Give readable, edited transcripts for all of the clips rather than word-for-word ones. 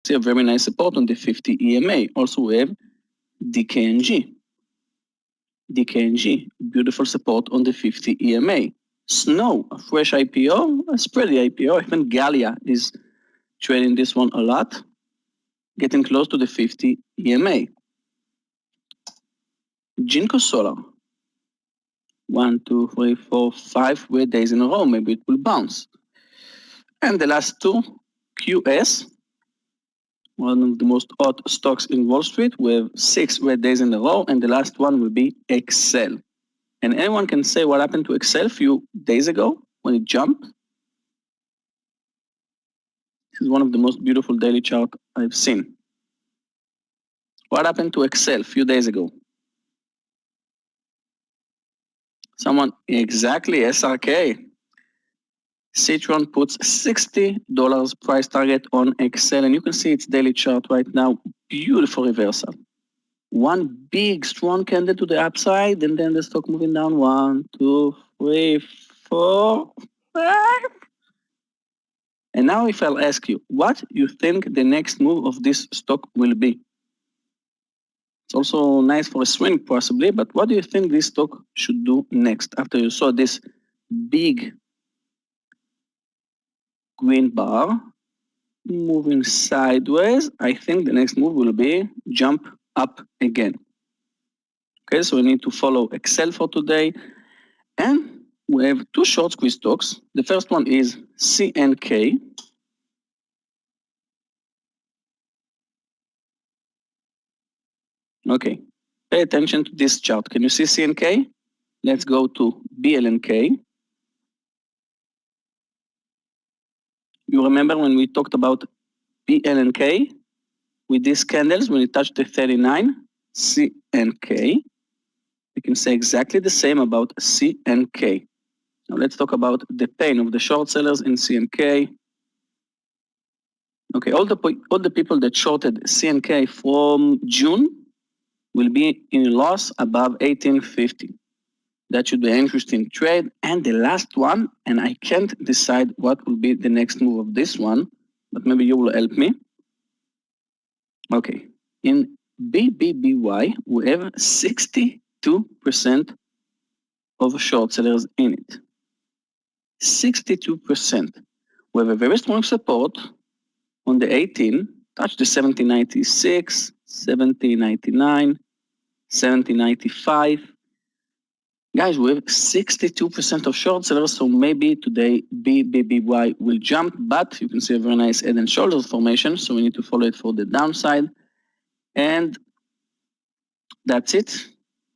see a very nice support on the 50 EMA. Also, we have DKNG. DKNG, beautiful support on the 50 EMA. Snow, a fresh IPO, a spready IPO. Even Gallia is trading this one a lot, getting close to the 50 EMA. Jinko Solar, 1, 2, 3, 4, 5 red days in a row. Maybe it will bounce. And the last two, QS, one of the most hot stocks in Wall Street. We have 6 red days in a row, and the last one will be Excel. And anyone can say what happened to Excel a few days ago when it jumped. This is one of the most beautiful daily charts I've seen. What happened to Excel a few days ago? Someone, exactly, SRK. Citron puts $60 price target on Excel, and you can see its daily chart right now. Beautiful reversal. One big strong candle to the upside, and then the stock moving down. 1, 2, 3, 4, 5. And now if I'll ask you, what you think the next move of this stock will be? It's also nice for a swing possibly, but what do you think this stock should do next after you saw this big green bar moving sideways? I think the next move will be jump up again. Okay, so we need to follow Excel for today. And we have two short squeeze stocks. The first one is CNK. Okay, pay attention to this chart. Can you see CNK? Let's go to BLNK. You remember when we talked about BLNK with these candles when it touched the 39? CNK. We can say exactly the same about CNK. Now let's talk about the pain of the short sellers in CNK. Okay, all the people that shorted CNK from June will be in a loss above 1850. That should be an interesting trade. And the last one, and I can't decide what will be the next move of this one, but maybe you will help me. Okay, in BBBY, we have 62% of short sellers in it. 62%. We have a very strong support on the 18, touch the 1796, 1799, 1795. Guys, we have 62% of short sellers, so maybe today BBBY will jump, but you can see a very nice head and shoulders formation, so we need to follow it for the downside. And that's it.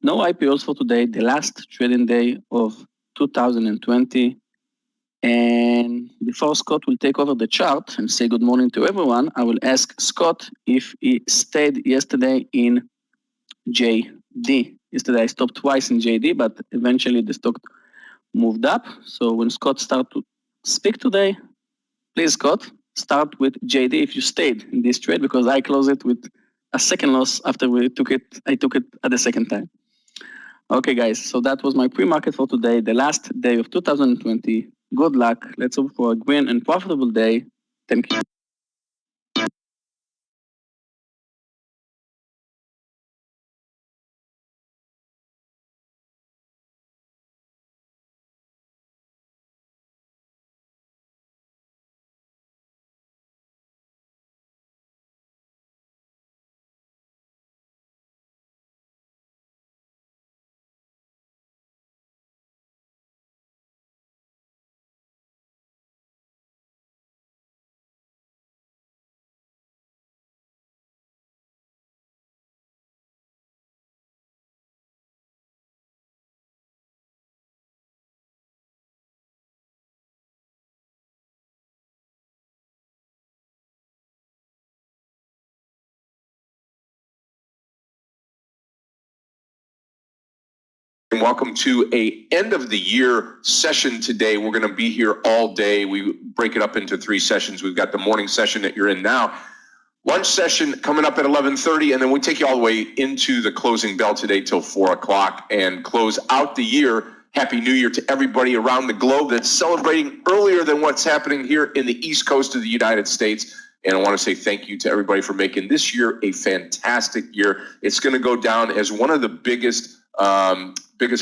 No IPOs for today, the last trading day of 2020. And before Scott will take over the chart and say good morning to everyone, I will ask Scott if he stayed yesterday in JD. Yesterday I stopped twice in JD, but eventually the stock moved up. So when Scott started to speak today, please, Scott, start with JD if you stayed in this trade, because I closed it with a second loss after I took it at the second time. Okay, guys, so that was my pre-market for today, the last day of 2020. Good luck. Let's hope for a green and profitable day. Thank you. Welcome to a end of the year session today. We're going to be here all day. We break it up into 3 sessions. We've got the morning session that you're in now, lunch session coming up at 11:30, and then we take you all the way into the closing bell today till 4 o'clock and close out the year. Happy New Year to everybody around the globe that's celebrating earlier than what's happening here in the East Coast of the United States. And I want to say thank you to everybody for making this year a fantastic year. It's going to go down as one of the biggest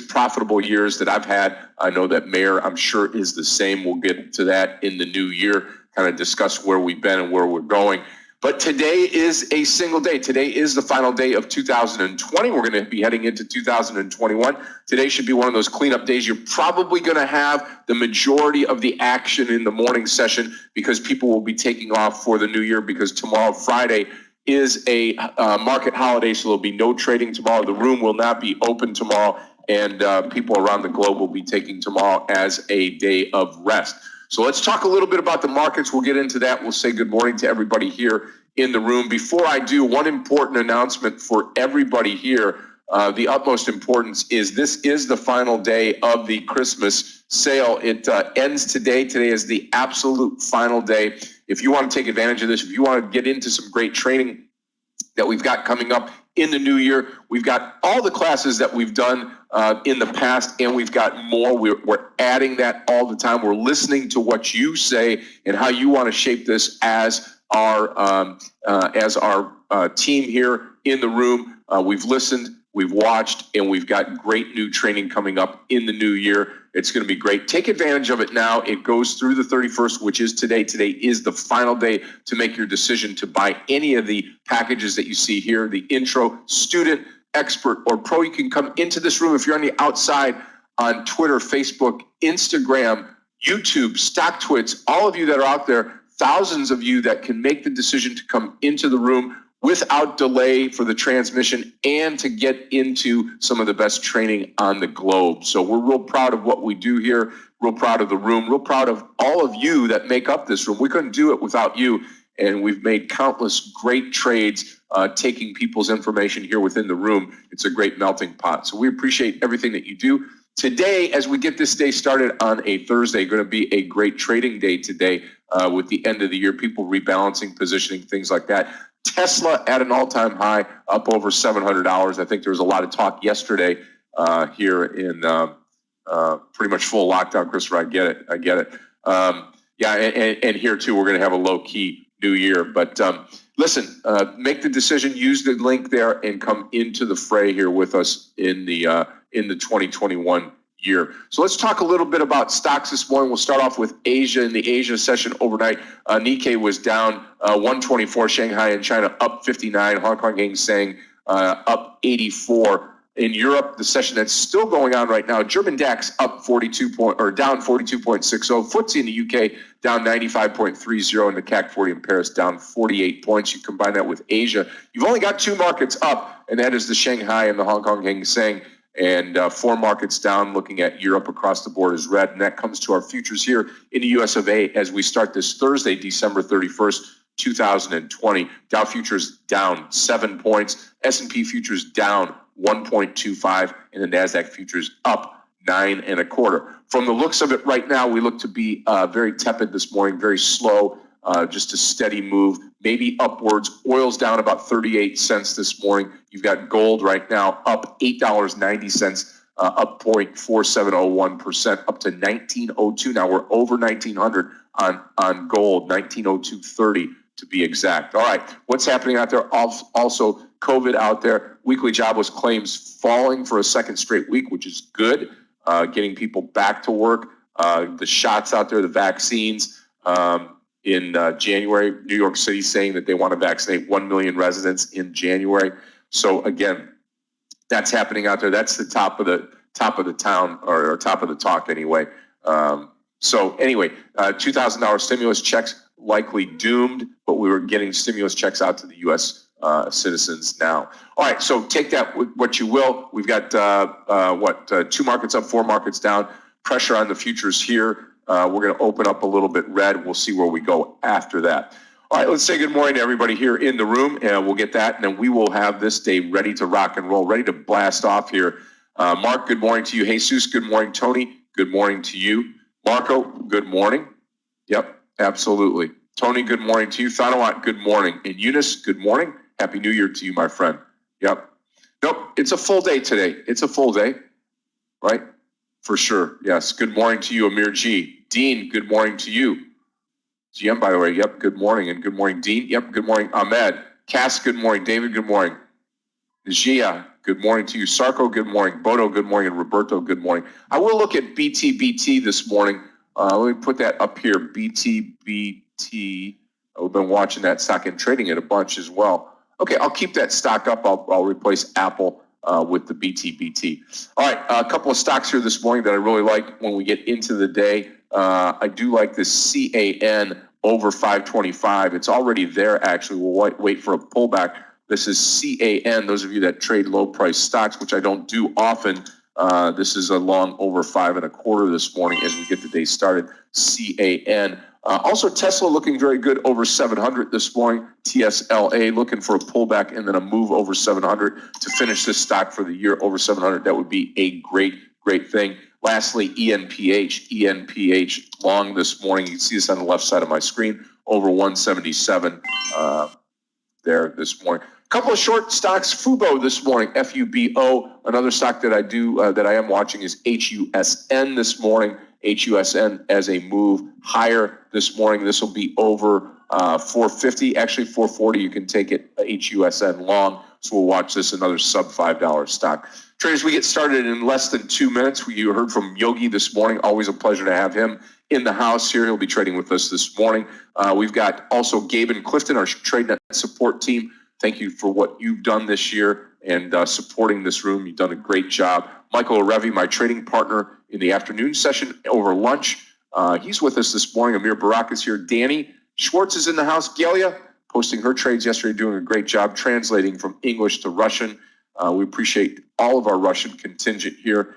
profitable years that I've had. I know that Meir, I'm sure, is the same. We'll get to that in the new year, kind of discuss where we've been and where we're going. But today is a single day. Today is the final day of 2020. We're going to be heading into 2021. Today should be one of those cleanup days. You're probably going to have the majority of the action in the morning session because people will be taking off for the new year, because tomorrow, Friday, is a market holiday, so there'll be no trading tomorrow. The room will not be open tomorrow, and people around the globe will be taking tomorrow as a day of rest. So let's talk a little bit about the markets. We'll get into that. We'll say good morning to everybody here in the room. Before I do, one important announcement for everybody here. The utmost importance is this is the final day of the Christmas sale. It ends today. Today is the absolute final day. If you want to take advantage of this, if you want to get into some great training that we've got coming up in the new year, we've got all the classes that we've done in the past, and we've got more. We're adding that all the time. We're listening to what you say and how you want to shape this as our team here in the room. We've listened, we've watched, and we've got great new training coming up in the new year. It's going to be great. Take advantage of it now. It goes through the 31st, which is today. Today is the final day to make your decision to buy any of the packages that you see here, the intro, student, expert, or pro. You can come into this room if you're on the outside on Twitter, Facebook, Instagram, YouTube, StockTwits, all of you that are out there, thousands of you that can make the decision to come into the room without delay for the transmission and to get into some of the best training on the globe. So we're real proud of what we do here, real proud of the room, real proud of all of you that make up this room. We couldn't do it without you, and we've made countless great trades taking people's information here within the room. It's a great melting pot. So we appreciate everything that you do. Today, as we get this day started on a Thursday, going to be a great trading day today with the end of the year, people rebalancing, positioning, things like that. Tesla at an all-time high, up over $700. I think there was a lot of talk yesterday here in pretty much full lockdown, Christopher. I get it. And here too, we're going to have a low-key new year. But listen, make the decision, use the link there, and come into the fray here with us in the 2021 year. So let's talk a little bit about stocks this morning. We'll start off with Asia. In the Asia session overnight, Nikkei was down 124, Shanghai and China up 59, Hong Kong Hang Seng up 84. In Europe, the session that's still going on right now, German DAX up down 42.60, FTSE in the UK down 95.30, and the CAC 40 in Paris down 48 points. You combine that with Asia, you've only got two markets up, and that is the Shanghai and the Hong Kong Hang Seng. And four markets down. Looking at Europe across the board is red. And that comes to our futures here in the US of A as we start this Thursday, December 31st, 2020. Dow futures down 7 points. S&P futures down 1.25. And the NASDAQ futures up 9 1/4. From the looks of it right now, we look to be very tepid this morning, very slow. Just a steady move, maybe upwards. Oil's down about 38 cents this morning. You've got gold right now up $8.90, up 0.4701%, up to 1902. Now we're over 1900 on gold, 1902.30 to be exact. All right, what's happening out there? Also, COVID out there. Weekly jobless claims falling for a second straight week, which is good. Getting people back to work. The shots out there, the vaccines. In January, New York City saying that they want to vaccinate 1 million residents in January. So again, that's happening out there. That's the top of the town, or top of the talk anyway. So anyway, $2,000 stimulus checks likely doomed, but we were getting stimulus checks out to the U.S. Citizens now. All right, so take that with what you will. We've got two markets up, four markets down. Pressure on the futures here. We're going to open up a little bit red. We'll see where we go after that. All right, let's say good morning to everybody here in the room, and we'll get that, and then we will have this day ready to rock and roll, ready to blast off here. Mark, good morning to you. Jesus, good morning. Tony, good morning to you. Marco, good morning. Yep, absolutely. Tony, good morning to you. Thanawat, good morning. And Eunice, good morning. Happy New Year to you, my friend. Yep. Nope, it's a full day today. It's a full day, right? For sure, yes. Good morning to you, Amir G. Dean, good morning to you. GM, by the way, yep, good morning. And good morning, Dean. Yep, good morning, Ahmed. Cass, good morning. David, good morning. Gia, good morning to you. Sarko, good morning. Bodo, good morning. And Roberto, good morning. I will look at BTBT this morning. Let me put that up here. BTBT. We've been watching that stock and trading it a bunch as well. Okay, I'll keep that stock up. I'll replace Apple with the BTBT. All right, a couple of stocks here this morning that I really like when we get into the day. I do like this CAN over 525. It's already there, actually. We'll wait for a pullback. This is CAN, those of you that trade low price stocks, which I don't do often. This is a long over 5.25 this morning as we get the day started. CAN. Also, Tesla looking very good over 700 this morning. TSLA looking for a pullback and then a move over 700 to finish this stock for the year over 700. That would be a great thing. Lastly, ENPH long this morning. You can see this on the left side of my screen, over 177 there this morning. Couple of short stocks. Fubo this morning, FUBO. Another stock that I do that I am watching is HUSN this morning. HUSN as a move higher this morning. This will be over 450, actually 440. You can take it HUSN long. So we'll watch this, another sub $5 stock. Traders, we get started in less than 2 minutes. You heard from Yogi this morning. Always a pleasure to have him in the house here. He'll be trading with us this morning. We've got also Gabe and Clifton, our Tradenet support team. Thank you for what you've done this year and supporting this room. You've done a great job. Michael Arevi, my trading partner in the afternoon session over lunch. He's with us this morning. Amir Barak is here. Danny Schwartz is in the house. Galia posting her trades yesterday, doing a great job translating from English to Russian. We appreciate all of our Russian contingent here.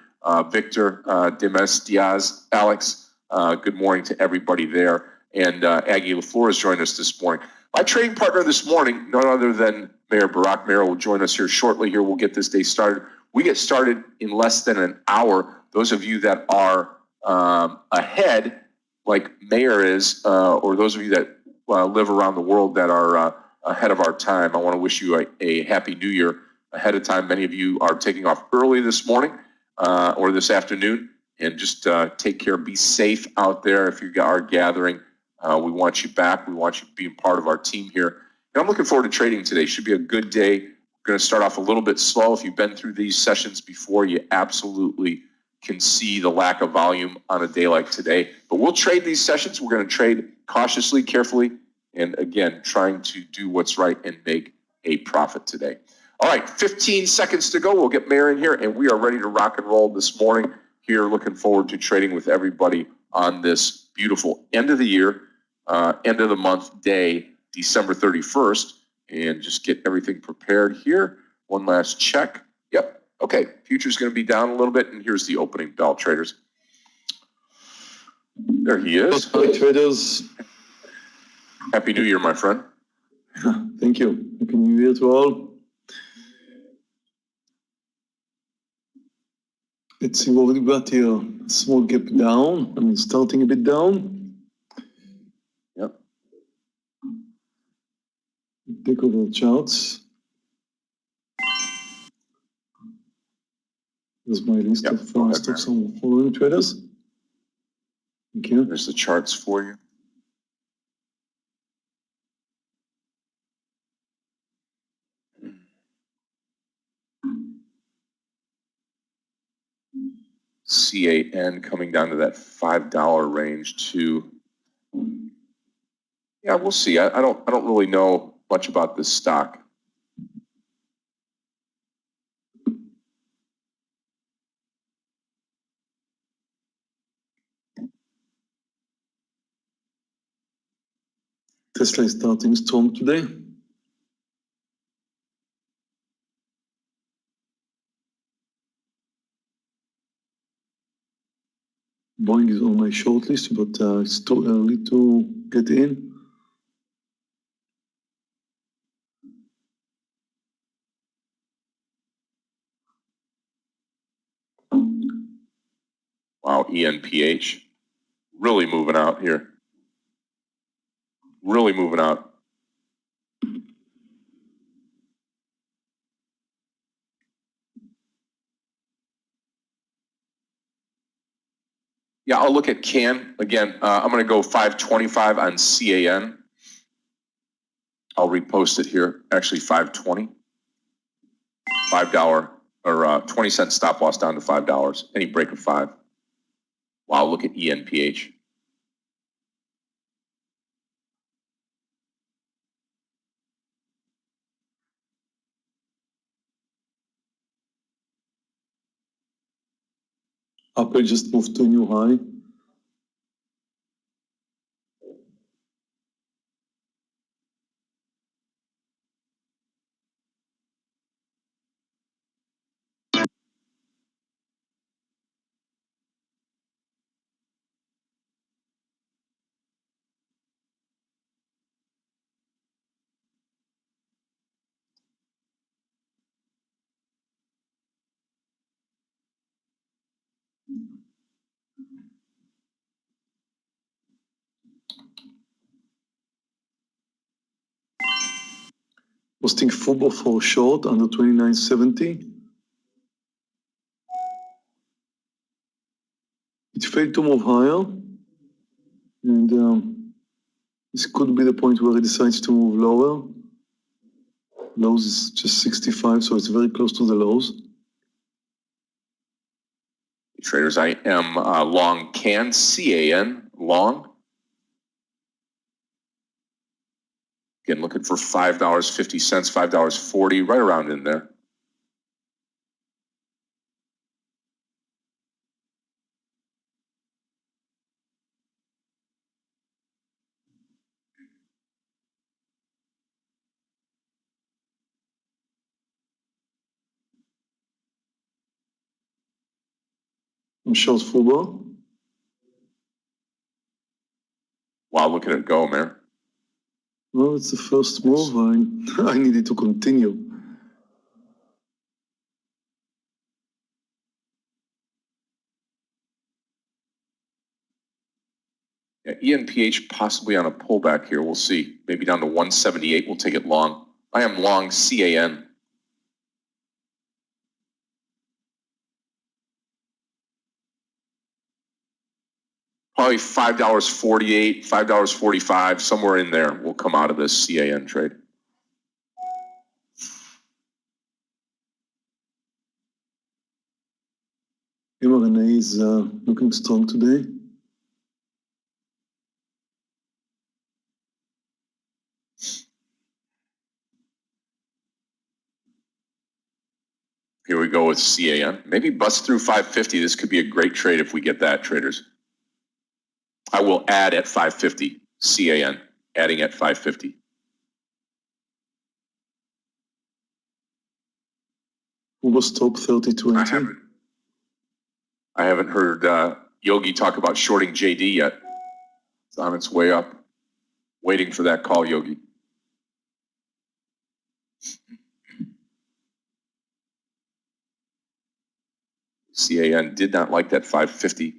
Victor, Demes, Diaz, Alex, good morning to everybody there. And Aggie LaFleur has joined us this morning. My trading partner this morning, none other than Meir Barak. Meir will join us here shortly. Here we'll get this day started. We get started in less than an hour. Those of you that are ahead, like Meir is, or those of you that live around the world that are ahead of our time, I want to wish you a happy new year ahead of time. Many of you are taking off early this morning or this afternoon, and just take care. Be safe out there if you are gathering. We want you back. We want you being part of our team here. And I'm looking forward to trading today. Should be a good day. We're going to start off a little bit slow. If you've been through these sessions before, you absolutely can see the lack of volume on a day like today. But we'll trade these sessions. We're going to trade cautiously, carefully, and again, trying to do what's right and make a profit today. All right, 15 seconds to go. We'll get Meir in here, and we are ready to rock and roll this morning here. Looking forward to trading with everybody on this beautiful end of the year, end of the month day, December 31st, and just get everything prepared here. One last check. Yep. Okay. Future's going to be down a little bit, and here's the opening bell, traders. There he is. Hi, traders. Happy New Year, my friend. Thank you. Happy New Year to all. Let's see what we've got here. Small gap down. I mean, starting a bit down. Yep. Take over the charts. There's my list of stocks I'm following, traders. Thank you. There's the charts for you. CAN coming down to that $5 range too. Yeah, we'll see. I don't really know much about this stock. Tesla is starting strong today. Boeing is on my short list, but it's too early to get in. Wow, ENPH really moving out here. Really moving out. Yeah, I'll look at CAN. Again, I'm going to go 525 on CAN. I'll repost it here. Actually, 520. $5 or 20-cent stop loss down to $5. Any break of 5. Wow, look at ENPH. Apple just moved to a new high. Posting FUBO for short under 29.70. It failed to move higher, and this could be the point where it decides to move lower. Lows is just 65, so it's very close to the lows. Traders, I am long CAN, CAN, long. Again, looking for $5.50, $5.40, right around in there. I'm short FUBO. Wow, look at it go, Meir. Well, it's the first move. I needed to continue. Yeah, ENPH possibly on a pullback here. We'll see. Maybe down to 178. We'll take it long. I am long CAN. Probably $5.48, $5.45, somewhere in there will come out of this CAN trade. mRNA is looking strong today. Here we go with CAN. Maybe bust through 550. This could be a great trade if we get that, traders. I will add at 550, CAN, adding at 550. FUBO stop 30.20. I haven't heard Yogi talk about shorting JD yet. It's on its way up. Waiting for that call, Yogi. CAN did not like that 550.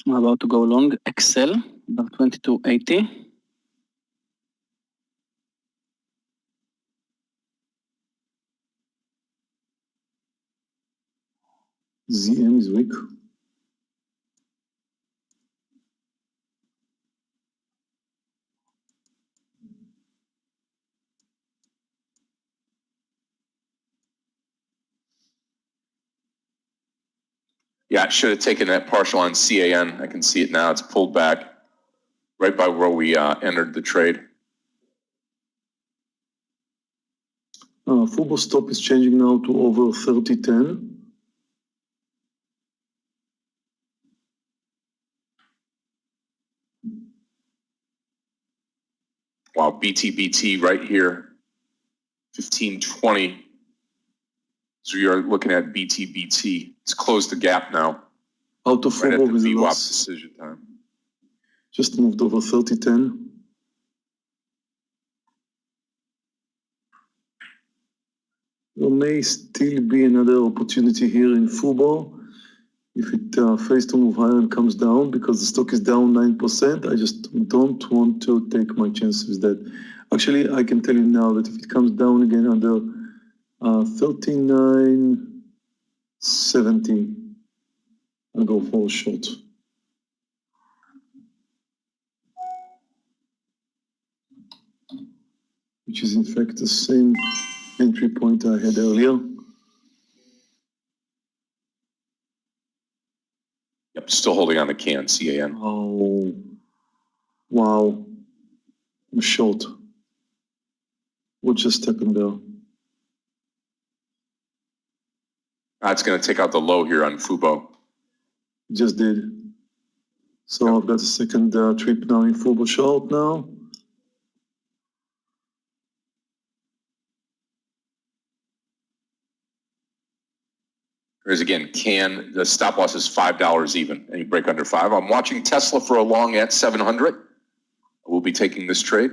I'm about to go long Excel, about 22.80. ZM is weak. Yeah, I should have taken that partial on CAN. I can see it now. It's pulled back right by where we entered the trade. FUBO stop is changing now to over 30.10. Wow, BTBT right here, 1520. So you're looking at BTBT. It's closed the gap now. Out of Right at FOBO the with the VWAP loss. decision time. Just moved over 30-10. There may still be another opportunity here in FUBO. If it fails to move higher and comes down, because the stock is down 9%, I just don't want to take my chances with that. Actually, I can tell you now that if it comes down again under 39.70, I'll go for a short. Which is in fact the same entry point I had earlier. Yep, still holding on the CAN, CAN. Oh, wow. I'm short. What just happened there? That's going to take out the low here on FUBO. Just did. So Yep. I've got a second trip now in FUBO short now. Whereas again, CAN, the stop loss is $5 even, and you break under 5. I'm watching Tesla for a long at 700. We'll be taking this trade.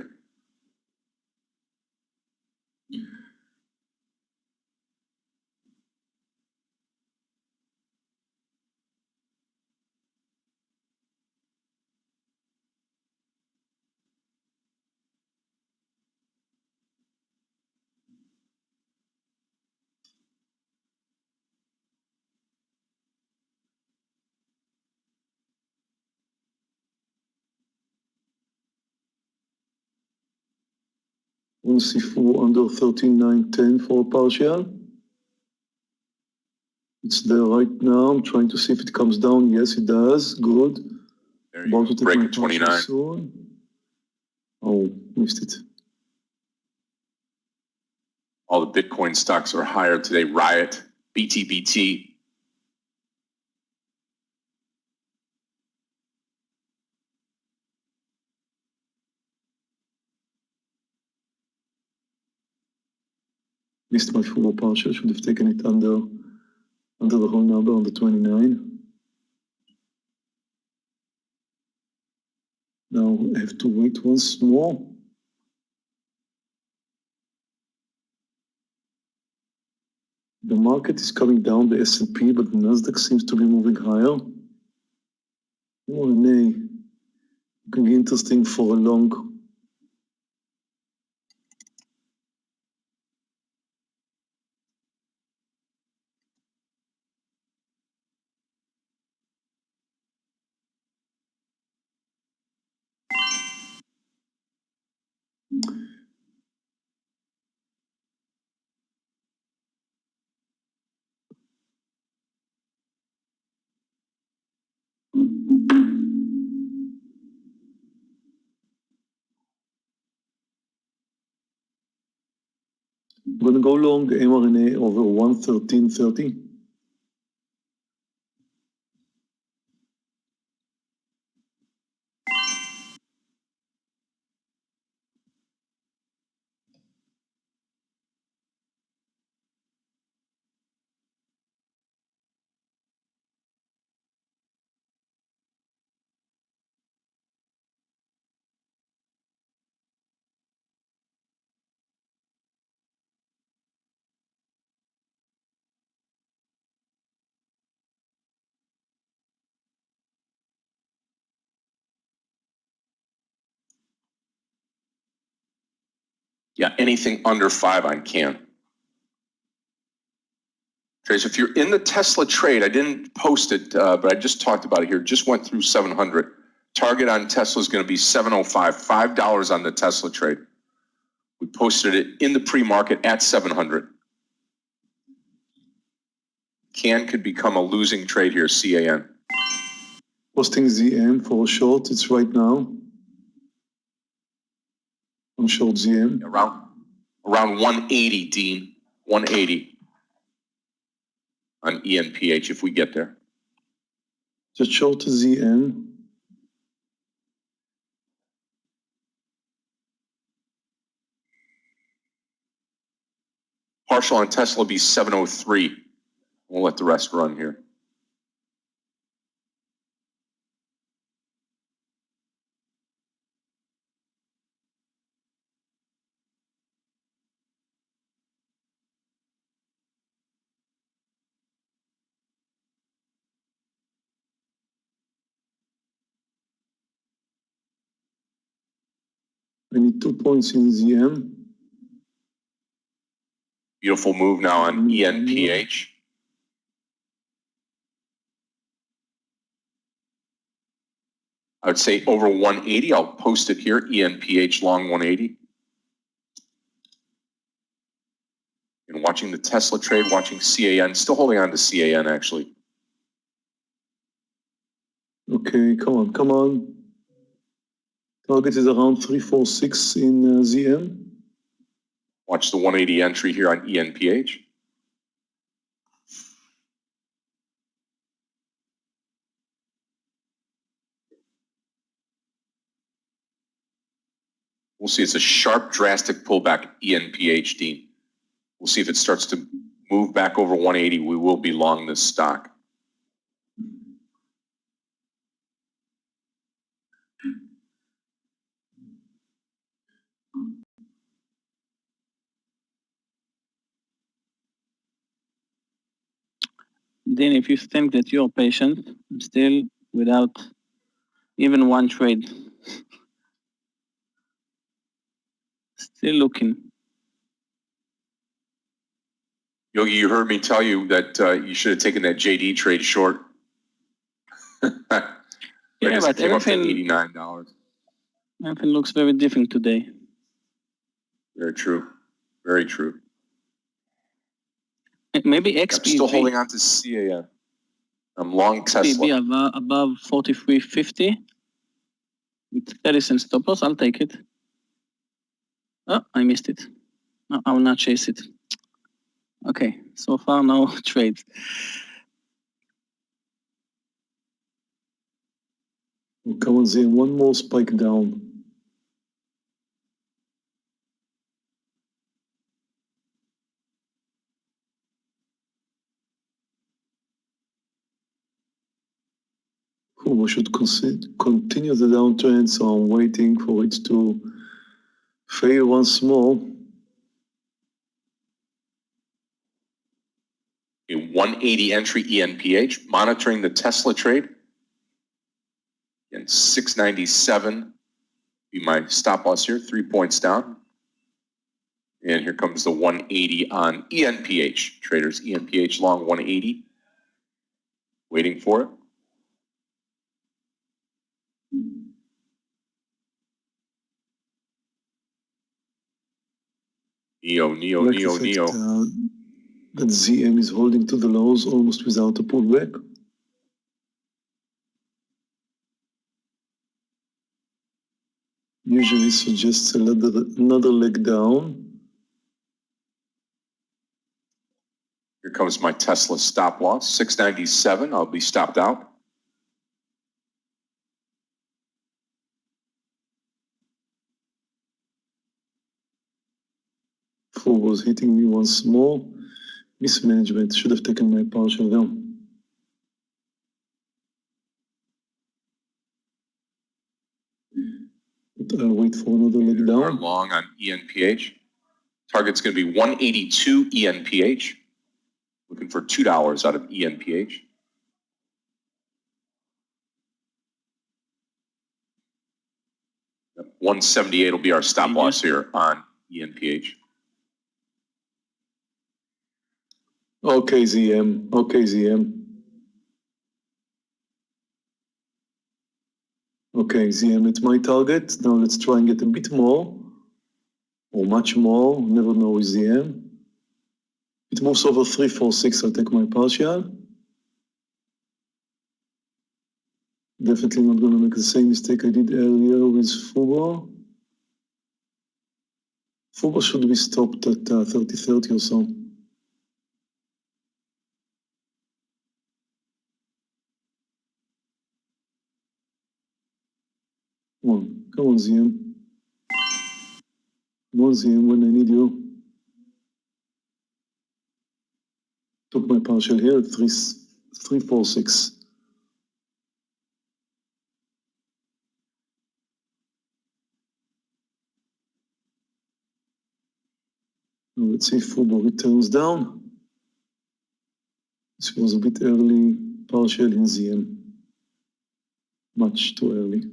We'll see for under 13.910 for a partial. It's there right now. I'm trying to see if it comes down. Yes, it does. Good. There you go. Take Break my at 29. partial soon. Oh, missed it. All the Bitcoin stocks are higher today. Riot, BTBT. Missed my full partial. Should have taken it under the whole number on the 29. Now I have to wait once more. The market is coming down, the S&P, but the Nasdaq seems to be moving higher. Oh, nay. It can be interesting for a long. I'm going to go long mRNA over 113.30. Yeah, anything under 5 on CAN. Trace, if you're in the Tesla trade, I didn't post it, but I just talked about it here. Just went through 700. Target on Tesla is going to be 705, $5 on the Tesla trade. We posted it in the pre-market at 700. CAN could become a losing trade here, CAN. Posting ZM for a short, it's right now. I'm short ZM. Around 180, Dean. 180 on ENPH if we get there. Just short to ZM. partial on Tesla be 703. We'll let the rest run here. I need 2 points in ZM. Beautiful move now on ENPH. I would say over 180. I'll post it here. ENPH long 180. And watching the Tesla trade, watching CAN, still holding on to CAN actually. Okay, come on, come on. Target is around 346 in ZM. Watch the 180 entry here on ENPH. We'll see. It's a sharp, drastic pullback, ENPH, Dean. We'll see if it starts to move back over 180. We will be long this stock. Then if you think that you're patient, still without even one trade, still looking. Yogi, you heard me tell you that you should have taken that JD trade short. Yeah, but everything, $89. everything looks very different today. Very true. Very true. Maybe I'm still XPV. holding on to CAN. I'm long Tesla. XPV above 43.50 with 30 cents stop loss. I'll take it. Oh, I missed it. No, I will not chase it. Okay, so far no trades. Come on, ZM, one more spike down. We should continue the downtrend, so I'm waiting for it to fail once more. A 180 entry ENPH, monitoring the Tesla trade. And 697 be my stop loss here, 3 points down. And here comes the 180 on ENPH. Traders, ENPH long 180. Waiting for it. Neo. That ZM is holding to the lows almost without a pullback. Usually suggests another leg down. Here comes my Tesla stop loss, 697. I'll be stopped out. Four was hitting me once more. Mismanagement, should have taken my partial down. But I'll wait for another leg down. Long on ENPH. Target's going to be 182 ENPH. Looking for $2 out of ENPH. Yep, 178 will be our stop loss here on ENPH. Okay, ZM. Okay, ZM. Okay, ZM, it's my target. Now let's try and get a bit more. Or much more. Never know with ZM. It moves over 346. I'll take my partial. Definitely not going to make the same mistake I did earlier with Fubo. Fubo should be stopped at 30.30 or so. Come on, ZM. Come on, ZM, when I need you. Took my partial here at 346. Now let's see if Fubo returns down. This was a bit early, partial in ZM. Much too early.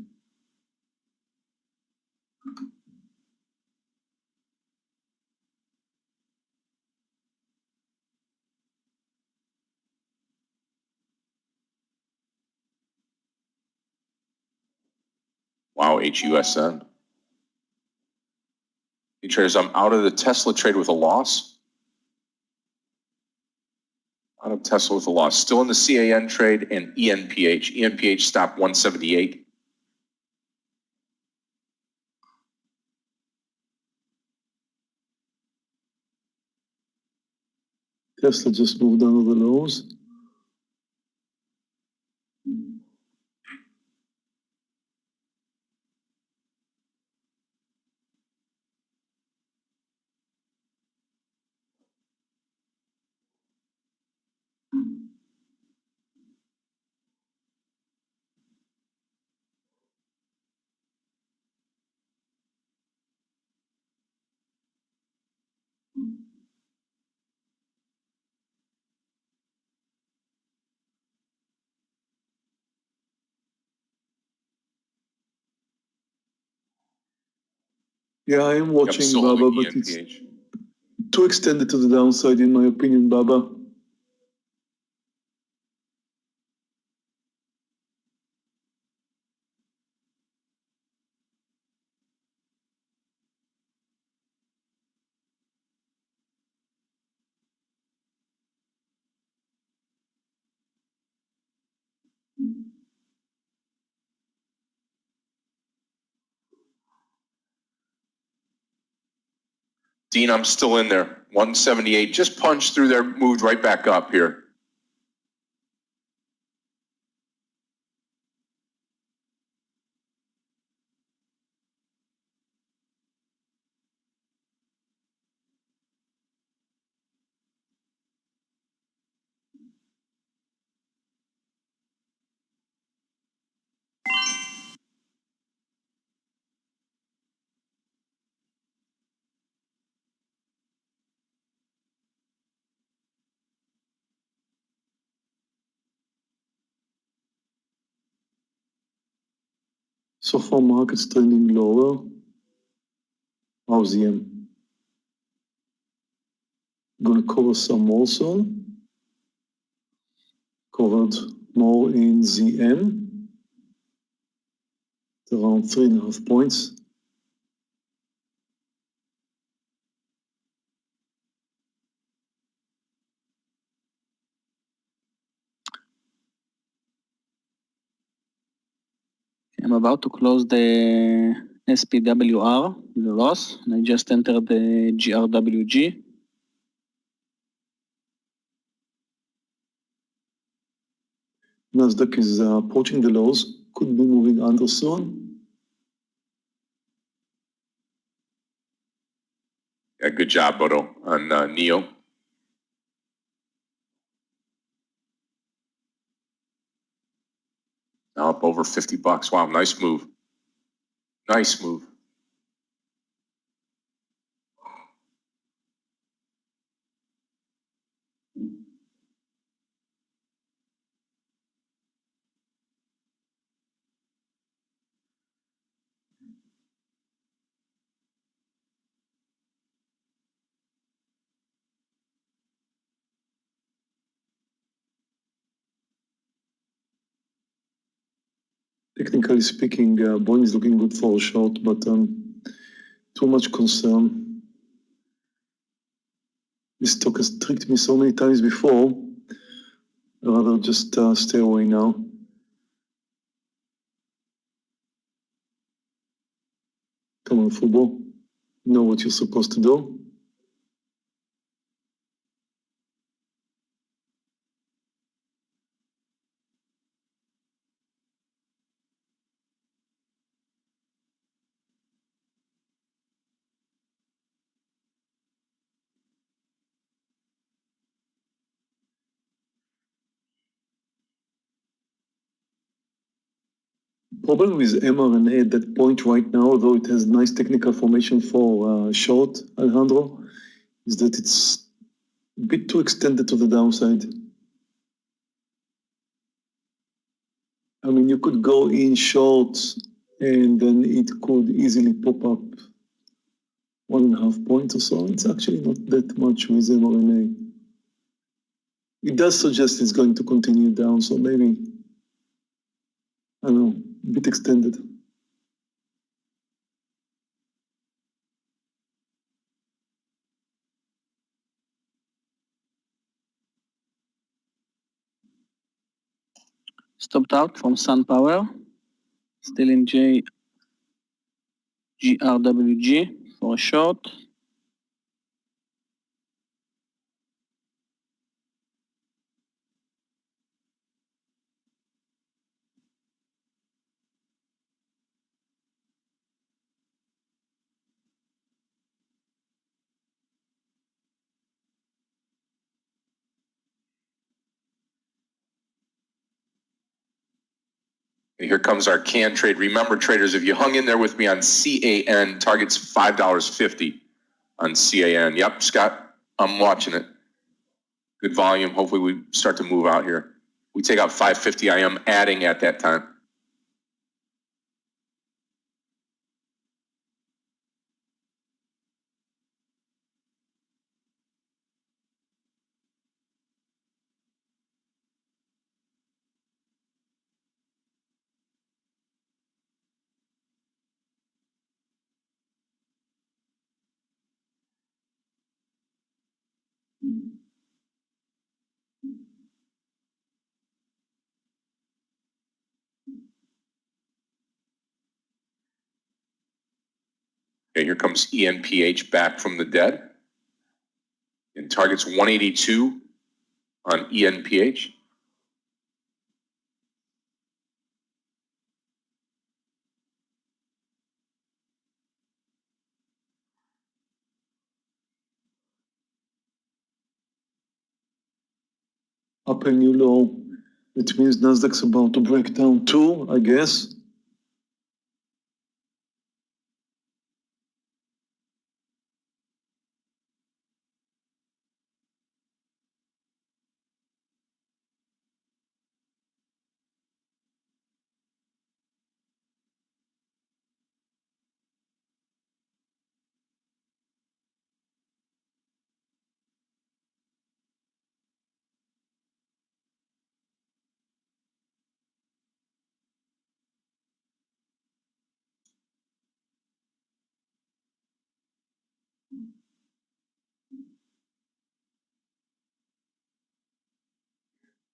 Wow, HUSN. Hey, traders, I'm out of the Tesla trade with a loss. Out of Tesla with a loss. Still in the CAN trade and ENPH. ENPH stopped 178. Tesla just moved down to the lows. Yeah, I am watching Baba, but it's too extended to the downside, in my opinion, Baba. Dean, I'm still in there. 178, just punched through there, moved right back up here. So far, market's trending lower. How's the yen? Gonna cover some also. Covered more in ZM. Around 3.5 points. I'm about to close the SPWR, the loss, and I just entered the GRWG. Nasdaq is approaching the lows, could be moving under soon. Yeah, good job, Bodo, on NEO. Now up over 50 bucks. Wow, nice move. Nice move. Technically speaking, Boeing is looking good for a short, but too much concern. This stock has tricked me so many times before. I'd rather just stay away now. Come on, Fubo. You know what you're supposed to do. Problem with mRNA at that point right now, though it has nice technical formation for short, Alejandro, is that it's a bit too extended to the downside. I mean, you could go in short and then it could easily pop up 1.5 points or so. It's actually not that much with mRNA. It does suggest it's going to continue down, so maybe, I don't know, a bit extended. Stopped out from SunPower, still in GRWG for a short. Here comes our can trade. Remember, traders, if you hung in there with me on CAN, target's $5.50 on CAN. Yep, Scott, I'm watching it. Good volume. Hopefully we start to move out here. We take out 550. I am adding at that time. Okay, here comes ENPH back from the dead. And target's 182 on ENPH. Upper new low. It means Nasdaq's about to break down too, I guess.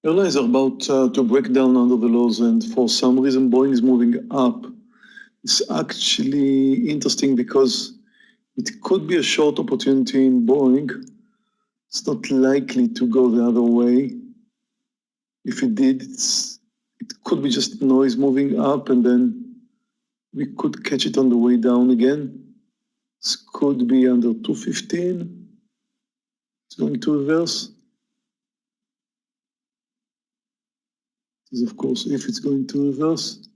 Airlines are about to break down under the lows, and for some reason Boeing is moving up. It's actually interesting because it could be a short opportunity in Boeing. It's not likely to go the other way. If it did, it could be just noise moving up, and then we could catch it on the way down again. This could be under 215. It's going to reverse. This is, of course, if it's going to reverse.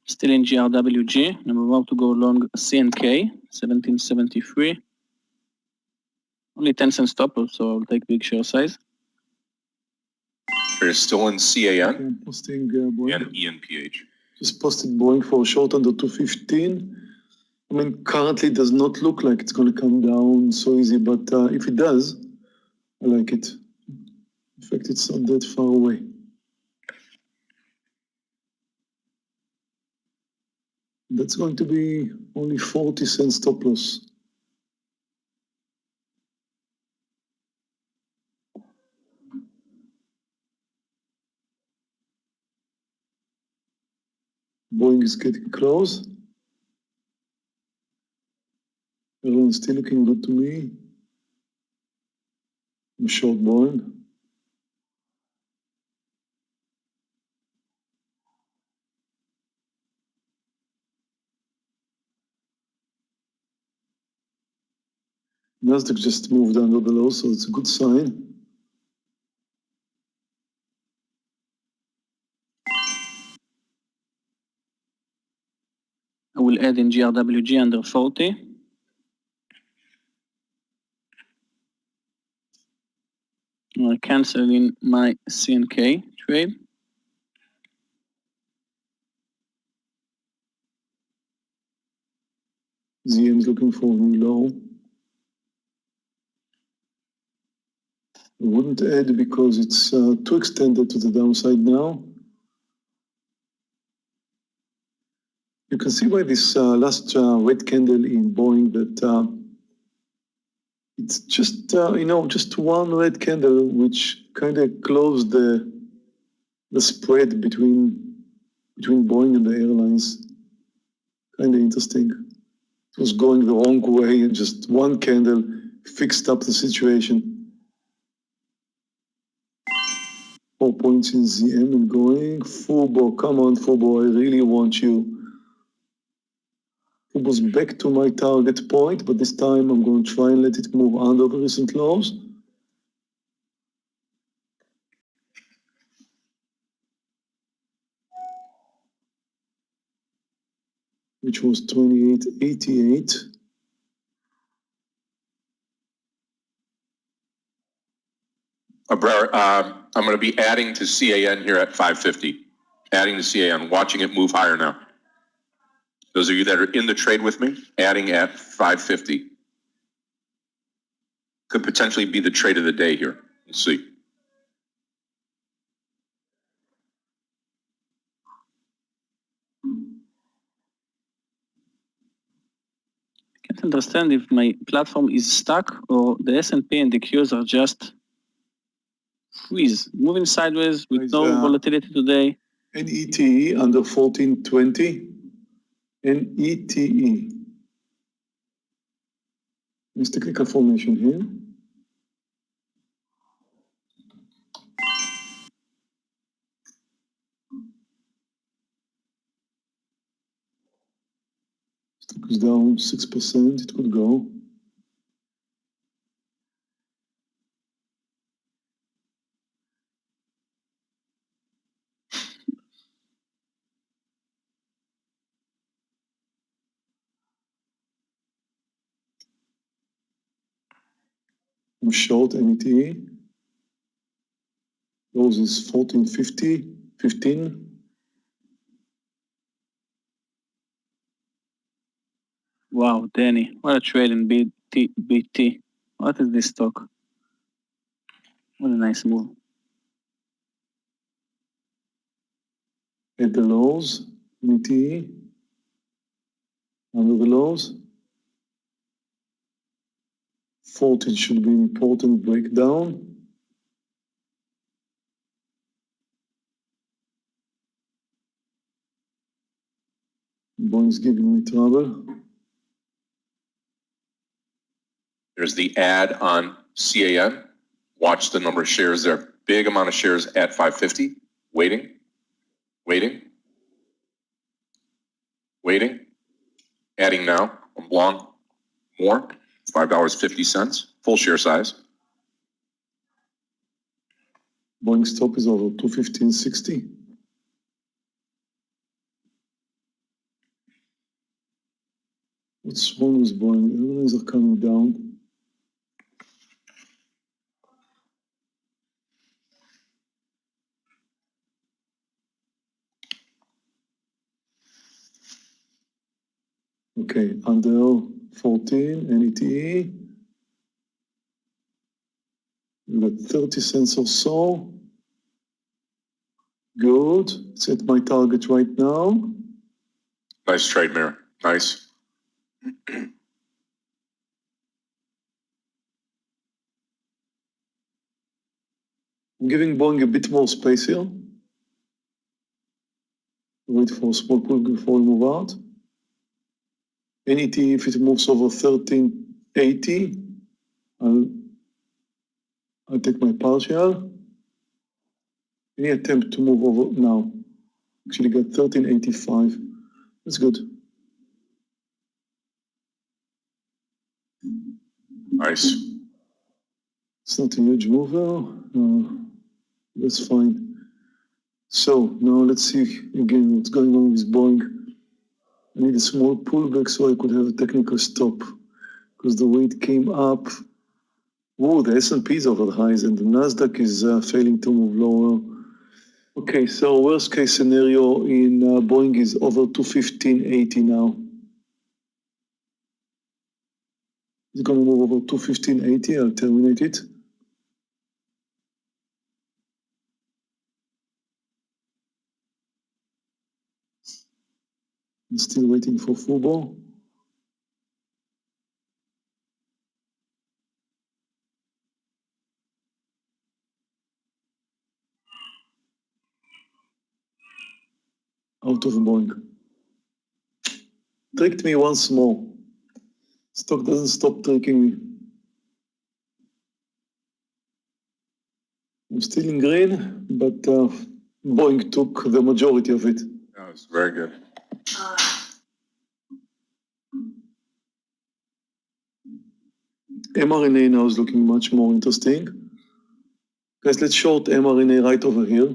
Still in GRWG, and I'm about to go long CNK, 1773. Only 10 cent stop, so I'll take big share size. We're still in CAN I'm posting Boeing. and ENPH. Just posted Boeing for a short under 215. I mean, currently it does not look like it's going to come down so easy, but if it does, I like it. In fact, it's not that far away. That's going to be only 40 cents stop loss. Boeing is getting close. Everyone's still looking good to me. I'm short Boeing. Nasdaq just moved under the low, so it's a good sign. I will add in GRWG under 40. I cancel in my CNK trade. ZM is looking for a new low. I wouldn't add because it's too extended to the downside now. You can see by this last red candle in Boeing that it's just, just one red candle which kind of closed the spread between Boeing and the airlines. Kind of interesting. It was going the wrong way and just one candle fixed up the situation. 4 points in ZM and going. Fubo, come on Fubo, I really want you. Fubo's back to my target point, but this time I'm going to try and let it move under the recent lows. Which was 28.88. Barak, I'm going to be adding to CAN here at 550. Adding to CAN, watching it move higher now. Those of you that are in the trade with me, adding at 550. Could potentially be the trade of the day here. Let's see. I can't understand if my platform is stuck or the S&P and the Qs are just freeze, moving sideways with no volatility today. NETE under 1420. NETE. It's technical formation here. Stock is down 6%, it could go. I'm short NETE. Those is 1450, 15. Wow, Danny, what a trade in BT. What is this stock? What a nice move. At the lows, NETE. Under the lows. 40 should be an important breakdown. Boeing's giving me trouble. There's the ad on CAN. Watch the number of shares there. Big amount of shares at 550. Waiting. Waiting. Waiting. Adding now. I'm long. More. $5.50. Full share size. Boeing stop is over 215.60. What's wrong with Boeing? Everything's are coming down. Okay, under 14, NETE. We got 30 cents or so. Good. It's at my target right now. Nice trade, Meir. Nice. I'm giving Boeing a bit more space here. Wait for a small pull before we move out. NET, if it moves over 1380, I'll take my partial. Any attempt to move over now? Actually got 1385. That's good. All Nice. It's not a huge mover. That's fine. So now let's see again what's going on with Boeing. I need a small pullback so I could have a technical stop because the way it came up, whoa, the S&P is over the highs and the Nasdaq is failing to move lower. Okay, so worst case scenario in Boeing is over 215.80 now. It's going to move over 215.80. I'll terminate it. I'm still waiting for Fubo. Out of Boeing. Tricked me once more. Stock doesn't stop tricking me. I'm still in green, but Boeing took the majority of it. That was very good. mRNA now is looking much more interesting. Guys, let's short mRNA right over here.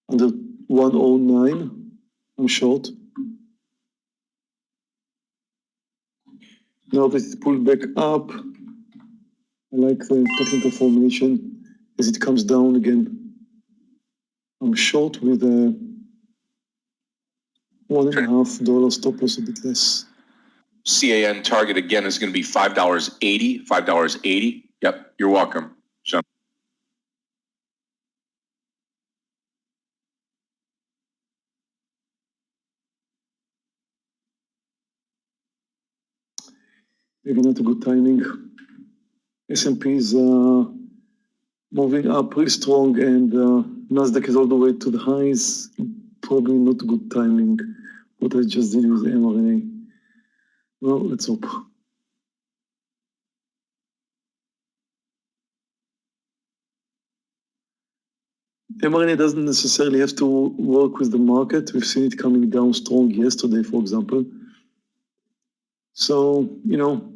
Under 109, I'm short. Now that it pulled back up, I like the technical formation as it comes down again. I'm short with a $1.5 stop loss, a bit less. CAN target again is going to be $5.80. $5.80. Yep, you're welcome, Sean. Maybe not a good timing. S&P is moving up pretty strong and Nasdaq is all the way to the highs. Probably not good timing. What I just did with mRNA. Well, let's hope. mRNA doesn't necessarily have to work with the market. We've seen it coming down strong yesterday, for example. So, you know,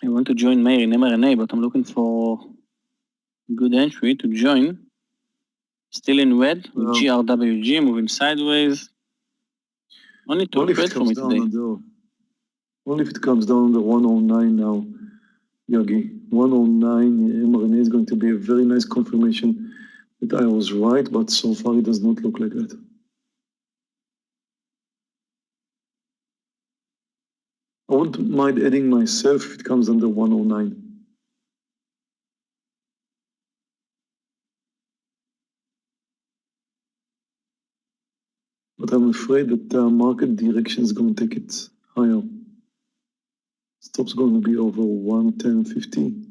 I want to join Meir in mRNA, but I'm looking for good entry to join. Still in red with GRWG moving sideways. Only two trades for me today. Only if it comes down under 109 now, Yogi. 109 mRNA is going to be a very nice confirmation that I was right, but so far it does not look like that. I wouldn't mind adding myself if it comes under 109. But I'm afraid that the market direction is going to take it higher. Stop's going to be over 110.50.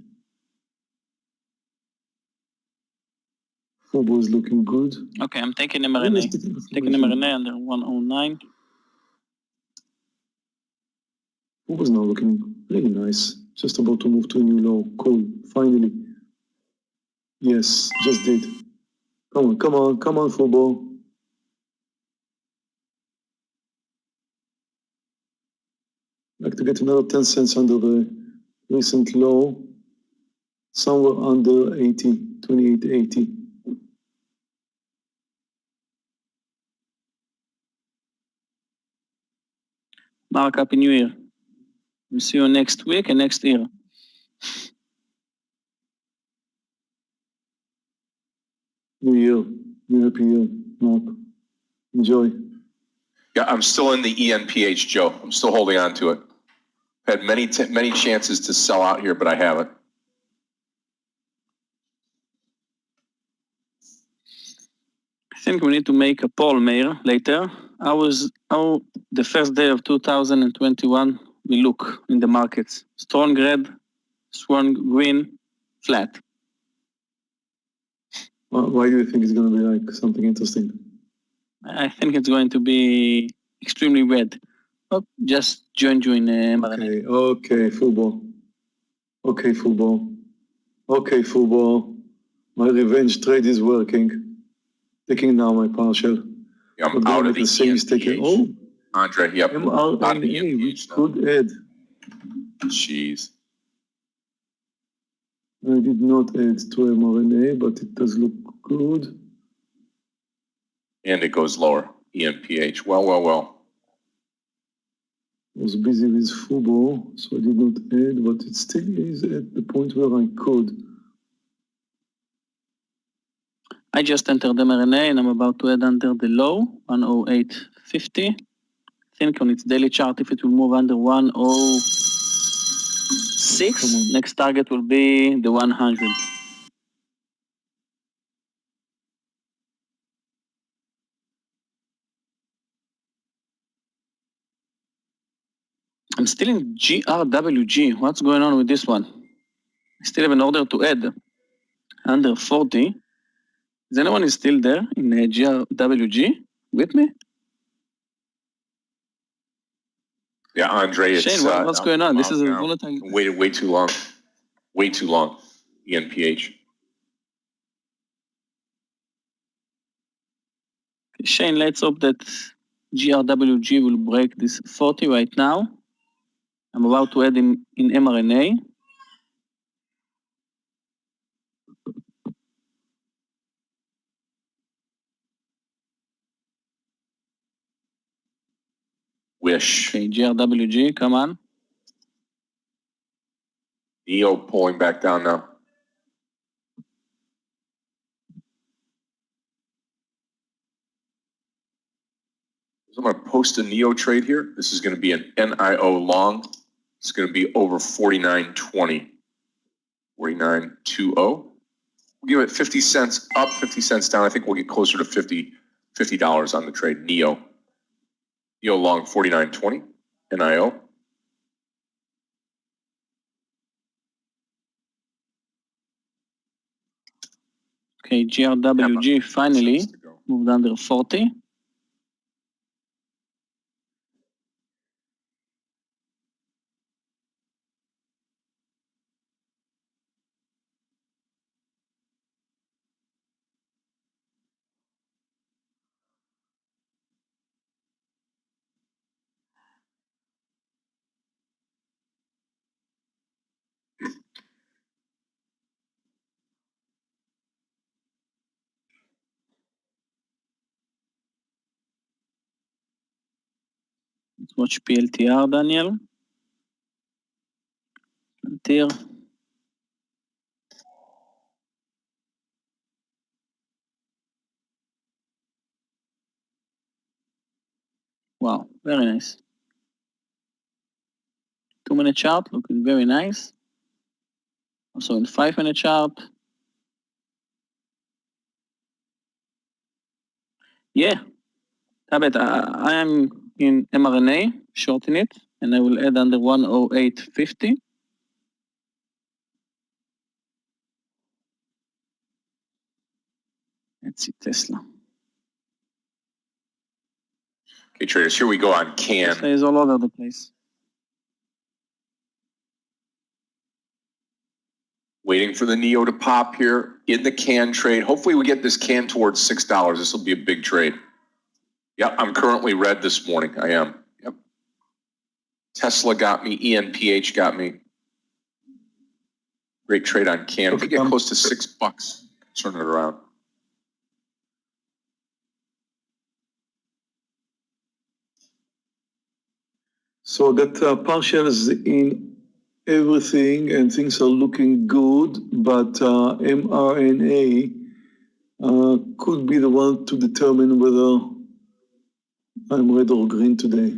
Fubo is looking good. Okay, I'm taking mRNA. Taking mRNA under 109. Fubo's now looking really nice. Just about to move to a new low. Cool. Finally. Yes, just did. Come on, come on, come on, Fubo. Like to get another 10 cents under the recent low. Somewhere under 80, 28.80. Barak, Happy New Year. We'll see you next week and next year. New year. New happy year, Mark. Enjoy. Yeah, I'm still in the ENPH, Joe. I'm still holding on to it. Had many chances to sell out here, but I haven't. think we need to make a poll, Meir, later. How the first day of 2021 will look in the markets? Strong red, strong green, flat. Why do you think it's going to be like something interesting? I think it's going to be extremely red. Oh, just join you in mRNA. Okay, football. Okay, football. Okay, football. My revenge trade is working. Taking now my partial. Yeah, I'm out of the taking. Oh, Andre, yep. mRNA, which could add. Jeez. I did not add to mRNA, but it does look good. And it goes lower. ENPH. Well. I was busy with football, so I did not add, but it still is at the point where I could. I just entered mRNA and I'm about to add under the low, 108.50. Think on its daily chart if it will move under 106. Next target will be the 100. I'm still in GRWG. What's going on with this one? I still have an order to add under 40. Is anyone still there in GRWG with me? Yeah, Andre, it's... Shane, what's going on? This is a volatile... Waited way too long. Way too long. ENPH. Shane, let's hope that GRWG will break this 40 right now. I'm about to add in mRNA. Wish. Okay, GRWG, come on. Neo pulling back down now. So I'm going to post a Neo trade here. This is going to be an NIO long. It's going to be over 49.20. 49.20. We'll give it 50 cents up, 50 cents down. I think we'll get closer to $50 on the trade. Neo long 49.20. NIO. Okay, GRWG finally moved under 40. Let's watch PLTR, Daniel. Here. Wow, very nice. 2-minute chart looking very nice. Also in 5-minute chart. Yeah, Tabet, I am in mRNA, shorting it, and I will add under 108.50. Let's see Tesla. Okay, traders, here we go on CAN. Tesla is all over the place. Waiting for the Neo to pop here in the CAN trade. Hopefully we get this CAN towards $6. This will be a big trade. Yep, I'm currently red this morning. I am. Yep. Tesla got me. ENPH got me. Great trade on CAN. If we get close to $6, turn it around. So that partials in everything and things are looking good, but mRNA could be the one to determine whether I'm red or green today.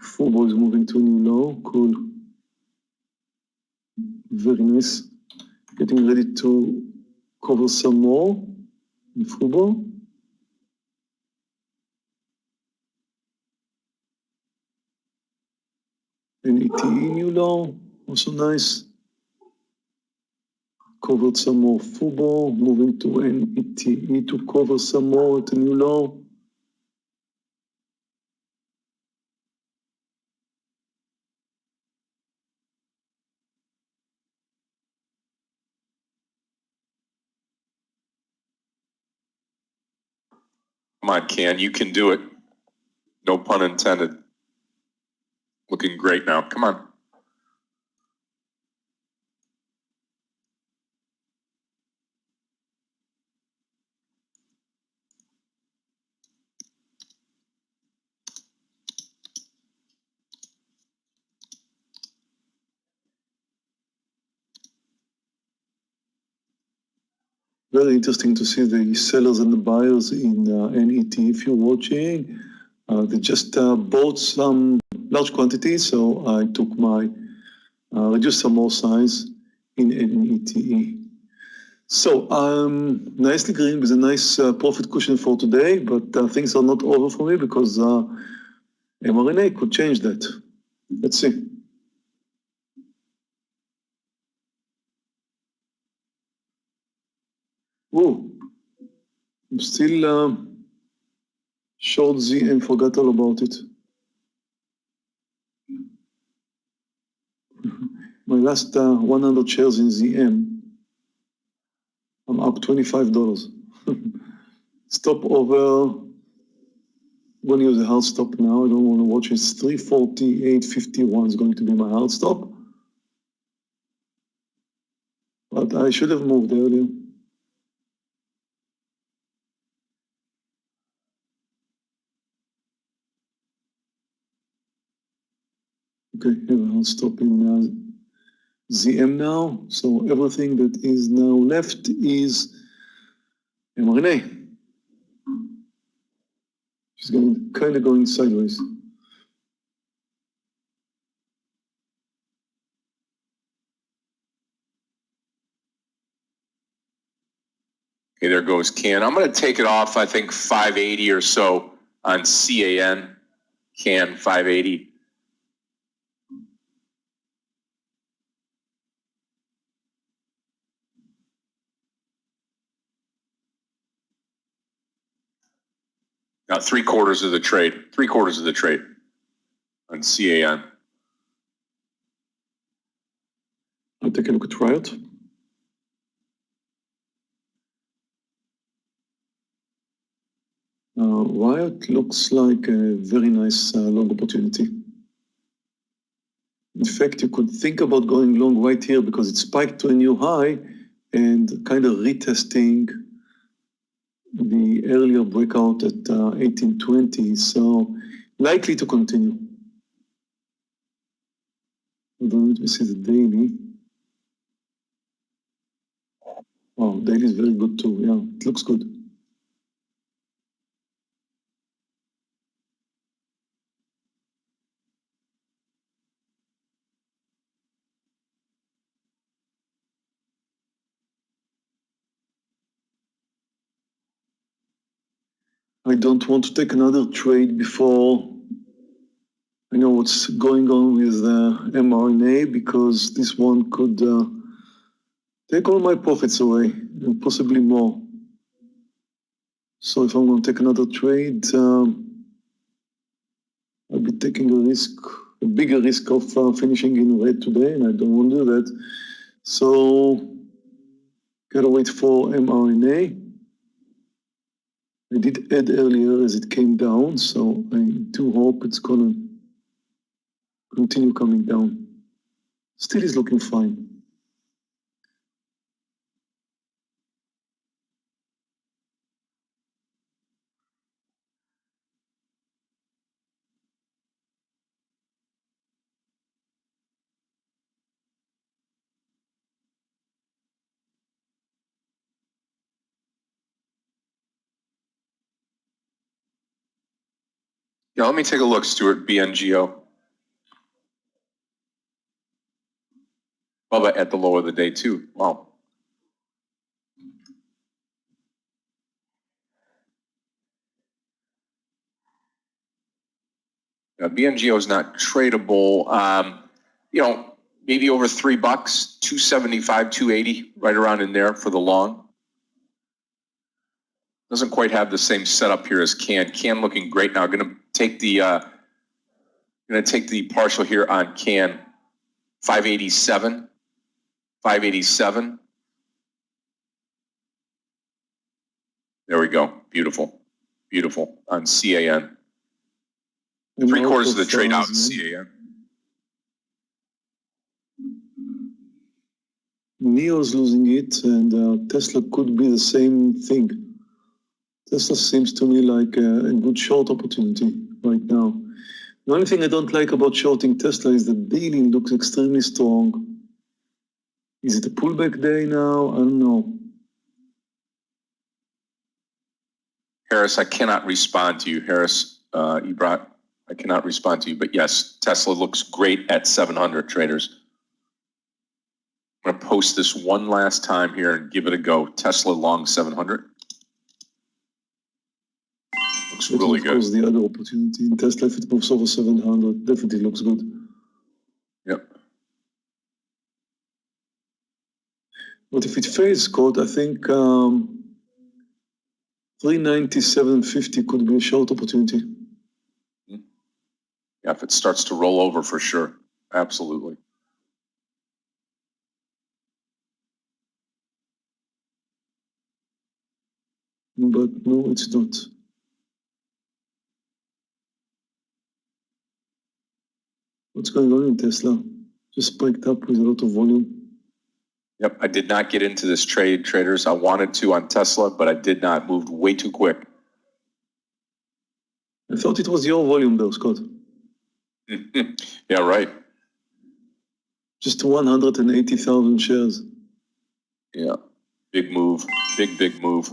Football is moving to a new low. Cool. Very nice. getting ready to cover some more in football. NET new law, also nice. Covered some more football, moving to NET. Need to cover some more at the new law. Come on, Ken, you can do it. No pun intended. Looking great now. Come on. Very interesting to see the sellers and the buyers in NET. If you're watching, they just bought some large quantities, so I took my reduced some more size in NET. So nicely green with a nice profit cushion for today, but things are not over for me because mRNA could change that. Let's see. Whoa, I'm still short ZM, forgot all about it. My last 100 shares in ZM, I'm up $25. Stop over, I'm going to use a hard stop now. I don't want to watch it. 348.51 is going to be my hard stop. But I should have moved earlier. Okay, have a hard stop in ZM now. So everything that is now left is mRNA. She's kind of going sideways. Okay, there goes Ken. I'm going to take it off, I think, 580 or so on CAN. Can 580. Got 3/4 of the trade. 3/4 of the trade on CAN. I'll take a look at Riot. Riot looks like a very nice long opportunity. In fact, you could think about going long right here because it spiked to a new high and kind of retesting the earlier breakout at 1820, so likely to continue. Although let me see the daily. Oh, daily is very good too. Yeah, it looks good. I don't want to take another trade before I know what's going on with mRNA because this one could take all my profits away and possibly more. So if I'm going to take another trade, I'll be taking a risk, a bigger risk of finishing in red today, and I don't want to do that. So gotta wait for mRNA. I did add earlier as it came down, so I do hope it's gonna continue coming down. Still is looking fine. Yeah, let me take a look, Stuart, BNGO. Bubba at the low of the day, too. Wow. BNGO is not tradable. Maybe over $3, 275, 280, right around in there for the long. Doesn't quite have the same setup here as CAN. CAN looking great now. Going to take the partial here on CAN. 587. 587. There we go. Beautiful. Beautiful on CAN. 3/4 of the trade out in CAN. NIO's losing it, and Tesla could be the same thing. Tesla seems to me like a good short opportunity right now. The only thing I don't like about shorting Tesla is the daily looks extremely strong. Is it a pullback day now? I don't know. Harris, I cannot respond to you. Harris, Barak, I cannot respond to you. But yes, Tesla looks great at 700 traders. I'm going to post this one last time here and give it a go. Tesla long 700. Looks really good. Of course, the other opportunity in Tesla, if it moves over 700, definitely looks good. Yep. But if it fails, Scott, I think 397.50 could be a short opportunity. Yeah, if it starts to roll over for sure. Absolutely. But no, it's not. What's going on in Tesla? Just spiked up with a lot of volume. Yep, I did not get into this trade, traders. I wanted to on Tesla, but I did not. Moved way too quick. I thought it was your volume though, Scott. Yeah, right. Just 180,000 shares. Yeah, big move. Big move.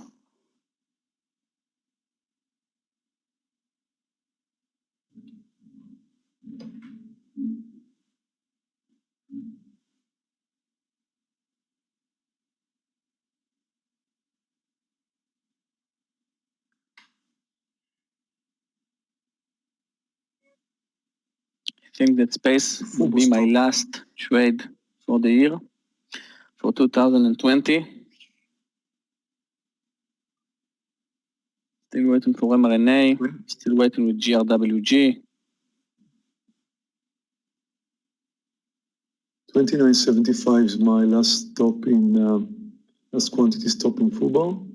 I think that space will be my last trade for the year, for 2020. Still waiting for mRNA, still waiting with GRWG. 29.75 is my last stop in, last quantity stop in football.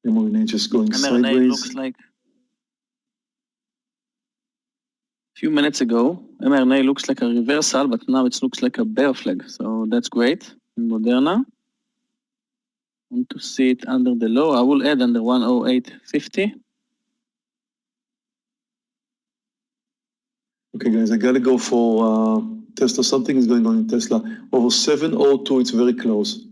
mRNA just going mRNA sideways. looks like, a few minutes ago, mRNA looks like a reversal, but now it looks like a bear flag. So that's great in Moderna. Want to see it under the low. I will add under 108.50. Okay, guys, I gotta go for Tesla. Something is going on in Tesla. Over 702, it's very close.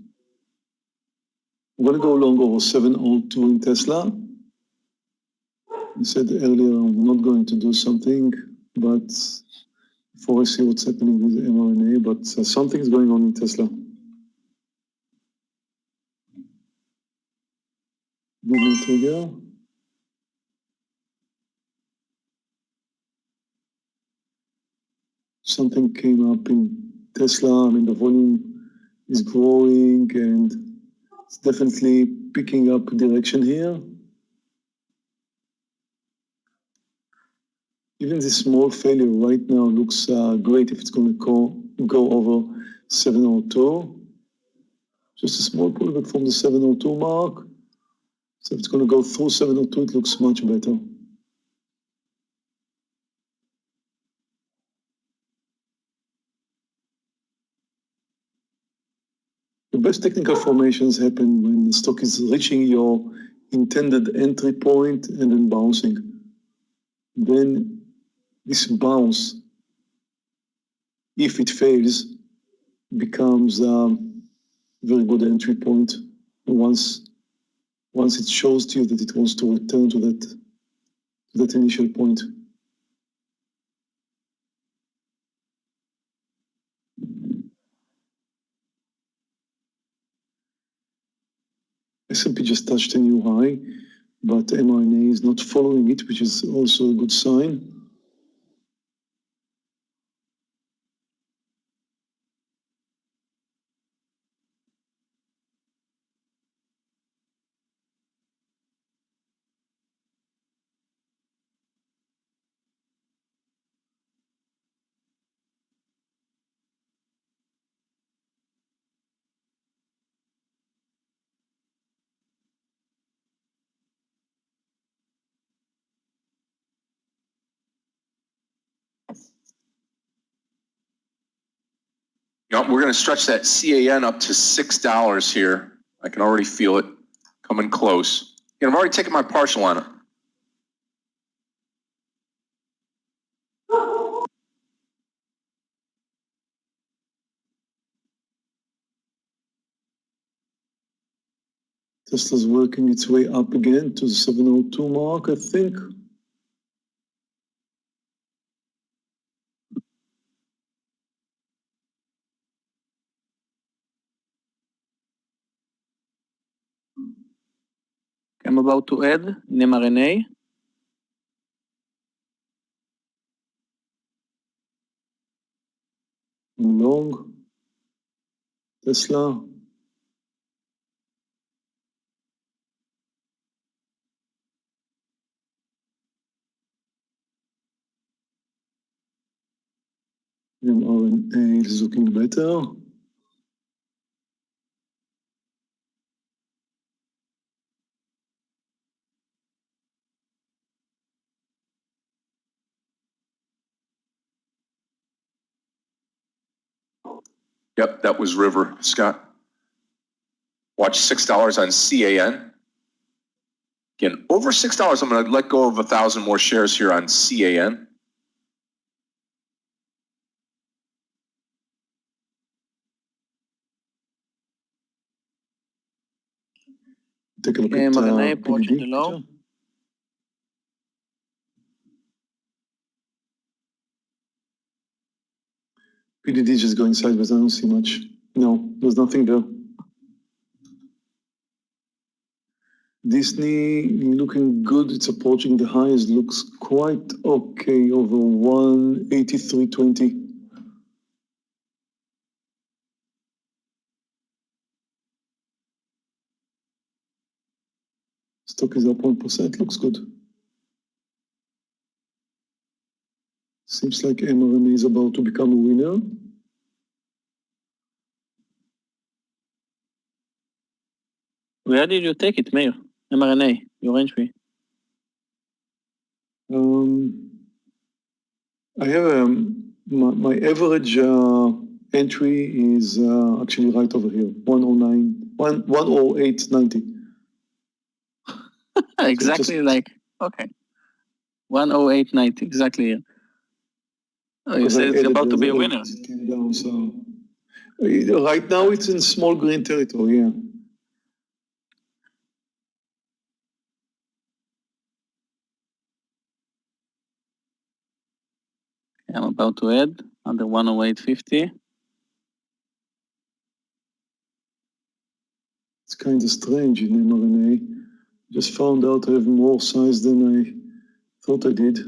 I'm gonna go long over 702 in Tesla. I said earlier I'm not going to do something, but before I see what's happening with mRNA, but something is going on in Tesla. Movement trigger. Something came up in Tesla. I mean, the volume is growing and it's definitely picking up direction here. Even this small failure right now looks great if it's going to go over 702. Just a small pullback from the 702 mark. So if it's going to go through 702, it looks much better. The best technical formations happen when the stock is reaching your intended entry point and then bouncing. Then this bounce, if it fails, becomes a very good entry point. Once it shows to you that it wants to return to that initial point. S&P just touched a new high, but mRNA is not following it, which is also a good sign. We're going to stretch that CAN up to $6 here. I can already feel it coming close. And I've already taken my partial on it. Tesla's working its way up again to the 702 mark, I think. I'm about to add in mRNA. Long. Tesla. mRNA is looking better. Yep, that was River, Scott. Watch $6 on CAN. Again, over $6, I'm going to let go of 1,000 more shares here on CAN. Take a look Okay, at mRNA approaching the PDD. low. PDD is just going sideways. I don't see much. No, there's nothing there. Disney looking good. It's approaching the highs. Looks quite okay over 183.20. Stock is up 1%. Looks good. Seems like mRNA is about to become a winner. Where did you take it, Meir? mRNA, your entry. I have my average entry is actually right over here, 108.90. Exactly like, okay. 108.90, exactly here. Oh, you said it's about to be a winner. It came down, so right now it's in small green territory, yeah. I'm about to add under 108.50. It's kind of strange in mRNA. Just found out I have more size than I thought I did.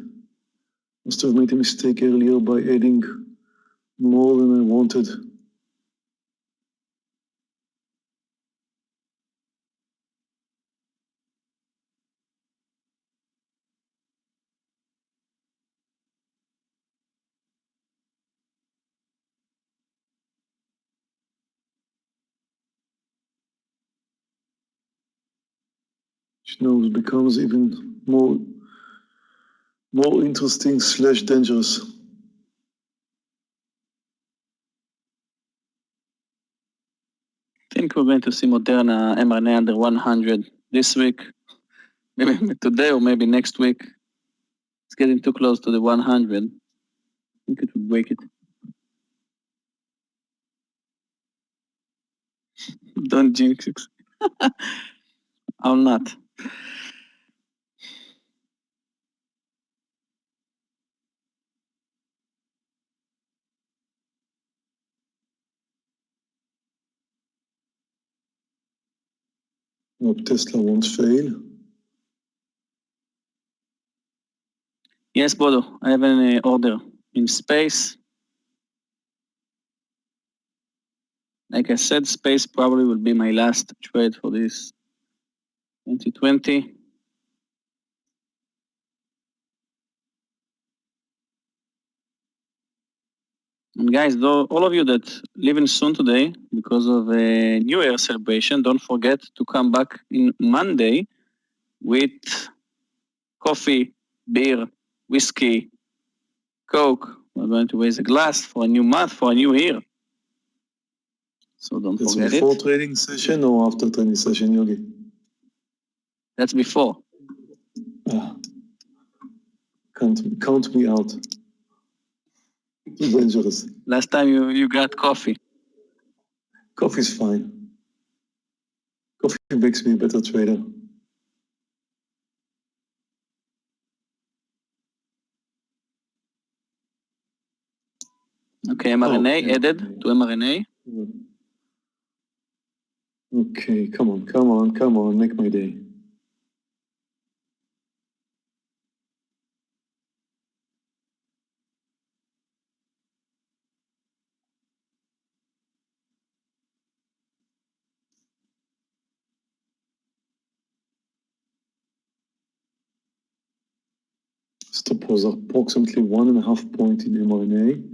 Must have made a mistake earlier by adding more than I wanted. Which now becomes even more interesting / dangerous. I think we're going to see Moderna mRNA under 100 this week, maybe today or maybe next week. It's getting too close to the 100. I think it will break it. Don't jinx it. I'll not. Hope Tesla won't fail. Yes, Bodo, I have an order in space. Like I said, space probably will be my last trade for this 2020. And guys, though, all of you that leaving soon today because of a New Year celebration, don't forget to come back in Monday with coffee, beer, whiskey, Coke. We're going to raise a glass for a new month, for a new year. So don't That's forget before it. trading session or after trading session, Yogi? That's before. Count me out. Too dangerous. Last time you got coffee. Coffee's fine. Coffee makes me a better trader. Okay, mRNA added to mRNA. Okay, come on, make my day. Stop was approximately 1.5 point in mRNA.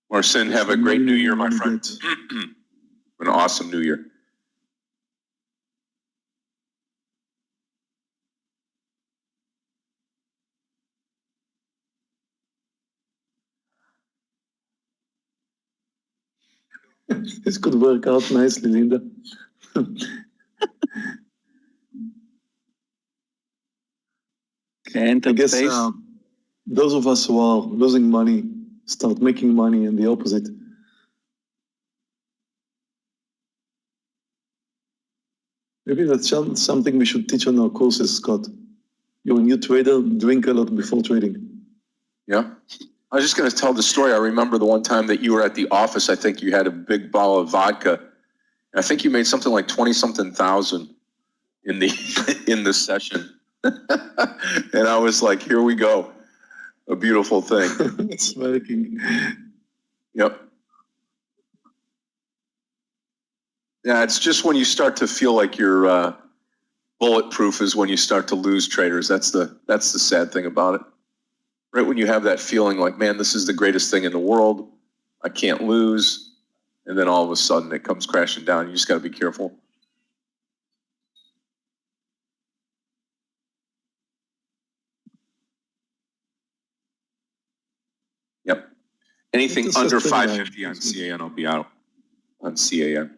Marcin, have a great new year, my friend. An awesome new year. This could work out nicely, Linda. Okay, enter I guess space. those of us who are losing money start making money, and the opposite. Maybe that's something we should teach on our courses, Scott. You're a new trader, drink a lot before trading. Yeah. I was just going to tell the story. I remember the one time that you were at the office. I think you had a big bottle of vodka. And I think you made something like 20-something thousand in the session. And I was like, here we go. A beautiful thing. It's working. Yep. Yeah, it's just when you start to feel like you're bulletproof is when you start to lose traders. That's the sad thing about it. Right when you have that feeling like, man, this is the greatest thing in the world. I can't lose. And then all of a sudden it comes crashing down. You just got to be careful. Yep. Anything under 550 on CAN, I'll be out on CAN.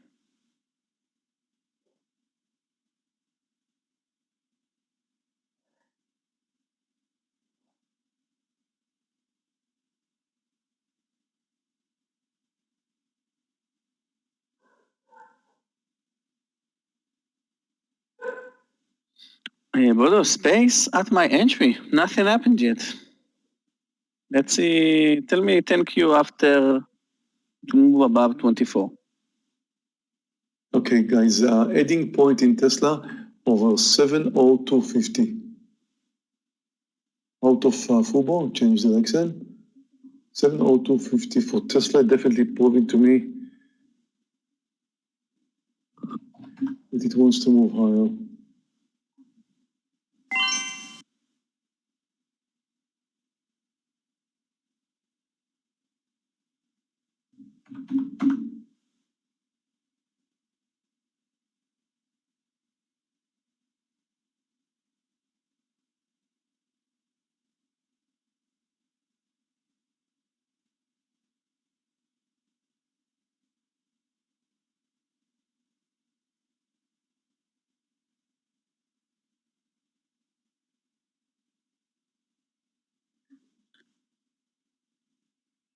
Bodo, space at my entry. Nothing happened yet. Let's see. Tell me 10Q after to move above 24. Okay, guys, adding point in Tesla over 70250. Out of Fubo, change direction. 70250 for Tesla, definitely proving to me that it wants to move higher.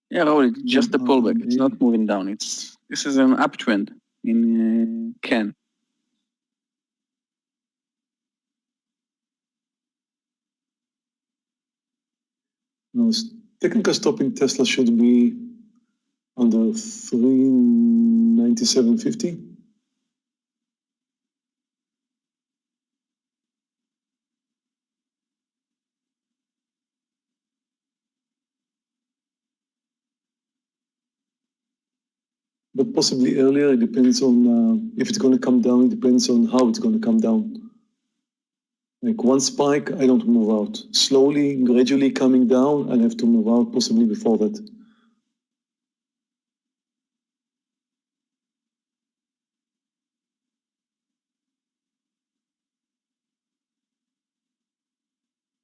Yeah, Raul, it's just a pullback. It's not moving down. This is an uptrend in CAN. Technical stop in Tesla should be under 390. 97.50. But possibly earlier, it depends on if it's going to come down, it depends on how it's going to come down. Like one spike, I don't move out. Slowly, gradually coming down, I'll have to move out possibly before that.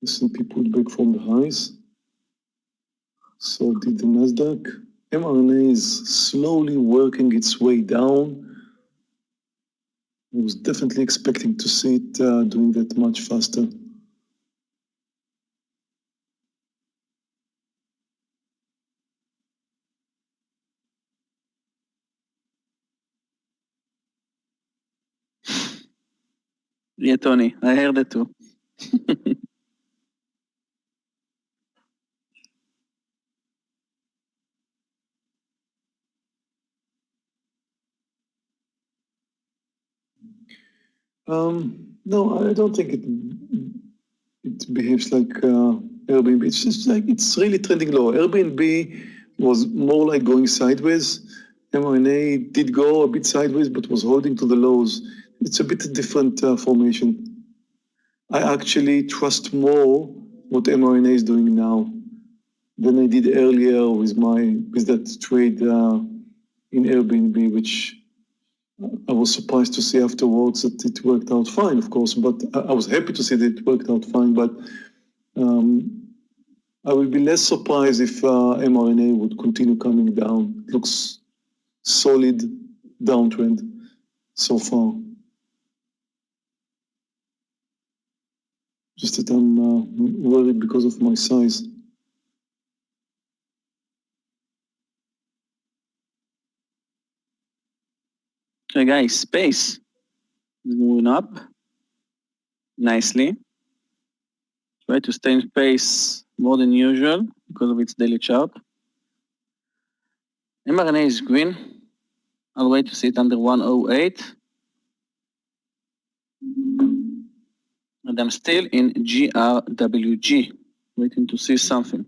S&P pulled back from the highs. So did the Nasdaq. mRNA is slowly working its way down. I was definitely expecting to see it doing that much faster. Yeah, Tony, I heard it too. No, I don't think it behaves like Airbnb. It's just like it's really trending low. Airbnb was more like going sideways. mRNA did go a bit sideways, but was holding to the lows. It's a bit different formation. I actually trust more what mRNA is doing now than I did earlier with that trade in Airbnb, which I was surprised to see afterwards that it worked out fine, of course, but I was happy to see that it worked out fine, but I will be less surprised if mRNA would continue coming down. It looks solid downtrend so far. Just that I'm worried because of my size. Okay, guys, space is moving up nicely. Try to stay in space more than usual because of its daily chart. mRNA is green. I'll wait to see it under 108. And I'm still in GRWG, waiting to see something.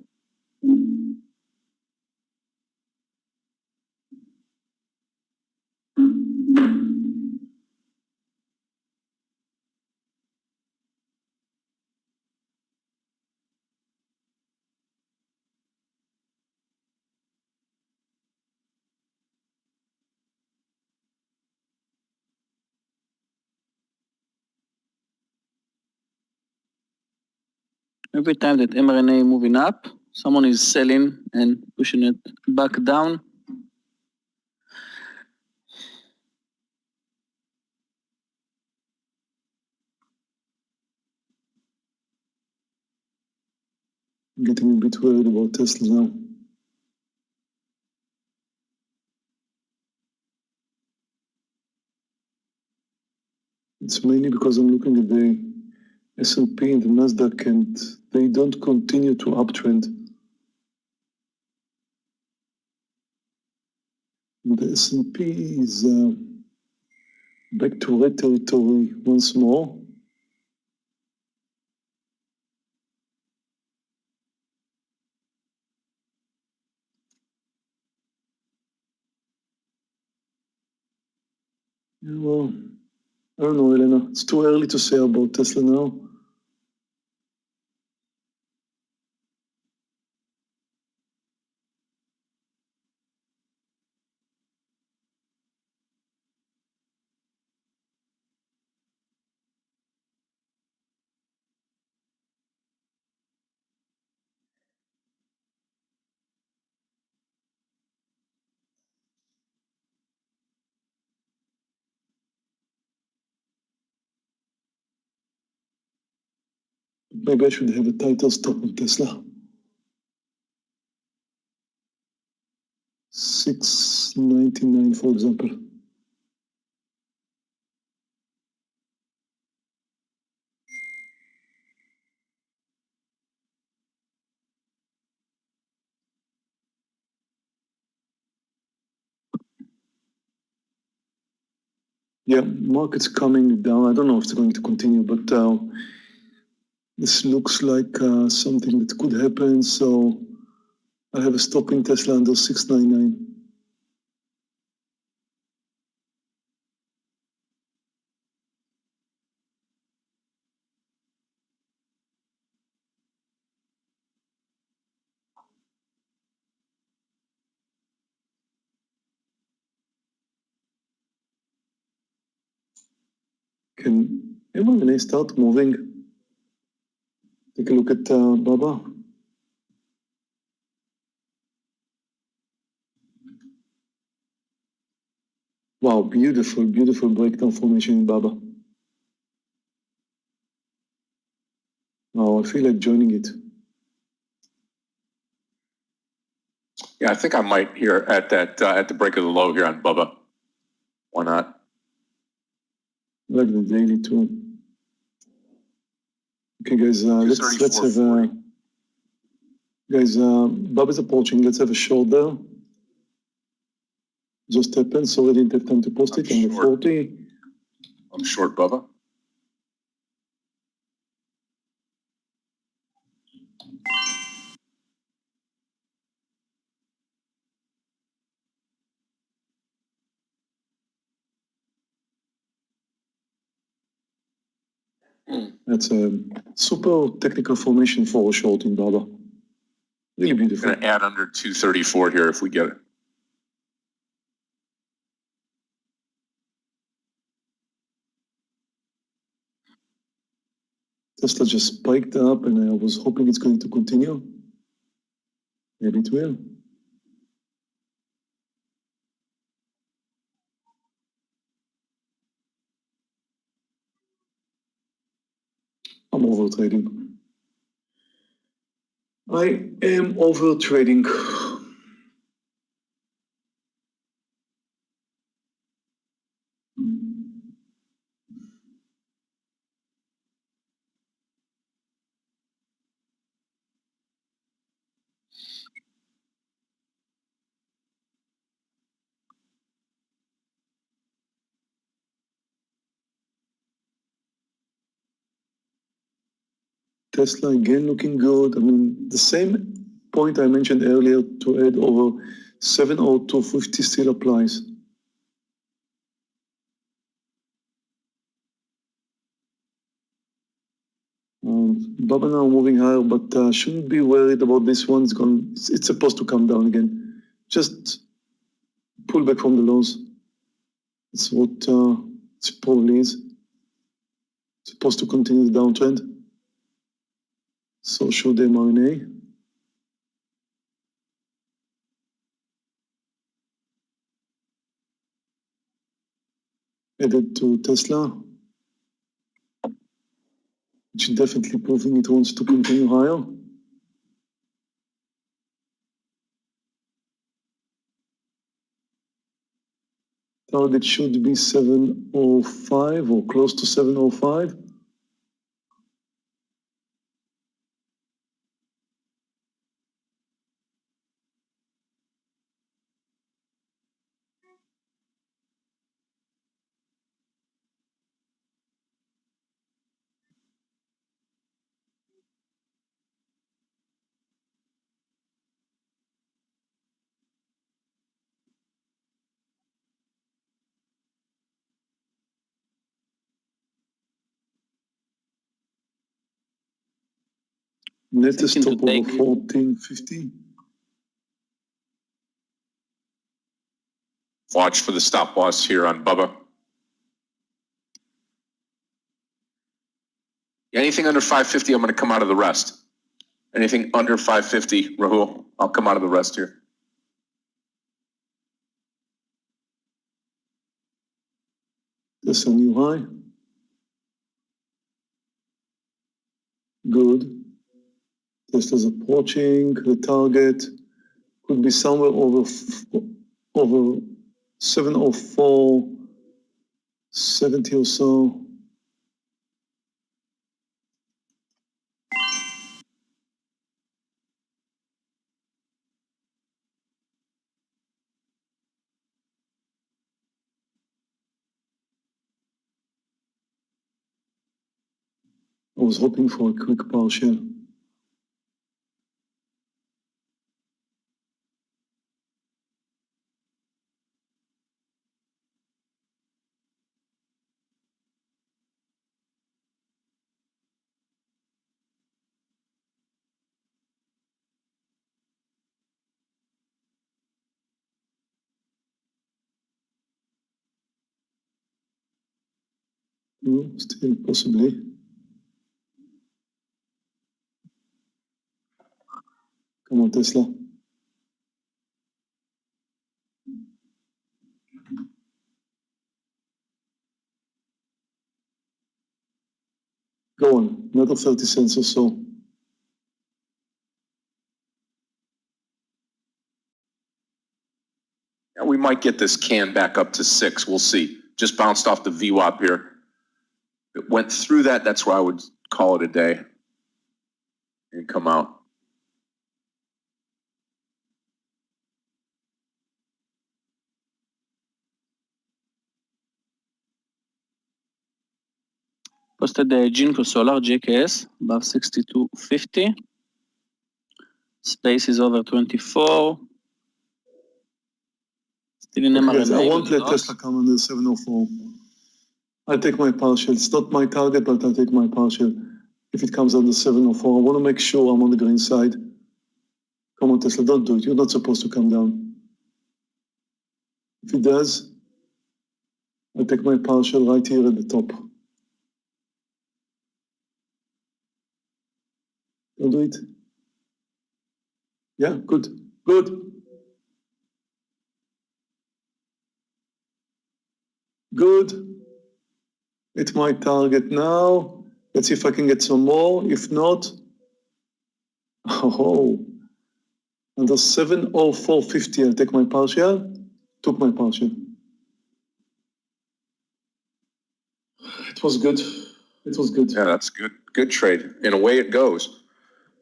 Every time that mRNA moving up, someone is selling and pushing it back down. I'm getting a bit worried about Tesla now. It's mainly because I'm looking at the S&P and the Nasdaq, and they don't continue to uptrend. The S&P is back to red territory once more. Yeah, well, I don't know, Elena. It's too early to say about Tesla now. Maybe I should have a tighter stop on Tesla. 699, for example. Yeah, market's coming down. I don't know if it's going to continue, but this looks like something that could happen. So I have a stop in Tesla under 699. Can everyone start moving? Take a look at Baba. Wow, beautiful, beautiful breakdown formation in Baba. Wow, I feel like joining it. Yeah, I think I might here at that at the break of the low here on Bubba. Why not? I like the daily too. Okay, guys, let's have guys. Baba's approaching. Let's have a short there. Just happened, so we didn't have time to post it on the 40. I'm short Bubba. That's a super technical formation for a short in Baba. Really beautiful. Gonna add under 234 here if we get it. Tesla just spiked up, and I was hoping it's going to continue. Maybe it will. I'm over trading. I am over trading. Tesla again looking good. I mean, the same point I mentioned earlier to add over 70250 still applies. Baba now moving higher, but shouldn't be worried about this one. It's supposed to come down again. Just pull back from the lows. That's what it probably is. It's supposed to continue the downtrend. So should mRNA. Added to Tesla, which is definitely proving it wants to continue higher. Target should be 705 or close to 705. Net is top over 1450. Watch for the stop loss here on Bubba. Anything under 550, I'm going to come out of the rest. Anything under 550, Rahul, I'll come out of the rest here. That's a new high. Good. Tesla's approaching the target. Could be somewhere over 704, 70 or so. I was hoping for a quick partial. Still possibly. Come on, Tesla. Go on, another 30 cents or so. Yeah, we might get this can back up to 6. We'll see. Just bounced off the VWAP here. It went through that. That's where I would call it a day and come out. Posted the Jinko Solar JKS above 62.50. Space is over 24. Still in Okay, guys, I MRNA. won't let Tesla come under 704. I'll take my partial. It's not my target, but I'll take my partial. If it comes under 704, I want to make sure I'm on the green side. Come on, Tesla, don't do it. You're not supposed to come down. If it does, I'll take my partial right here at the top. Don't do it. Yeah, good, good. Good. It's my target now. Let's see if I can get some more. If not, oh, under 704.50, I'll take my partial. Took my partial. It was good. It was good. Yeah, that's good. Good trade. And away it goes.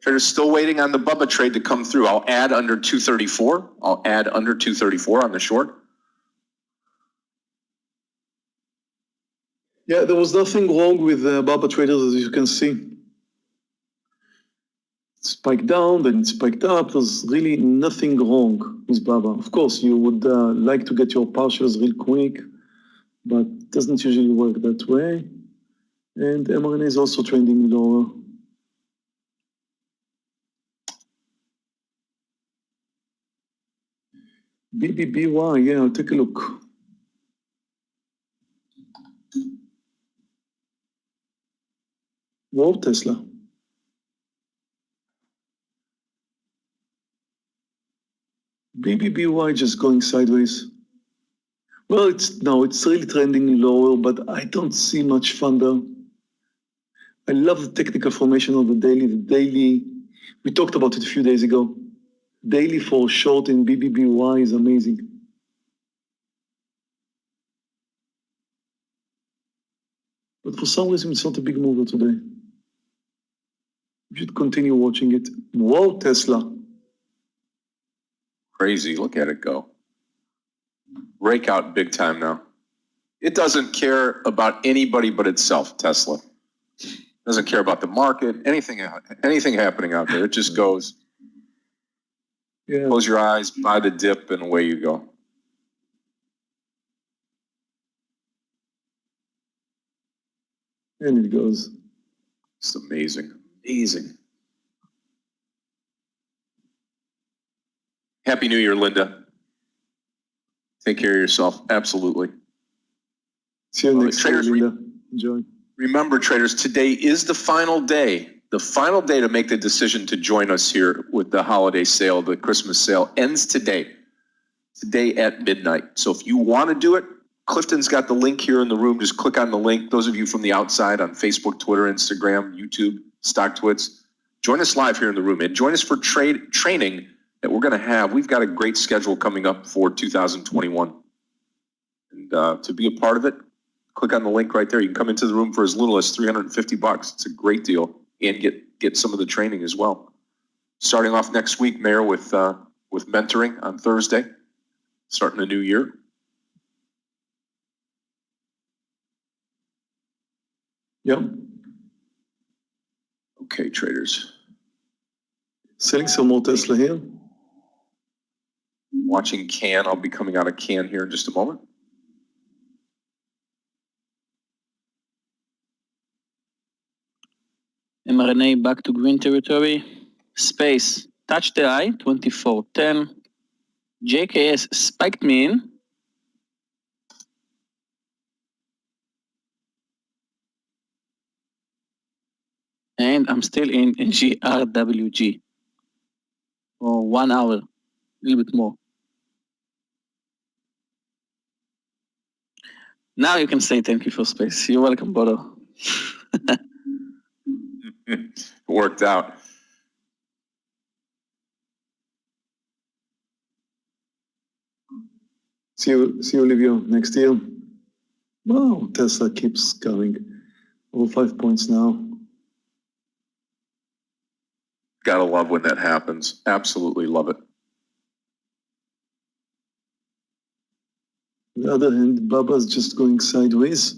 Traders still waiting on the Bubba trade to come through. I'll add under 234. I'll add under 234 on the short. Yeah, there was nothing wrong with Baba traders, as you can see. It spiked down, then it spiked up. There's really nothing wrong with Baba. Of course, you would like to get your partials real quick, but it doesn't usually work that way. And mRNA is also trending lower. BBBY, yeah, I'll take a look. Whoa, Tesla. BBBY just going sideways. Well, it's really trending lower, but I don't see much fun there. I love the technical formation of the daily. The daily, we talked about it a few days ago. Daily for short in BBBY is amazing. But for some reason, it's not a big mover today. You should continue watching it. Whoa, Tesla. Crazy. Look at it go. Breakout big time now. It doesn't care about anybody but itself, Tesla. Doesn't care about the market, anything happening out there. It just goes. Yeah. Close your eyes, buy the dip, and away you go. And it goes. It's amazing. Amazing. Happy New Year, Linda. Take care of yourself. Absolutely. See you next year, traders, Linda. Enjoy. Remember, traders, today is the final day to make the decision to join us here with the holiday sale. The Christmas sale ends today at midnight. So if you want to do it, Clifton's got the link here in the room. Just click on the link. Those of you from the outside on Facebook, Twitter, Instagram, YouTube, StockTwits, join us live here in the room and join us for training that we're going to have. We've got a great schedule coming up for 2021. And to be a part of it, click on the link right there. You can come into the room for as little as $350. It's a great deal, and get some of the training as well. Starting off next week, Meir, with mentoring on Thursday, starting a new year. Yeah. Okay, traders. Selling some more Tesla here. Watching CAN. I'll be coming out of CAN here in just a moment. mRNA back to green territory. Space touched the high, 24.10. JKS spiked me in. And I'm still in GRWG for 1 hour, a little bit more. Now you can say thank you for space. You're welcome, Bodo. Worked out. See you, Olivia, next year. Wow, Tesla keeps going. Over 5 points now. Gotta love when that happens. Absolutely love it. On the other hand, Baba's just going sideways.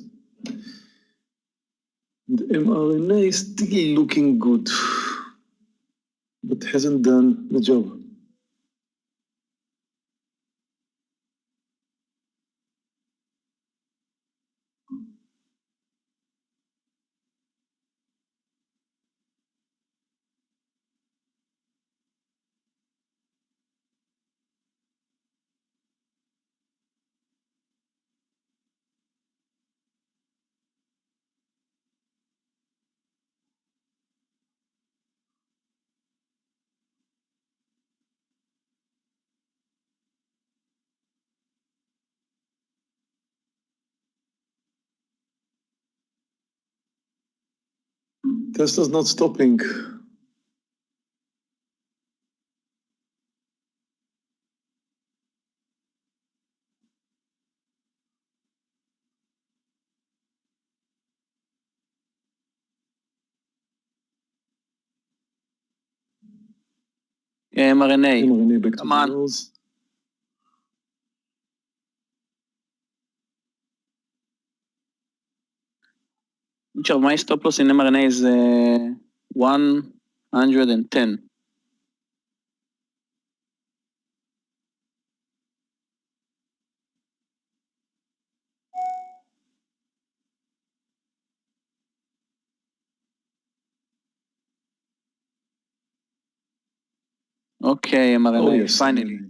The mRNA is still looking good, but hasn't done the job. Tesla's not stopping. Yeah, mRNA. mRNA back to Come on. the nose. Which of my stop loss in mRNA is 110. Okay, mRNA, Oh, yes, finally. mRNA.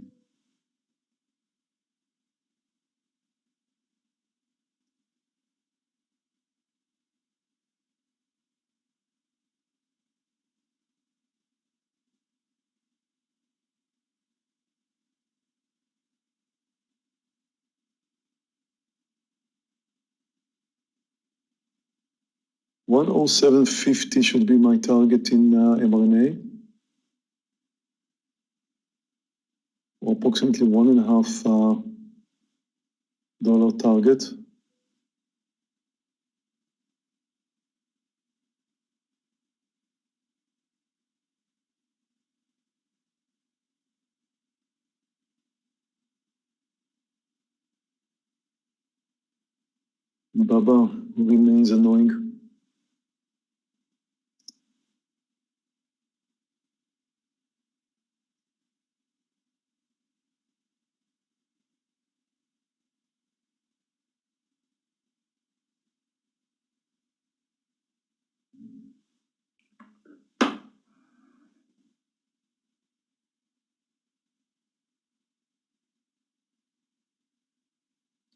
$107.50 should be my target in mRNA, or approximately $1.5 dollar target. Baba remains annoying.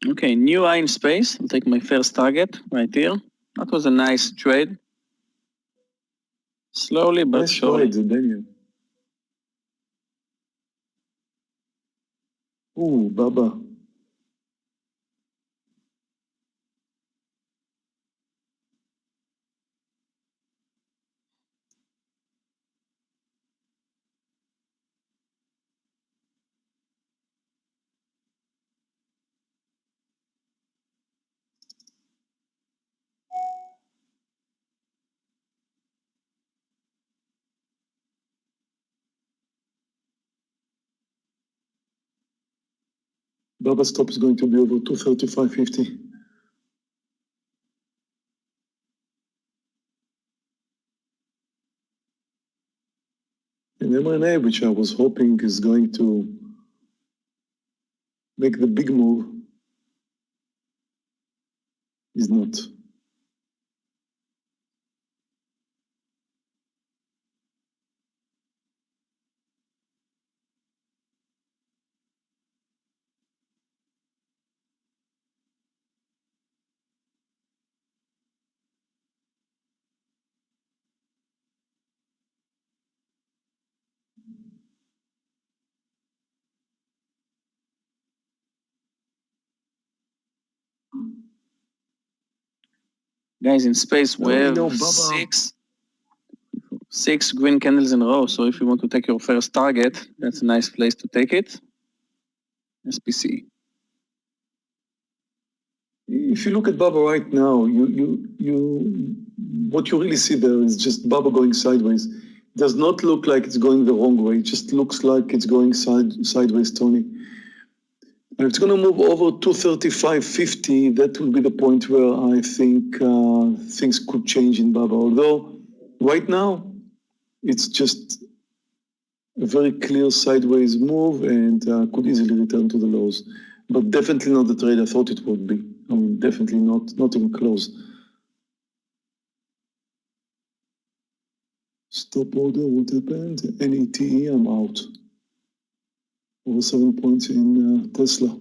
Okay, new high in space. I'll take my first target right here. That was a nice trade. Slowly but Nice surely. trade, Daniel. Ooh, Baba. Baba's stop is going to be over 235.50. And mRNA, which I was hoping is going to make the big move, is not. Guys, in space, we No, have Baba. six green candles in a row. So if you want to take your first target, that's a nice place to take it. SPC. If you look at Baba right now, what you really see there is just Baba going sideways. It does not look like it's going the wrong way. It just looks like it's going sideways, Tony. And if it's going to move over 235.50, that will be the point where I think things could change in Baba. Although right now, it's just a very clear sideways move and could easily return to the lows. But definitely not the trade I thought it would be. I mean, definitely not even close. Stop order, what happened? NETE, I'm out. Over 7 points in Tesla.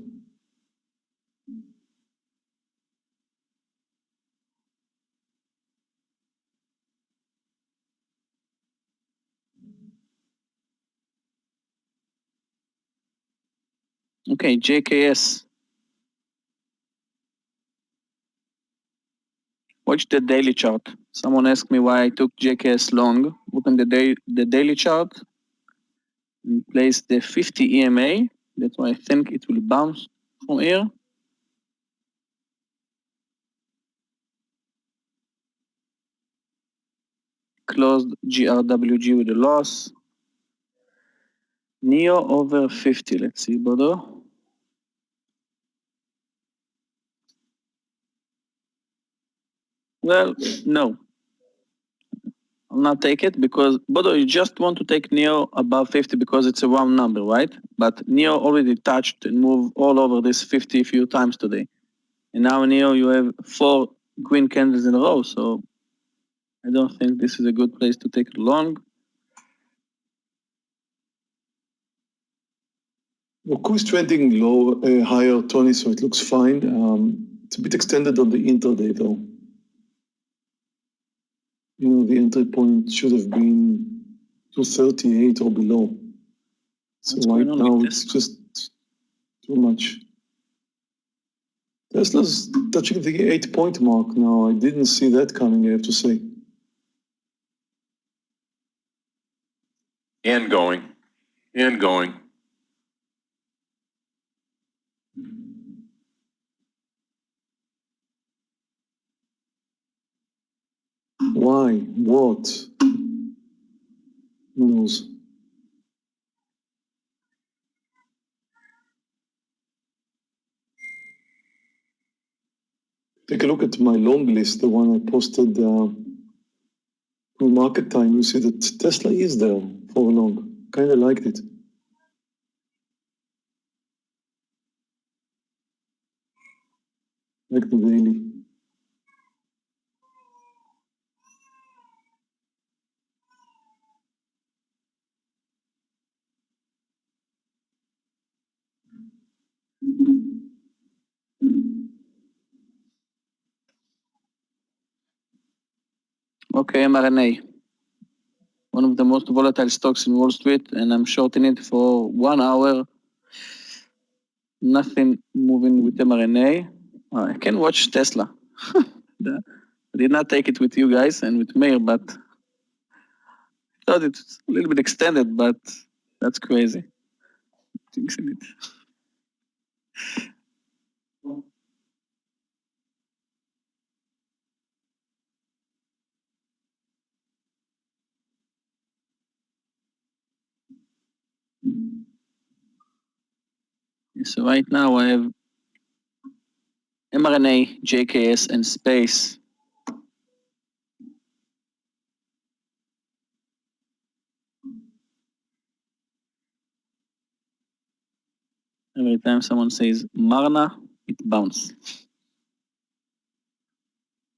Okay, JKS. Watch the daily chart. Someone asked me why I took JKS long. Open the daily chart and place the 50 EMA. That's why I think it will bounce from here. Closed GRWG with a loss. NEO over 50. Let's see, Bodo. Well, no. I'll not take it because, Bodo, you just want to take NEO above 50 because it's a round number, right? But NEO already touched and moved all over this 50 a few times today. And now NEO, you have 4 green candles in a row. So I don't think this is a good place to take it long. Roku is trending low, higher, Tony, so it looks fine. It's a bit extended on the intraday, though. You know, the entry point should have been 238 or below. So right now it's just too much. Tesla's touching the 8-point mark now. I didn't see that coming, I have to say. And going. Why? What? Who knows? Take a look at my long list, the one I posted on market time. You see that Tesla is there for long. Kind of liked it. Like the daily. Okay, mRNA. One of the most volatile stocks in Wall Street, and I'm shorting it for 1 hour. Nothing moving with mRNA. I can watch Tesla. I did not take it with you guys and with Meir, but I thought it's a little bit extended, but that's crazy. Isn't it? So right now I have mRNA, JKS, and space. Every time someone says Marna, it bounces.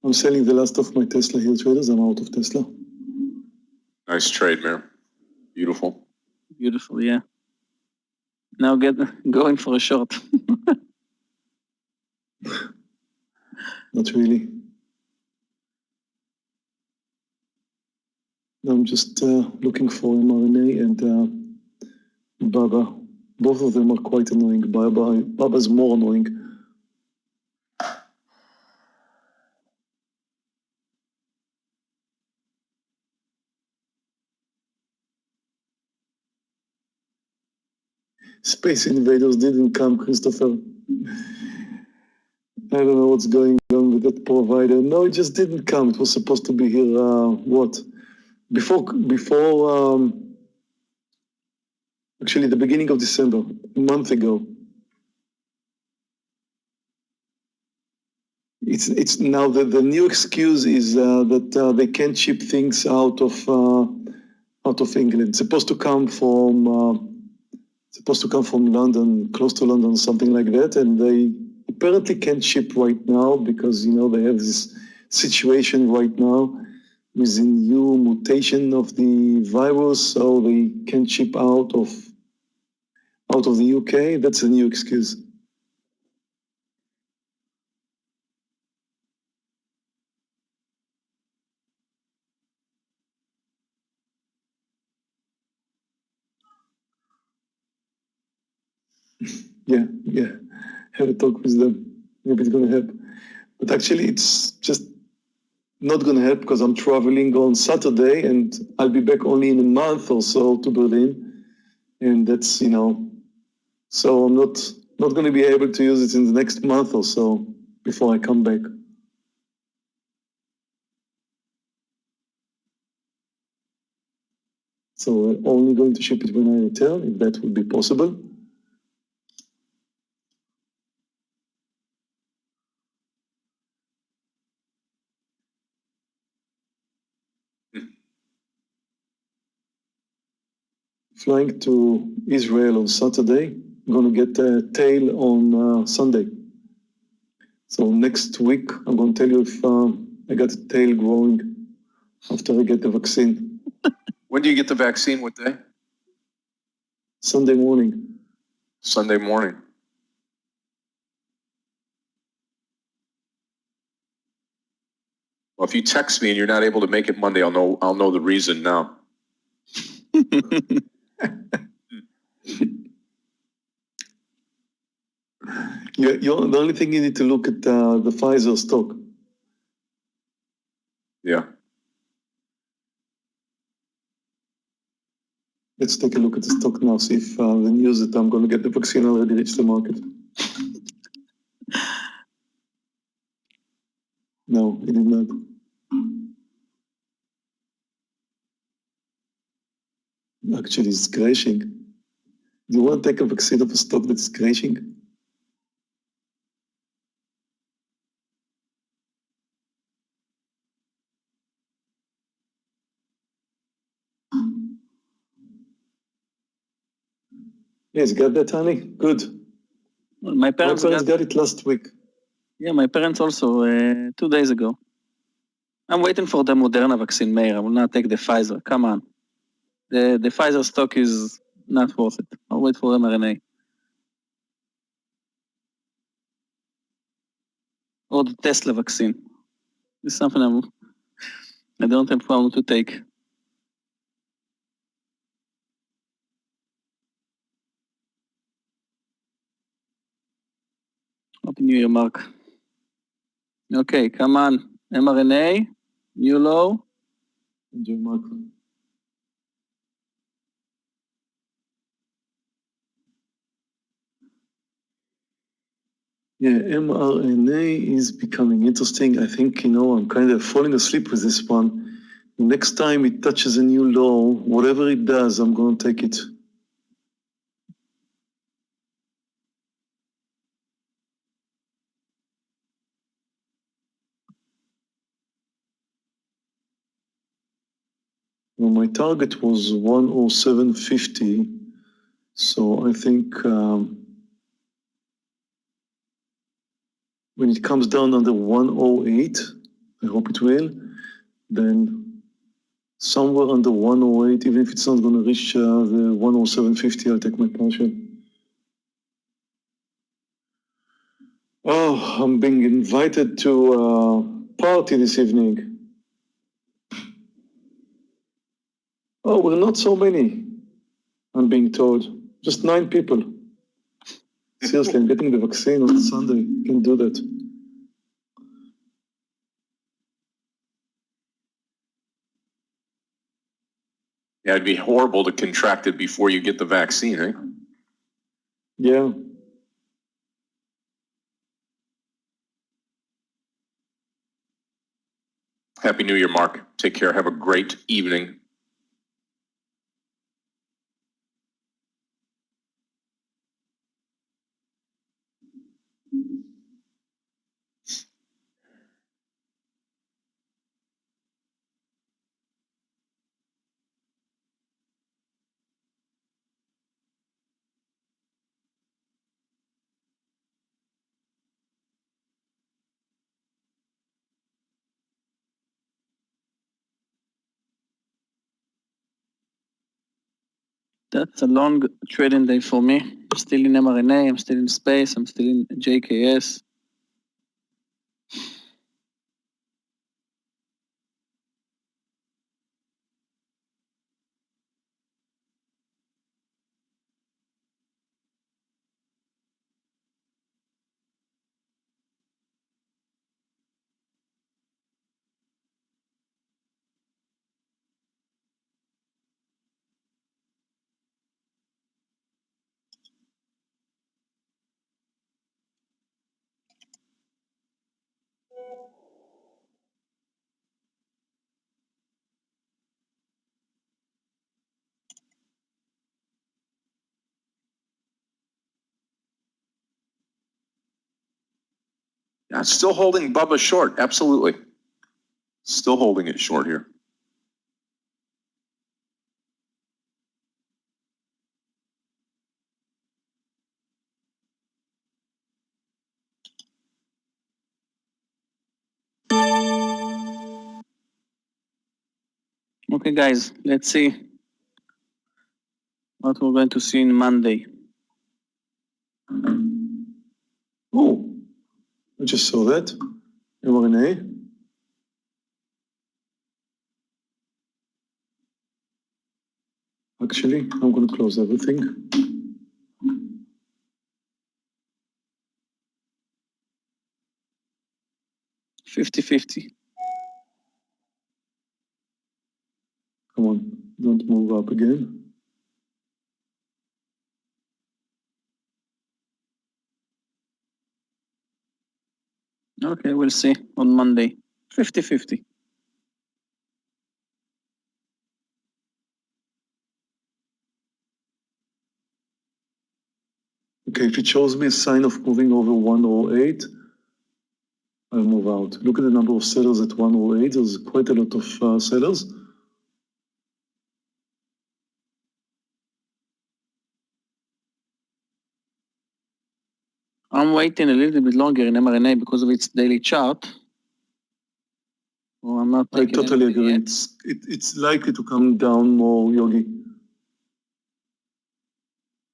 I'm selling the last of my Tesla here, traders. I'm out of Tesla. Nice trade, Meir. Beautiful. Beautiful, yeah. Now going for a short. Not really. I'm just looking for mRNA and Baba. Both of them are quite annoying. Baba's more annoying. Space Invaders didn't come, Christopher. I don't know what's going on with that provider. No, it just didn't come. It was supposed to be here, before, actually the beginning of December, a month ago. It's now the new excuse is that they can't ship things out of England. It's supposed to come from London, close to London, something like that, and they apparently can't ship right now because they have this situation right now with the new mutation of the virus, so they can't ship out of the UK. That's a new excuse. Yeah. Have a talk with them. Maybe it's gonna help. But actually, it's just not gonna help because I'm traveling on Saturday and I'll be back only in a month or so to Berlin, and that's so I'm not gonna be able to use it in the next month or so before I come back. So we're only going to ship it when I return, if that would be possible. Flying to Israel on Saturday. I'm going to get a tail on Sunday. So next week, I'm going to tell you if I got a tail growing after I get the vaccine. When do you get the vaccine? What day? Sunday morning. Sunday morning. Well, if you text me and you're not able to make it Monday, I'll know the reason now. The only thing you need to look at the Pfizer stock. Yeah. Let's take a look at the stock now, see if the news that I'm going to get the vaccine already reached the market. No, it did not. Actually, it's crashing. Do you want to take a vaccine of a stock that's crashing? Yes, got that, honey? Good. Well, my parents got it last week. Yeah, my parents also 2 days ago. I'm waiting for the Moderna vaccine, Meir. I will not take the Pfizer. Come on. The Pfizer stock is not worth it. I'll wait for mRNA. Or the Tesla vaccine. It's something I don't have problem to take. Happy New Year, Mark. Okay, come on. mRNA, new low. Enjoy, Mark. Yeah, mRNA is becoming interesting. I think, I'm kind of falling asleep with this one. Next time it touches a new low, whatever it does, I'm going to take it. Well, my target was 107.50. So I think when it comes down under 108, I hope it will, then somewhere under 108, even if it's not going to reach the 107.50, I'll take my partial. Oh, I'm being invited to a party this evening. Oh, we're not so many, I'm being told. Just 9 people. Seriously, I'm getting the vaccine on Sunday. Can't do that. Yeah, it'd be horrible to contract it before you get the vaccine, eh? Yeah. Happy New Year, Mark. Take care. Have a great evening. That's a long trading day for me. I'm still in mRNA, I'm still in space, I'm still in JKS. Yeah, still holding Bubba short. Absolutely. Still holding it short here. Okay, guys, let's see what we're going to see on Monday. Oh, I just saw that. mRNA. Actually, I'm going to close everything. $50-50. Come on, don't move up again. Okay, we'll see on Monday. 50-50. Okay, if it shows me a sign of moving over 108, I'll move out. Look at the number of sellers at 108. There's quite a lot of sellers. I'm waiting a little bit longer in mRNA because of its daily chart. Well, I'm not I taking totally anything agree. yet. It's likely to come down more, Yogi.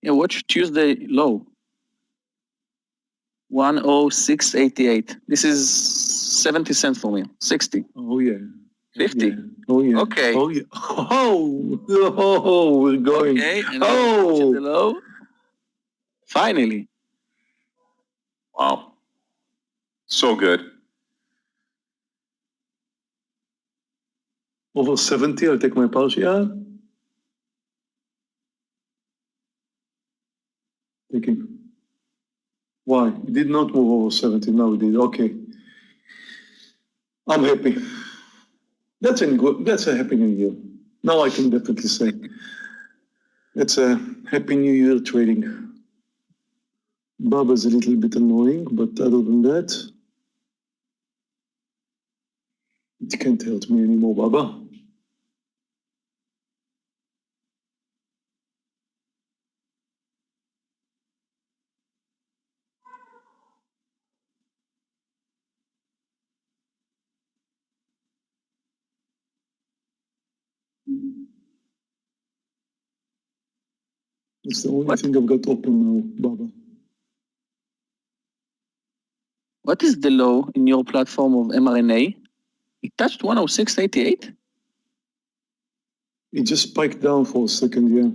Yeah, watch Tuesday low. 106.88. This is 70 cents for me. 60. Oh, yeah. 50. Yeah. Oh, yeah. Okay. Oh, yeah. Oh, we're going. Okay, and now watch the low. Finally. Wow. So good. Over 70, I'll take my partial. Taking. Why? It did not move over 70. Now it did. Okay. I'm happy. That's a happy new year. Now I can definitely say it's a happy new year trading. Baba's a little bit annoying, but other than that, it can't hurt me anymore, Baba. It's the only What? thing I've got open now, Baba. What is the low in your platform of mRNA? It touched 106.88? It just spiked down for a second, yeah.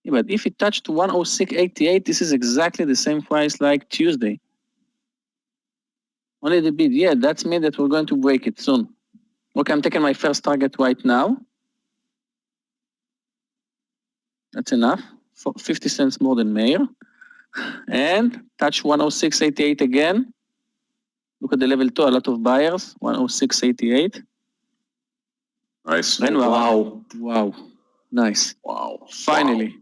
Yeah, but if it touched 106.88, this is exactly the same price like Tuesday. Only the bid. Yeah, that's mean that we're going to break it soon. Okay, I'm taking my first target right now. That's enough. For 50 cents more than Meir. And touch 106.88 again. Look at the level 2, a lot of buyers. 106.88. Nice. And Wow. Wow. Nice. Wow. Finally.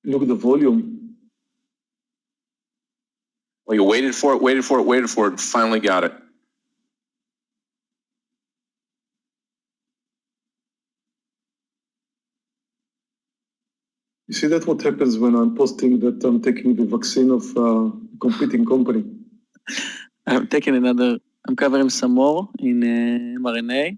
Look at the volume. Well, you waited for it, and finally got it. You see that what happens when I'm posting that I'm taking the vaccine of a competing company. I'm taking another, I'm covering some more in mRNA.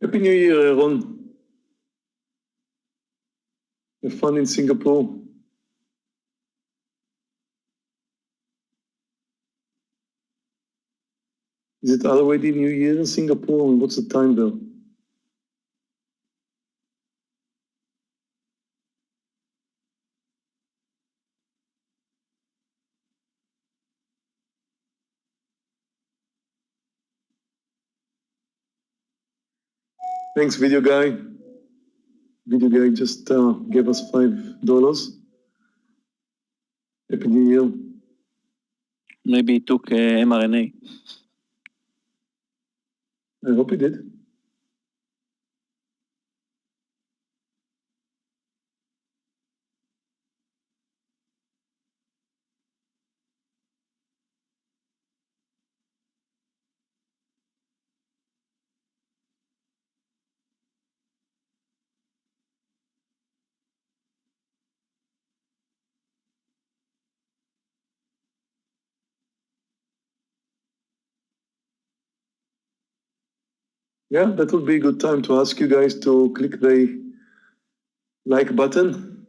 Happy New Year, Aaron. Have fun in Singapore. Is it already New Year in Singapore? And what's the time there? Thanks, video guy. Video guy just gave us $5. Happy New Year. Maybe he took mRNA. I hope he did. Yeah, that would be a good time to ask you guys to click the like button,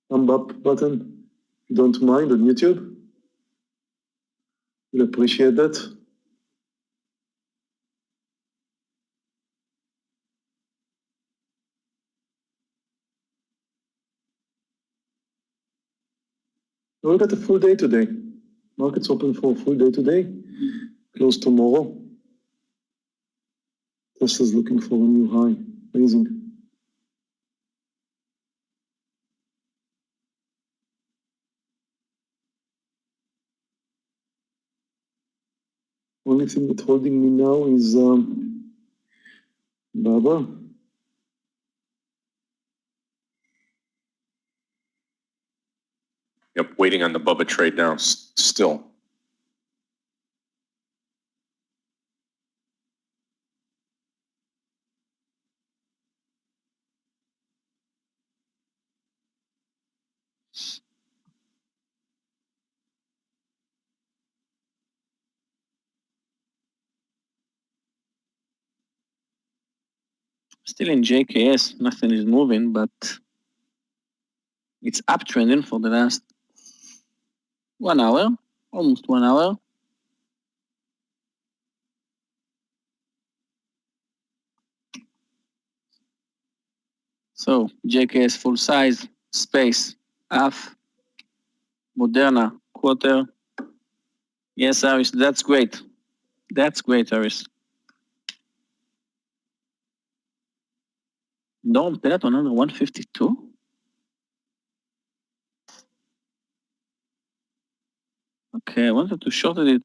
thumb up button, if you don't mind, on YouTube. We'll appreciate that. We got a full day today. Market's open for a full day today. Close tomorrow. Tesla's looking for a new high. Amazing. Only thing that's holding me now is Baba. Yep, waiting on the Bubba trade now, still. Still in JKS, nothing is moving, but it's uptrending for the last 1 hour, almost 1 hour. So JKS full size, space, half, Moderna, quarter. Yes, Aris, that's great. That's great, Aris. Don't pay that on under 152. Okay, I wanted to shorten it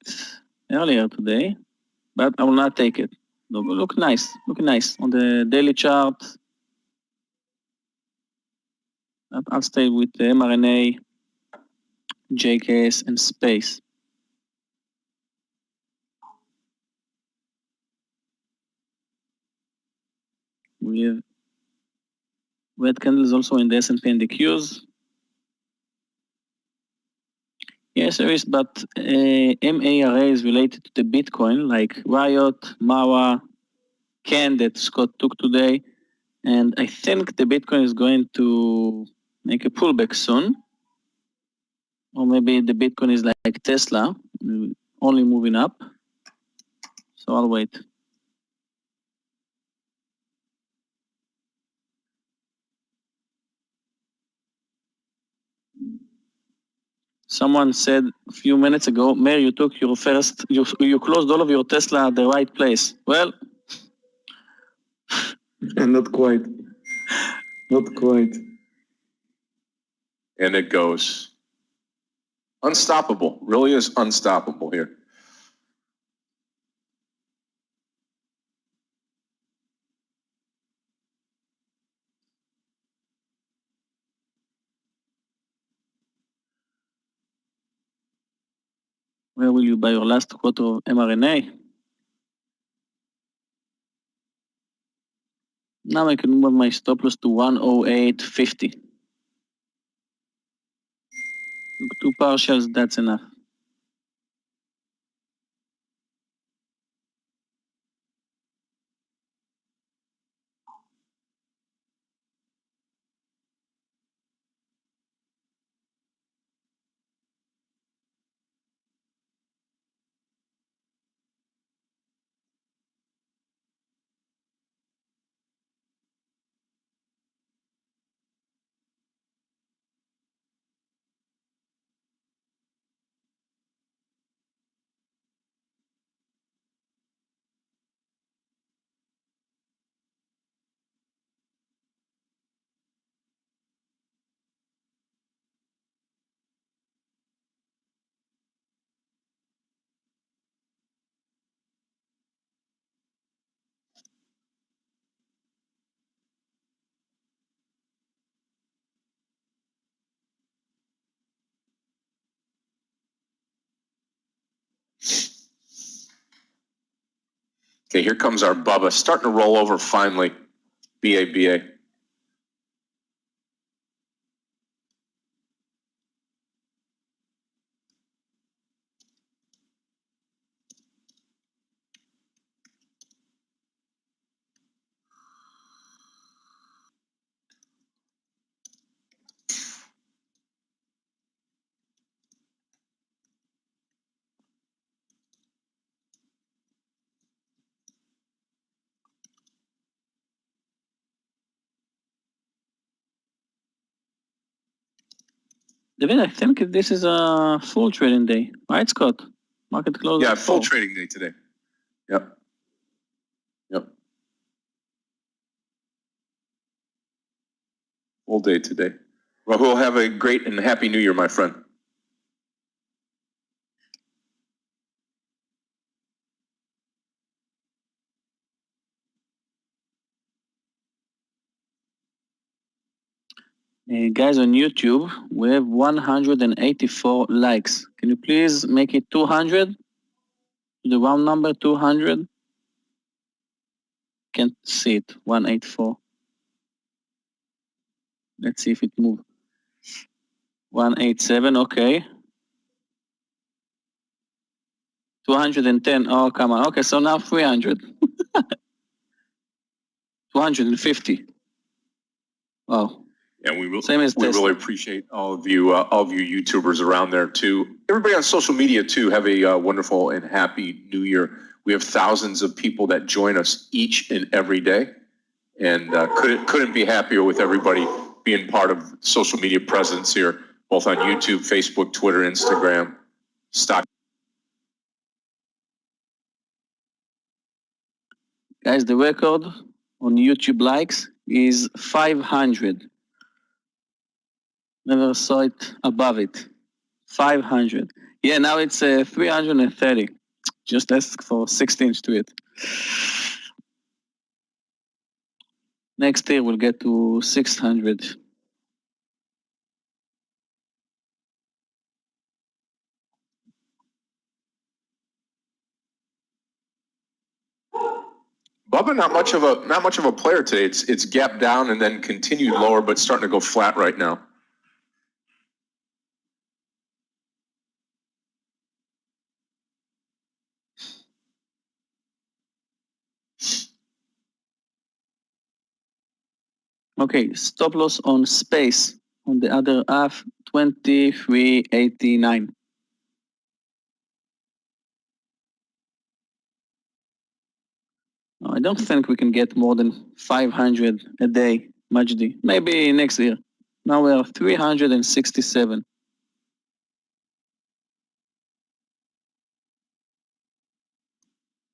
earlier today, but I will not take it. Look nice, looking nice on the daily chart. I'll stay with the mRNA. JKS, and space. We have red candles also in the S&P and the Qs. Yes, there is, but MARA is related to the Bitcoin, like Riot, Mawa, Ken that Scott took today. And I think the Bitcoin is going to make a pullback soon. Or maybe the Bitcoin is like Tesla, only moving up. So I'll wait. Someone said a few minutes ago, Meir, you took your first, you closed all of your Tesla at the right place. Well, And not quite. Not quite. And it goes. Unstoppable. Really is unstoppable here. where will you buy your last quarter of mRNA? Now I can move my stop loss to 108.50. Look, 2 partials, that's enough. Okay, here comes our Bubba. Starting to roll over finally. BABA. David, I think this is a full trading day, right, Scott? Market close. Yeah, at full 4. trading day today. Yep. Yep. Full day today. Rahul, have a great and happy new year, my friend. Guys on YouTube, we have 184 likes. Can you please make it 200? The round number 200? Can't see it. 184. Let's see if it moves. 187, okay. 210, oh, come on. Okay, so now 300. 250. Wow. And we Same as Tesla. really appreciate all of you YouTubers around there too. Everybody on social media too. Have a wonderful and happy new year. We have thousands of people that join us each and every day, and couldn't be happier with everybody being part of social media presence here, both on YouTube, Facebook, Twitter, Instagram, stock. Guys, the record on YouTube likes is 500. Never saw it above it. 500. Yeah, now it's 330. Just ask for 16 to it. Next year we'll get to 600. Bubba, not much of a player today. It's gapped down and then continued lower, but starting to go flat right now. Okay, stop loss on space on the other half, 23.89. I don't think we can get more than 500 a day, Majdi. Maybe next year. Now we are 367.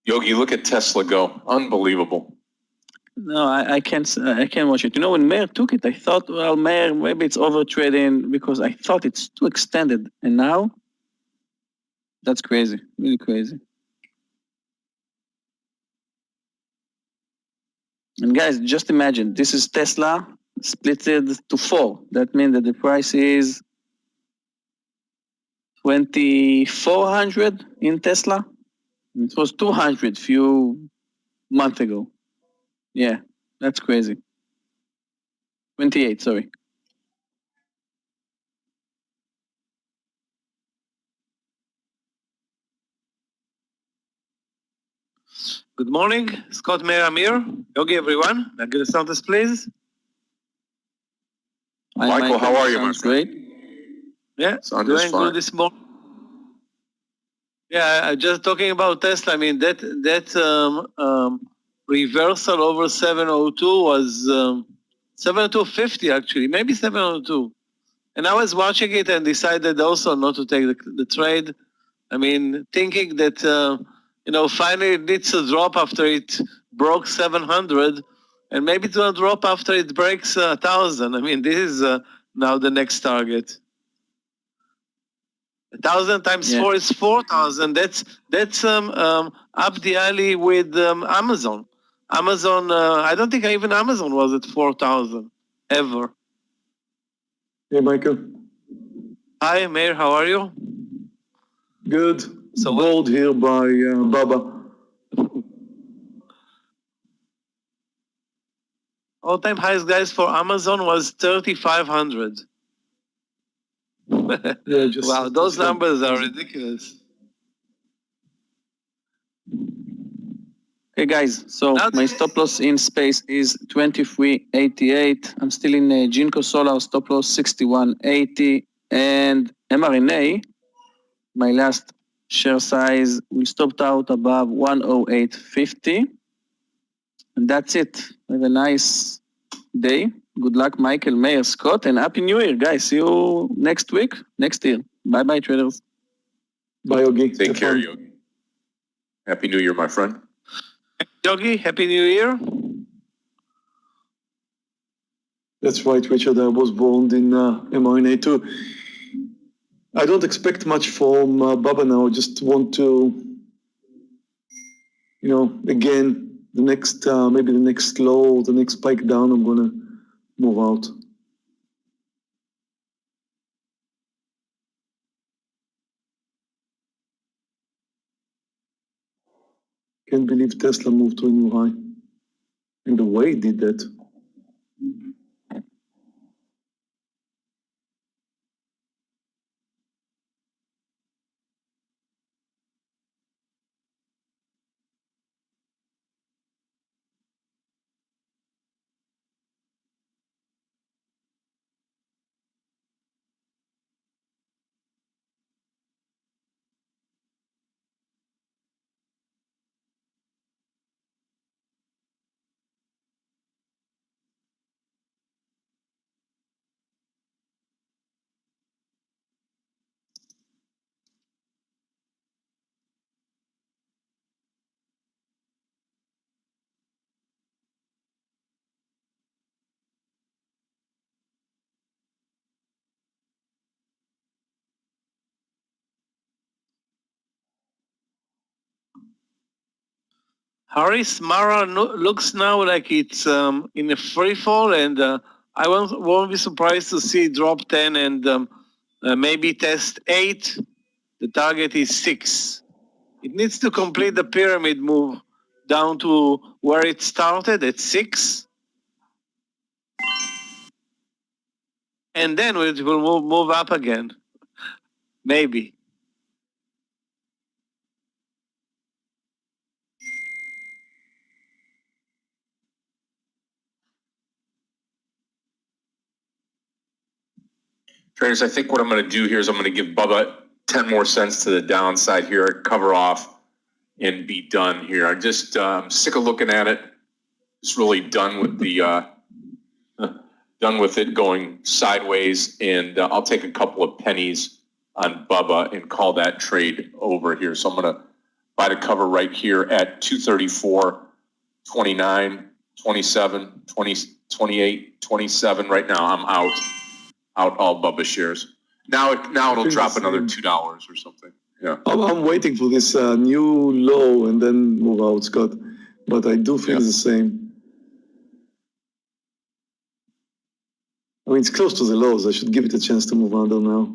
Yogi, look at Tesla go. Unbelievable. No, I can't watch it. You know, when Meir took it, I thought, well, Meir, maybe it's over trading because I thought it's too extended. And now, that's crazy, really crazy. And guys, just imagine, this is Tesla splitted to 4. That means that the price is 2,400 in Tesla. It was 200 few months ago. Yeah, that's crazy. 28, sorry. Good morning, Scott, Meir, Amir, Yogi, everyone. I'm going to start this, please. Hi, Michael, how are you, my sounds friend? great. Yeah, Sound is doing fine. good this morning. Yeah, I'm just talking about Tesla. I mean, that reversal over 702 was 702.50 actually, maybe 702. And I was watching it and decided also not to take the trade. I mean, thinking that, finally it needs to drop after it broke 700, and maybe it's going to drop after it breaks 1,000. I mean, this is now the next target. 1,000 times 4 is 4,000. That's up the alley with Amazon. Amazon, I don't think even Amazon was at 4,000 ever. Hey, Michael. Hi, Meir, how are you? Good. So Bored here by Baba. All-time highs, guys, for Amazon was 3,500. Yeah, just Wow, those numbers are ridiculous. Okay, guys, so Now my stop loss in space is 23.88. I'm still in Jinko Solar, stop loss 61.80. And mRNA, my last share size, we stopped out above 108.50. And that's it. Have a nice day. Good luck, Michael, Meir, Scott, and Happy New Year, guys. See you next week, next year. Bye-bye, traders. Bye, Yogi. Take Have care, fun. Yogi. Happy New Year, my friend. Yogi, Happy New Year. That's right, Richard. I was born in mRNA too. I don't expect much from Baba now. I just want to, again, the next, maybe the next low, the next spike down, I'm going to move out. Can't believe Tesla moved to a new high. And the way it did that. Harris Mara looks now like it's in a free fall, and I won't be surprised to see it drop 10 and maybe test 8. The target is 6. It needs to complete the pyramid move down to where it started at 6. And then it will move up again. Maybe. Traders, I think what I'm going to do here is I'm going to give Bubba 10 more cents to the downside here, cover off, and be done here. I'm just sick of looking at it. Just really done with the done with it going sideways, and I'll take a couple of pennies on Bubba and call that trade over here. So I'm going to buy the cover right here at 234, 29, 27, 20, 28, 27. Right now, I'm out all Bubba shares. Now it'll drop another $2 or something. Yeah. I'm waiting for this new low and then move out, Scott. But I do feel the same. I mean, it's close to the lows. I should give it a chance to move under now.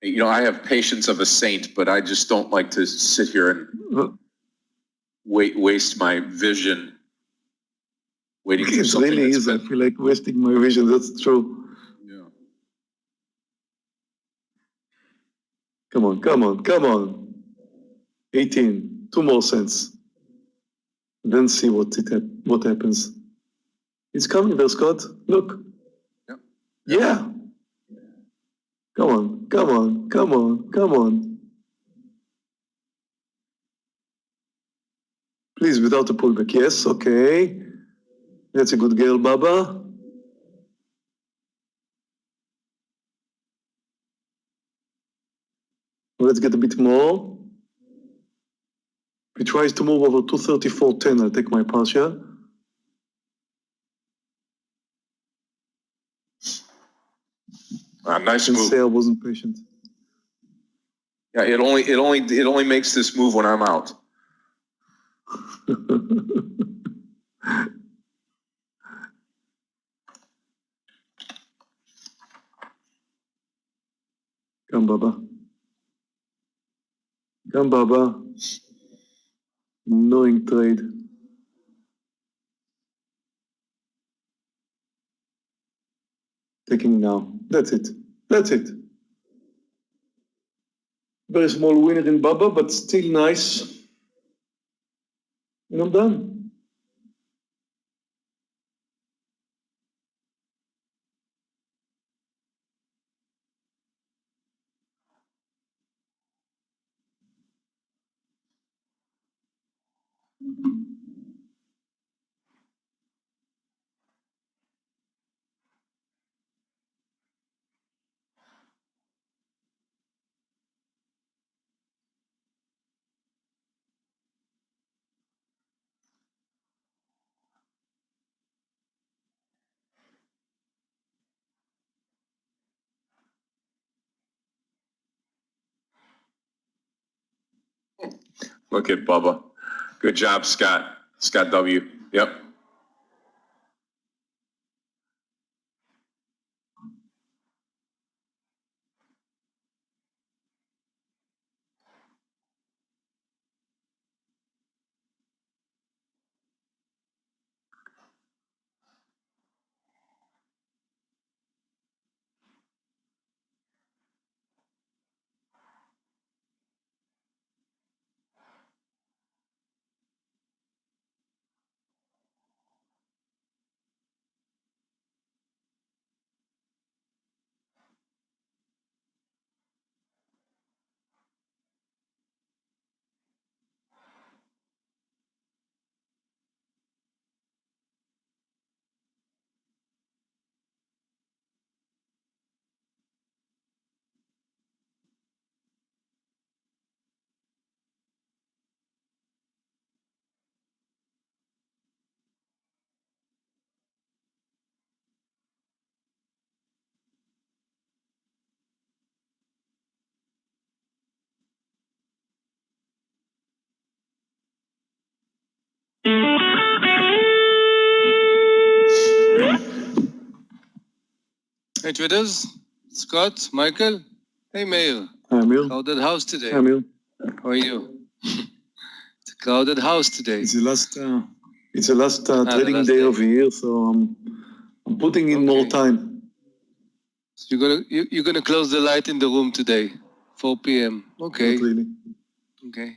You know, I have patience of a saint, but I just don't like to sit here and waste my vision waiting for something. It really is. I feel like wasting my vision. That's true. Yeah. Come on. 18. 2 more cents. Then see what happens. It's coming there, Scott. Look. Yep. Yeah. Come on. Please, without a pullback. Yes, okay. That's a good girl, Baba. Let's get a bit more. If he tries to move over 234.10, I'll take my partial. Nice move. Say I wasn't patient. Yeah, it only makes this move when I'm out. Come, Baba. Knowing trade. Taking now. That's it. Very small winner in Baba, but still nice. And I'm done. Look at Bubba. Good job, Scott. Scott W. Yep. Hey traders, Scott, Michael. Hey Meir. Hi, Meir. Crowded house today. Hi, Meir. How are you? It's a crowded house today. It's the last the trading last day day. of the year, so I'm putting in more Okay. time. So you're gonna close the light in the room today, 4 p.m. Okay. Not really. Okay.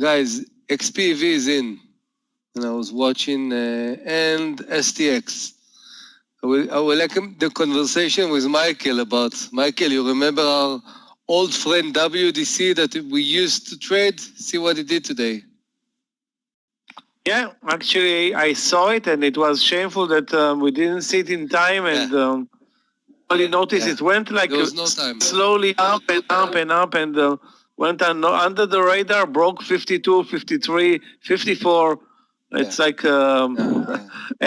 Guys, XPV is in, and I was watching and STX. I will like the conversation with Michael about Michael. You remember our old friend WDC that we used to trade? See what he did today. Yeah, actually, I saw it, and it was shameful that we didn't see it in time, and only noticed it went like There was no time. slowly up and up and up, and went under the radar, broke 52, 53, 54. It's like,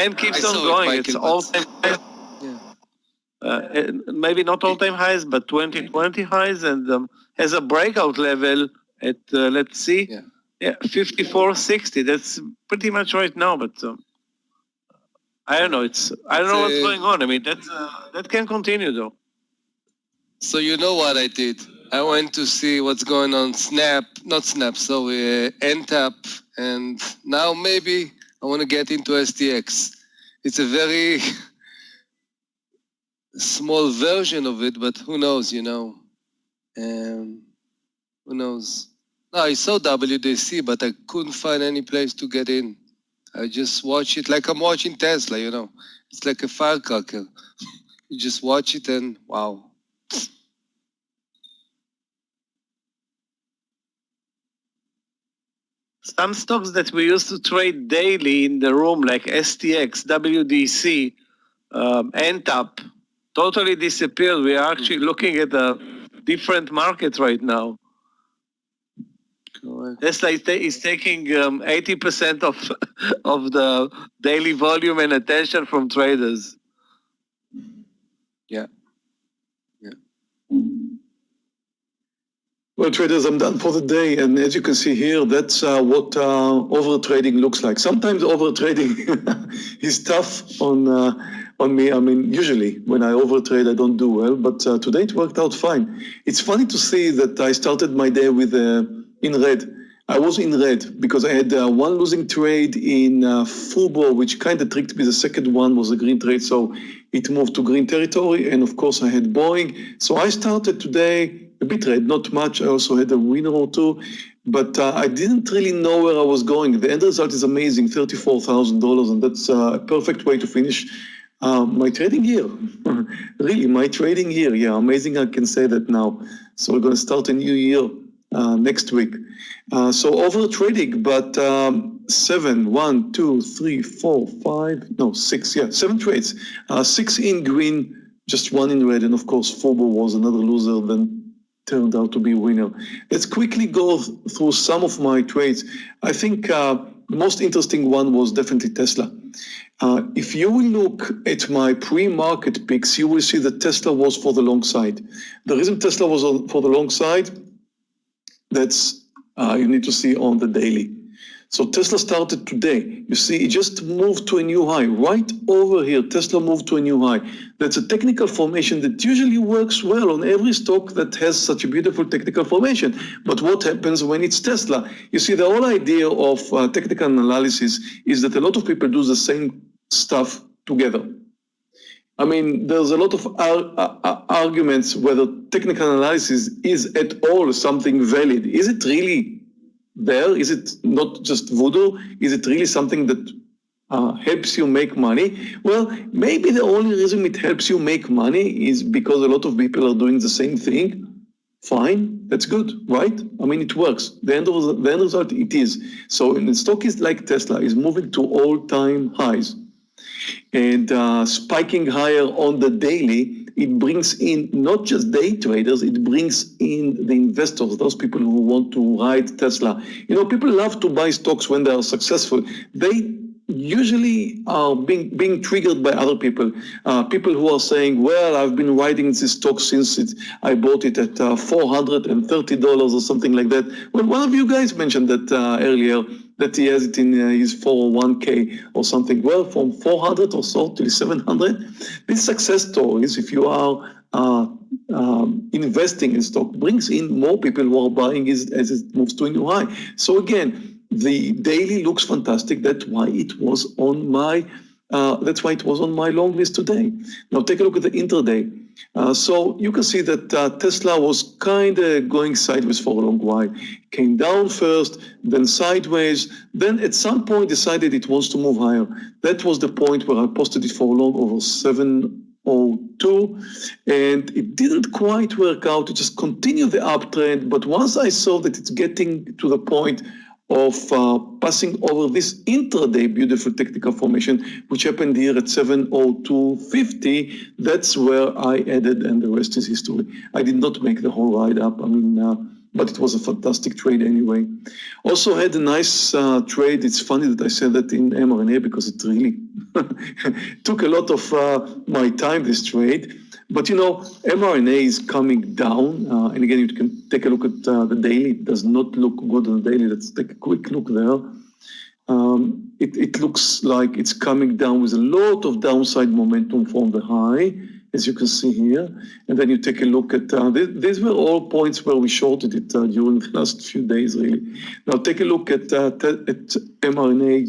and keeps I on saw it, going. Michael, It's but- all-time high. Maybe not all-time highs, but 2020 highs, and has a breakout level at, let's see, 54.60. That's pretty much right now, but I don't know. I don't know what's going on. I mean, that can continue though. So you know what I did? I went to see what's going on NTAP, and now maybe I want to get into STX. It's a very small version of it, but who knows, you know? Who knows? No, I saw WDC, but I couldn't find any place to get in. I just watch it like I'm watching Tesla, you know? It's like a firecracker. You just watch it and wow. Some stocks that we used to trade daily in the room, like STX, WDC, NTAP, totally disappeared. We are actually looking at a different market right now. Tesla is taking 80% of the daily volume and attention from traders. Yeah. Well, traders, I'm done for the day, and as you can see here, that's what over trading looks like. Sometimes over trading is tough on me. I mean, usually when I over trade, I don't do well, but today it worked out fine. It's funny to see that I started my day with in red. I was in red because I had one losing trade in Fubo, which kind of tricked me. The second one was a green trade, so it moved to green territory, and of course I had Boeing. So I started today a bit red, not much. I also had a winner or two, but I didn't really know where I was going. The end result is amazing, $34,000, and that's a perfect way to finish my trading year. Really, my trading year. Yeah, amazing I can say that now. So we're going to start a new year next week. So over trading, but 7 trades. 6 in green, just 1 in red, and of course Fubo was another loser, then turned out to be a winner. Let's quickly go through some of my trades. I think the most interesting one was definitely Tesla. If you will look at my pre-market picks, you will see that Tesla was for the long side. The reason Tesla was for the long side, that's you need to see on the daily. So Tesla started today. You see, it just moved to a new high. Right over here, Tesla moved to a new high. That's a technical formation that usually works well on every stock that has such a beautiful technical formation. But what happens when it's Tesla? You see, the whole idea of technical analysis is that a lot of people do the same stuff together. I mean, there's a lot of arguments whether technical analysis is at all something valid. Is it really there? Is it not just voodoo? Is it really something that helps you make money? Well, maybe the only reason it helps you make money is because a lot of people are doing the same thing. Fine, that's good, right? I mean, it works. The end result, it is. So in the stock is like Tesla, is moving to all-time highs and spiking higher on the daily. It brings in not just day traders, it brings in the investors, those people who want to ride Tesla. You know, people love to buy stocks when they are successful. They usually are being triggered by other people. People who are saying, well, I've been riding this stock since I bought it at $430 or something like that. Well, one of you guys mentioned that earlier, that he has it in his 401k or something. Well, from 400 or so to 700, these success stories, if you are investing in stock brings in more people who are buying as it moves to a new high. So again, the daily looks fantastic. That's why it was on my long list today. Now take a look at the intraday. So you can see that Tesla was kind of going sideways for a long while. Came down first, then sideways, then at some point decided it wants to move higher. That was the point where I posted it for long over 702, and it didn't quite work out to just continue the uptrend. But once I saw that it's getting to the point of passing over this intraday beautiful technical formation, which happened here at 702.50, that's where I added, and the rest is history. I did not make the whole ride up. But it was a fantastic trade anyway. Also had a nice trade. It's funny that I said that in mRNA because it really took a lot of my time, this trade. But mRNA is coming down. And again, you can take a look at the daily. It does not look good on the daily. Let's take a quick look there. It looks like it's coming down with a lot of downside momentum from the high, as you can see here. And then you take a look at, these were all points where we shorted it during the last few days, really. Now take a look at mRNA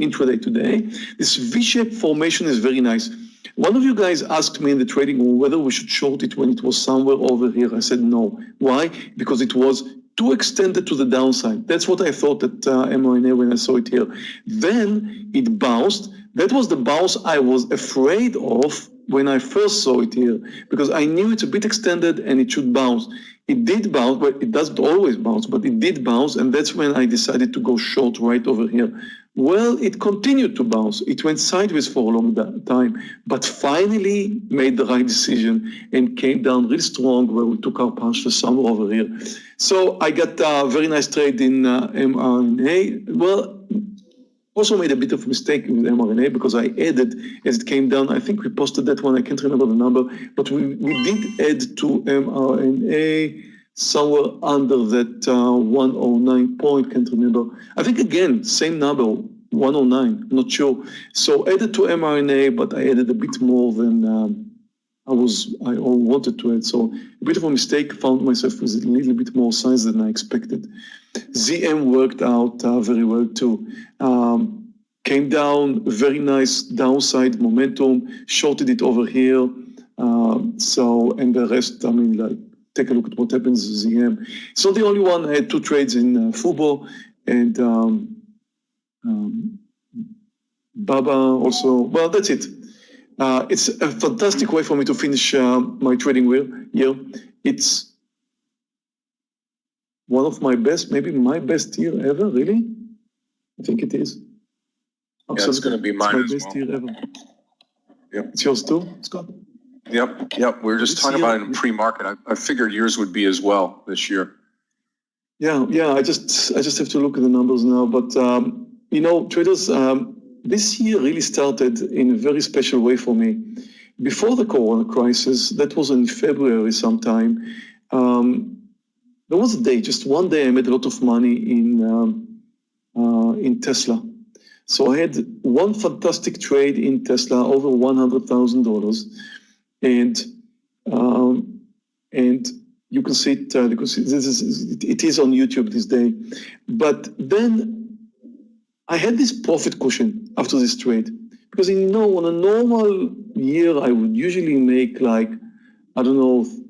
intraday today. This V-shaped formation is very nice. One of you guys asked me in the trading room whether we should short it when it was somewhere over here. I said no. Why? Because it was too extended to the downside. That's what I thought at mRNA when I saw it here. Then it bounced. That was the bounce I was afraid of when I first saw it here, because I knew it's a bit extended and it should bounce. It did bounce, but it doesn't always bounce, but it did bounce, and that's when I decided to go short right over here. Well, it continued to bounce. It went sideways for a long time, but finally made the right decision and came down really strong where we took our punch to somewhere over here. So I got a very nice trade in mRNA. Well, also made a bit of a mistake with mRNA because I added as it came down. I think we posted that one. I can't remember the number, but we did add to mRNA somewhere under that 109 point. Can't remember. I think again, same number, 109. Not sure. So added to mRNA, but I added a bit more than I wanted to add. So a bit of a mistake. Found myself with a little bit more size than I expected. ZM worked out very well too. Came down, very nice downside momentum, shorted it over here. And the rest, take a look at what happens with ZM. So the only one, I had two trades in Fubo, and Baba also. Well, that's it. It's a fantastic way for me to finish my trading year. It's one of my best, maybe my best year ever, really? I think it is. Absolutely. Yeah, it's going to be mine as well. Best year ever. Yep. It's yours too, Scott? Yep. We were just talking about it in pre-market. I figured yours would be as well this year. Yeah. I just have to look at the numbers now. But, traders, this year really started in a very special way for me. Before the Corona crisis, that was in February sometime, there was a day, just one day, I made a lot of money in Tesla. So I had one fantastic trade in Tesla, over $100,000, and you can see it. It is on YouTube this day. But then I had this profit cushion after this trade, because on a normal year I would usually make $250,000,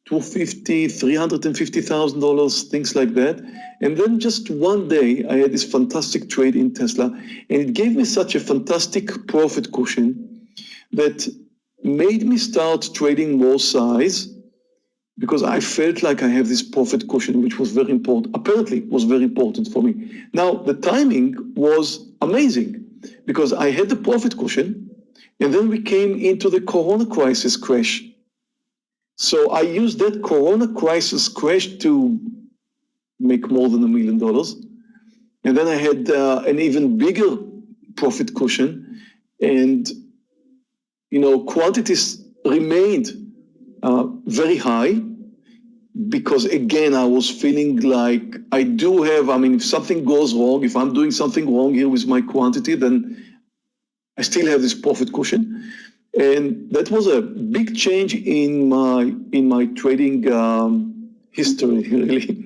$350,000, things like that. And then just one day, I had this fantastic trade in Tesla, and it gave me such a fantastic profit cushion that made me start trading more size, because I felt like I have this profit cushion, which was very important. Apparently, was very important for me. Now, the timing was amazing, because I had the profit cushion, and then we came into the Corona crisis crash. So I used that Corona crisis crash to make more than $1 million. And then I had an even bigger profit cushion, and, quantities remained very high, because again, I was feeling like I do have, if something goes wrong, if I'm doing something wrong here with my quantity, then I still have this profit cushion. And that was a big change in my trading history, really.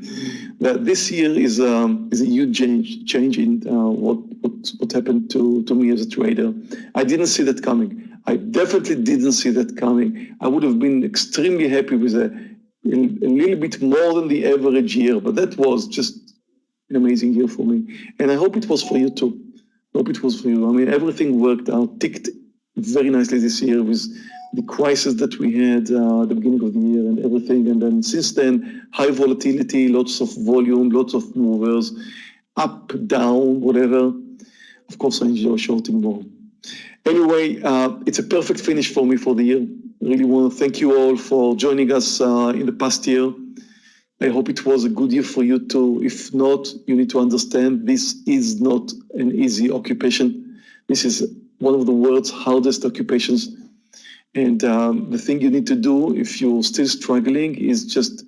That this year is a huge change in what happened to me as a trader. I didn't see that coming. I definitely didn't see that coming. I would have been extremely happy with a little bit more than the average year, but that was just an amazing year for me. And I hope it was for you too. I hope it was for you. I mean, everything worked out, ticked very nicely this year with the crisis that we had at the beginning of the year and everything. And then since then, high volatility, lots of volume, lots of movers, up, down, whatever. Of course, I enjoy shorting more. Anyway, it's a perfect finish for me for the year. I really want to thank you all for joining us in the past year. I hope it was a good year for you too. If not, you need to understand this is not an easy occupation. This is one of the world's hardest occupations. And the thing you need to do if you're still struggling is just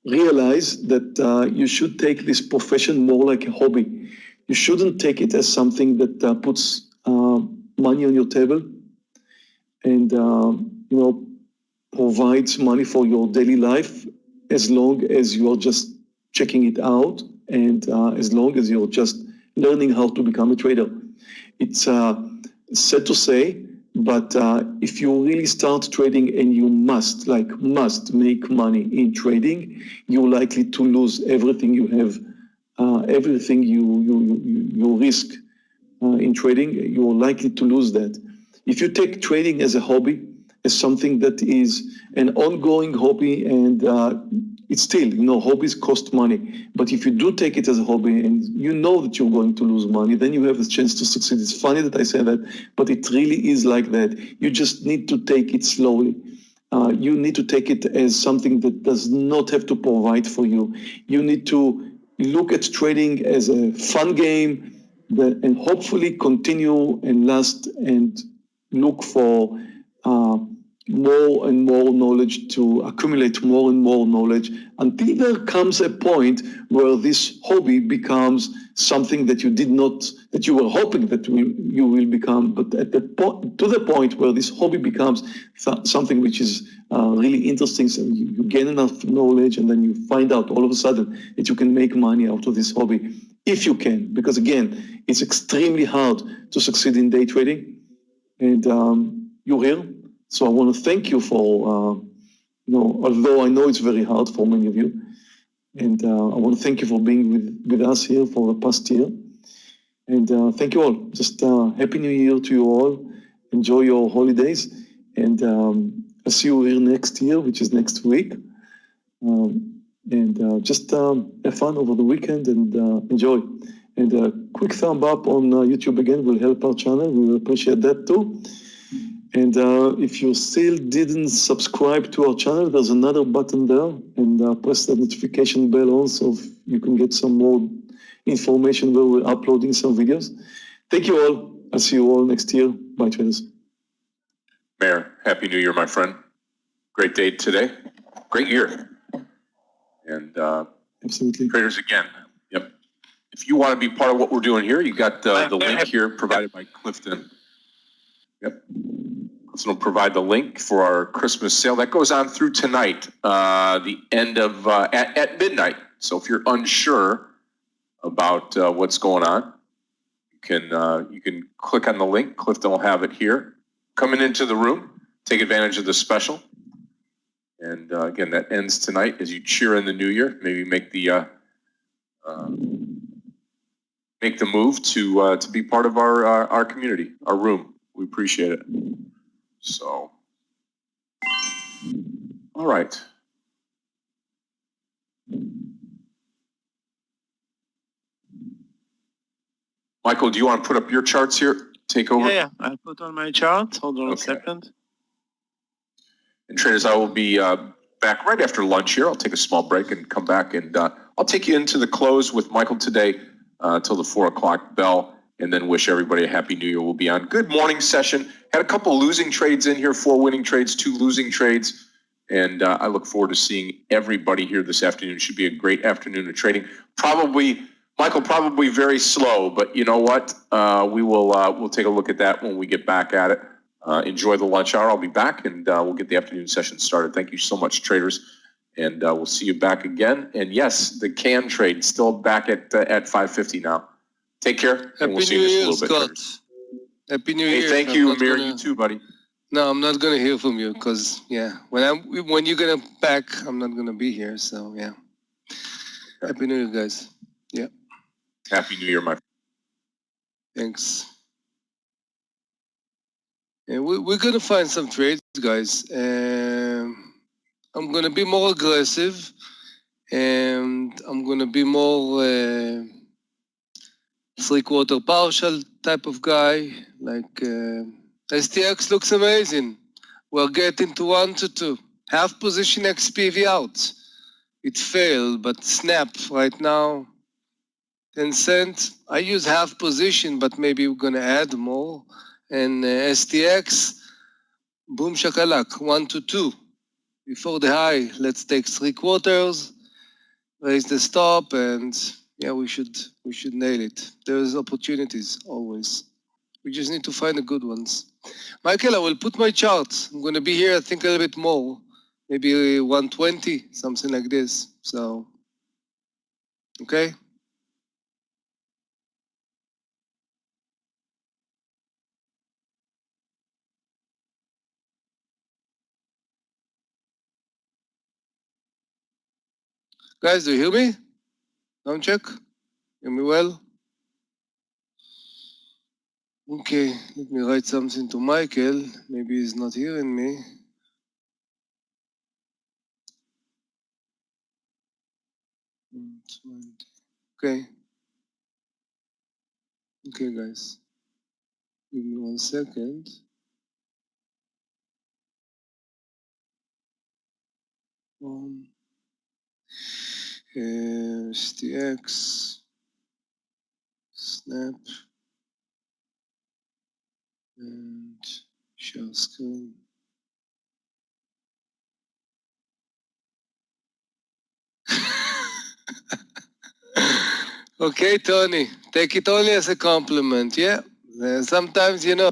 realize that you should take this profession more like a hobby. You shouldn't take it as something that puts money on your table and provides money for your daily life as long as you are just checking it out and as long as you're just learning how to become a trader. It's sad to say, but if you really start trading and you must make money in trading, you're likely to lose everything you have, everything you risk in trading. You're likely to lose that. If you take trading as a hobby, as something that is an ongoing hobby, and it's still, hobbies cost money. But if you do take it as a hobby and you know that you're going to lose money, then you have a chance to succeed. It's funny that I say that, but it really is like that. You just need to take it slowly. You need to take it as something that does not have to provide for you. You need to look at trading as a fun game and hopefully continue and last and look for more and more knowledge, to accumulate more and more knowledge until there comes a point where this hobby becomes something that you were hoping that you will become, but to the point where this hobby becomes something which is really interesting. So you gain enough knowledge and then you find out all of a sudden that you can make money out of this hobby, if you can, because again, it's extremely hard to succeed in day trading. And you're here. So I want to thank you for, although I know it's very hard for many of you. And I want to thank you for being with us here for the past year. And thank you all. Just Happy New Year to you all. Enjoy your holidays. And I'll see you here next year, which is next week. Just have fun over the weekend and enjoy. And a quick thumb up on YouTube again will help our channel. We will appreciate that too. And if you still didn't subscribe to our channel, there's another button there, and press the notification bell on so you can get some more information where we're uploading some videos. Thank you all. I'll see you all next year. Bye, traders. Meir, Happy New Year, my friend. Great day today. Great year. And absolutely. Traders again. Yep. If you want to be part of what we're doing here, you got the link here provided by Clifton. Yep. So we'll provide the link for our Christmas sale. That goes on through tonight, the end of, at midnight. So if you're unsure about what's going on, you can click on the link. Clifton will have it here. Coming into the room, take advantage of the special. And again, that ends tonight as you cheer in the new year. Maybe make the move to be part of our community, our room. We appreciate it. So, all right. Michael, do you want to put up your charts here? Take over? Yeah, I'll put on my chart. Hold on a second. And traders, I will be back right after lunch here. I'll take a small break and come back, and I'll take you into the close with Michael today till the 4 o'clock bell, and then wish everybody a happy new year. We'll be on good morning session. Had a couple losing trades in here, 4 winning trades, 2 losing trades. And I look forward to seeing everybody here this afternoon. It should be a great afternoon of trading. Michael, probably very slow, but you know what? We'll take a look at that when we get back at it. Enjoy the lunch hour. I'll be back, and we'll get the afternoon session started. Thank you so much, traders, and we'll see you back again. And yes, the can trade still back at 550 now. Take care, and we'll Happy see New you Year, in just a little bit. Scott. Happy New Hey, Year. thank I'm you, not Amir. gonna- You too, buddy. No, I'm not gonna hear from you because when you're gonna back, I'm not gonna be here. So yeah. Okay. Happy New Year, guys. Happy New Year, my friend. Thanks. Yeah, we're gonna find some trades, guys. I'm gonna be more aggressive, and I'm gonna be more three-quarter partial type of guy. Like STX looks amazing. We're getting to 1 to 2. Half position XPV out. It failed, but snap right now. 10 cent. I use half position, but maybe we're gonna add more. And STX, boom shakalak, 1 to 2. Before the high, let's take three-quarters, raise the stop, and yeah, we should nail it. There's opportunities always. We just need to find the good ones. Michael, I will put my chart. I'm gonna be here, I think, a little bit more, maybe 120, something like this. So, okay. Guys, do you hear me? Sound check? Hear me well? Okay, let me write something to Michael. Maybe he's not hearing me. Okay. Okay, guys. Give me 1 second. STX, snap, and share screen. Okay, Tony, take it only as a compliment, yeah? Sometimes, you know.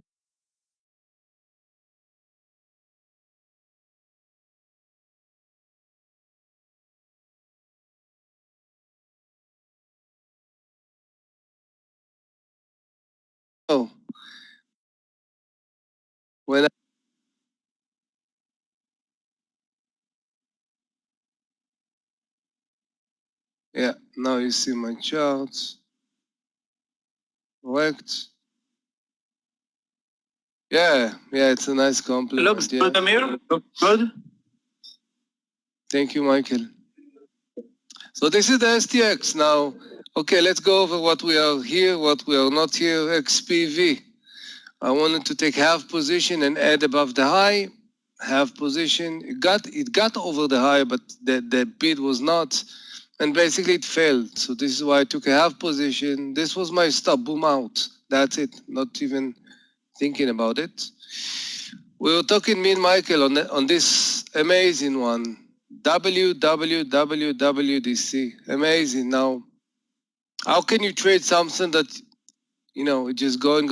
When I, yeah, now you see my charts. Correct. Yeah, it's a nice compliment. Looks good, Amir. Looks good. Thank you, Michael. So this is the STX now. Okay, let's go over what we are here, what we are not here. XPV. I wanted to take half position and add above the high. Half position. It got over the high, but the bid was not. And basically it failed. So this is why I took a half position. This was my stop, boom out. That's it. Not even thinking about it. We were talking, me and Michael, on this amazing one. WWWWDC. Amazing. Now, how can you trade something that, it's just going?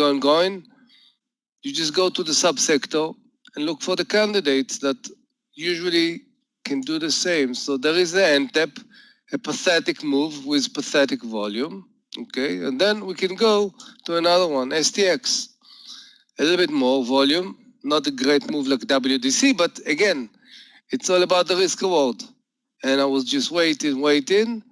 You just go to the subsector and look for the candidates that usually can do the same. So there is the end tap, a pathetic move with pathetic volume. Okay, and then we can go to another one, STX. A little bit more volume, not a great move like WDC, but again, it's all about the risk reward. And I was just waiting.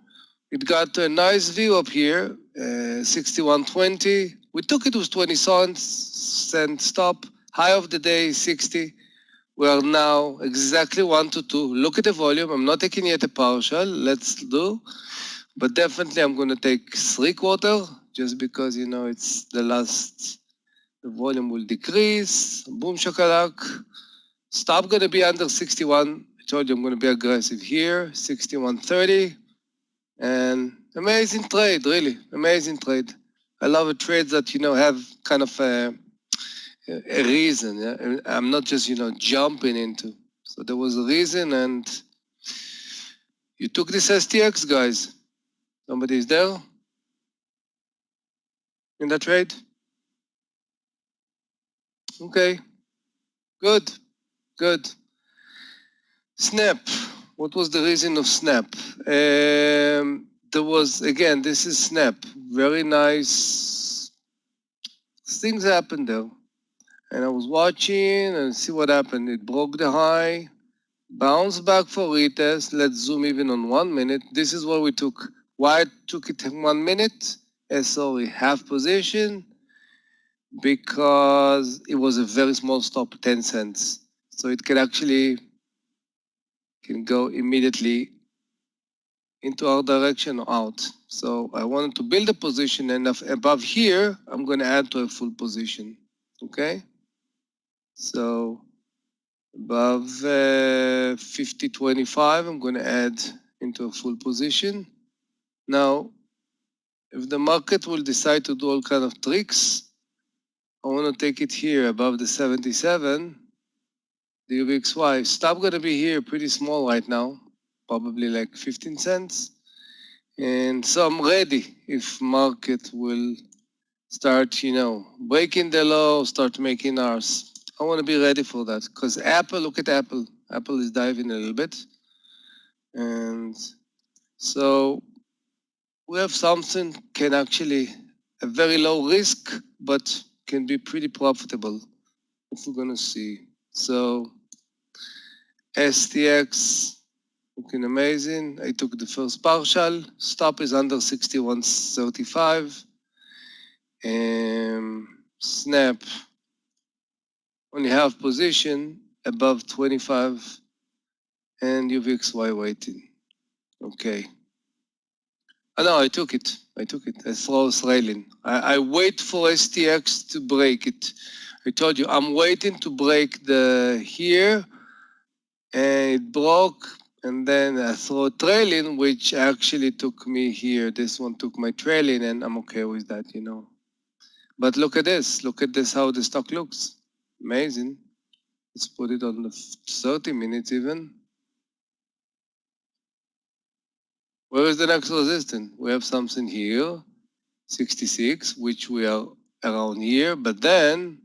It got a nice view up here, 61.20. We took it with 20 cent stop. High of the day, 60. We are now exactly 1 to 2. Look at the volume. I'm not taking yet a partial. Let's do. But definitely I'm going to take three-quarter just because, it's the last. The volume will decrease. Boom shakalak. Stop going to be under 61. I told you I'm going to be aggressive here. 61.30. And amazing trade, really. Amazing trade. I love a trade that, have kind of a reason. Yeah? I'm not just, jumping into. So there was a reason, and you took this STX, guys. Somebody is there in that trade? Okay. Good, good. Snap. What was the reason of Snap? There was, again, this is Snap. Very nice things happened there. And I was watching and see what happened. It broke the high, bounced back for retest. Let's zoom even on 1 minute. This is what we took. Why I took it in 1 minute? Sorry, half position, because it was a very small stop, 10 cents. So it can actually go immediately into our direction or out. So I wanted to build a position, and above here, I'm going to add to a full position. Okay? So above 50.25, I'm going to add into a full position. Now, if the market will decide to do all kind of tricks, I want to take it here above the 77, the UVXY. Stop going to be here pretty small right now, probably like 15 cents. And so I'm ready if market will start, breaking the low, start making ours. I want to be ready for that because Apple, look at Apple. Apple is diving a little bit. And so we have something can actually a very low risk, but can be pretty profitable if we're going to see. So STX looking amazing. I took the first partial. Stop is under 61.35. Snap only half position above 25 and UVXY waiting. Okay. Oh, no, I took it. I throw Australian. I wait for STX to break it. I told you I'm waiting to break the here, and it broke, and then I throw trailing, which actually took me here. This one took my trailing, and I'm okay with that, But look at this. Look at this, how the stock looks. Amazing. Let's put it on the 30 minutes even. Where is the next resistance? We have something here, 66, which we are around here, but then,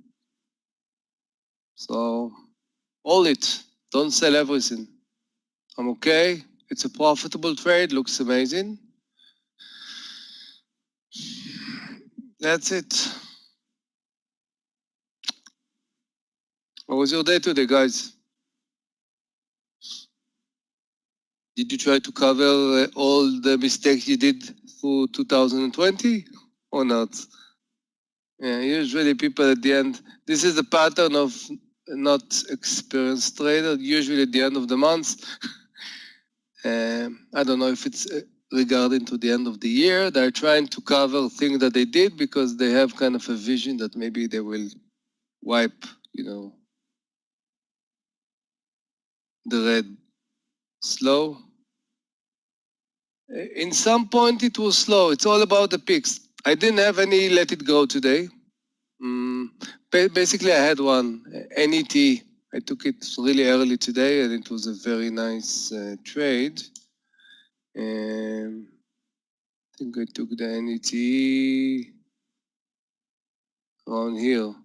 so hold it. Don't sell everything. I'm okay. It's a profitable trade. Looks amazing. That's it. How was your day today, guys? Did you try to cover all the mistakes you did through 2020 or not? Yeah, usually people at the end, this is the pattern of not experienced trader, usually at the end of the month. I don't know if it's regarding to the end of the year. They're trying to cover things that they did because they have kind of a vision that maybe they will wipe, the red slow. In some point it was slow. It's all about the picks. I didn't have any let it go today. Basically I had one, NET. I took it really early today and it was a very nice trade. I think I took the NET around here.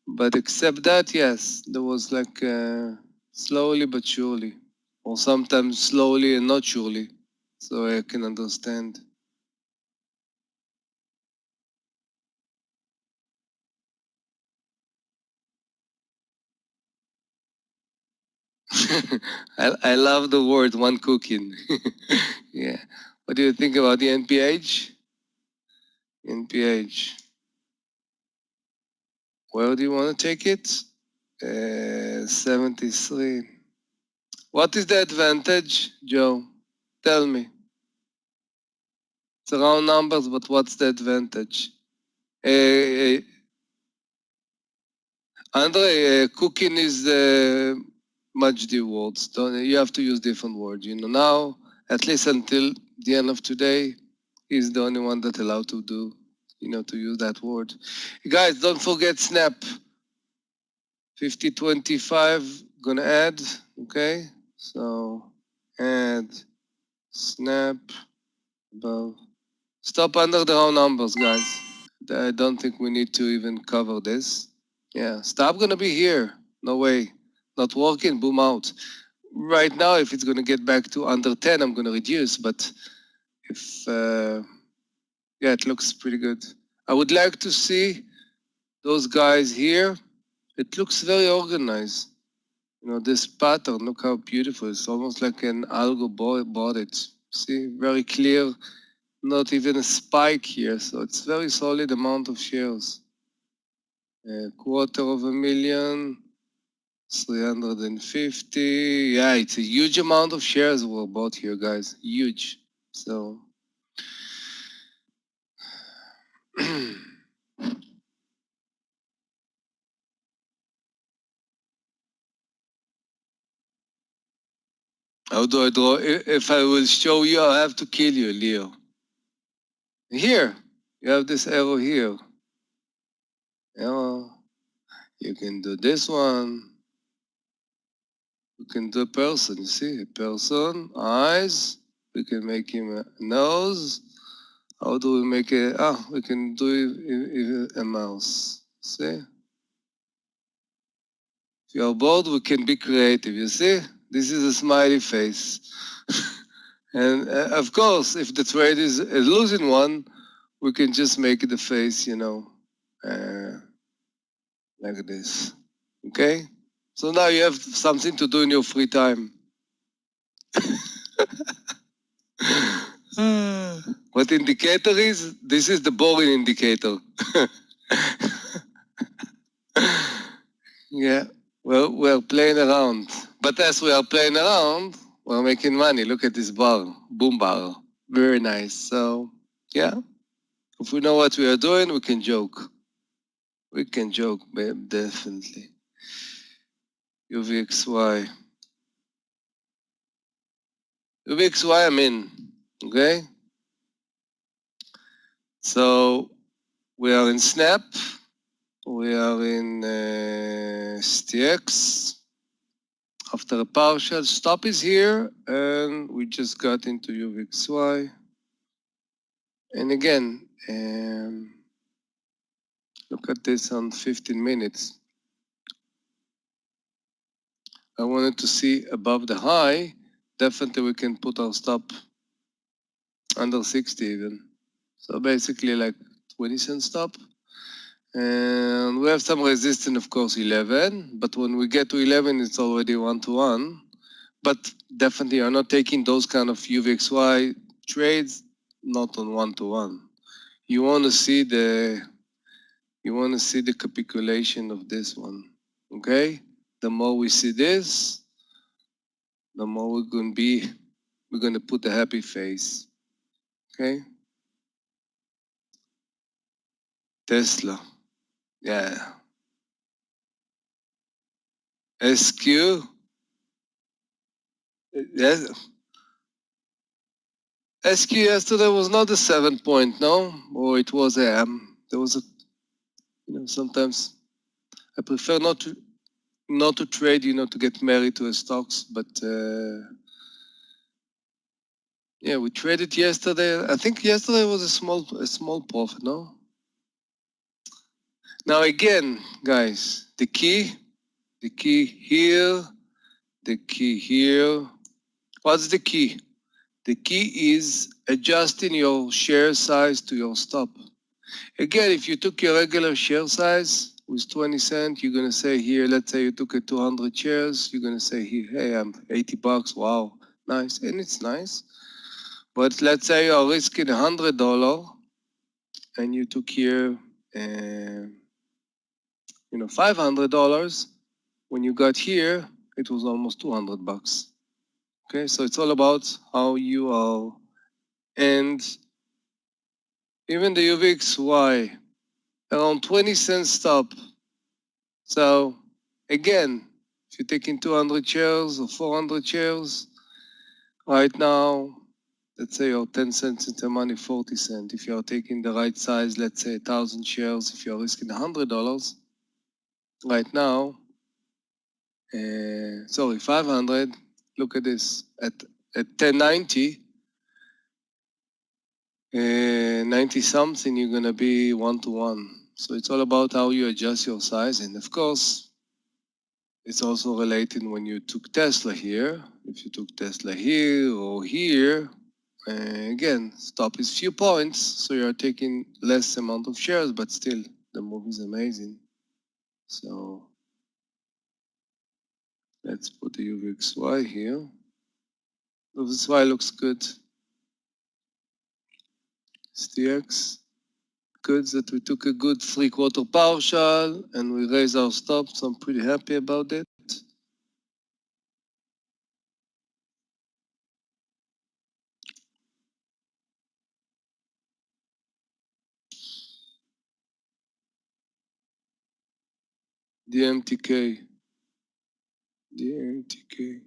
But except that, yes, there was like slowly but surely, or sometimes slowly and not surely. So I can understand. I love the word one cooking. Yeah. What do you think about the NPH? NPH. Where do you want to take it? 73. What is the advantage, Joe? Tell me. It's around numbers, but what's the advantage? Andre, cooking is much the words. You have to use different words. Now, at least until the end of today, he's the only one that allowed to do, to use that word. Guys, don't forget Snap. 50.25, gonna add, okay? So, add, Snap, above. Stop under the round numbers, guys. I don't think we need to even cover this. Yeah, stop gonna be here. No way. Not working, boom out. Right now, if it's gonna get back to under 10, I'm gonna reduce, but if, yeah, it looks pretty good. I would like to see those guys here. It looks very organized. You know, this pattern, look how beautiful. It's almost like an algo bought it. See, very clear, not even a spike here. So it's very solid amount of shares. A quarter of a million, 350. Yeah, it's a huge amount of shares were bought here, guys. Huge. So how do I draw? If I will show you, I have to kill you, Leo. Here, you have this arrow here. Yeah, you can do this one. We can do a person, you see, a person, eyes. We can make him a nose. How do we make it? Ah, we can do a mouse. See? If you're bored, we can be creative, you see? This is a smiley face. And of course, if the trade is a losing one, we can just make the face, you know, like this. Okay? So now you have something to do in your free time. What indicator is? This is the boring indicator. Yeah, well, we're playing around. But as we are playing around, we're making money. Look at this bar, boom bar. Very nice. So, yeah, if we know what we are doing, we can joke. We can joke, babe, definitely. UVXY. UVXY, I'm in. Okay? So, we are in Snap. We are in STX. After a partial, stop is here, and we just got into UVXY. And again, look at this on 15 minutes. I wanted to see above the high. Definitely we can put our stop under 60 even. So basically like 20 cent stop. And we have some resistance, of course, 11. But when we get to 11, it's already 1-to-1. But definitely you're not taking those kind of UVXY trades, not on 1-to-1. You want to see the capitulation of this one. Okay? The more we see this, the more we're gonna put a happy face. Okay? Tesla. Yeah. SQ. Yes. SQ yesterday was not a 7 point, no? Or it was a there was a, you know, sometimes I prefer not to trade, you know, to get married to a stocks, but yeah, we traded yesterday. I think yesterday was a small profit, no? Now again, guys, the key here, the key here. What's the key? The key is adjusting your share size to your stop. Again, if you took your regular share size with 20 cents, you're gonna say here, let's say you took a 200 shares, you're gonna say here, hey, I'm 80 bucks, wow, nice, and it's nice. But let's say you're risking $100 and you took here, you know, $500. When you got here, it was almost 200 bucks. Okay, so it's all about how you are. And even the UVXY, around 20 cents stop. So again, if you're taking 200 shares or 400 shares, right now, let's say you're 10 cents into money, 40 cents. If you're taking the right size, let's say 1,000 shares, if you're risking $100, right now, sorry, 500, look at this, at 1090, 90 something, you're gonna be 1-to-1. So it's all about how you adjust your size. And of course, it's also related when you took Tesla here. If you took Tesla here or here, again, stop is few points. So you're taking less amount of shares, but still the move is amazing. So let's put the UVXY here. UVXY looks good. STX. Good that we took a good 3/4 partial and we raised our stop, so I'm pretty happy about it. DMTK. DMTK.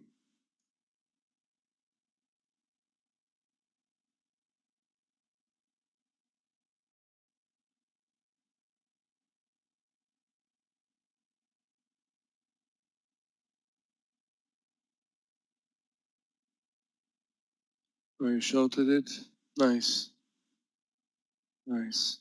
Oh, you shorted it? Nice. Nice.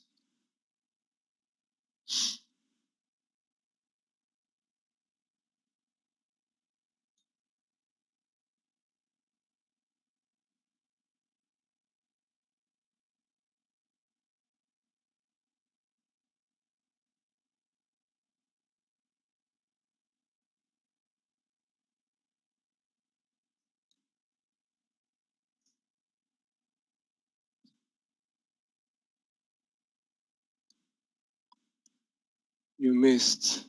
You missed.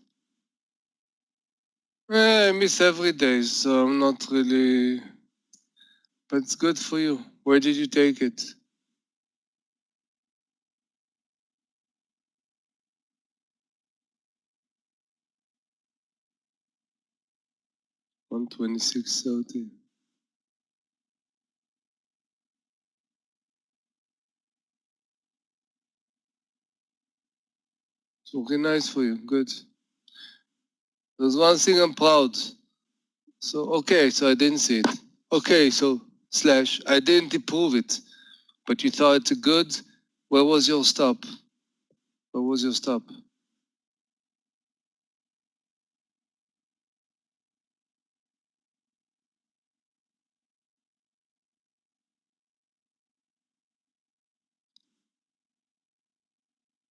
I miss every day, so I'm not really, but it's good for you. Where did you take it? 126.30. It's looking nice for you. Good. There's one thing I'm proud. So, okay, so I didn't see it. Okay, so slash, I didn't approve it, but you thought it's good. Where was your stop? Where was your stop?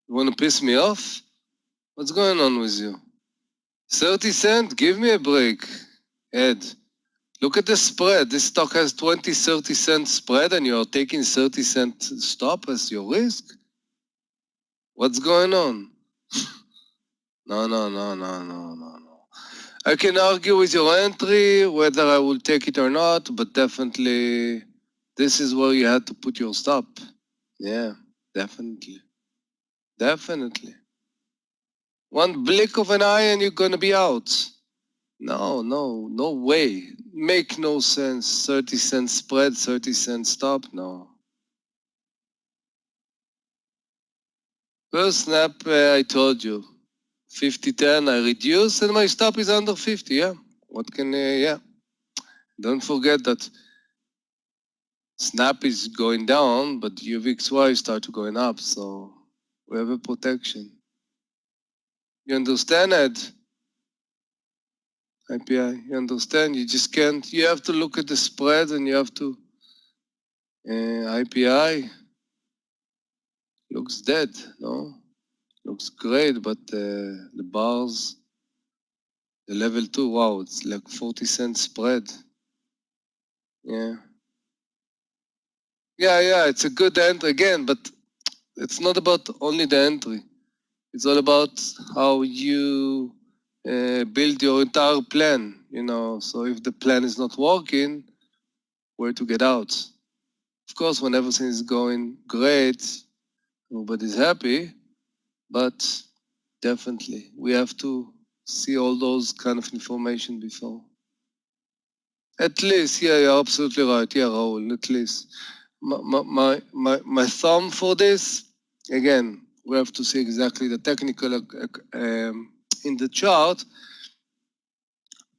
You want to piss me off? What's going on with you? 30 cent? Give me a break. Ed, look at the spread. This stock has 20, 30 cent spread and you're taking 30 cent stop as your risk? What's going on? No, no, no, no, no, no, no. I can argue with your entry, whether I will take it or not, but definitely this is where you had to put your stop. Yeah, definitely. Definitely. One blink of an eye and you're gonna be out. No, no, no way. Make no sense. 30 cent spread, 30 cent stop, no. First snap, I told you. 50-10, I reduce and my stop is under 50, yeah. What can, yeah. Don't forget that snap is going down, but UVXY start going up, so we have a protection. You understand, Ed? IPI, you understand? You just can't, you have to look at the spread and you have to, IPI looks dead, no? Looks great, but the bars, the level 2, wow, it's like 40 cent spread. Yeah. Yeah, it's a good entry again, but it's not about only the entry. It's all about how you build your entire plan, you know. So if the plan is not working, where to get out? Of course, when everything is going great, nobody's happy, but definitely we have to see all those kind of information before. At least, yeah, you're absolutely right. Yeah, Raul, at least. My thumb for this, again, we have to see exactly the technical in the chart.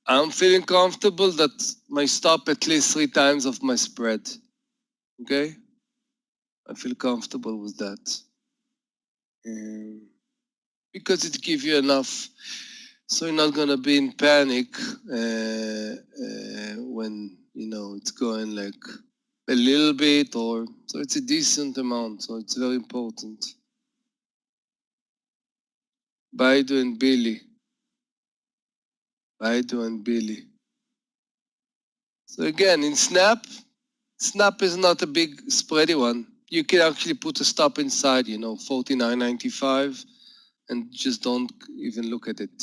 I'm feeling comfortable that my stop at least 3 times of my spread. Okay? I feel comfortable with that. because it gives you enough, so you're not gonna be in panic when it's going like a little bit, or so it's a decent amount, so it's very important. Baidu and Billy. So again, in Snap is not a big spready one. You can actually put a stop inside, 49.95, and just don't even look at it.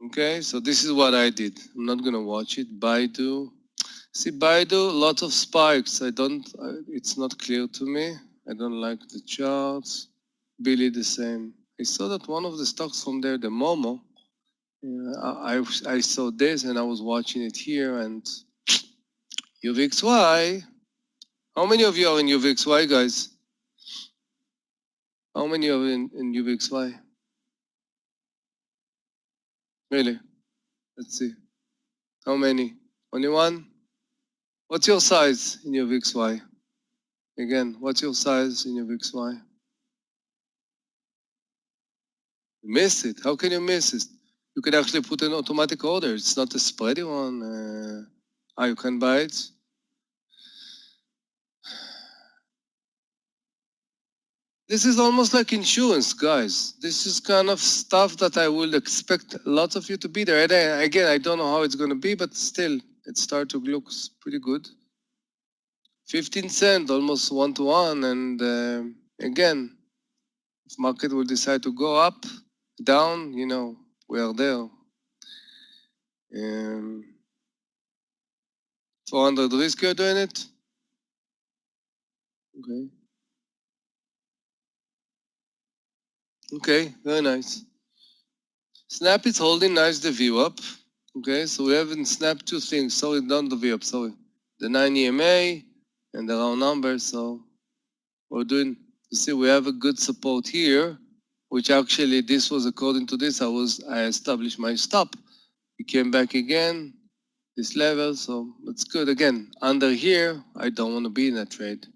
Okay, so this is what I did. I'm not gonna watch it. Baidu. See, Baidu, lots of spikes. It's not clear to me. I don't like the charts. Billy the same. I saw that one of the stocks from there, the Momo, I saw this and I was watching it here, and UVXY. How many of you are in UVXY, guys? How many are in UVXY? Really? Let's see. How many? Only one? What's your size in UVXY? Again, what's your size in UVXY? You missed it. How can you miss it? You could actually put an automatic order. It's not a spready one. You can buy it. This is almost like insurance, guys. This is kind of stuff that I would expect lots of you to be there. And again, I don't know how it's going to be, but still, it starts to look pretty good. 15 cents, almost 1-to-1. And again, if market will decide to go up, down, we are there. 400 risk, you're doing it? Okay. Okay, very nice. Snap is holding nice the view up. Okay, so we have in Snap two things. Sorry, not the view up, sorry. The 9 EMA and the round number. So we're doing, you see, we have a good support here, which actually this was according to this, I established my stop. We came back again, this level, so that's good. Again, under here, I don't want to be in that trade.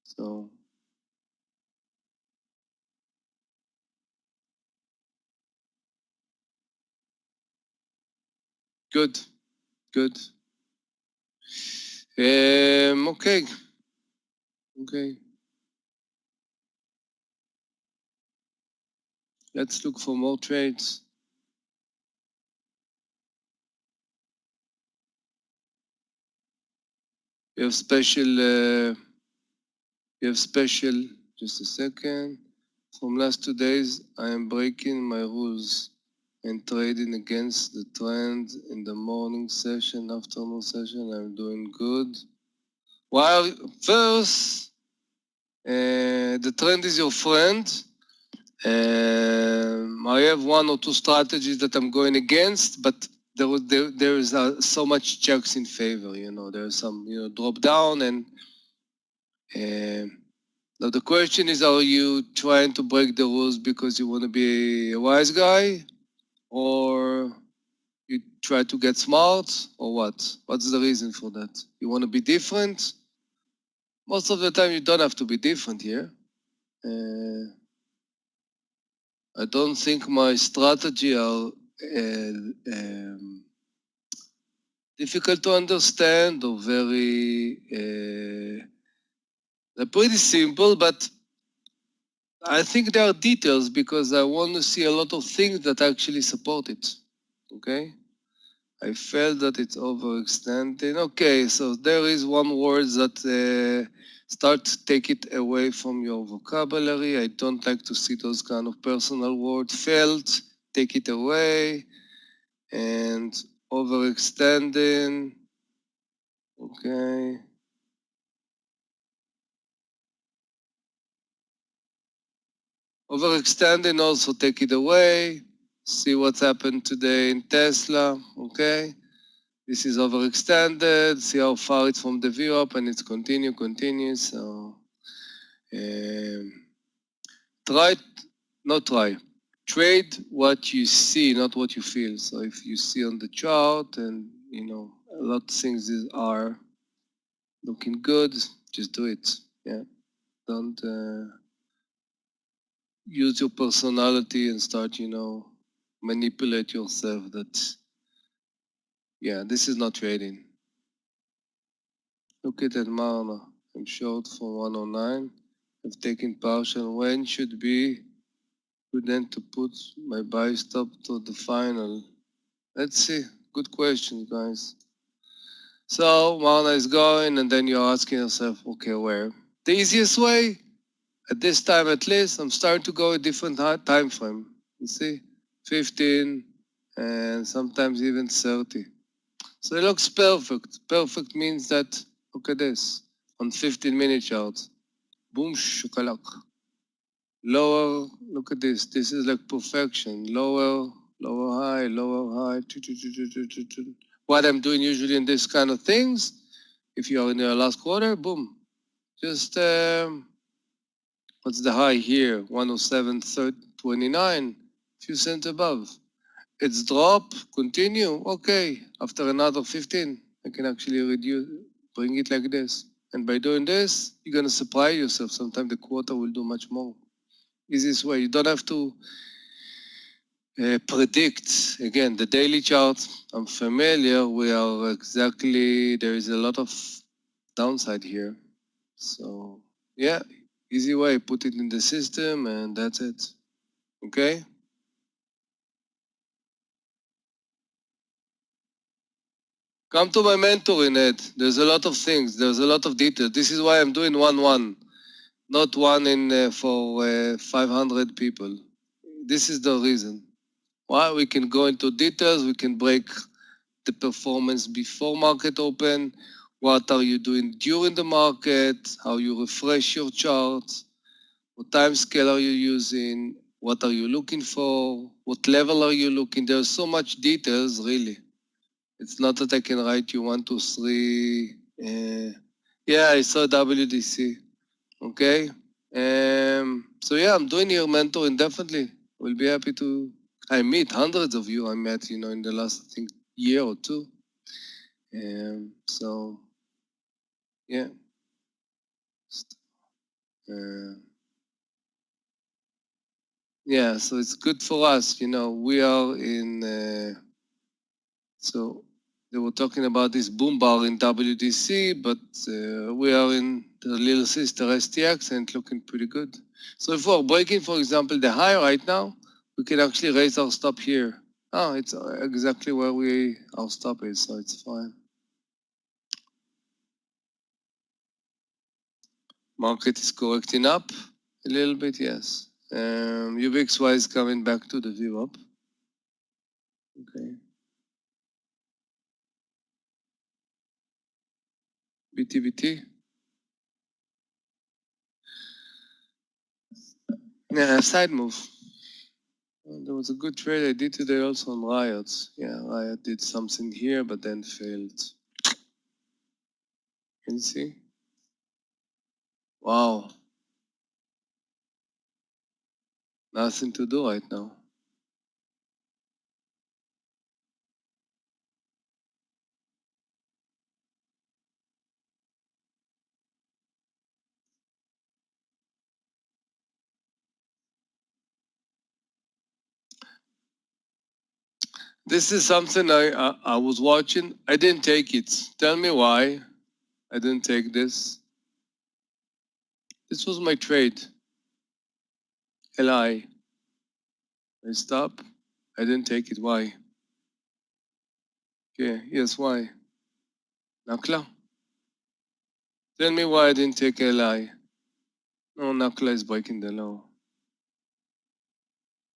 So good, good. Okay. Let's look for more trades. We have special, just a second. From last 2 days, I am breaking my rules and trading against the trend in the morning session, afternoon session. I'm doing good. While first, the trend is your friend. I have 1 or 2 strategies that I'm going against, but there is so much checks in favor. There's some drop down, and now the question is, are you trying to break the rules because you want to be a wise guy, or you try to get smart, or what? What's the reason for that? You want to be different? Most of the time, you don't have to be different here. I don't think my strategy are difficult to understand or very. They're pretty simple, but I think there are details because I want to see a lot of things that actually support it. Okay? I felt that it's overextending. Okay, so there is one word that start to take it away from your vocabulary. I don't like to see those kind of personal words. Felt, take it away. And overextending. Okay. Overextending, also take it away. See what's happened today in Tesla. Okay. This is overextended. See how far it's from the view up, and it's continues. So trade what you see, not what you feel. So if you see on the chart and a lot of things are looking good, just do it. Yeah. use your personality and start, manipulate yourself that, yeah, this is not trading. Look at that Marna. I'm short for 109. I've taken partial. When should be prudent to put my buy stop to the final? Let's see. Good question, guys. So Marna is going, and then you're asking yourself, okay, where? The easiest way, at this time at least, I'm starting to go a different time frame. You see, 15 and sometimes even 30. So it looks perfect. Perfect means that, look at this, on 15-minute chart. Boom, shukalak. Lower, look at this. This is like perfection. Lower, lower high, lower high. What I'm doing usually in this kind of things, if you are in the last quarter, boom. Just, what's the high here? 107.29, few cents above. It's drop, continue, okay. After another 15, I can actually reduce, bring it like this. And by doing this, you're gonna surprise yourself. Sometimes the quarter will do much more. Easiest way, you don't have to predict. Again, the daily chart, I'm familiar, we are exactly, there is a lot of downside here. So yeah, easy way, put it in the system and that's it, okay? Come to my mentoring, Ed. There's a lot of things. There's a lot of details. This is why I'm doing 1-1, not one in for 500 people. This is the reason. Why we can go into details. We can break the performance before market open. What are you doing during the market? How you refresh your chart? What time scale are you using? What are you looking for? What level are you looking? There's so much details, really. It's not that I can write you 1, 2, 3. Yeah, I saw WDC. Okay. So yeah, I'm doing your mentoring definitely. We'll be happy to. I meet hundreds of you. I met, in the last I think year or two. So yeah. Yeah. So it's good for us. We are in. So they were talking about this boom bar in WDC, but we are in the little sister STX and it's looking pretty good. So if we're breaking, for example, the high right now, we can actually raise our stop here. Oh, it's exactly where our stop is, so it's fine. Market is correcting up a little bit, yes. UVXY is coming back to the view up. Okay. BTBT. Yeah, side move. There was a good trade I did today also on Riot. Yeah, Riot did something here, but then failed. Can you see? Wow. Nothing to do right now. This is something I was watching. I didn't take it. Tell me why I didn't take this. This was my trade. LI. I stop. I didn't take it. Why? Okay, yes, why? Nakla. Tell me why I didn't take LI. No, Nakla is breaking the law.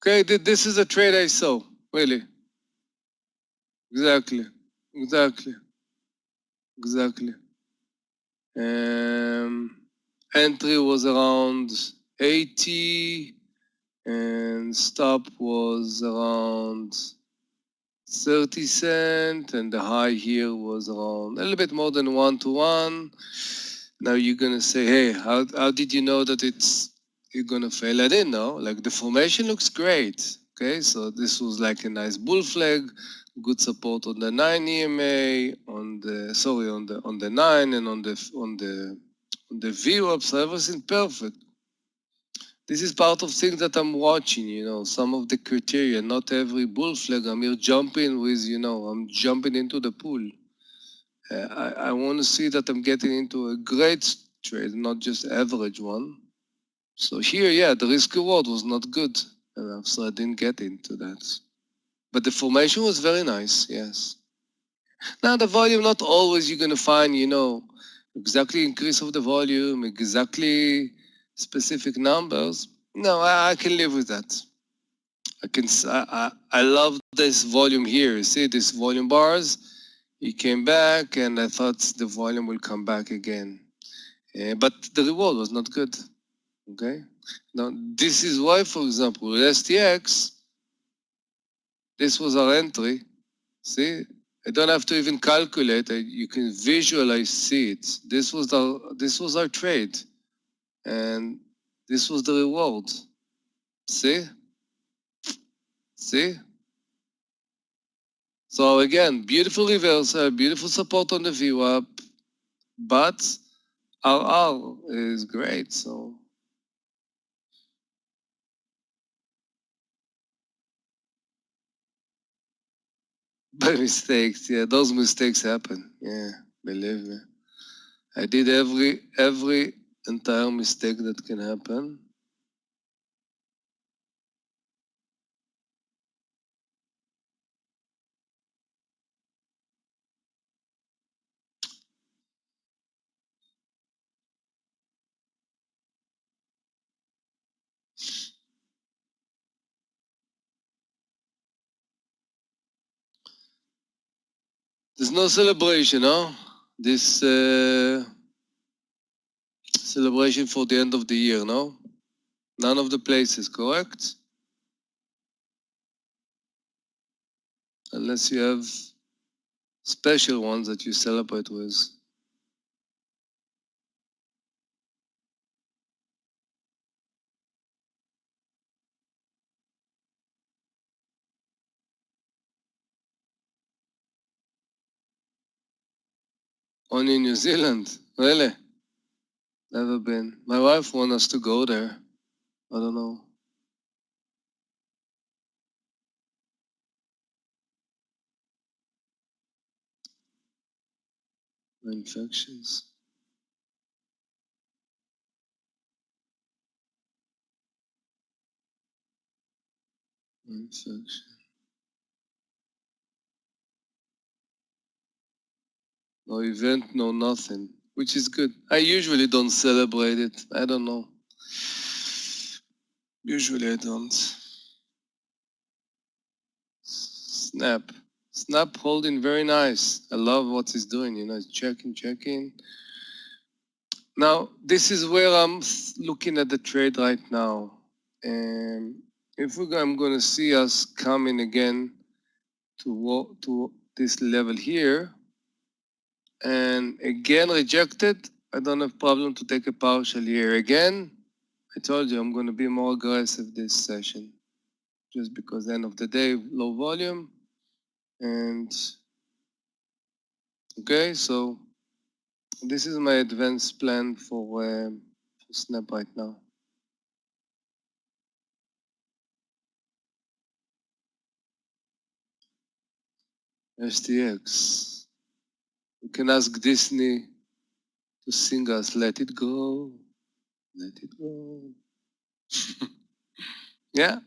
Okay, this is a trade I saw. Really. Exactly. Exactly. Exactly. Entry was around 80 and stop was around 30 cents and the high here was around a little bit more than 1-to-1. Now you're gonna say, hey, how did you know that you're gonna fail? I didn't know. Like the formation looks great. Okay, so this was like a nice bull flag, good support on the 9 EMA, on the 9 and on the VWAP, so everything perfect. this is part of things that I'm watching, some of the criteria. Not every bull flag I'm here jumping with, I'm jumping into the pool. I want to see that I'm getting into a great trade, not just average one. So here, yeah, the risk reward was not good enough, so I didn't get into that. But the formation was very nice, yes. Now the volume, not always you're gonna find, exactly increase of the volume, exactly specific numbers. No, I can live with that. I love this volume here. You see this volume bars? He came back, and I thought the volume will come back again. But the reward was not good. Okay. Now this is why, for example, with STX, this was our entry. See, I don't have to even calculate. You can visualize, see it. This was our trade, and this was the reward. See. So again, beautiful reversal, beautiful support on the VWAP, but RR is great. So by mistakes, yeah, those mistakes happen. Yeah, believe me. I did every entire mistake that can happen. There's no celebration, huh? This celebration for the end of the year, no? None of the places, correct? Unless you have special ones that you celebrate with. Only in New Zealand, really? Never been. My wife wants us to go there. I don't know. Infections. Infection. No event, no nothing, which is good. I usually don't celebrate it. I don't know. Usually I don't. Snap. Snap holding very nice. I love what he's doing, checking. Now, this is where I'm looking at the trade right now. And if I'm going to see us coming again to this level here, and again rejected, I don't have problem to take a partial here. Again, I told you I'm going to be more aggressive this session, just because end of the day, low volume. And okay, so this is my advanced plan for Snap right now. STX. You can ask Disney to sing us Let It Go, Let It Go. Yeah,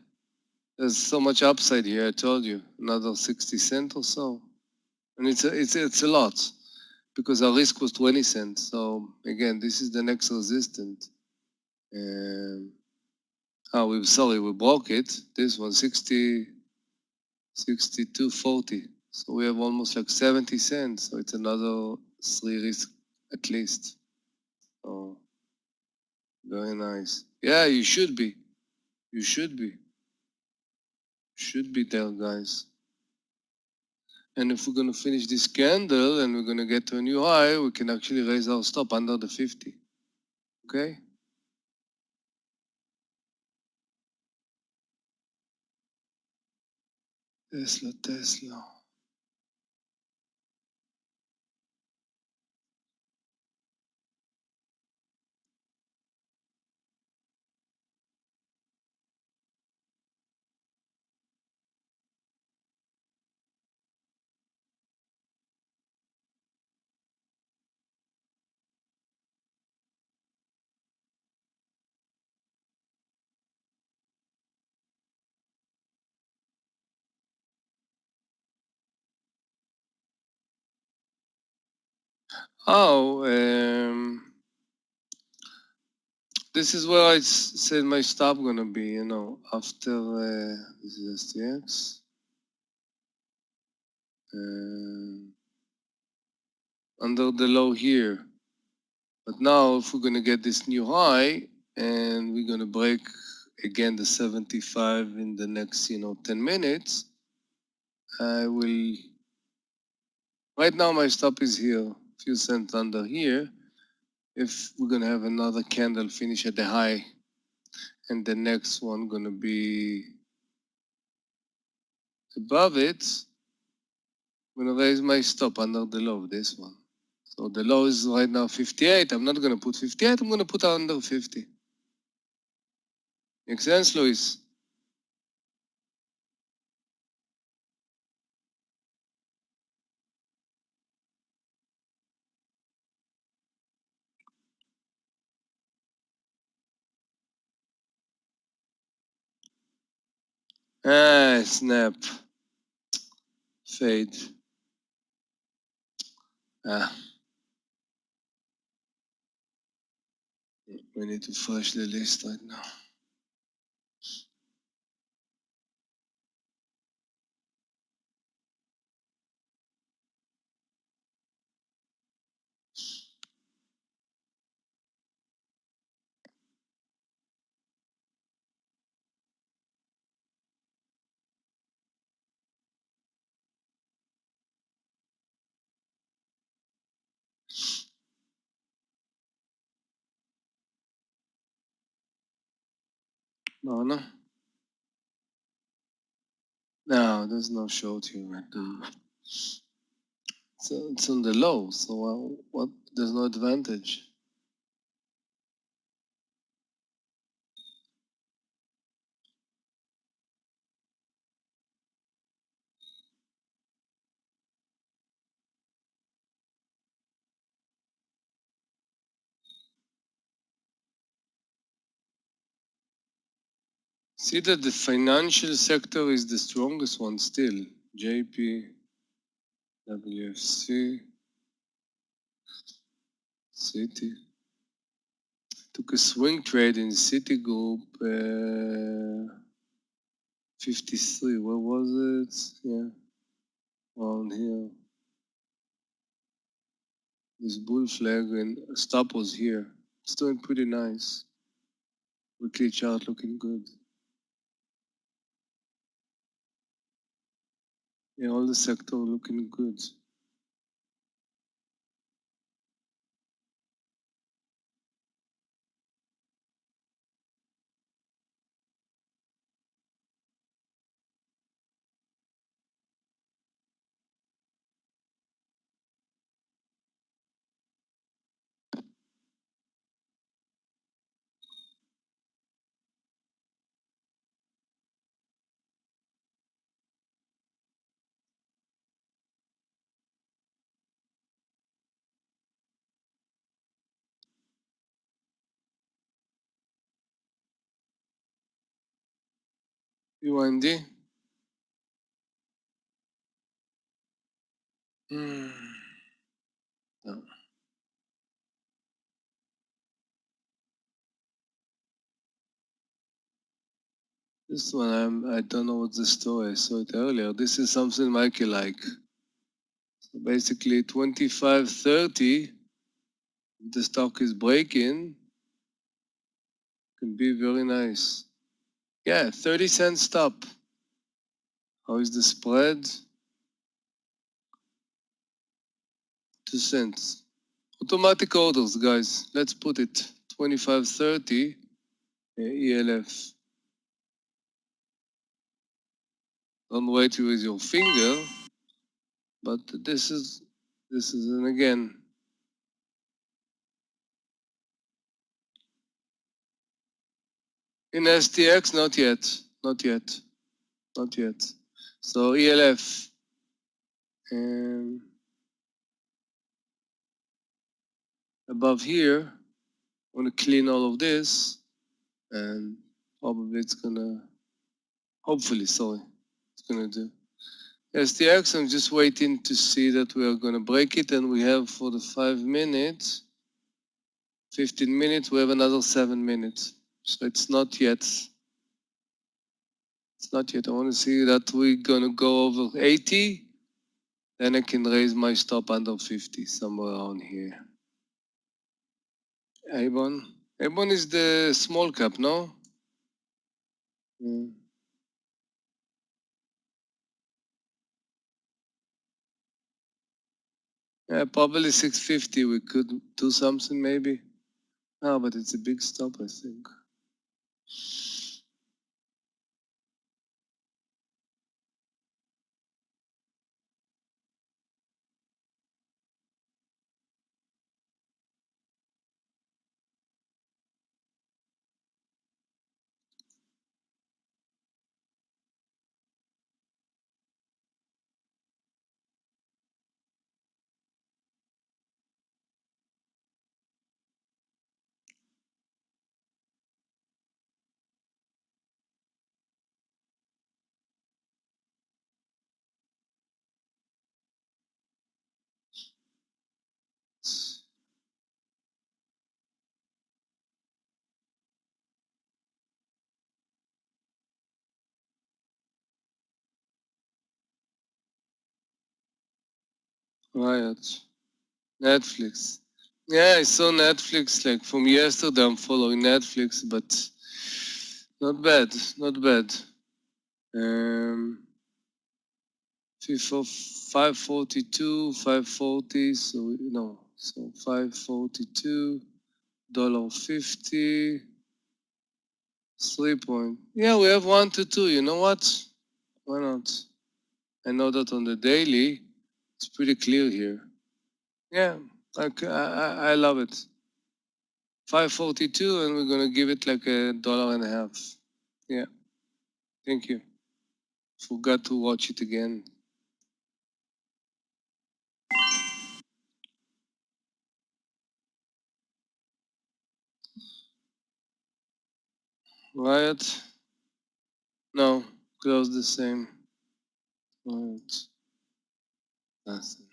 there's so much upside here, I told you. Another 60 cents or so. And it's a lot, because our risk was 20 cents. So again, this is the next resistance. We broke it. This one, 62.40. So we have almost like 70 cents. So it's another 3 risk at least. Oh, very nice. Yeah, you should be. You should be. Should be there, guys. And if we're going to finish this candle and we're going to get to a new high, we can actually raise our stop under the 50. Okay? Tesla. Oh, this is where I said my stop gonna be, you know, after this is STX. Under the low here. But now if we're gonna get this new high and we're gonna break again the 75 in the next, 10 minutes, I will, right now my stop is here, few cents under here. If we're gonna have another candle finish at the high and the next one gonna be above it, I'm gonna raise my stop under the low of this one. So the low is right now 58. I'm not gonna put 58, I'm gonna put under 50. Make sense, Luis? Ah, snap. Fade. Ah. We need to flush the list right now. No. No, there's no short here right now. So it's on the low, so what? There's no advantage. See that the financial sector is the strongest one still. JP, WFC, Citi. Took a swing trade in Citigroup, 53. Where was it? Yeah, around here. This bull flag and stop was here. It's doing pretty nice. Weekly chart looking good. Yeah, all the sector looking good. UND. No. This one I don't know what's the story. I saw it earlier. This is something Mikey like. So basically 25.30. If the stock is breaking, can be very nice. Yeah, 30 cent stop. How is the spread? 2 cents. Automatic orders, guys. Let's put it 25.30 ELF. Don't wait with your finger, but this is and again. In STX, not yet. So ELF and above here, I want to clean all of this, and probably it's gonna, hopefully, it's gonna do. STX, I'm just waiting to see that we are going to break it, and we have for the 5 minutes, 15 minutes, we have another 7 minutes. So it's not yet. It's not yet. I want to see that we're going to go over 80. Then I can raise my stop under 50, somewhere around here. Avon. Avon is the small cap, no? Yeah, probably 650. We could do something maybe. No, but it's a big stop, I think. Riot. Netflix. Yeah, I saw Netflix like from yesterday. I'm following Netflix, but not bad, not bad. FIFA 542, 540. So so 542, $50, 3 point. Yeah, we have 1 to 2. You know what? Why not? I know that on the daily, it's pretty clear here. Yeah, I love it. 542, and we're gonna give it like $1.50. Yeah, thank you. Forgot to watch it again. Riot? No, close the same. Riot. Nothing.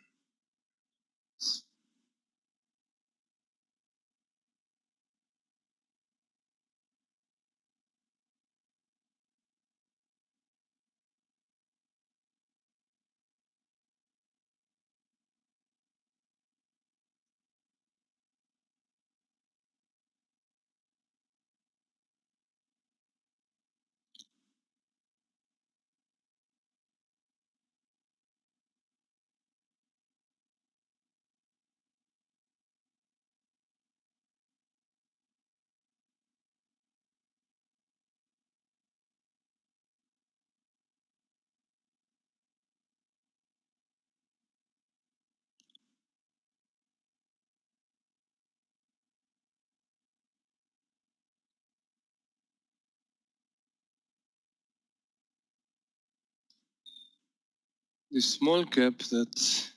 The small cap that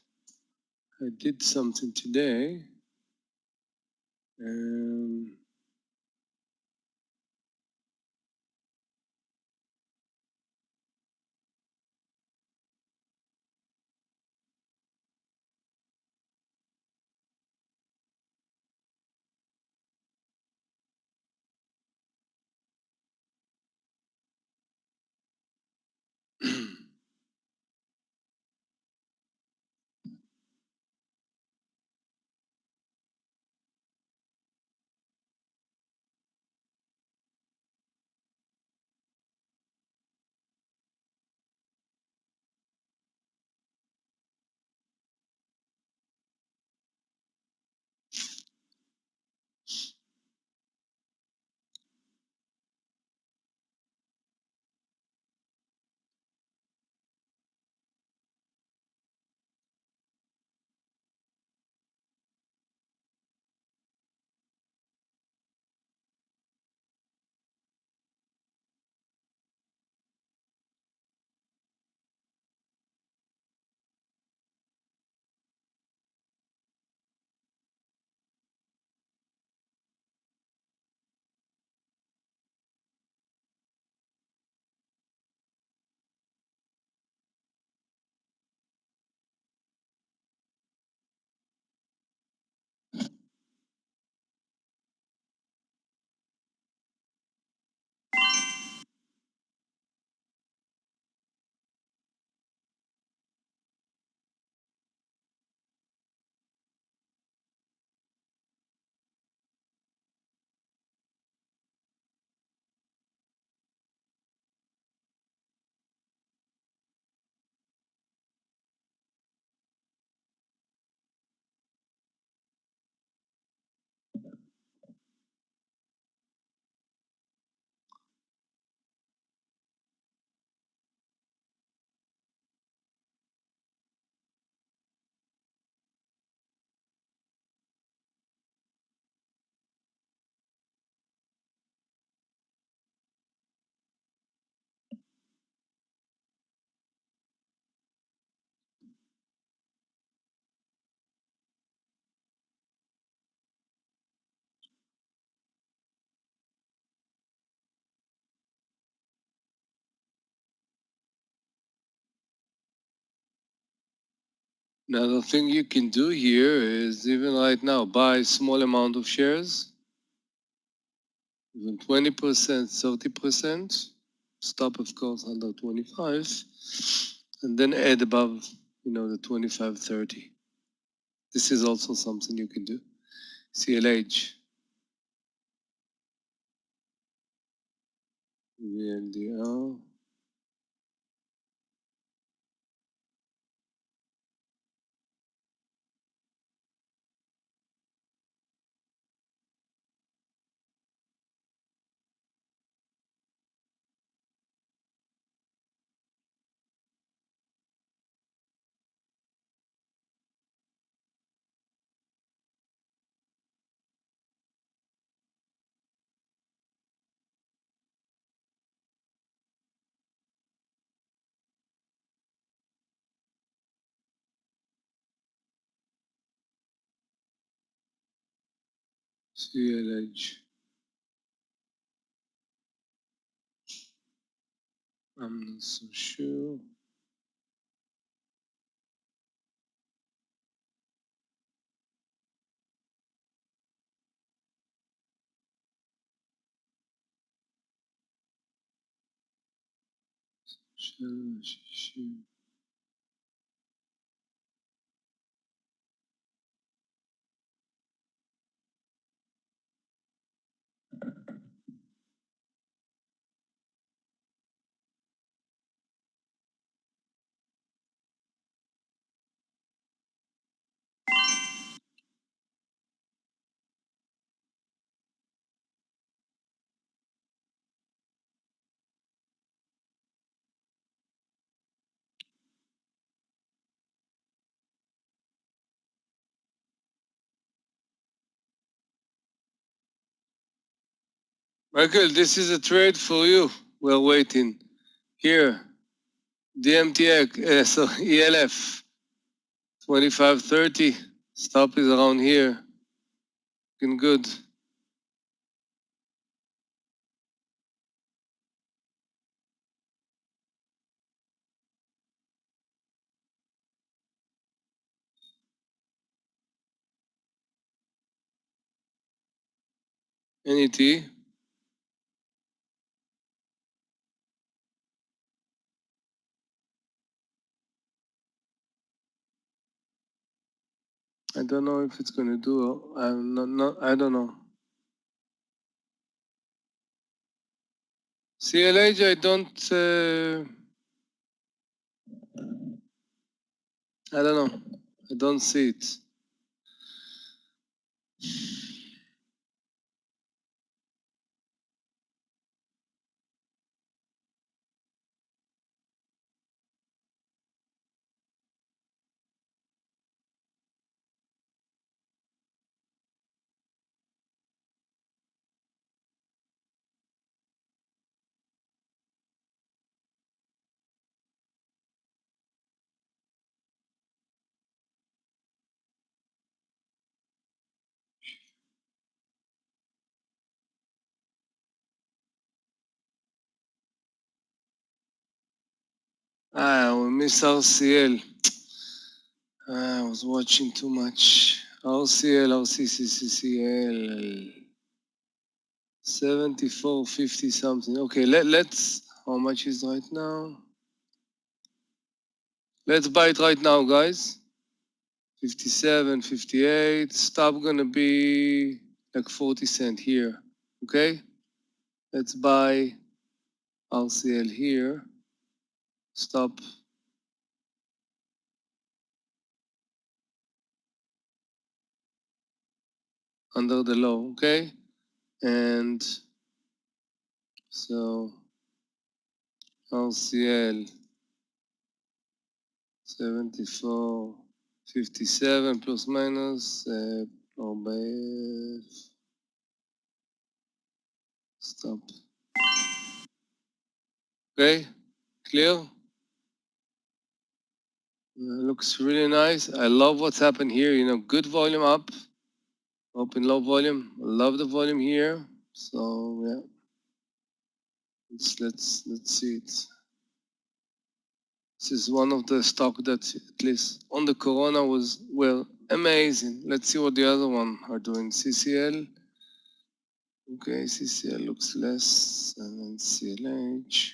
I did something today. Another thing you can do here is even right now, buy a small amount of shares, even 20%, 30%. Stop, of course, under 25, and then add above, the 25, 30. This is also something you can do. CLH. VLDL. CLH. I'm not so sure. Michael, this is a trade for you. We're waiting. Here, DMTX, so ELF, 25.30. Stop is around here. Looking good. NET. I don't know if it's gonna do. I'm not. I don't know. CLH, I don't. I don't know. I don't see it. We miss RCL. I was watching too much. RCL, RCCCL. 74.50 something. Okay, let's. How much is right now? Let's buy it right now, guys. 57, 58. Stop gonna be like 40 cent here. Okay? Let's buy RCL here. Stop. Under the low, okay? And so RCL 74.57 plus minus stop. Okay, clear? Looks really nice. I love what's happened here. Good volume up, open low volume. I love the volume here. So yeah, let's see it. This is one of the stock that at least on the Corona were amazing. Let's see what the other one are doing. CCL. Okay, CCL looks less, and then CLH.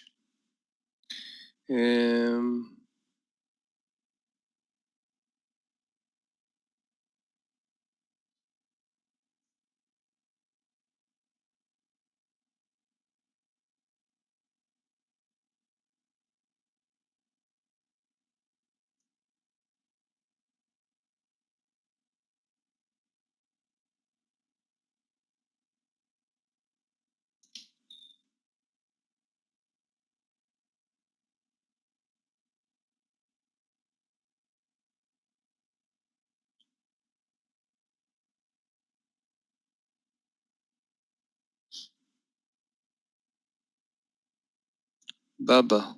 Baba.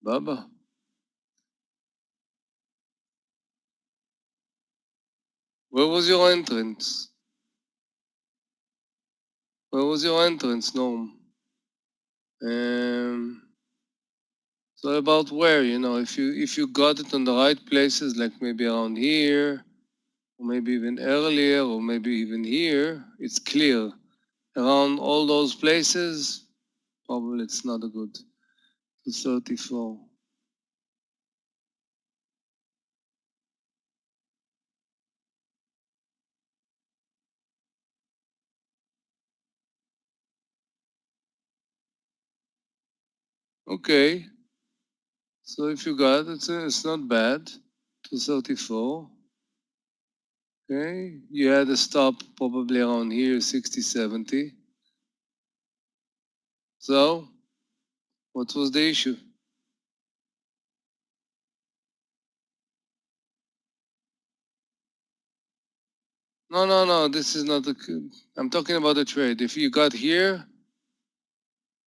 Baba. Where was your entrance? Where was your entrance, Norm? So about where, if you got it on the right places, like maybe around here, or maybe even earlier, or maybe even here, it's clear. Around all those places, probably it's not a good 234. Okay, so if you got it, it's not bad. 234. Okay, you had a stop probably around here, 60, 70. So, what was the issue? No, this is not I'm talking about the trade. If you got here,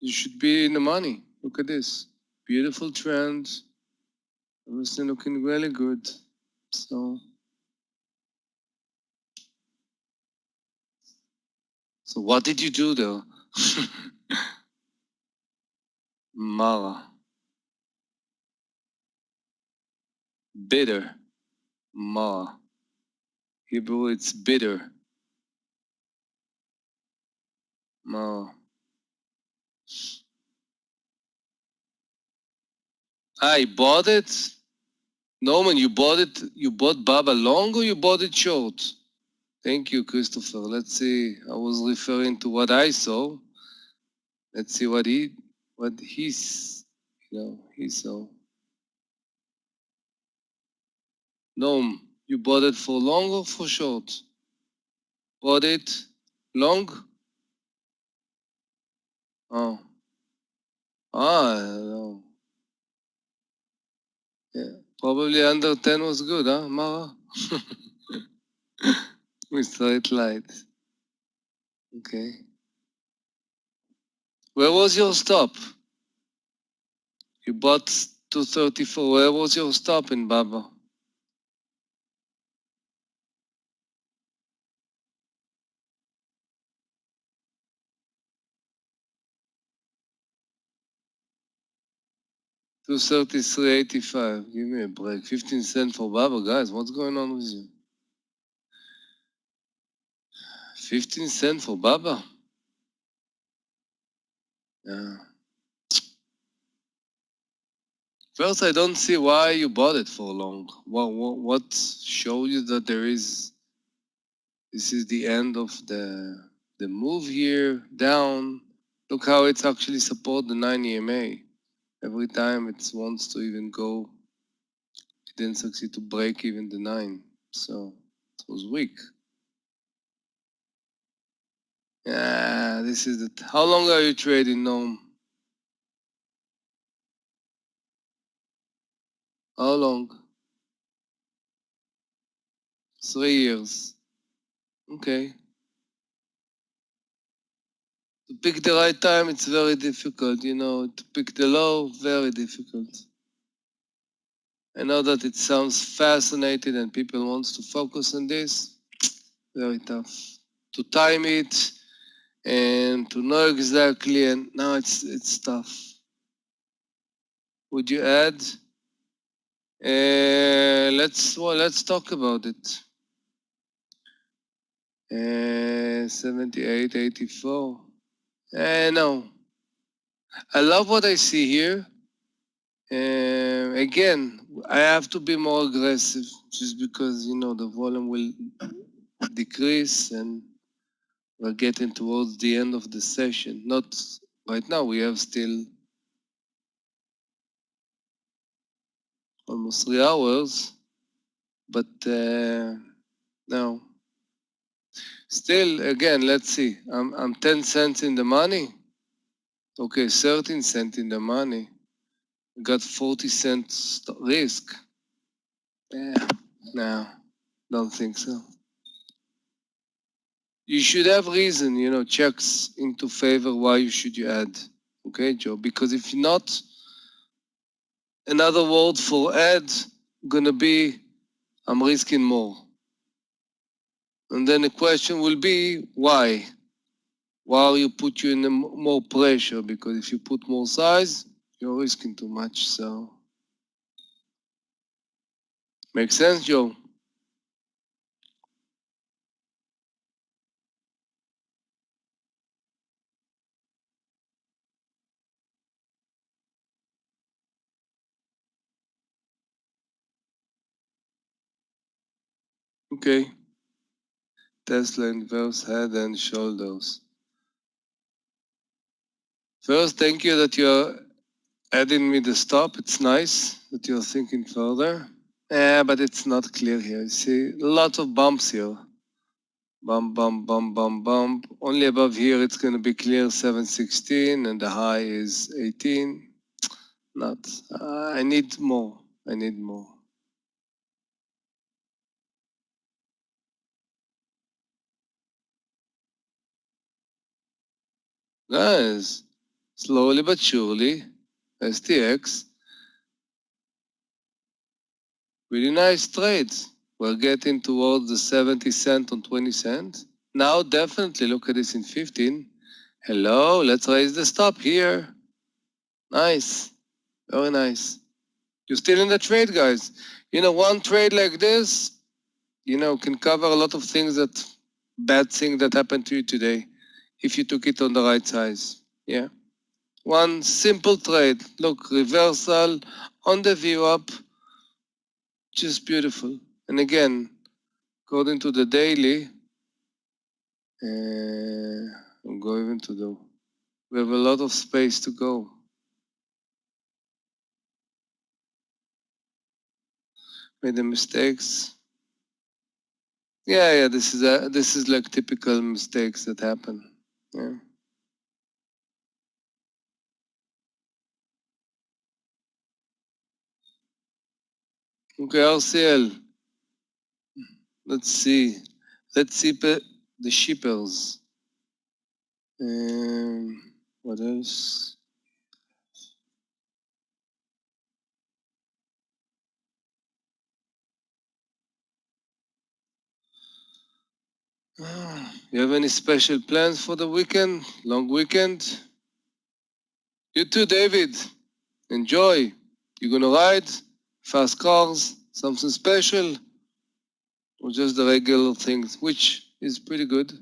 you should be in the money. Look at this. Beautiful trend. Everything looking really good. So what did you do though? Mara. Bitter. Mara. Hebrew, it's bitter. Mara. I bought it. Norman, you bought Baba long or you bought it short? Thank you, Christopher. Let's see. I was referring to what I saw. Let's see what he saw. Noam, you bought it for long or for short? Bought it long? Oh. No. Yeah. Probably under 10 was good, huh, Mara? We saw it light. Okay. Where was your stop? You bought 234. Where was your stop in Baba? $233.85. Give me a break. 15 cents for Baba, guys. What's going on with you? 15 cents for Baba? Yeah. First, I don't see why you bought it for long. What showed you that this is the end of the move here, down? Look how it's actually support the 9 EMA. Every time it wants to even go, it didn't succeed to break even the 9. So it was weak. Yeah, this is it. How long are you trading, Noam? How long? 3 years. Okay. To pick the right time, it's very difficult, to pick the low, very difficult. I know that it sounds fascinating and people wants to focus on this. Very tough. To time it and to know exactly, and now it's tough. Would you add? Let's talk about it. 78, 84. No. I love what I see here. Again, I have to be more aggressive just because, the volume will decrease and we're getting towards the end of the session. Not right now, we have still almost 3 hours, but no. Still, again, let's see. I'm 10 cents in the money. Okay, 13 cents in the money. Got 40 cents risk. No, don't think so. You should have reason, checks into favor why you add. Okay, Joe? Because if not, another word for add gonna be I'm risking more. And then the question will be why? Why you put you in more pressure? Because if you put more size, you're risking too much. So make sense, Joe? Okay. Tesla inverse head and shoulders. First, thank you that you're adding me the stop. It's nice that you're thinking further. Yeah, but it's not clear here. You see, lots of bumps here. Bump, bump, bump, bump, bump. Only above here it's going to be clear 716 and the high is 18. Not. I need more. I need more. Guys, slowly but surely, STX. Really nice trades. We're getting towards the 70 cent on 20 cents. Now definitely look at this in 15. Hello, let's raise the stop here. Nice. Very nice. You're still in the trade, guys. One trade like this, can cover a lot of things bad thing that happened to you today if you took it on the right size. Yeah. One simple trade. Look, reversal on the view up. Just beautiful. And again, according to the daily, I'm going we have a lot of space to go. Made the mistakes. Yeah, this is like typical mistakes that happen. Yeah. Okay, RCL. Let's see the shippers. What else? You have any special plans for the weekend? Long weekend? You too, David. Enjoy. You gonna ride? Fast cars? Something special? Or just the regular things, which is pretty good.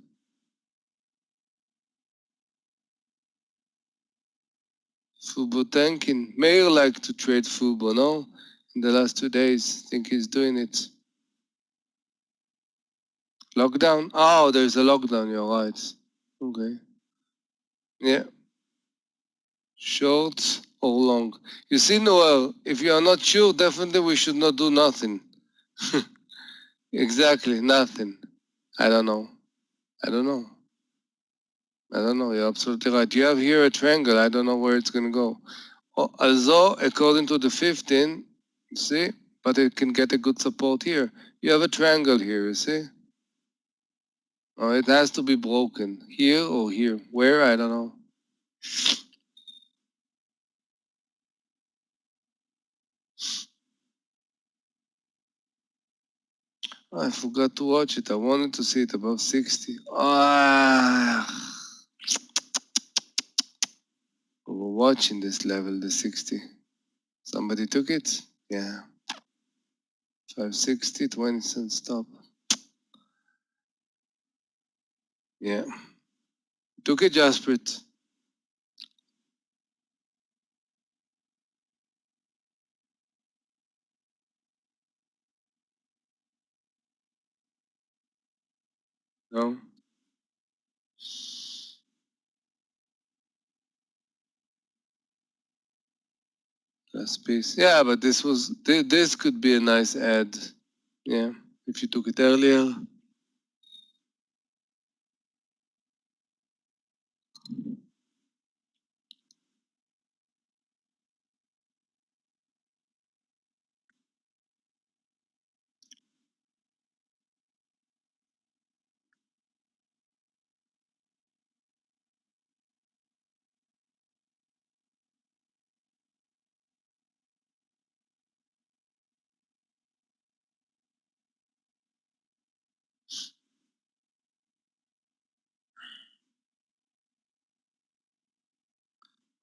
Fubo tanking. Meir like to trade Fubo, no? In the last 2 days, I think he's doing it. Lockdown? Oh, there's a lockdown, you're right. Okay. Yeah. Short or long. You see, Noel, if you are not sure, definitely we should not do nothing. Exactly, nothing. I don't know. You're absolutely right. You have here a triangle. I don't know where it's going to go. Although, according to the 15, you see, but it can get a good support here. You have a triangle here, you see? Oh, it has to be broken. Here or here. Where? I don't know. I forgot to watch it. I wanted to see it above 60. We were watching this level, the 60. Somebody took it? Yeah. 560, 20 cent stop. Yeah. Took it, Jasprit. No? Last piece. Yeah, but this could be a nice ad. Yeah. If you took it earlier.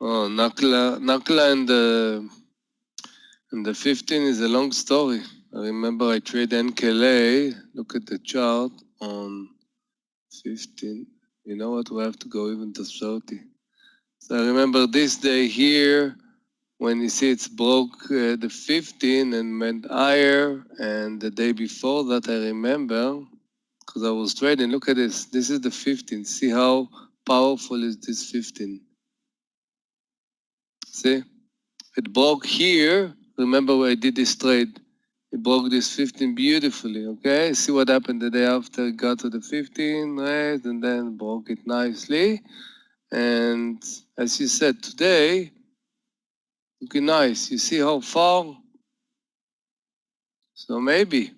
Oh, Nakla and the 15 is a long story. I remember I trade NKLA. Look at the chart on 15. You know what? We have to go even to 30. So I remember this day here when you see it's broke the 15 and went higher. And the day before that, I remember because I was trading. Look at this. This is the 15. See how powerful is this 15? See? It broke here. Remember where I did this trade? It broke this 15 beautifully, okay? See what happened the day after it got to the 15, right? And then broke it nicely. And as you said today, looking nice. You see how far? So maybe,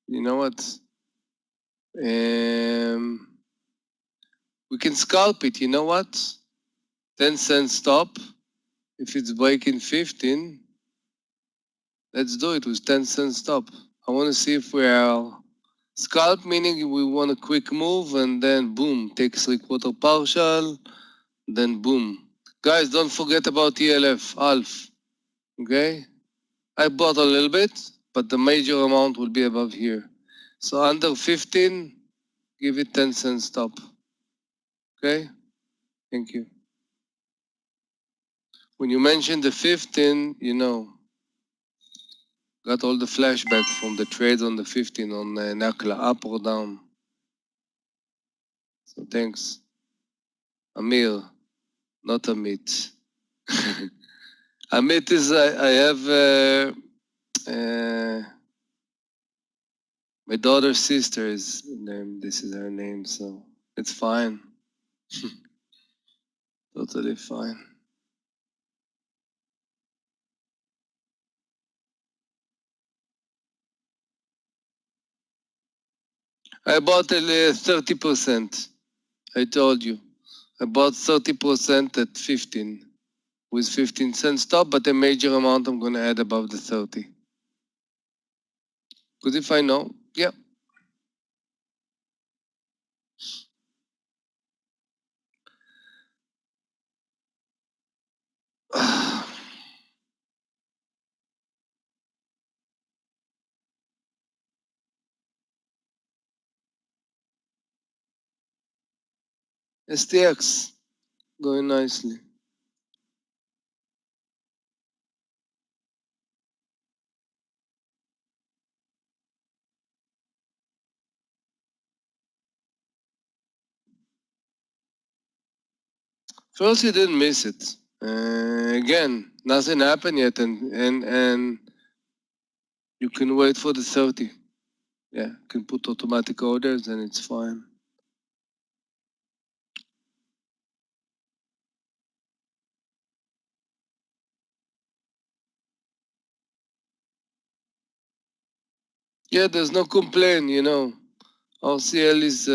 you know what? We can scalp it, you know what? 10 cent stop. If it's breaking 15, let's do it with 10 cent stop. I want to see if we are scalp, meaning we want a quick move and then boom, take 3/4 partial, then boom. Guys, don't forget about ELF, ALF, okay? I bought a little bit, but the major amount will be above here. So under 15, give it 10 cent stop, okay? Thank you. When you mentioned the 15, you know, got all the flashback from the trades on the 15 on Nakla, up or down. So thanks. Amir, not Amit. Amit is, I have my daughter's sister is name. This is her name, so it's fine. Totally fine. I bought 30%. I told you. I bought 30% at 15 with 15 cents stop, but a major amount I'm going to add above the 30. Because if I know, yeah. STX going nicely. First, you didn't miss it. Again, nothing happened yet, and you can wait for the 30. Yeah, you can put automatic orders and it's fine. Yeah, there's no complaint, you know. RCL is,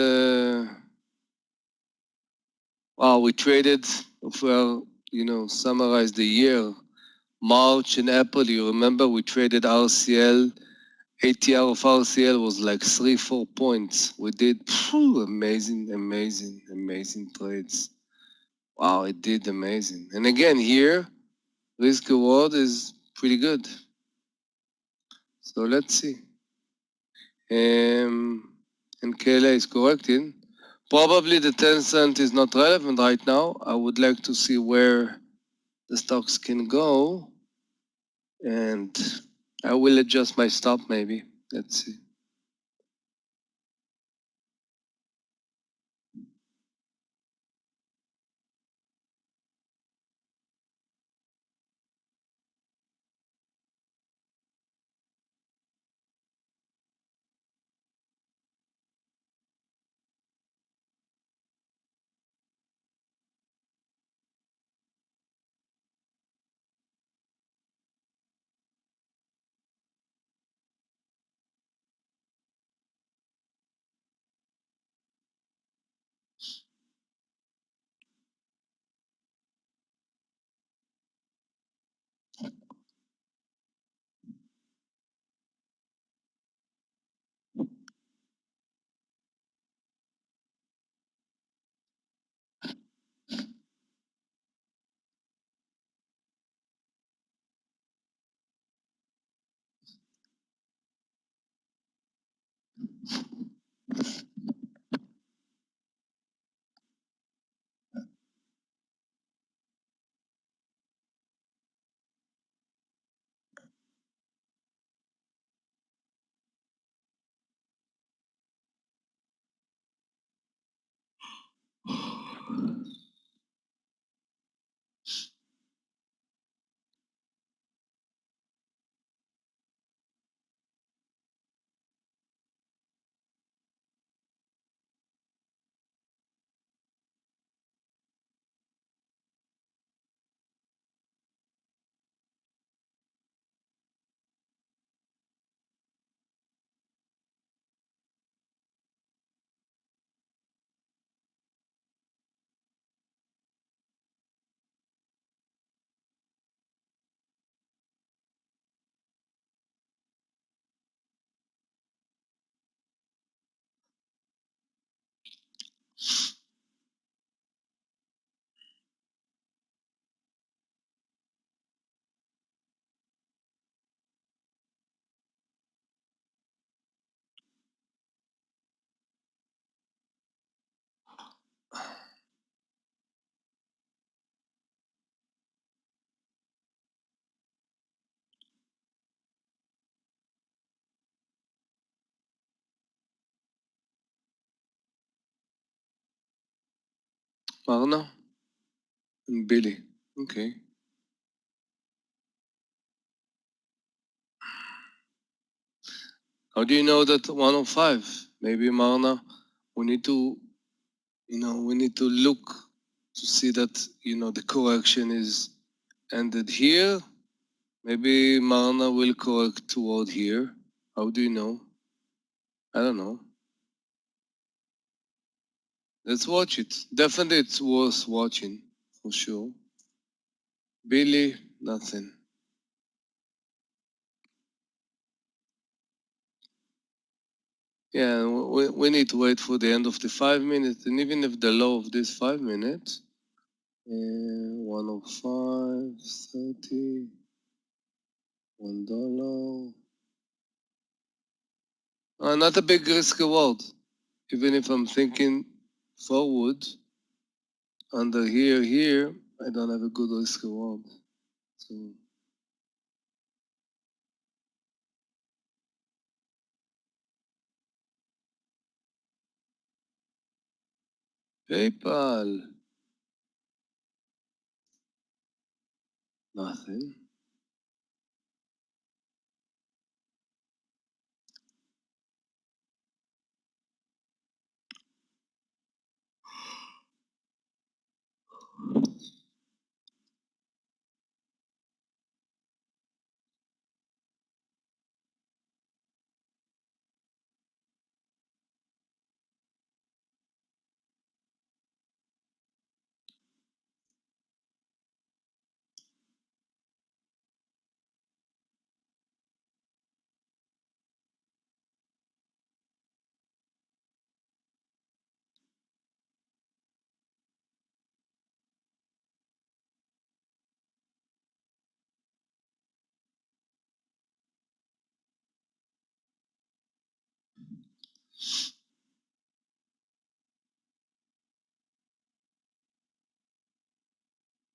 wow, we traded, well, you know, summarize the year. March and April, you remember we traded RCL ATR of RCL was like 3-4 points. We did amazing trades. Wow, it did amazing. And again, here, risk reward is pretty good. So let's see. And KLA is correcting. Probably the 10 cent is not relevant right now. I would like to see where the stocks can go. And I will adjust my stop maybe. Let's see. Marna and Billy. Okay. How do you know that 105? Maybe Marna, we need to, we need to look to see that, the correction is ended here. Maybe Marna will correct toward here. How do you know? I don't know. Let's watch it. Definitely it's worth watching, for sure. Billy, nothing. Yeah, we need to wait for the end of the 5 minutes, and even if the low of this 5 minutes, 105, 30, $1. Not a big risk reward. Even if I'm thinking forward, under here, I don't have a good risk reward. So PayPal, nothing.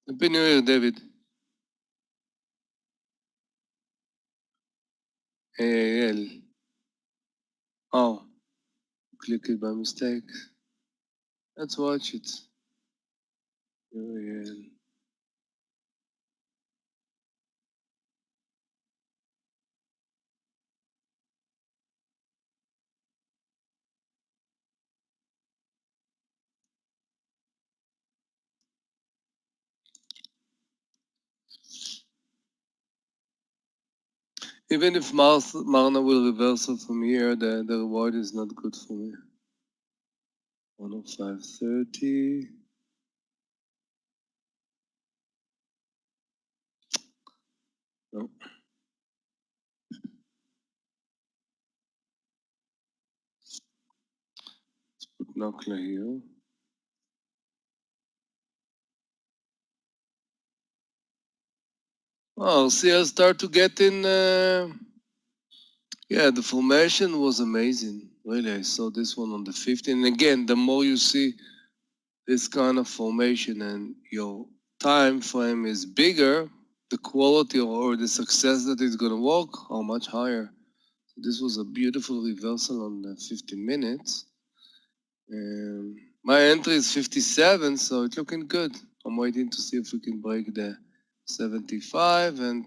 Happy New Year, David. AAL. Oh, click it by mistake. Let's watch it. AAL. Even if Marna will reversal from here, the reward is not good for me. 105.30. No. Let's put Nokla here. Oh, see, I start to get in. Yeah, the formation was amazing. Really, I saw this one on the 15. And again, the more you see this kind of formation and your time frame is bigger, the quality or the success that it's going to work are much higher. This was a beautiful reversal on the 15 minutes. My entry is 57, so it's looking good. I'm waiting to see if we can break the 75. And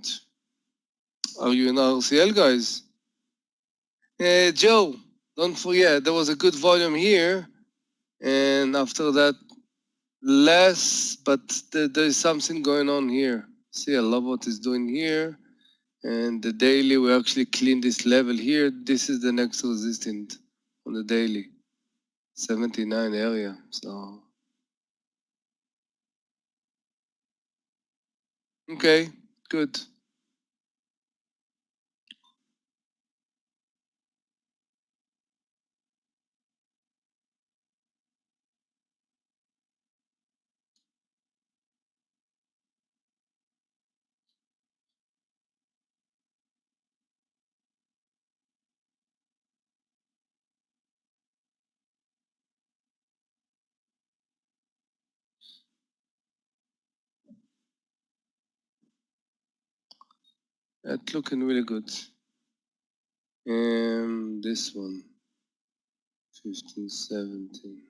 are you in RCL, guys? Joe, don't forget, there was a good volume here. And after that, less, but there is something going on here. See, I love what it's doing here. And the daily, we actually clean this level here. This is the next resistance on the daily. 79 area, so. Okay, good. That's looking really good. And this one, 15, 17.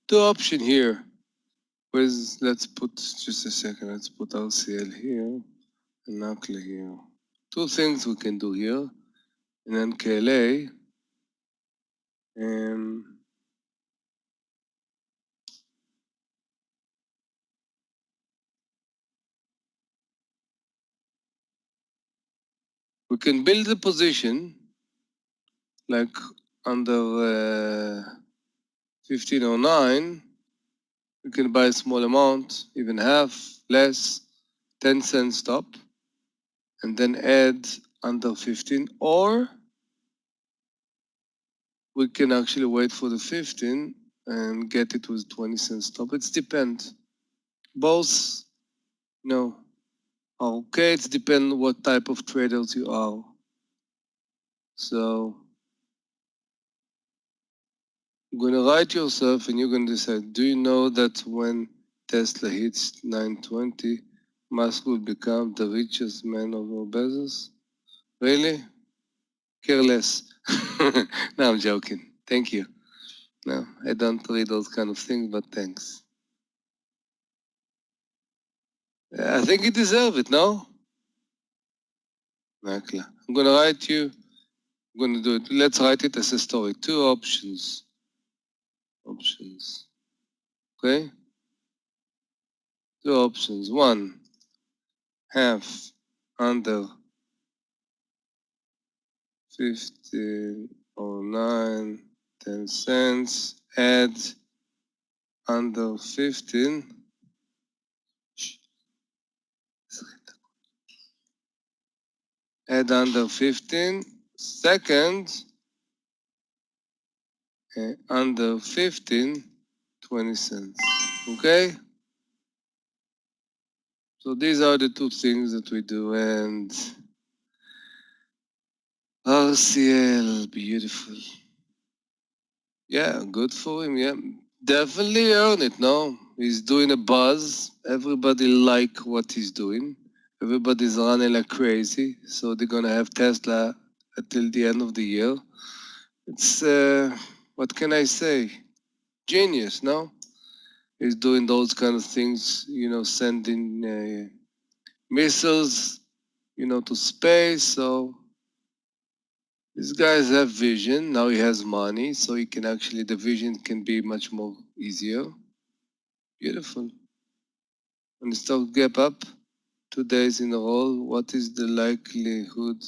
Two option here. Let's put, just a second, let's put LCL here and Nakla here. Two things we can do here. And then KLA. And we can build a position like under 1509. We can buy a small amount, even half, less, 10 cents stop, and then add under 15, or we can actually wait for the 15 and get it with 20 cents stop. It's depend. Both, are okay. It's depend what type of traders you are. So I'm gonna write yourself and you're gonna decide, do you know that when Tesla hits 920, Musk will become the richest man of all Bezos? Really? Careless. No, I'm joking. Thank you. No, I don't read those kind of things, but thanks. I think you deserve it, no? Nakla. I'm gonna write you, I'm gonna do it. Let's write it as a story. Two options. Options. Okay? Two options. One, half under 1509, 10 cents, add under 15. Add under 15. Second, under 15, 20 cents. Okay? So these are the two things that we do. And RCL, beautiful. Yeah, good for him. Yeah, definitely earn it. No, he's doing a buzz. Everybody like what he's doing. Everybody's running like crazy. So they're gonna have Tesla until the end of the year. It's what can I say? Genius, no? He's doing those kind of things. You know, sending missiles, you know, to space. So these guys have vision. Now he has money, so he can actually, the vision can be much more easier. Beautiful. And the stock gap up 2 days in a row. What is the likelihood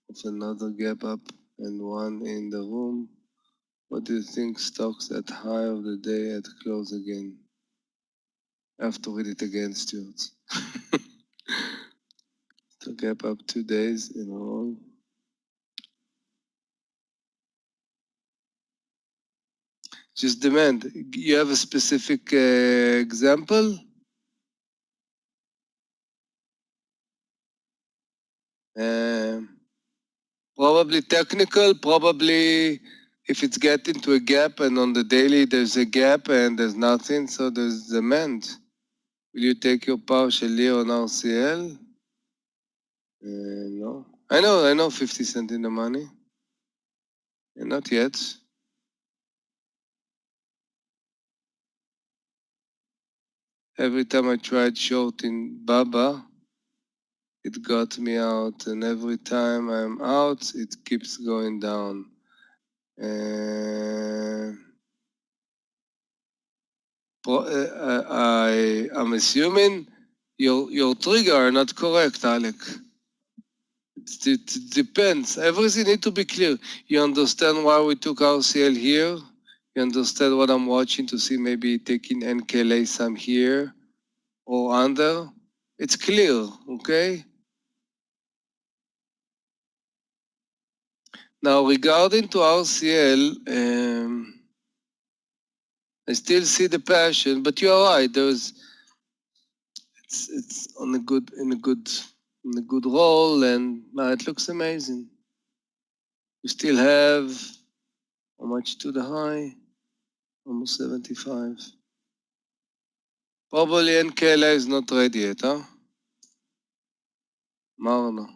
of another gap up and one in the room? What do you think stocks at high of the day at close again? I have to read it again, Stuart. The gap up 2 days in a row. Just demand. You have a specific example? Probably technical, probably if it's getting to a gap and on the daily there's a gap and there's nothing, so there's demand. Will you take your partial year on RCL? No. I know 50 cent in the money. Not yet. Every time I tried shorting Baba, it got me out, and every time I'm out, it keeps going down. I'm assuming your trigger are not correct, Alec. It depends. Everything need to be clear. You understand why we took RCL here? You understand what I'm watching to see maybe taking NKLA some here or under? It's clear, okay? Now regarding to RCL, I still see the passion, but you're right. It's on a good roll, and it looks amazing. We still have how much to the high? Almost 75. Probably NKLA is not ready yet, huh? Marno.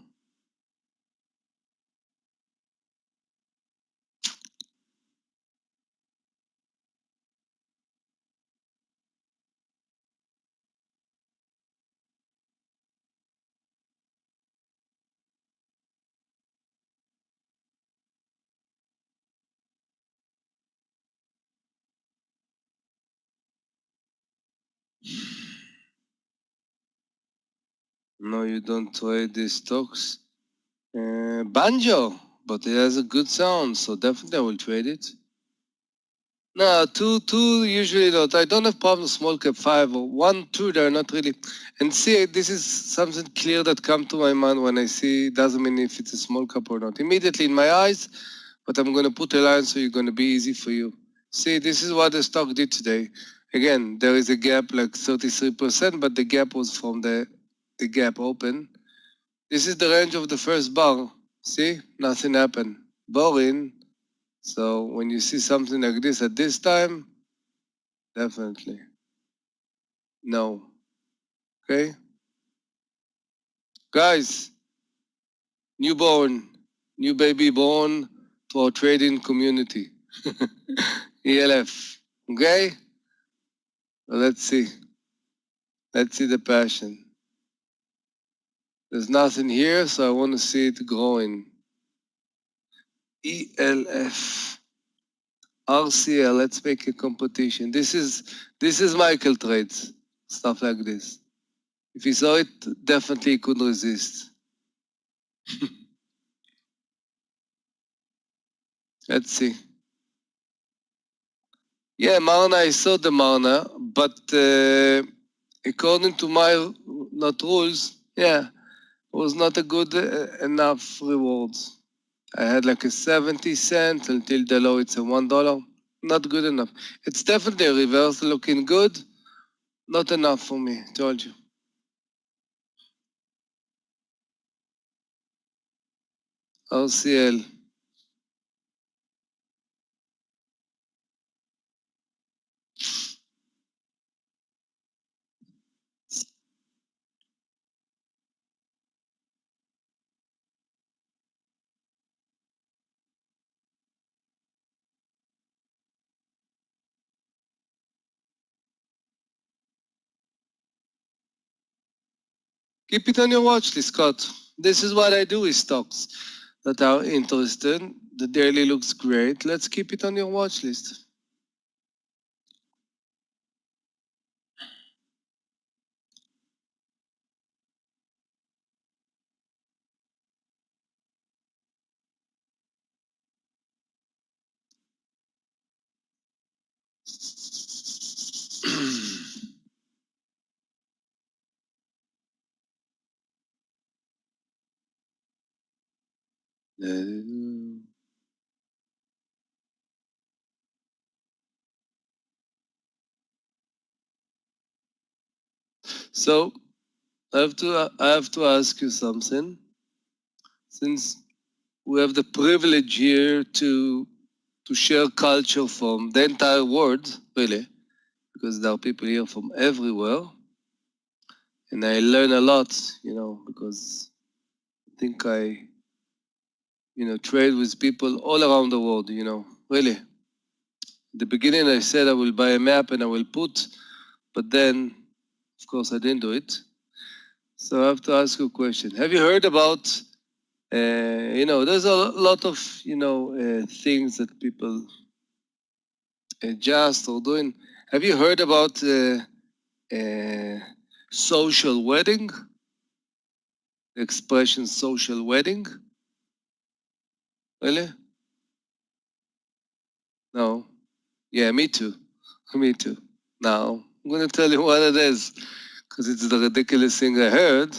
No, you don't trade these stocks. Banjo, but it has a good sound, so definitely I will trade it. No, two usually not. I don't have problem small cap 5 or 1, 2. They're not really. And see, this is something clear that come to my mind when I see. Doesn't mean if it's a small cap or not. Immediately in my eyes, but I'm gonna put a line so you're gonna be easy for you. See, this is what the stock did today. Again, there is a gap like 33%, but the gap was from the gap open. This is the range of the first bar. See, nothing happened. Boring. So when you see something like this at this time, definitely. No. Okay? Guys, newborn, new baby born to our trading community. ELF. Okay? Well, let's see. Let's see the passion. There's nothing here, so I want to see it growing. ELF. RCL, let's make a competition. This is Michael trades. Stuff like this. If he saw it, definitely he couldn't resist. Let's see. Yeah, Marna, I saw the Marna, but according to my not rules, yeah, it was not a good enough reward. I had like a 70 cent until the low it's a $1. Not good enough. It's definitely a reverse looking good. Not enough for me, told you. RCL. Keep it on your watch list, Scott. This is what I do with stocks that are interested. The daily looks great. Let's keep it on your watch list. So I have to ask you something. Since we have the privilege here to share culture from the entire world, really, because there are people here from everywhere, and I learn a lot, because I think I trade with people all around the world, really. At the beginning, I said I will buy a map and I will put, but then, of course, I didn't do it. So I have to ask you a question. Have you heard about, there's a lot of, things that people adjust or doing. Have you heard about social wedding? The expression social wedding? Really? No. Yeah, me too. Me too. Now, I'm going to tell you what it is, because it's the ridiculous thing I heard.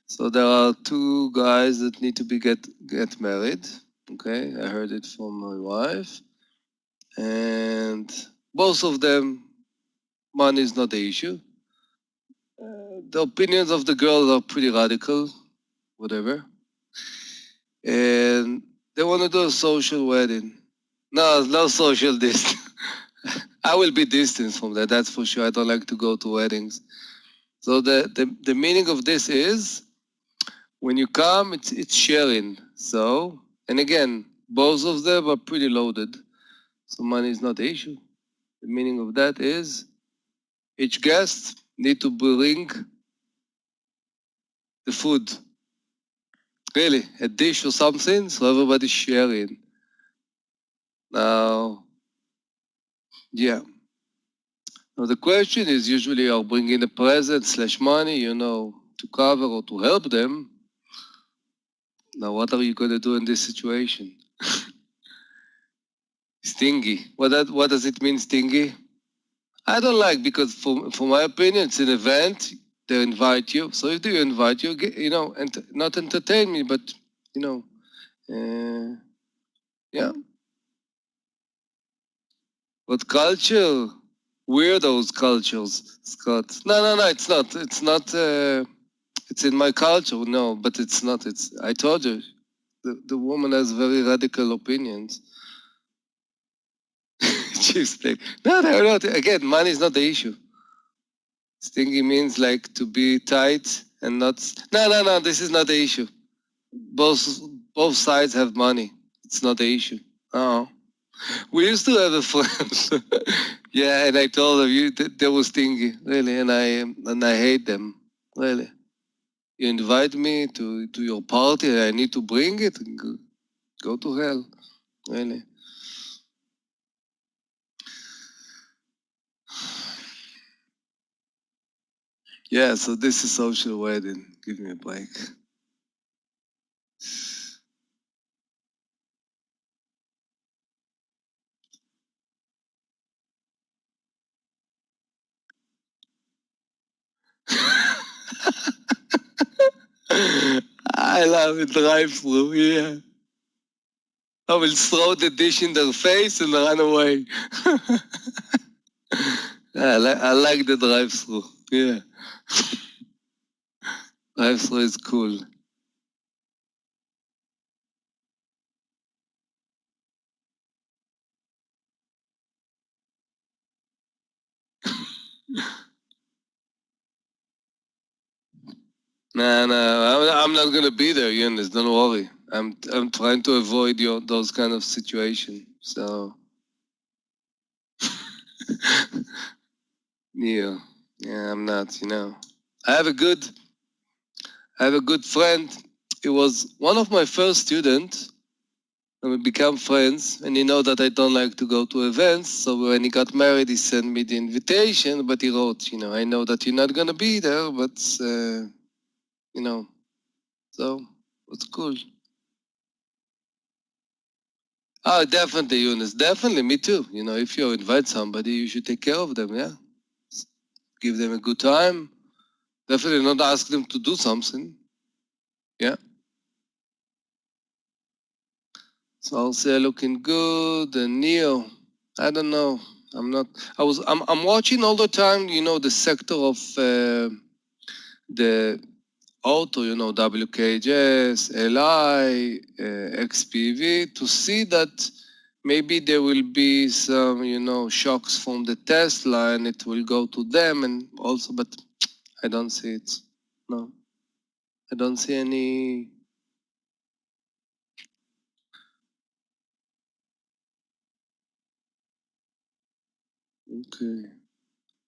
So there are two guys that need to get married. Okay, I heard it from my wife, and both of them, money is not the issue. The opinions of the girls are pretty radical, whatever, and they want to do a social wedding. No social distance. I will be distant from that, that's for sure. I don't like to go to weddings. So the meaning of this is, when you come, it's sharing. So, and again, both of them are pretty loaded, so money is not the issue. The meaning of that is, each guest need to bring the food, really, a dish or something, so everybody's sharing. Now, yeah. Now the question is, usually I'll bring in a present / money, to cover or to help them. Now, what are you going to do in this situation? Stingy. What does it mean, stingy? I don't like, because for my opinion, it's an event. They invite you. So if they invite you, and not entertain me, but yeah. What culture? Weirdos cultures, Scott. No, it's not. It's not. It's in my culture. No, but it's not. I told you, the woman has very radical opinions. She's like, no, they're not. Again, money is not the issue. Stingy means like to be tight and not. No. This is not the issue. Both sides have money. It's not the issue. Oh, we used to have a friend. Yeah, and I told her they were stingy, really, and I hate them, really. You invite me to your party, and I need to bring it. Go to hell, really. Yeah, so this is social wedding. Give me a break. I love it, drive-through, yeah. I will throw the dish in their face and run away. I like the drive-through, yeah. Drive-through is cool. No, I'm not gonna be there, Eunice. Don't worry. I'm trying to avoid those kind of situations. So, yeah, I'm not. I have a good I have a good friend. He was one of my first students. And we become friends. And you know that I don't like to go to events. So when he got married, he sent me the invitation. But he wrote, I know that you're not gonna be there, but so it's cool. Oh, definitely, Eunice. Definitely, me too. If you invite somebody, you should take care of them. Yeah, give them a good time. Definitely not ask them to do something. Yeah. So I'll say looking good. And Neo, I don't know. I'm watching all the time. The sector of the auto. WKJS, LI, XPV, to see that maybe there will be some shocks from the Tesla, and it will go to them, and also, but I don't see it. No, I don't see any. Okay.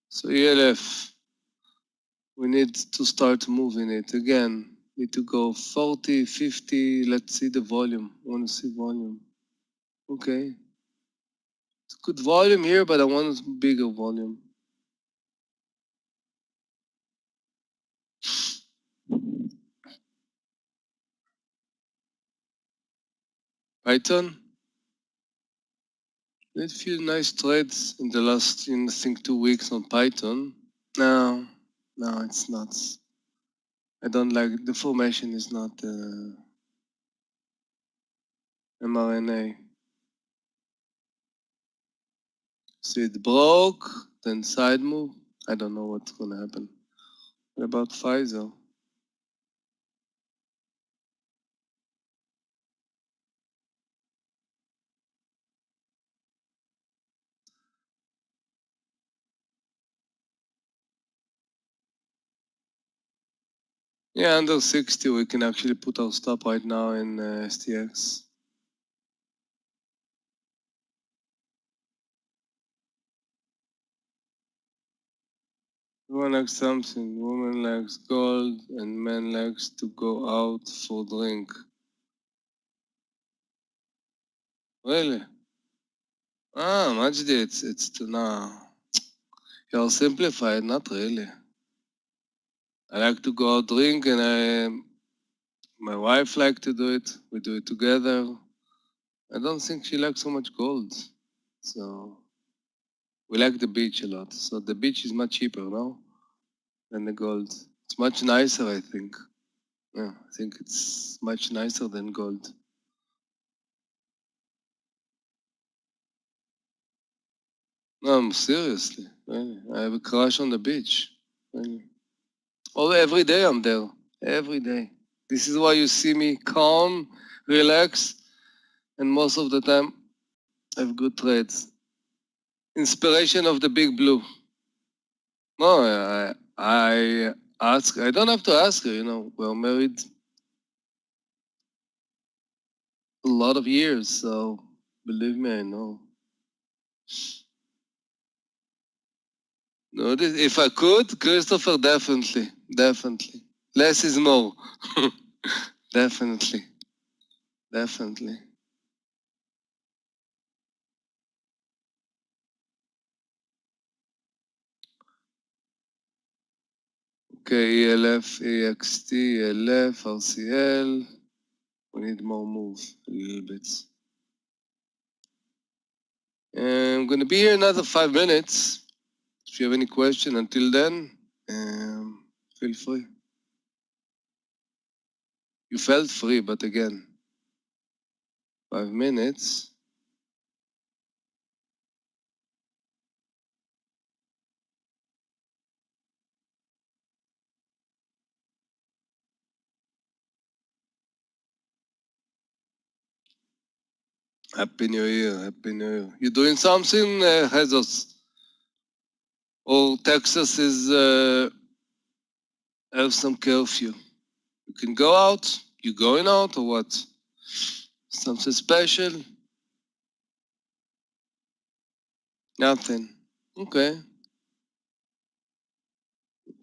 So ELF, we need to start moving it again. Need to go 40, 50. Let's see the volume. I want to see volume. Okay. It's good volume here, but I want a bigger volume. Python. We had a few nice trades in the last, I think, 2 weeks on Python. No, it's not. I don't like the formation. Is not mRNA. So it broke, then side move. I don't know what's gonna happen. What about Pfizer? Yeah, under 60, we can actually put our stop right now in STX. Woman likes something. Woman likes gold, and man likes to go out for drink. Really? Majdi, it's to now. You're simplified, not really. I like to go out drink, and my wife like to do it. We do it together. I don't think she likes so much gold. So we like the beach a lot. So the beach is much cheaper, no? Than the gold. It's much nicer, I think. Yeah, I think it's much nicer than gold. No, seriously. Really. I have a crush on the beach. Really. Every day I'm there. Every day. This is why you see me calm, relax, and most of the time I have good trades. Inspiration of the big blue. No, I ask. I don't have to ask her. We're married a lot of years, so believe me, I know. No, if I could, Christopher, definitely. Less is more. Definitely. Okay, ELF, EXT, ELF, RCL. We need more move a little bit. And I'm gonna be here another 5 minutes. If you have any question until then, feel free. You felt free, but again, 5 minutes. Happy New Year, Happy New Year. You doing something, Jesus? Or Texas is have some curfew. You can go out. You going out or what? Something special? Nothing. Okay.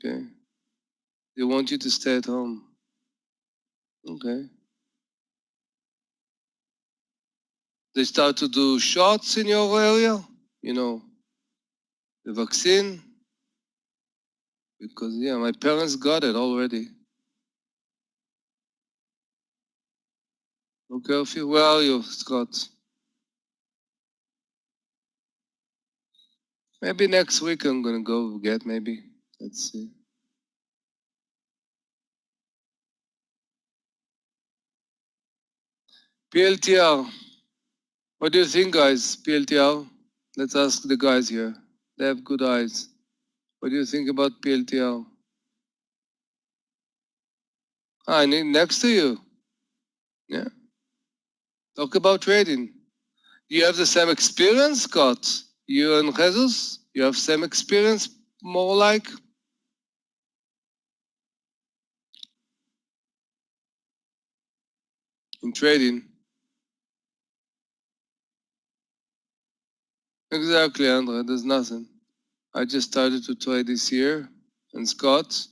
They want you to stay at home. Okay. They start to do shots in your area, you know, the vaccine. Because, yeah, my parents got it already. No curfew. Where are you, Scott? Maybe next week I'm gonna go get, maybe. Let's see. PLTR. What do you think, guys? PLTR? Let's ask the guys here. They have good eyes. What do you think about PLTR? I need next to you. Yeah. Talk about trading. You have the same experience, Scott? You and Jesus? You have same experience, more like? In trading. Exactly, Andre. There's nothing. I just started to trade this year. And Scott?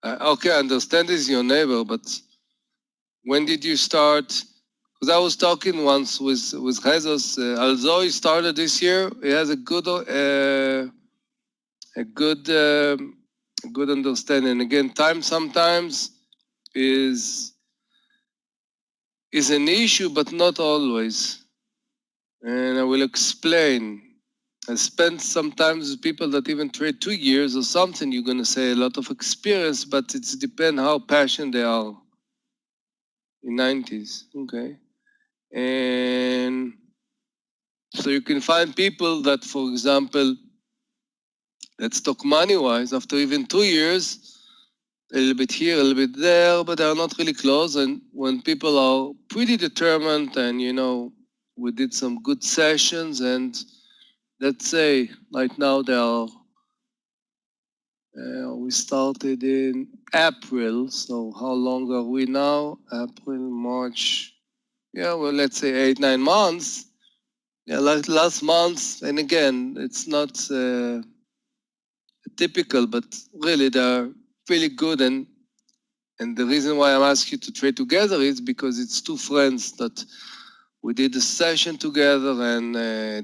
Okay, I understand this is your neighbor, but when did you start? Because I was talking once with Jesus. Although he started this year, he has a good understanding. Again, time sometimes is an issue, but not always. And I will explain. I spent sometimes with people that even trade 2 years or something. You're gonna say a lot of experience, but it's depend how passionate they are. In 90s, okay. And so you can find people that, for example, let's talk money-wise, after even 2 years, a little bit here, a little bit there, but they're not really close. And when people are pretty determined and, you know, we did some good sessions and let's say right now they are, we started in April. So how long are we now? April, March. Yeah, well, let's say 8, 9 months. Yeah, like last month, and again, it's not typical, but really they're really good. And the reason why I'm asking you to trade together is because it's two friends that we did a session together, and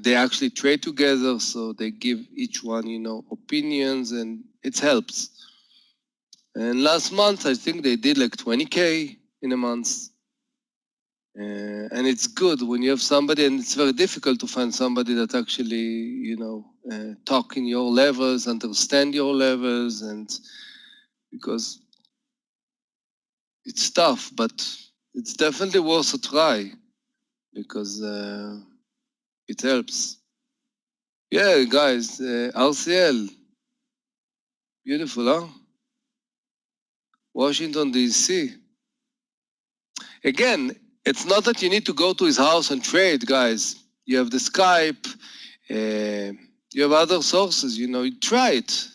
they actually trade together. So they give each one, you know, opinions, and it helps. And last month, I think they did like 20K in a month. And it's good when you have somebody, and it's very difficult to find somebody that actually, you know, talk in your levels, understand your levels, and because it's tough, but it's definitely worth a try because it helps. Yeah, guys, RCL, beautiful, huh? Washington, D.C. Again, it's not that you need to go to his house and trade, guys. You have the Skype, you have other sources, you know, you try it.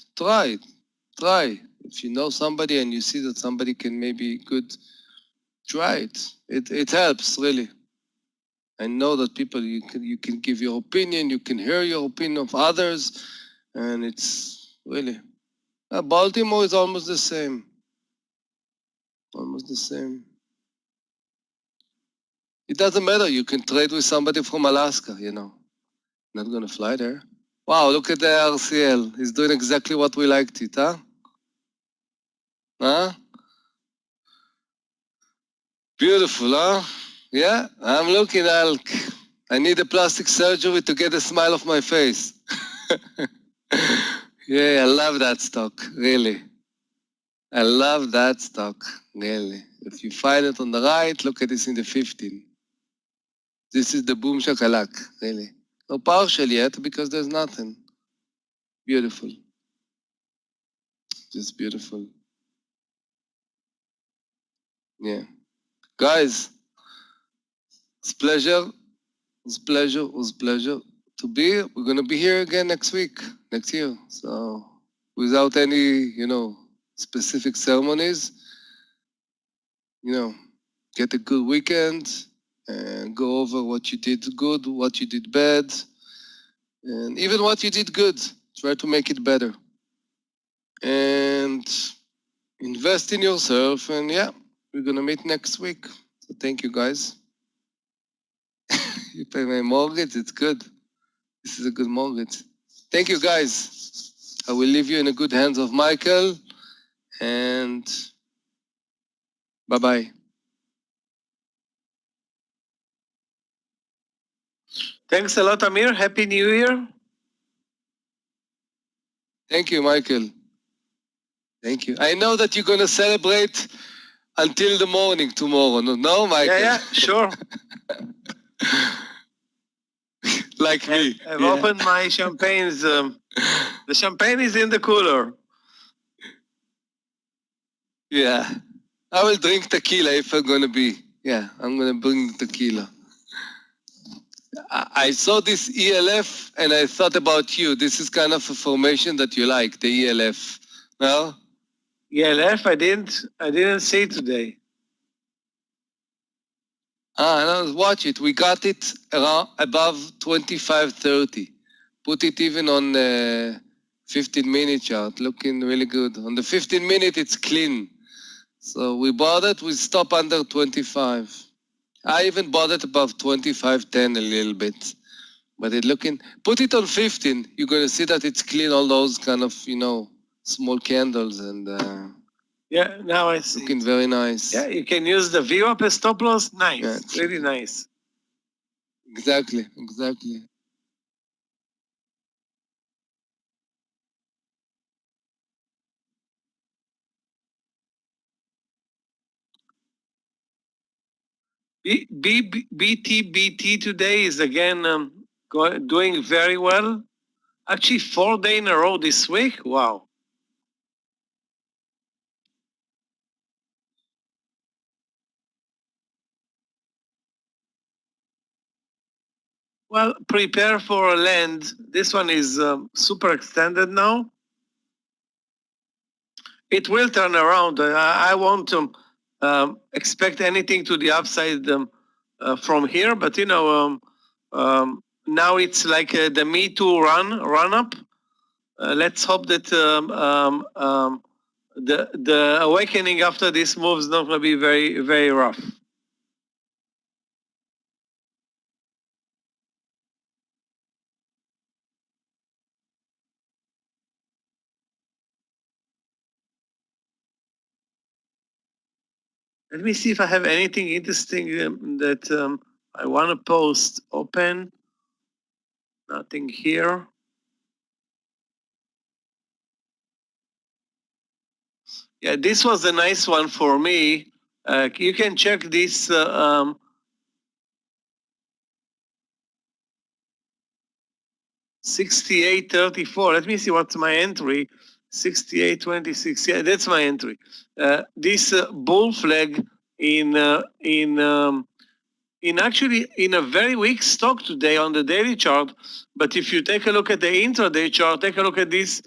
If you know somebody and you see that somebody can maybe good, try it. It helps, really. I know that people, you can give your opinion, you can hear your opinion of others, and it's really, Baltimore is almost the same. Almost the same. It doesn't matter. You can trade with somebody from Alaska, you know. Not gonna fly there. Wow, look at the RCL. He's doing exactly what we liked it, huh? Huh? Beautiful, huh? Yeah, I'm looking, Alk. I need a plastic surgery to get a smile off my face. Yeah, I love that stock, really. I love that stock, really. If you find it on the right, look at this in the 15. This is the boom shakalak, really. No partial yet because there's nothing. Beautiful. Just beautiful. Yeah. Guys, it's pleasure. It's pleasure to be. We're gonna be here again next week, next year. So without any, you know, specific ceremonies, you know, get a good weekend and go over what you did good, what you did bad, and even what you did good. Try to make it better. And invest in yourself, and yeah, we're gonna meet next week. So thank you, guys. You pay my mortgage, it's good. This is a good mortgage. Thank you, guys. I will leave you in the good hands of Michael, and bye-bye. Thanks a lot, Amir. Happy New Year. Thank you, Michael. Thank you. I know that you're gonna celebrate until the morning tomorrow. No, Michael? Yeah, sure. Like me. I've opened my champagnes. The champagne is in the cooler. Yeah. I will drink tequila if I'm gonna be. Yeah, I'm gonna bring tequila. I saw this ELF and I thought about you. This is kind of a formation that you like, the ELF. No? ELF, I didn't see today. No, watch it. We got it around above 25.30. Put it even on 15-minute chart, looking really good. On the 15-minute, it's clean. So we bought it, we stop under 25. I even bought it above 25.10 a little bit. But it looking, put it on 15. You're going to see that it's clean, all those kind of, small candles, and Yeah, now I see. looking very nice. Yeah, you can use the VWAP as stop loss. Nice, Yeah. really nice. Exactly. BTBT today is again doing very well. Actually, 4 days in a row this week. Wow. Well, prepare for a land. This one is super extended now. It will turn around. I won't expect anything to the upside from here, but now it's like the Me Too run up. Let's hope that the awakening after this move is not going to be very, very rough. Let me see if I have anything interesting that I want to post. Open. Nothing here. Yeah, this was a nice one for me. You can check this. 68.34. Let me see what's my entry. 68.26. Yeah, that's my entry. This bull flag in actually in a very weak stock today on the daily chart. But if you take a look at the intraday chart, take a look at this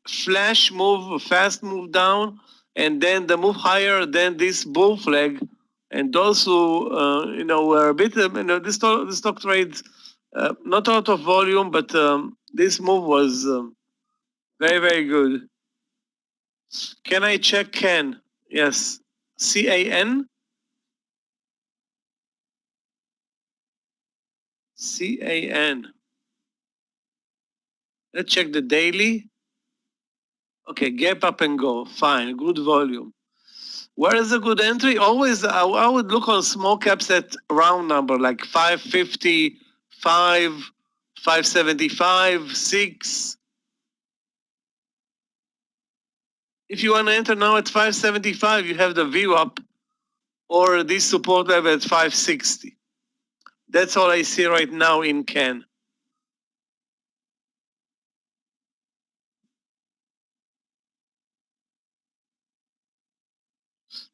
flash move, fast move down, and then the move higher than this bull flag. And those who were a bit, this stock trades not a lot of volume, but this move was very, very good. Can I check CAN? Yes, CAN. CAN. Let's check the daily. Okay, gap up and go. Fine, good volume. Where is a good entry? Always, I would look on small caps at round number, like 550, 575, 6. If you want to enter now at 575, you have the view up or this support level at 560. That's all I see right now in CAN.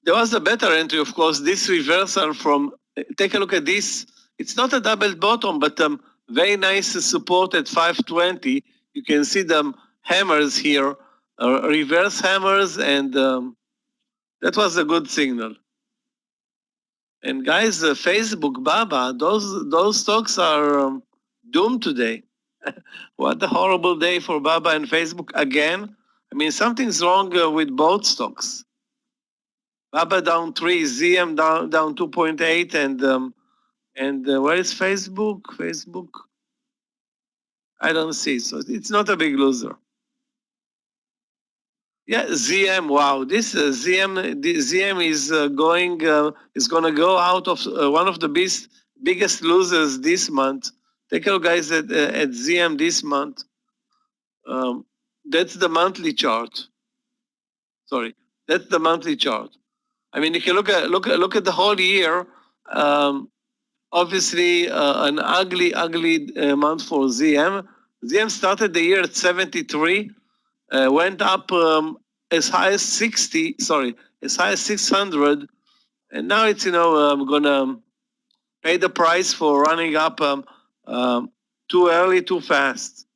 There was a better entry, of course, this reversal from, take a look at this. It's not a double bottom, but very nice support at 520. You can see the hammers here, reverse hammers, and that was a good signal. And guys, Facebook, Baba, those stocks are doomed today. What a horrible day for Baba and Facebook again. I mean, something's wrong with both stocks. ABBA down 3, ZM down 2.8, and where is Facebook? Facebook, I don't see. So it's not a big loser. Yeah, ZM. Wow, this ZM is going is gonna go out of one of the biggest losers this month. Take a look, guys, at ZM this month. That's the monthly chart. Sorry, that's the monthly chart. I mean, if you look at the whole year, obviously an ugly month for ZM. ZM started the year at 73. Went up as high as 60, as high as 600, and now it's gonna pay the price for running up too early, too fast.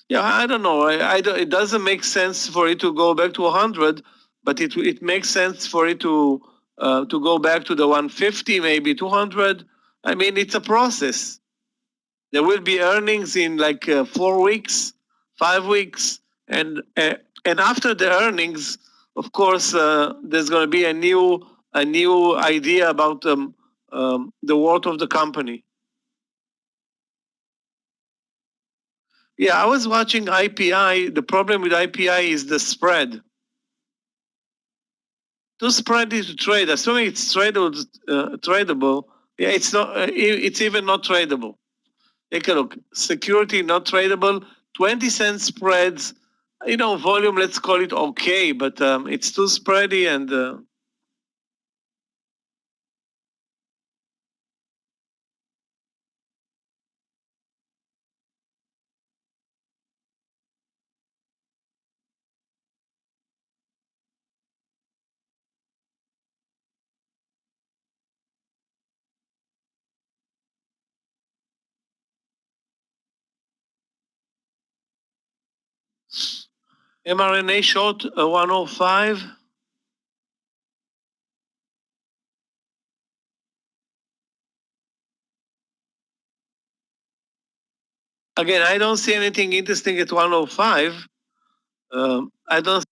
Yeah, I don't know. It doesn't make sense for it to go back to 100, but it makes sense for it to go back to the 150, maybe 200. I mean, it's a process. There will be earnings in like 4 weeks, 5 weeks, and after the earnings, of course, there's going to be a new idea about the worth of the company. Yeah, I was watching IPI. The problem with IPI is the spread. Too spready to trade. Assuming it's tradable, yeah, it's not. It's even not tradable. Take a look. Security not tradable. 20-cent spreads. Volume. Let's call it okay, but it's too spready and. mRNA short 105. Again, I don't see anything interesting at 105. I don't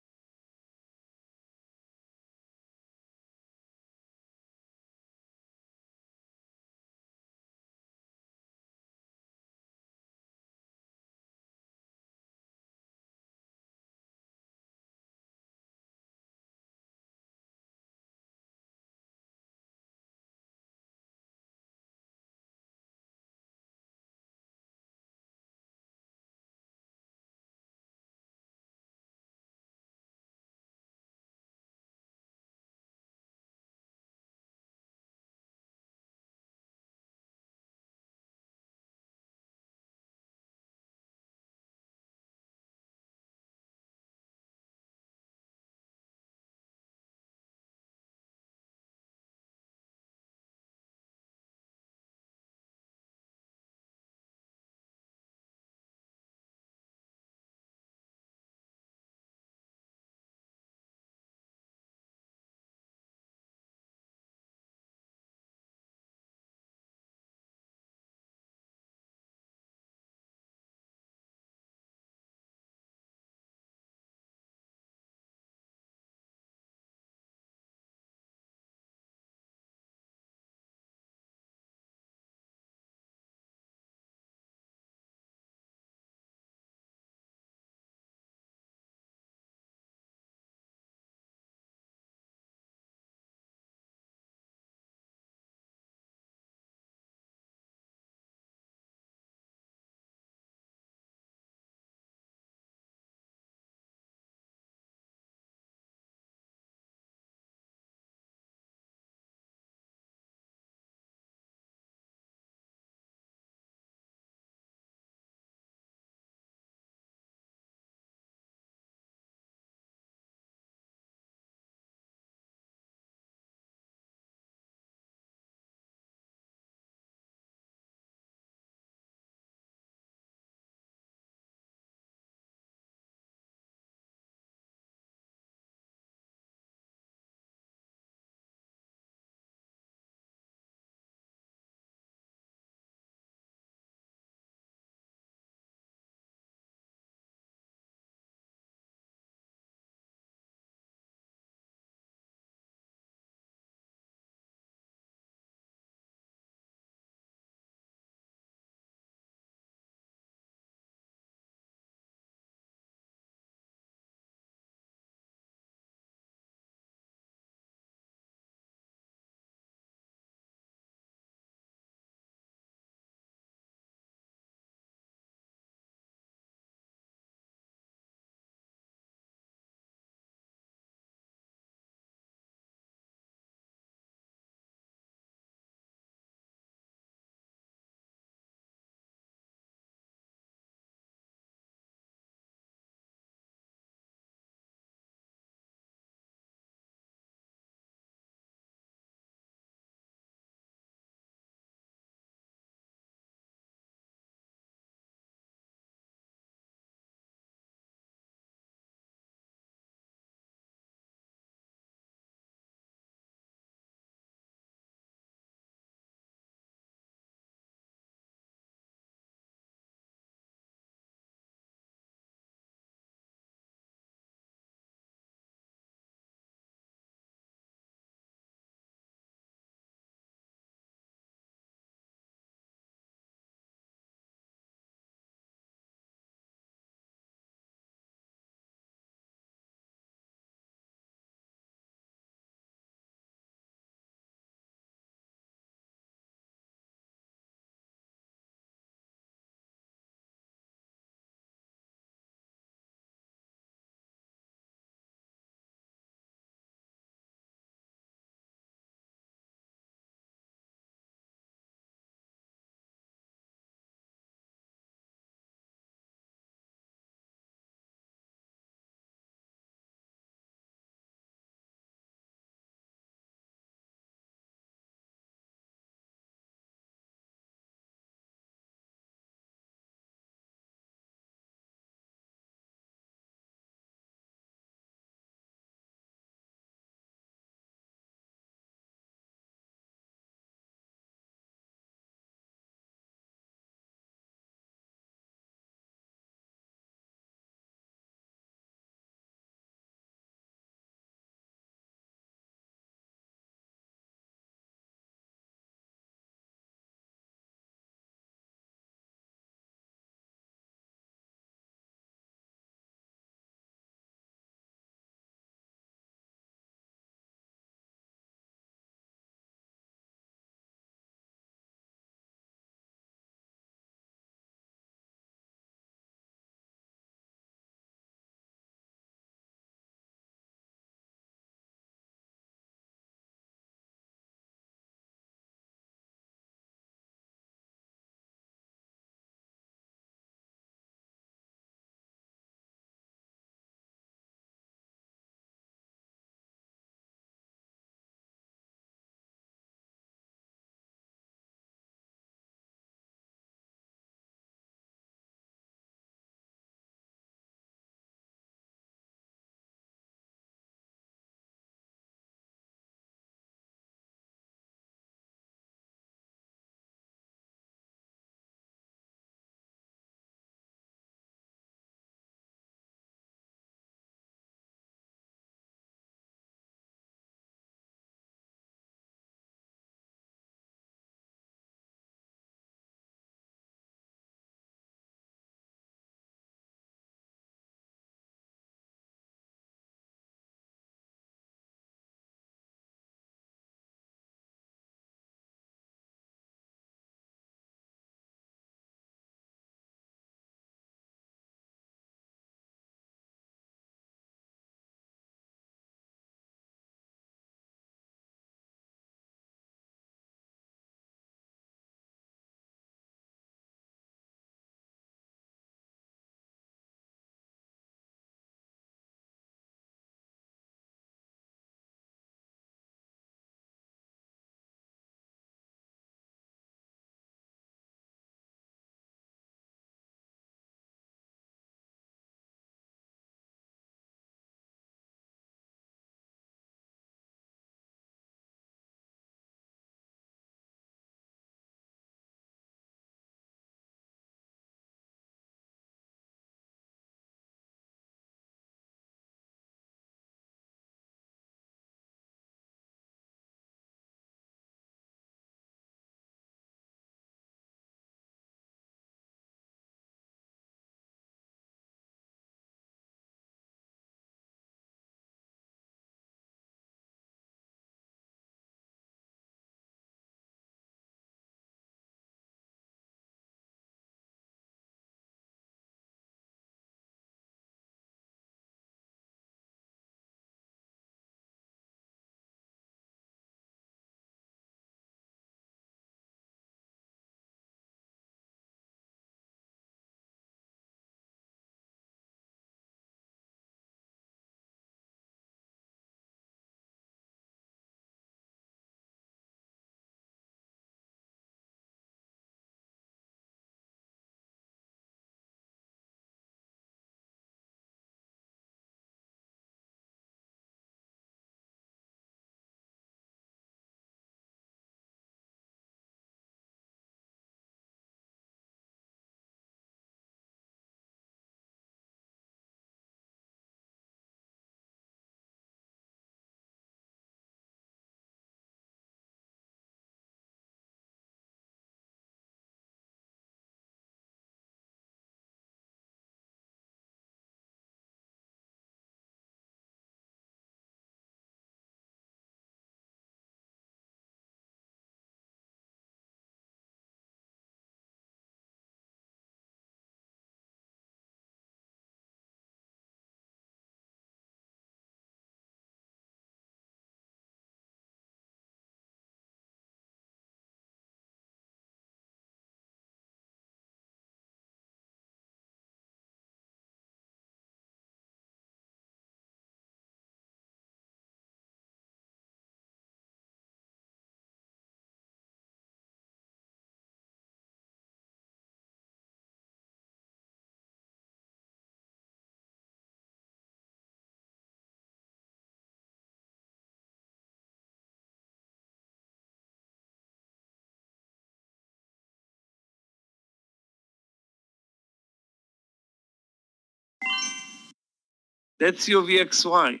That's UVXY.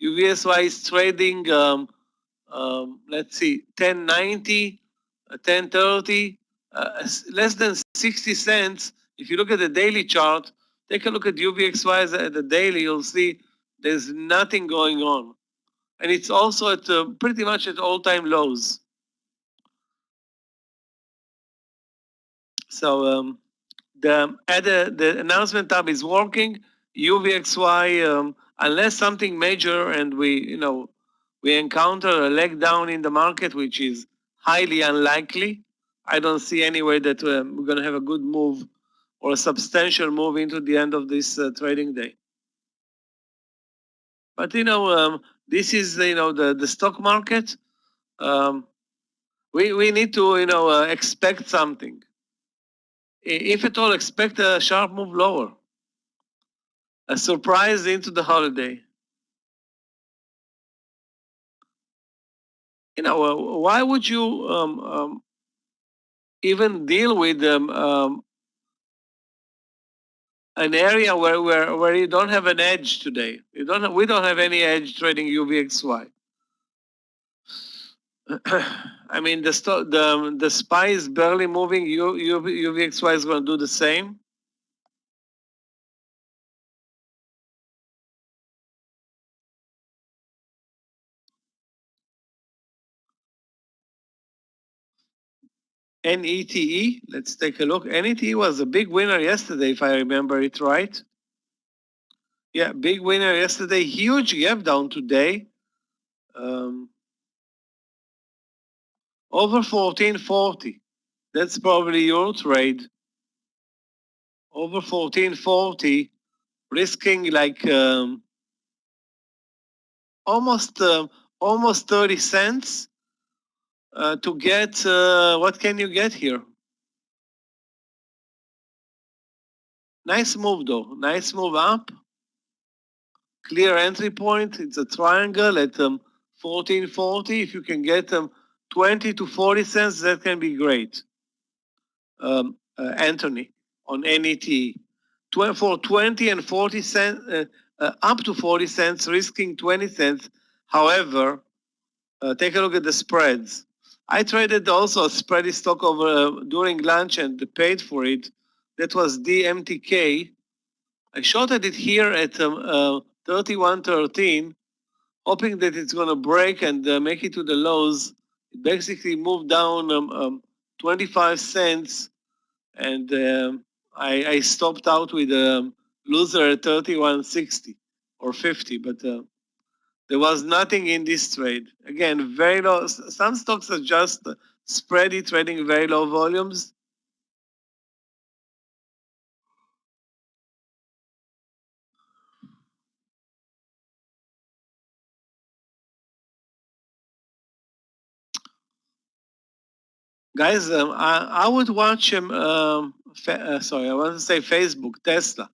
UVXY is trading, let's see, 1090, 1030, less than 60 cents. If you look at the daily chart, take a look at UVXY at the daily, you'll see there's nothing going on. And it's also at pretty much at all-time lows. So the announcement tab is working. UVXY, unless something major and we encounter a leg down in the market, which is highly unlikely, I don't see any way that we're going to have a good move or a substantial move into the end of this trading day. But this is the stock market. We need to expect something. If at all, expect a sharp move lower, a surprise into the holiday. Why would you even deal with an area where you don't have an edge today? We don't have any edge trading UVXY. I mean, the SPY is barely moving. UVXY is going to do the same. NETE, let's take a look. NETE was a big winner yesterday, if I remember it right. Yeah, big winner yesterday. Huge gap down today. Over 1440. That's probably your trade. Over 1440, risking like almost 30 cents to get, what can you get here? Nice move though, nice move up. Clear entry point, it's a triangle at 1440. If you can get 20 to 40 cents, that can be great. Anthony, on NET. For 20 and 40 cents, up to 40 cents, risking 20 cents. However, take a look at the spreads. I traded also a spready stock over during lunch and paid for it. That was DMTK. I shorted it here at 31.13, hoping that it's going to break and make it to the lows. It basically moved down 25 cents, and I stopped out with a loser at 31.60 or 50, but there was nothing in this trade. Again, very low. Some stocks are just spready, trading very low volumes. Guys, I would watch him. Sorry, I want to say Facebook, Tesla.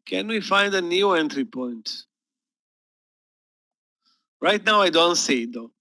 Can we find a new entry point? Right now, I don't see it though.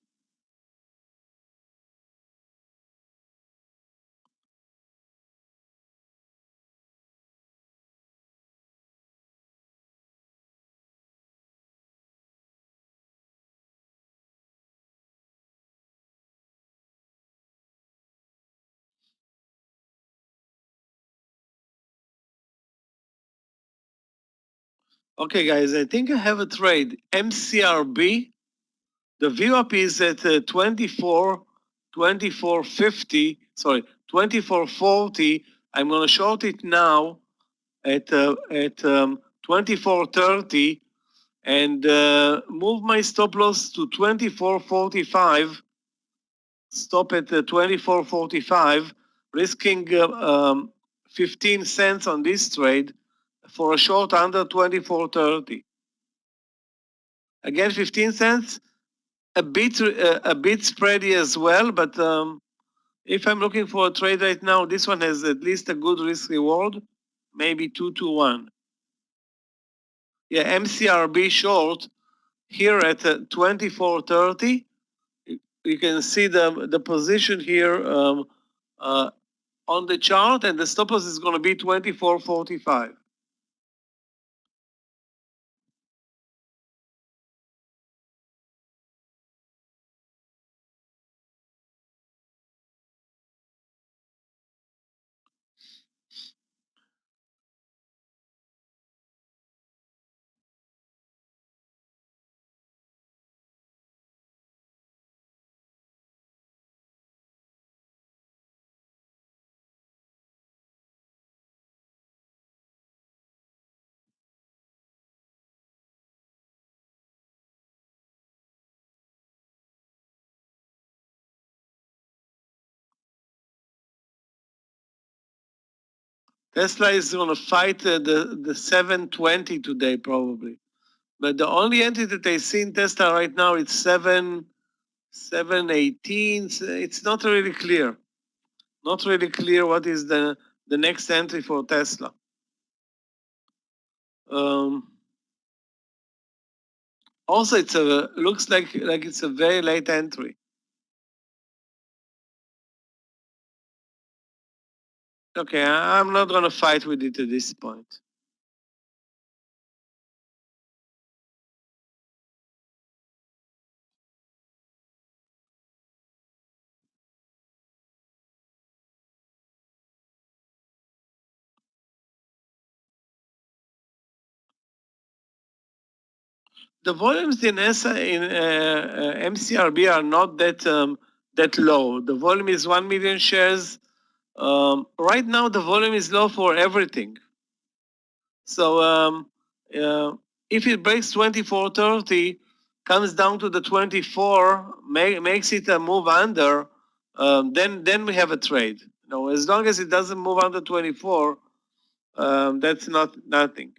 Okay, guys, I think I have a trade. MCRB. The VWAP is at 24.50. Sorry, 24.40. I'm going to short it now at 24.30 and move my stop loss to 24.45. Stop at 24.45, risking 15 cents on this trade for a short under 24.30. Again, 15 cents, a bit spready as well, but if I'm looking for a trade right now, this one has at least a good risk reward, maybe 2 to 1. Yeah, MCRB short here at 24.30. You can see the position here on the chart, and the stop loss is going to be 24.45. Tesla is going to fight the 720 today probably. But the only entity that I see in Tesla right now is 718. It's not really clear. Not really clear what is the next entry for Tesla. Also, it's looks like it's a very late entry. Okay, I'm not going to fight with it at this point. The volumes in MCRB are not that low. The volume is 1 million shares. Right now, the volume is low for everything. So if it breaks 24.30, comes down to the 24, makes it a move under, then we have a trade. As long as it doesn't move under 24, that's nothing.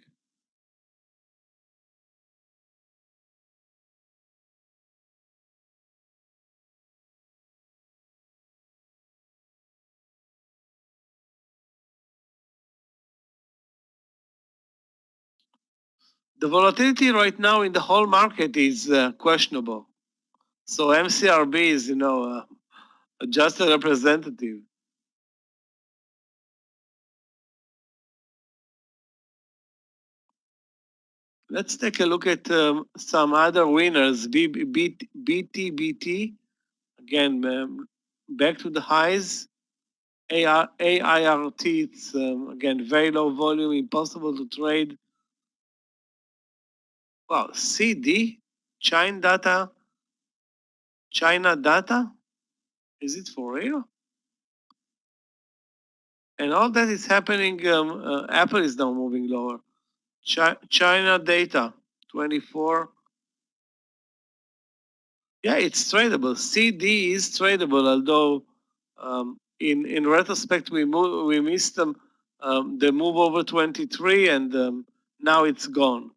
The volatility right now in the whole market is questionable. So MCRB is, just a representative. Let's take a look at some other winners. BTBT, again, back to the highs. AIRT, it's again very low volume, impossible to trade. Wow, CD, China data, is it for real? And all that is happening. Apple is now moving lower. China data, 24. Yeah, it's tradable. CD is tradable, although in retrospect we missed them. The move over 23, and now it's gone.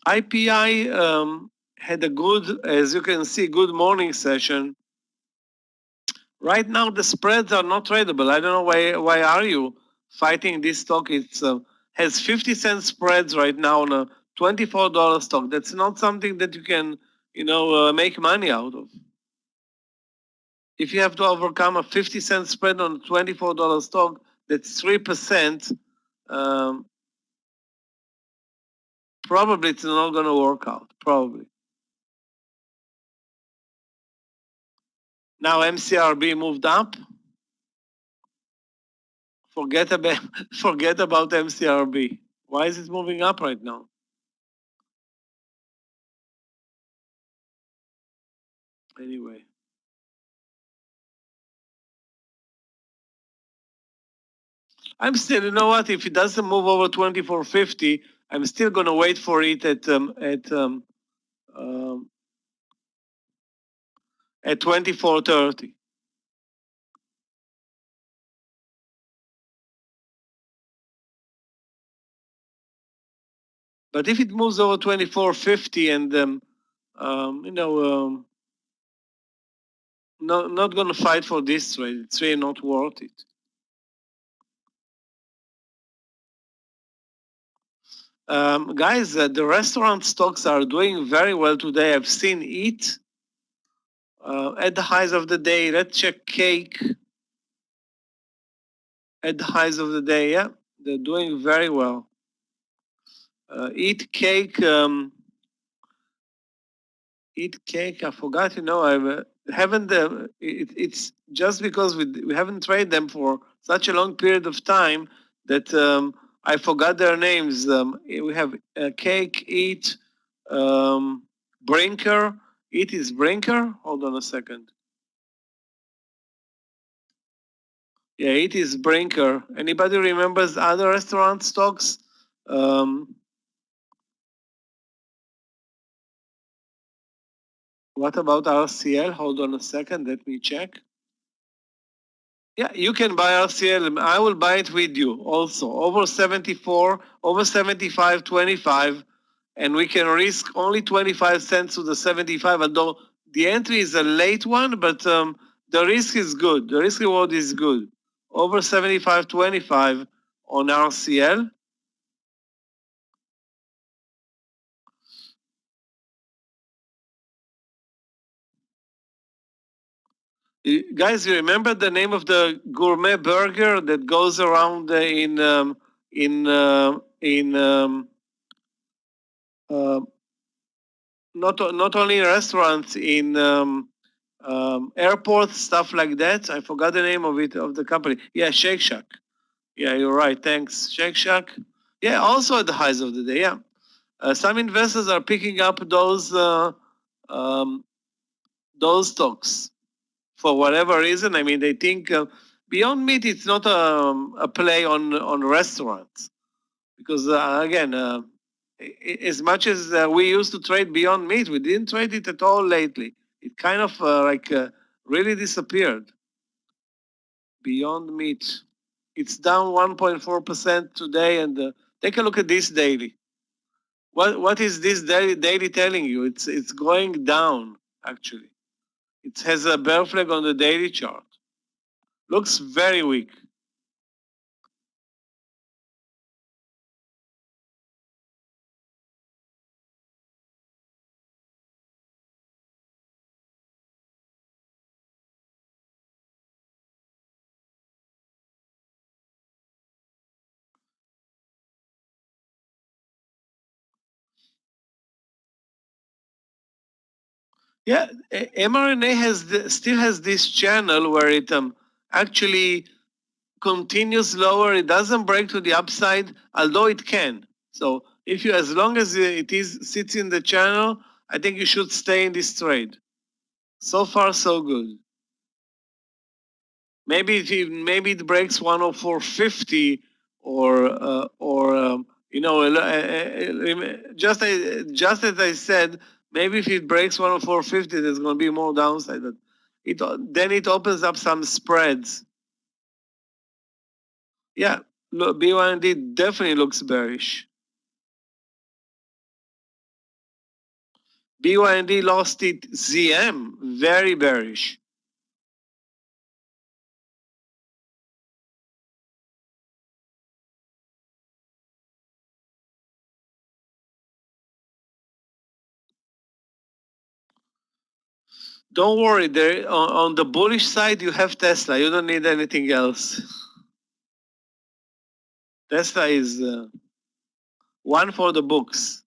IPI had a good, as you can see, good morning session. Right now, the spreads are not tradable. I don't know why are you fighting this stock? It has 50-cent spreads right now on a $24 stock. That's not something that you can, make money out of. If you have to overcome a 50-cent spread on a $24 stock, that's 3%. Probably it's not going to work out. Probably. Now MCRB moved up. Forget about MCRB. Why is it moving up right now? Anyway. I'm still, you know what? If it doesn't move over 24.50, I'm still going to wait for it at 24.30. But if it moves over 24.50 and not going to fight for this trade, it's really not worth it. Guys, the restaurant stocks are doing very well today. I've seen Eat at the highs of the day. Let's check Cake at the highs of the day. Yeah, they're doing very well. Eat Cake. Eat Cake. I forgot. I haven't. It's just because we haven't traded them for such a long period of time that I forgot their names. We have Cake, Eat, Brinker. Eat is Brinker. Hold on a second. Yeah, it is Brinker. Anybody remembers other restaurant stocks? What about RCL? Hold on a second, let me check. Yeah, you can buy RCL. I will buy it with you also. Over 74, over 75, 25, and we can risk only 25 cents to the 75, although the entry is a late one, but the risk is good. The risk reward is good. Over 75, 25 on RCL. Guys, you remember the name of the gourmet burger that goes around in not only in restaurants, in airports, stuff like that. I forgot the name of it, of the company. Yeah, Shake Shack. Yeah, you're right. Thanks, Shake Shack. Yeah, also at the highs of the day. Yeah, some investors are picking up those stocks for whatever reason. I mean, they think Beyond Meat, it's not a play on restaurants because again, as much as we used to trade Beyond Meat, we didn't trade it at all lately. It kind of really disappeared. Beyond Meat, it's down 1.4% today, and take a look at this daily. What is this daily telling you? It's going down actually. It has a bear flag on the daily chart. Looks very weak. Yeah, mRNA still has this channel where it actually continues lower. It doesn't break to the upside, although it can. So if you, as long as it sits in the channel, I think you should stay in this trade. So far, so good. Maybe it breaks 104.50 or just as I said, maybe if it breaks 104.50, there's going to be more downside. Then it opens up some spreads. Yeah, look, BYND definitely looks bearish. BYND lost it. ZM, very bearish. Don't worry, there on the bullish side you have Tesla. You don't need anything else. Tesla is one for the books.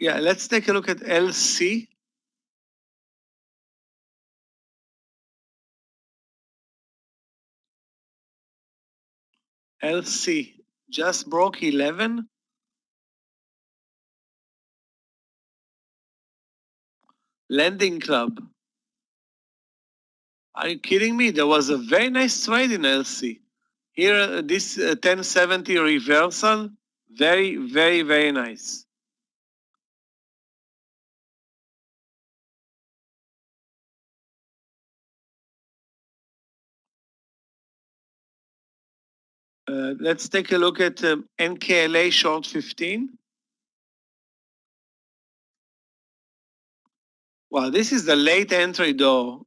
Yeah, let's take a look at LC. LC just broke 11. Lending Club. Are you kidding me? There was a very nice trade in LC. Here, this 1070 reversal, very, very, very nice. Let's take a look at NKLA short 15. Wow, this is the late entry though,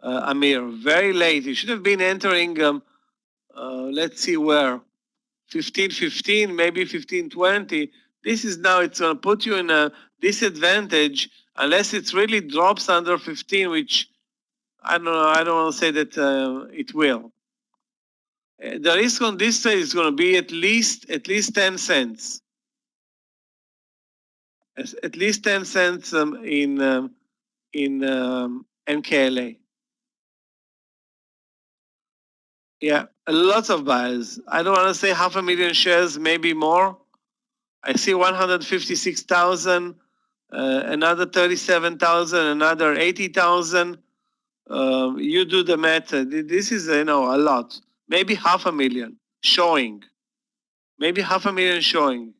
Amir. Very late. You should have been entering, let's see where, 15.15, maybe 15.20. This is now, it's going to put you in a disadvantage unless it really drops under 15, which I don't know. I don't want to say that it will. The risk on this trade is going to be at least 10 cents. At least 10 cents in NKLA. Yeah, lots of buyers. I don't want to say 500,000 shares, maybe more. I see 156,000, another 37,000, another 80,000. You do the math. This is a lot. Maybe 500,000 showing. Maybe 500,000 showing.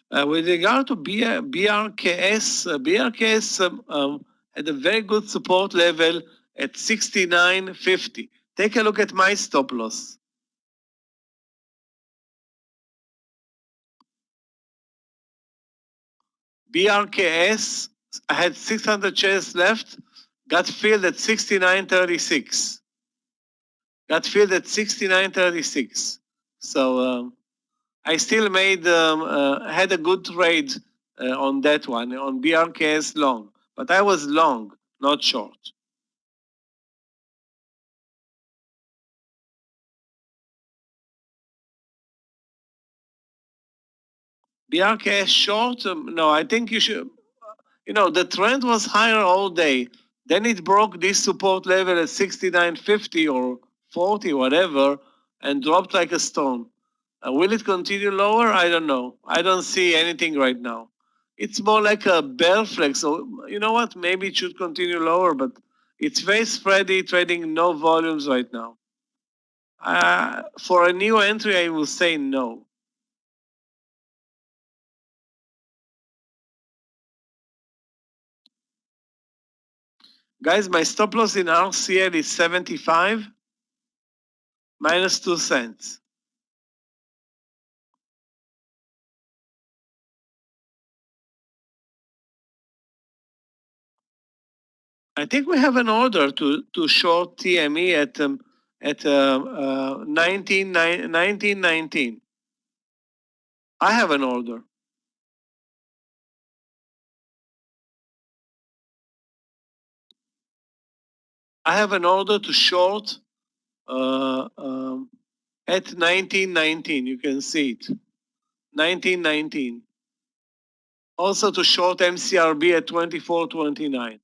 With regard to BRKS, BRKS had a very good support level at 69.50. Take a look at my stop loss. BRKS, I had 600 shares left, got filled at 69.36. Got filled at 69.36. So I still had a good trade on that one, on BRKS long. But I was long, not short. BRKS short? No, I think you should. The trend was higher all day. Then it broke this support level at 69.50 or 40, whatever, and dropped like a stone. Will it continue lower? I don't know. I don't see anything right now. It's more like a bear flex. So you know what? Maybe it should continue lower, but it's very spready, trading no volumes right now. For a new entry, I will say no. Guys, my stop loss in RCL is 75 minus 2 cents. I think we have an order to short TME at 1919. I have an order. I have an order to short at 1919. You can see it. 1919. Also to short MCRB at 24.29.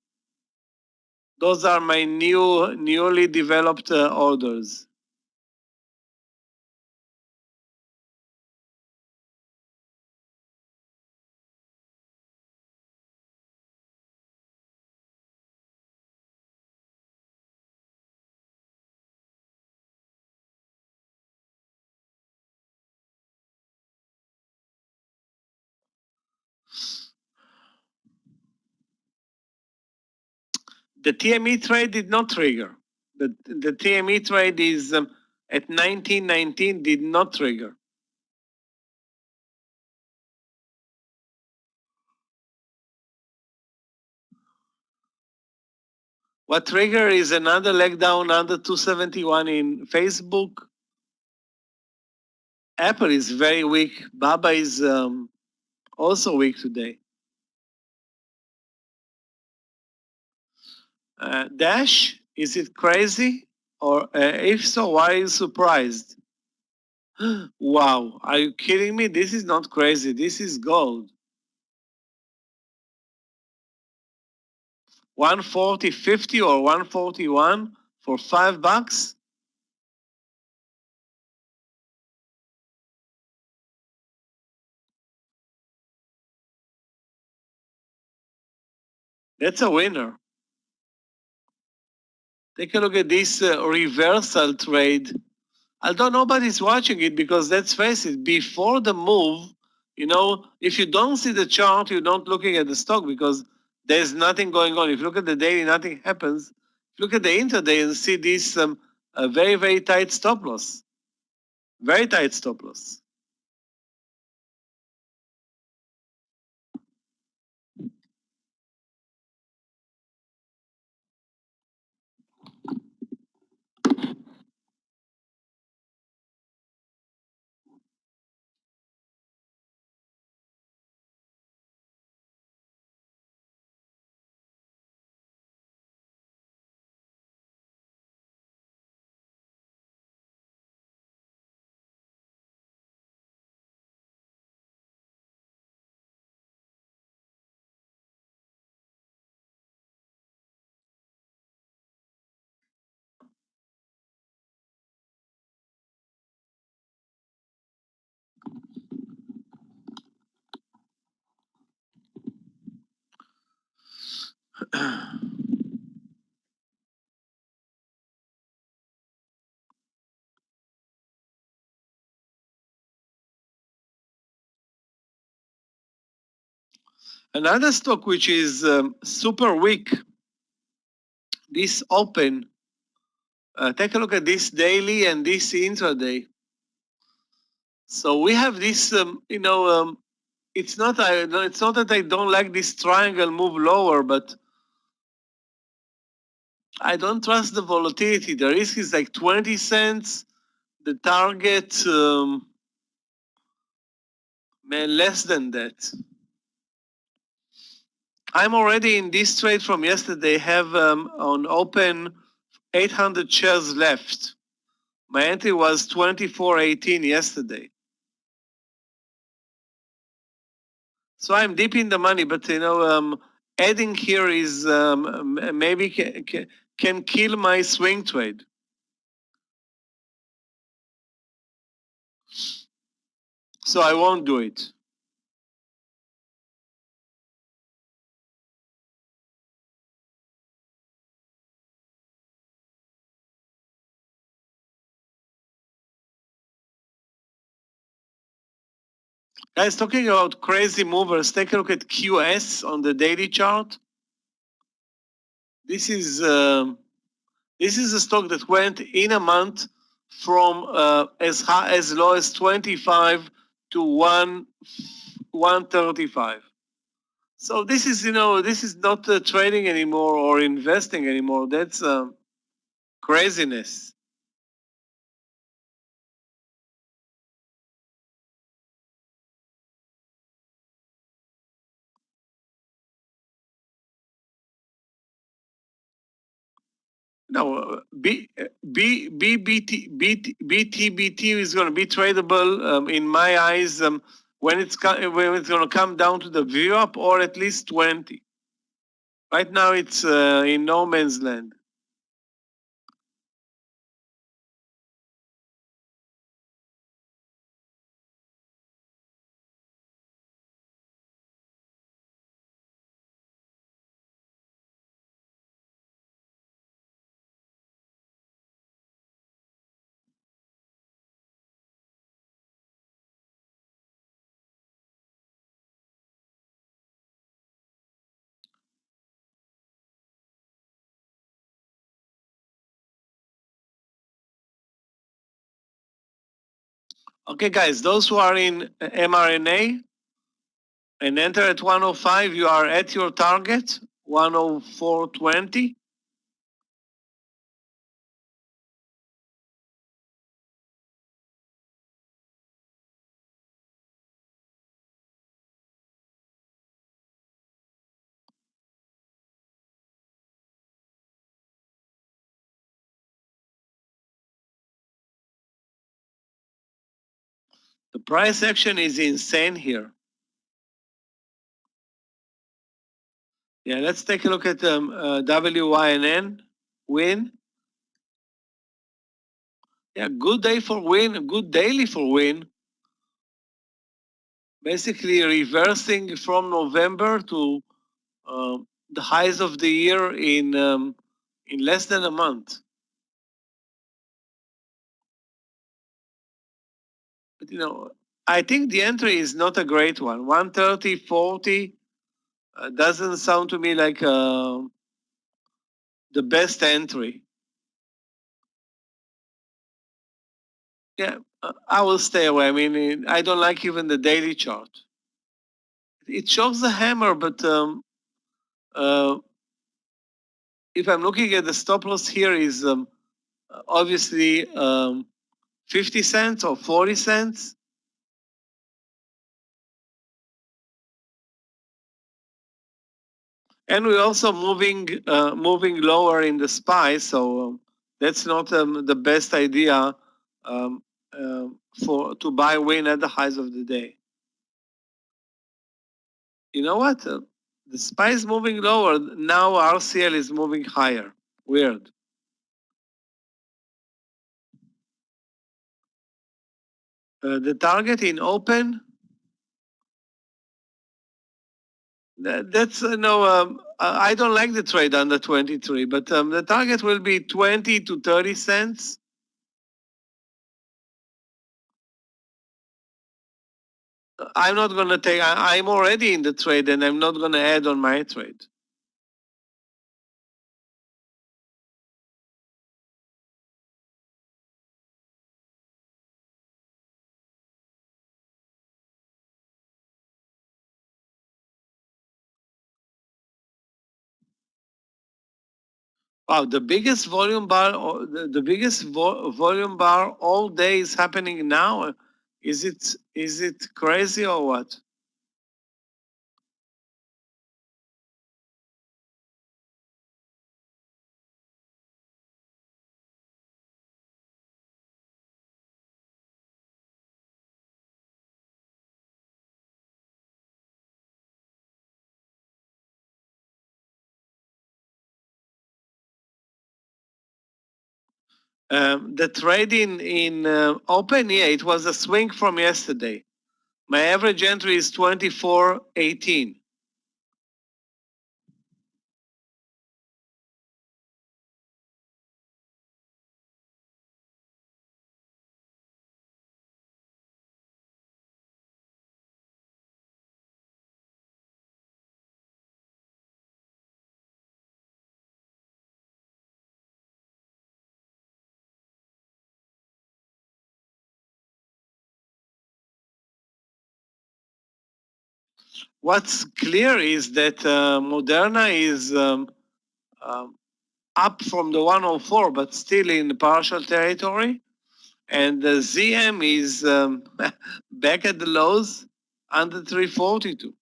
Those are my newly developed orders. The TME trade did not trigger. The TME trade is at 1919 did not trigger. What trigger is another leg down under 271 in Facebook. Apple is very weak. Baba is also weak today. Dash, is it crazy? Or if so, why are you surprised? Wow, are you kidding me? This is not crazy. This is gold. 140.50 or 141 for $5? That's a winner. Take a look at this reversal trade. Although nobody's watching it because let's face it, before the move, if you don't see the chart, you're not looking at the stock because there's nothing going on. If you look at the daily, nothing happens. If you look at the intraday and see this a very, very tight stop loss. Very tight stop loss. Another stock which is super weak, this open. Take a look at this daily and this intraday. So we have this, it's not that I don't like this triangle move lower, but I don't trust the volatility. The risk is like 20 cents. The target, man, less than that. I'm already in this trade from yesterday, have on open 800 shares left. My entry was 24.18 yesterday. So I'm deep in the money, but adding here is maybe can kill my swing trade. So I won't do it. Guys, talking about crazy movers, take a look at QS on the daily chart. This is a stock that went in a month from as high as low as 25 to 135. So this is this is not trading anymore or investing anymore. That's craziness. No, BTBT is going to be tradable in my eyes when it's going to come down to the view up or at least 20. Right now it's in no man's land. Okay, guys, those who are in mRNA and enter at 105, you are at your target, 104.20. The price action is insane here. Yeah, let's take a look at WYNN, win. Yeah, good day for win, good daily for win. Basically reversing from November to the highs of the year in less than a month. But I think the entry is not a great one. 130.40 doesn't sound to me like the best entry. Yeah, I will stay away. I mean, I don't like even the daily chart. It shows the hammer, but if I'm looking at the stop loss here is obviously 50 cents or 40 cents. And we're also moving lower in the SPY, so that's not the best idea to buy win at the highs of the day. You know what? The SPY is moving lower. Now RCL is moving higher. Weird. The target in open, that's I don't like the trade under 23, but the target will be 20 to 30 cents. I'm not going to take, I'm already in the trade and I'm not going to add on my trade. Wow, the biggest volume bar, the biggest volume bar all day is happening now. Is it crazy or what? The trade in open, yeah, it was a swing from yesterday. My average entry is 24.18. What's clear is that Moderna is up from the 104, but still in partial territory. And the ZM is back at the lows under 342.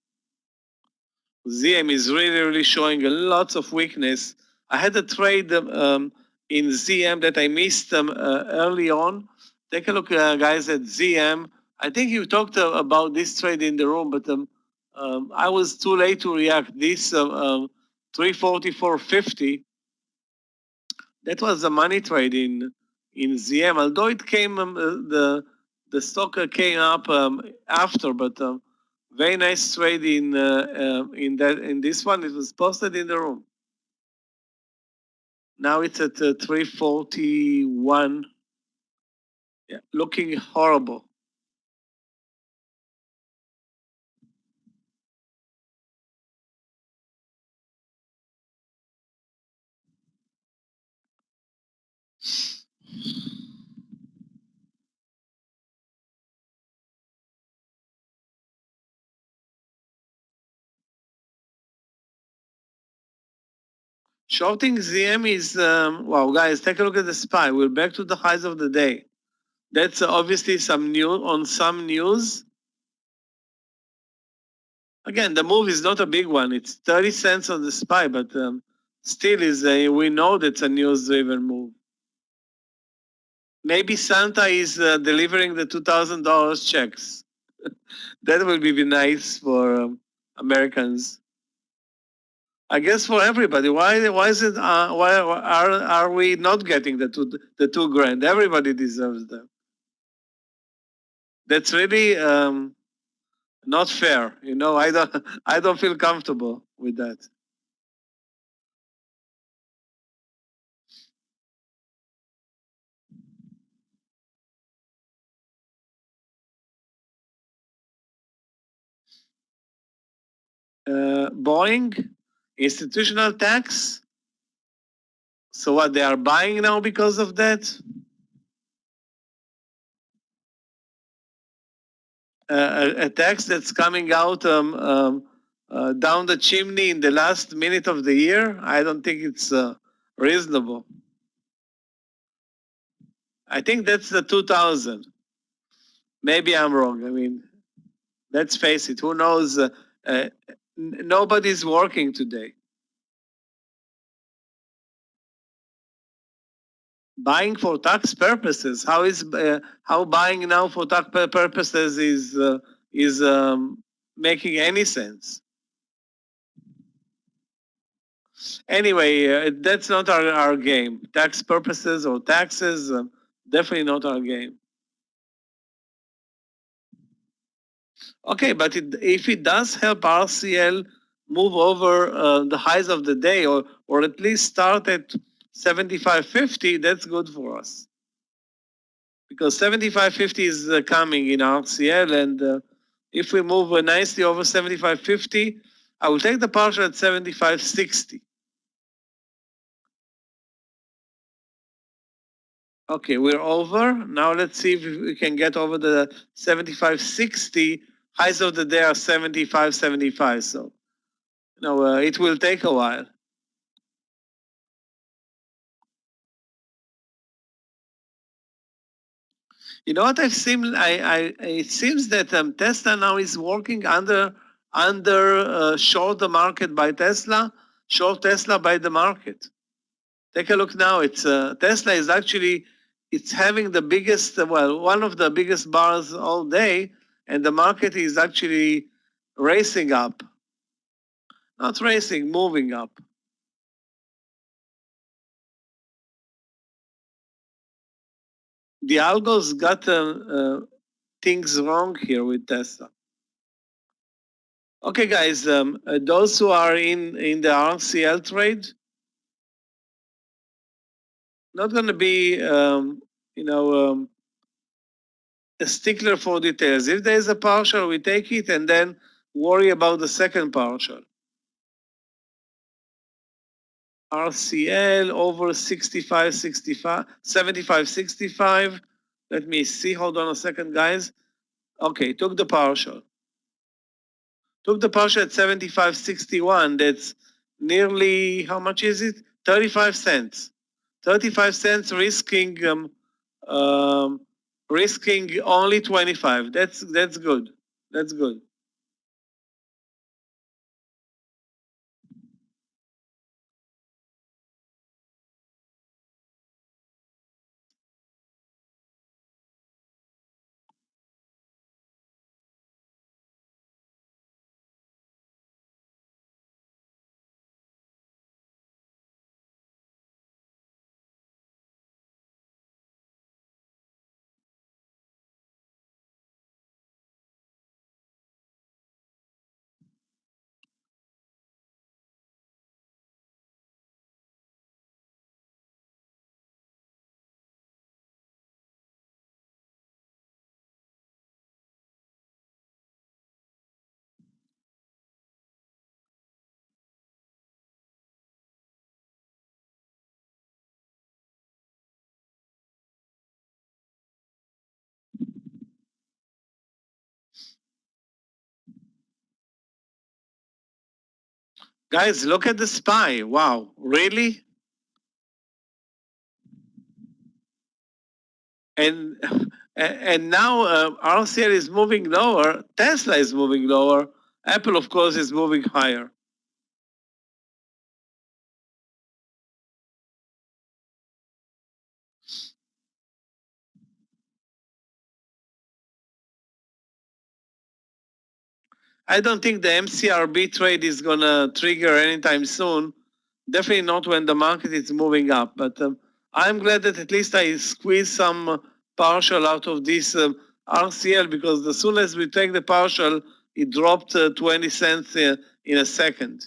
ZM is really showing a lots of weakness. I had a trade in ZM that I missed early on. Take a look, guys, at ZM. I think you talked about this trade in the room, but I was too late to react. This 344.50, that was a money trade in ZM. Although it came, the stock came up after, but very nice trade in this one. It was posted in the room. Now it's at 341. Yeah, looking horrible. Shorting ZM is, wow, guys, take a look at the SPY. We're back to the highs of the day. That's obviously some news. Again, the move is not a big one. It's 30 cents on the SPY, but still is we know that's a news-driven move. Maybe Santa is delivering the $2,000 checks. That will be nice for Americans. I guess for everybody. Why is it? Why are we not getting the $2,000? Everybody deserves them. That's really not fair. You know, I don't feel comfortable with that. Boeing, institutional tax. So what, they are buying now because of that? A tax that's coming out down the chimney in the last minute of the year? I don't think it's reasonable. I think that's the 2000. Maybe I'm wrong. I mean, let's face it. Who knows? Nobody's working today. Buying for tax purposes. How buying now for tax purposes is making any sense? Anyway, that's not our game. Tax purposes or taxes, definitely not our game. Okay, but if it does help RCL move over the highs of the day, or at least start at 75.50, that's good for us. Because 75.50 is coming in RCL, and if we move nicely over 75.50, I will take the partial at 75.60. Okay, we're over. Now let's see if we can get over the 75.60. Highs of the day are 75.75. So, it will take a while. You know what I've seen? It seems that Tesla now is working under short the market by Tesla, short Tesla by the market. Take a look now. It's Tesla is actually having the biggest, one of the biggest bars all day, and the market is actually racing up. Not racing, moving up. The algos got things wrong here with Tesla. Okay, guys, those who are in the RCL trade, not going to be, a stickler for details. If there is a partial, we take it and then worry about the second partial. RCL over 65, 65, 75, 65. Let me see. Hold on a second, guys. Okay, took the partial. Took the partial at 75.61. That's nearly, how much is it? 35 cents. 35 cents risking risking only 25. That's good. That's good. Guys, look at the SPY. Wow, really? And now RCL is moving lower. Tesla is moving lower. Apple, of course, is moving higher. I don't think the MCRB trade is going to trigger anytime soon. Definitely not when the market is moving up. But I'm glad that at least I squeezed some partial out of this RCL, because as soon as we take the partial, it dropped 20 cents in a second.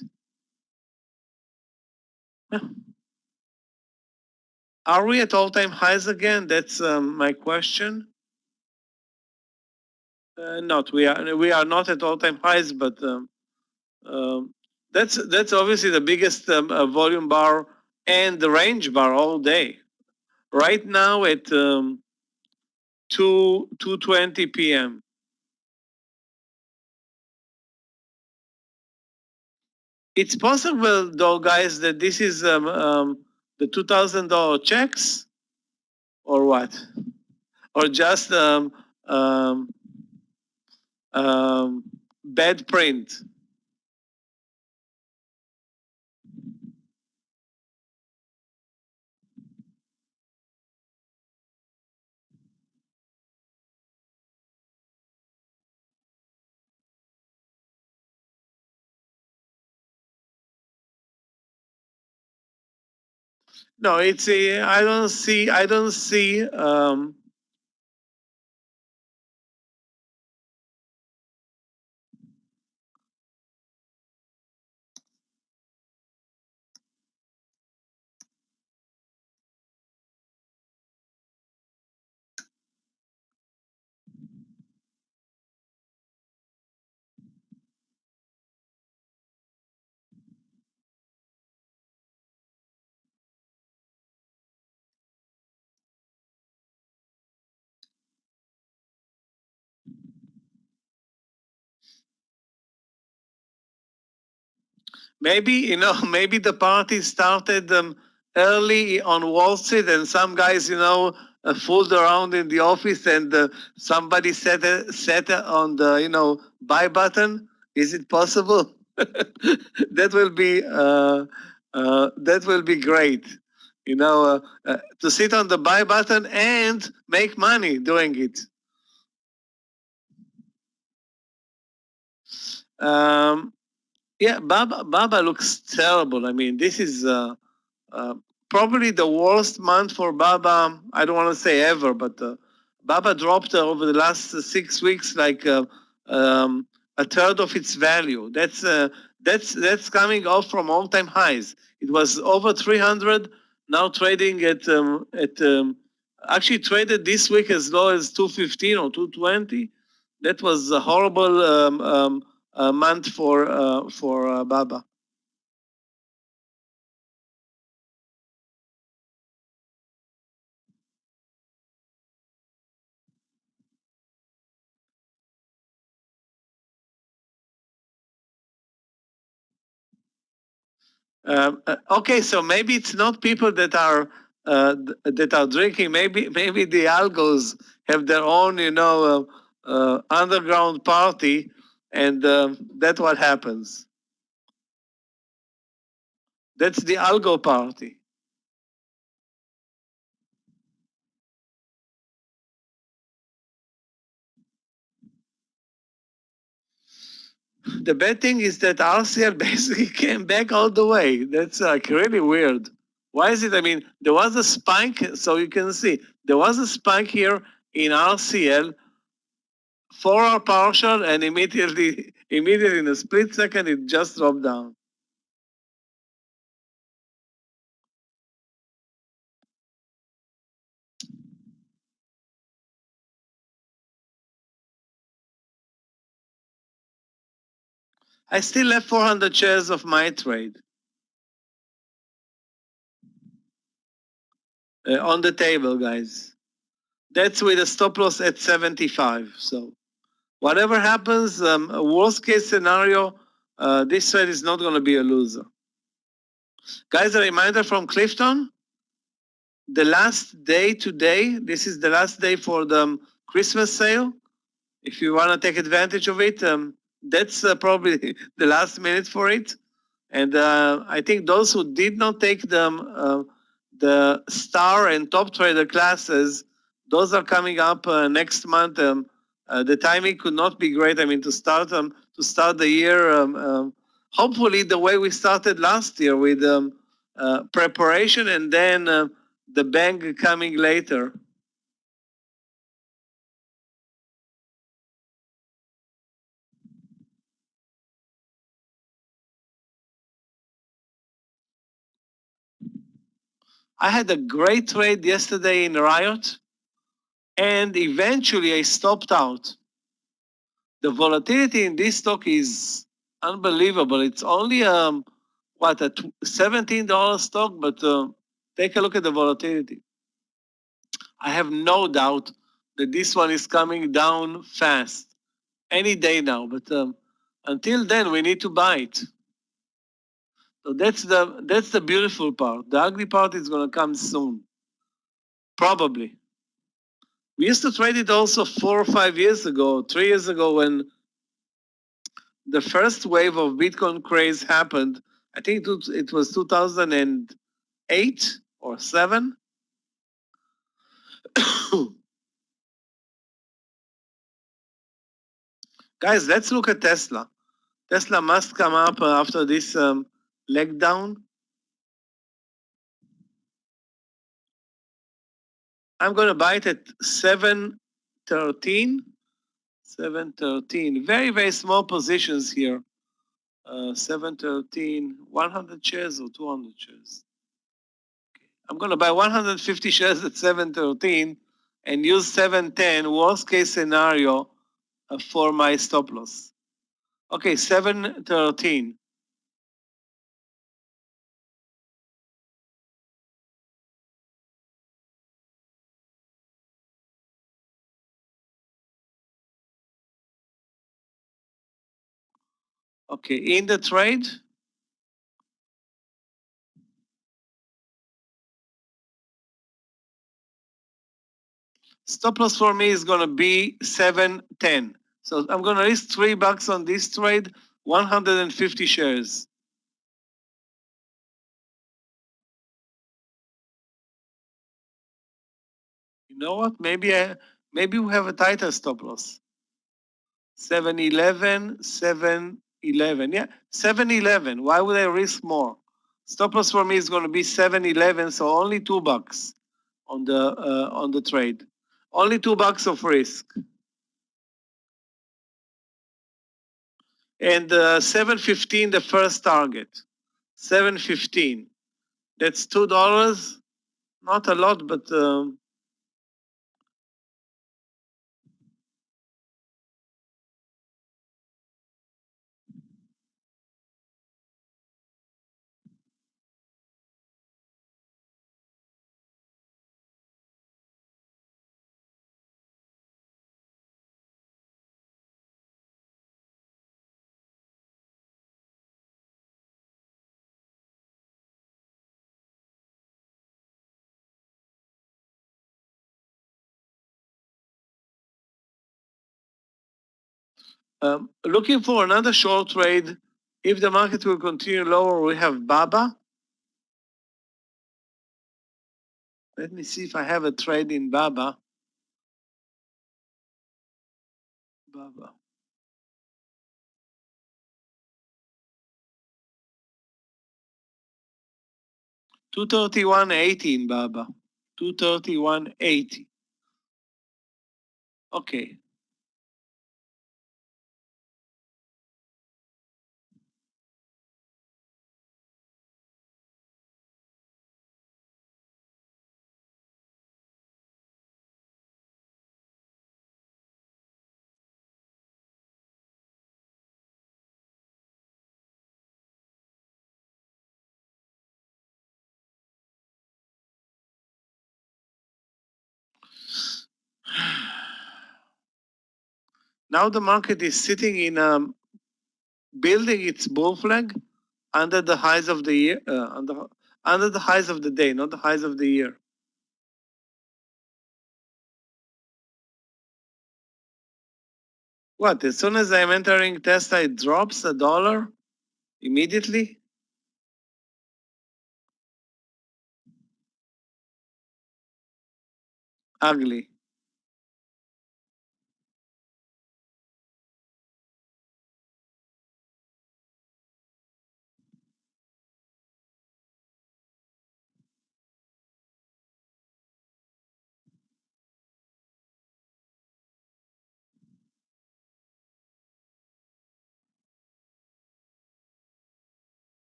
Are we at all-time highs again? That's my question. Not. We are not at all-time highs, but that's obviously the biggest volume bar and the range bar all day. Right now at 2:20 p.m. It's possible, though, guys, that this is the $2,000 checks, or what, or just bad print. No, it's I don't see. maybe maybe the party started early on Wall Street, and some guys fooled around in the office, and somebody set on the buy button. Is it possible? That will be great. To sit on the buy button and make money doing it. Yeah, Baba looks terrible. I mean, this is probably the worst month for Baba. I don't want to say ever, but Baba dropped over the last 6 weeks like a third of its value. That's coming off from all-time highs. It was over 300, now trading at actually traded this week as low as 215 or 220. That was a horrible month for Baba. Okay, so maybe it's not people that are drinking. Maybe the algos have their own, underground party, and that's what happens. That's the algo party. The bad thing is that RCL basically came back all the way. That's like really weird. Why is it? I mean, there was a spike, so you can see there was a spike here in RCL, 4-hour partial, and immediately in a split second, it just dropped down. I still have 400 shares of my trade on the table, guys. That's with a stop loss at 75. So whatever happens, worst case scenario, this trade is not going to be a loser. Guys, a reminder from Clifton, the last day today, this is the last day for the Christmas sale. If you want to take advantage of it, that's probably the last minute for it. And I think those who did not take the star and top trader classes, those are coming up next month. The timing could not be great. I mean, to start the year, hopefully the way we started last year with preparation and then the bang coming later. I had a great trade yesterday in Riot, and eventually I stopped out. The volatility in this stock is unbelievable. It's only a $17 stock, but take a look at the volatility. I have no doubt that this one is coming down fast any day now. But until then, we need to buy it. So that's the beautiful part. The ugly part is going to come soon, probably. We used to trade it also 4 or 5 years ago, 3 years ago, when the first wave of Bitcoin craze happened. I think it was 2008 or 7. Guys, let's look at Tesla. Tesla must come up after this leg down. I'm going to buy it at 713. 713. Very, very small positions here. 713. 100 shares or 200 shares? I'm going to buy 150 shares at 713 and use 710, worst case scenario, for my stop loss. Okay, 713. Okay, in the trade, Stop loss for me is going to be 710. So I'm going to risk $3 on this trade, 150 shares. You know what? Maybe we have a tighter stop loss. 711, 711. Yeah, 711. Why would I risk more? Stop loss for me is going to be 711, so only $2 on the trade. Only $2 of risk. And 715, the first target. 715. That's $2. Not a lot, but looking for another short trade. If the market will continue lower, we have Baba. Let me see if I have a trade in Baba. Baba. $231.80 in Baba. $231.80. Okay. Now the market is sitting in building its bull flag under the highs of the year, under the highs of the day, not the highs of the year. What? As soon as I'm entering Tesla, it drops $1 immediately? Ugly.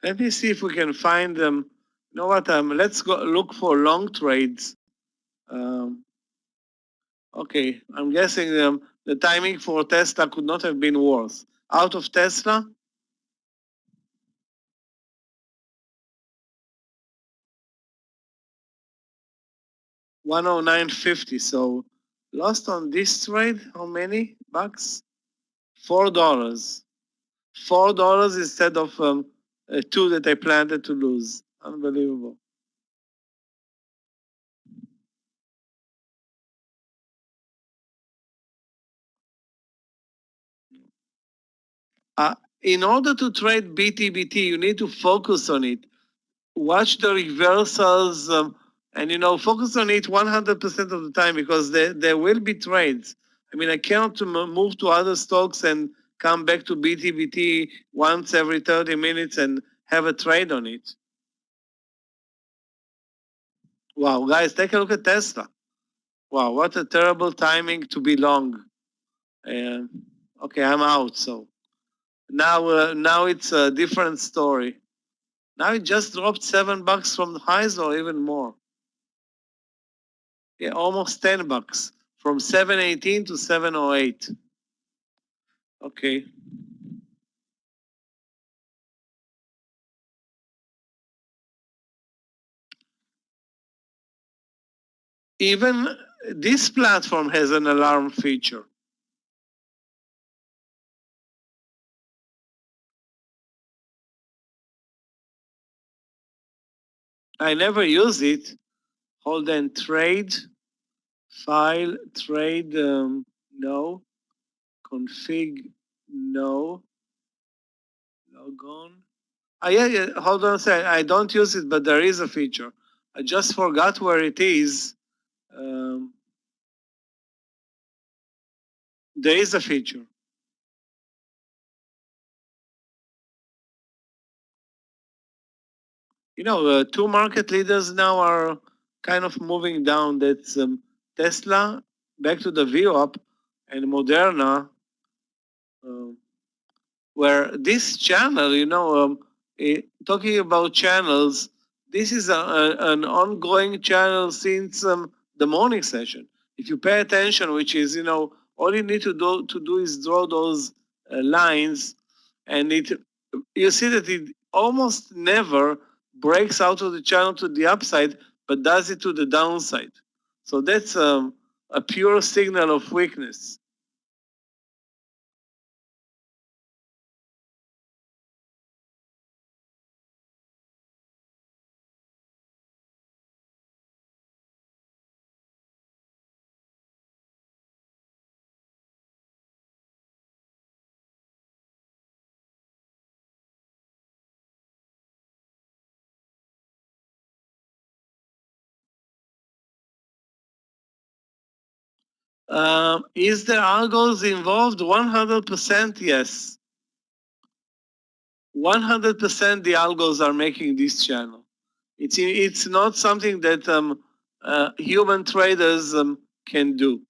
Let me see if we can find them. You know what? Let's go look for long trades. Okay, I'm guessing the timing for Tesla could not have been worse. Out of Tesla, 109.50. So lost on this trade, how many bucks? $4. $4 instead of 2 that I planned to lose. Unbelievable. In order to trade BTBT, you need to focus on it. Watch the reversals, and focus on it 100% of the time, because there will be trades. I mean, I cannot move to other stocks and come back to BTBT once every 30 minutes and have a trade on it. Wow, guys, take a look at Tesla. Wow, what a terrible timing to be long. Okay, I'm out. So now it's a different story. Now it just dropped $7 from the highs, or even more. Yeah, almost $10 from 718 to 708. Okay. Even this platform has an alarm feature. I never use it. Hold on, trade, file, trade, no, config, no, log on. Yeah, hold on a second. I don't use it, but there is a feature. I just forgot where it is. There is a feature. You know, two market leaders now are kind of moving down. That's Tesla, back to the VWAP, and Moderna, um, where this channel, talking about channels, this is an ongoing channel since the morning session. If you pay attention, which is, all you need to do is draw those lines, and you see that it almost never breaks out of the channel to the upside, but does it to the downside. So that's a pure signal of weakness. Is there algos involved? 100% yes. 100% the algos are making this channel. It's not something that human traders can do.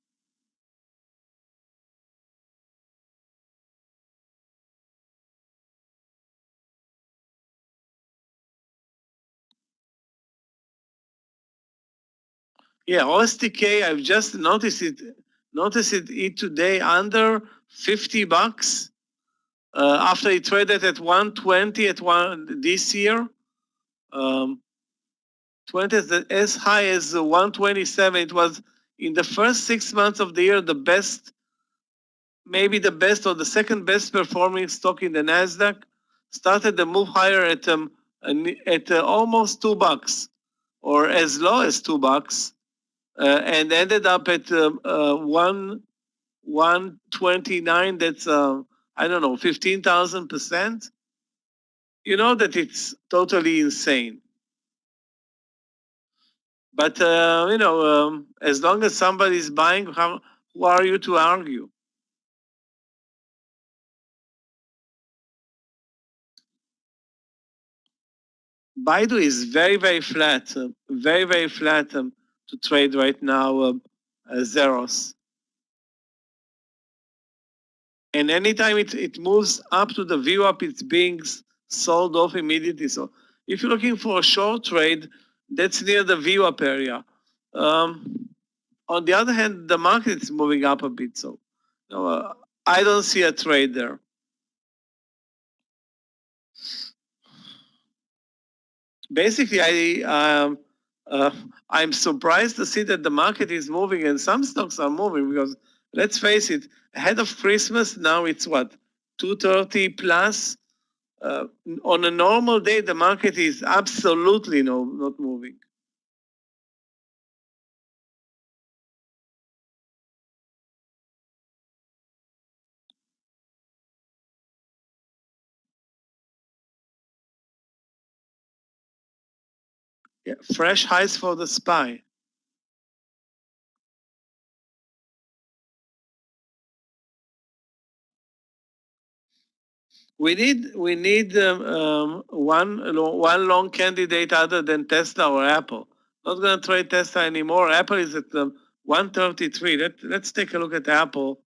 Yeah, OSTK, I've just noticed it today under $50 after it traded at 120 at one this year. 20 as high as 127. It was in the first 6 months of the year the best, maybe the best or the second best performing stock in the Nasdaq. Started the move higher at almost $2 or as low as $2, and ended up at 129. That's I don't know, 15,000%. You know that it's totally insane. But as long as somebody's buying, who are you to argue? Baidu is very, very flat, very flat to trade right now, Zeros. And anytime it moves up to the VWAP, it's being sold off immediately. So if you're looking for a short trade, that's near the VWAP area. On the other hand, the market is moving up a bit. So I don't see a trade there. Basically, I'm surprised to see that the market is moving and some stocks are moving because let's face it, ahead of Christmas, now it's what, 230 plus. On a normal day, the market is absolutely not moving. Yeah, fresh highs for the SPY. We need one long candidate other than Tesla or Apple. Not going to trade Tesla anymore. Apple is at 133. Let's take a look at Apple.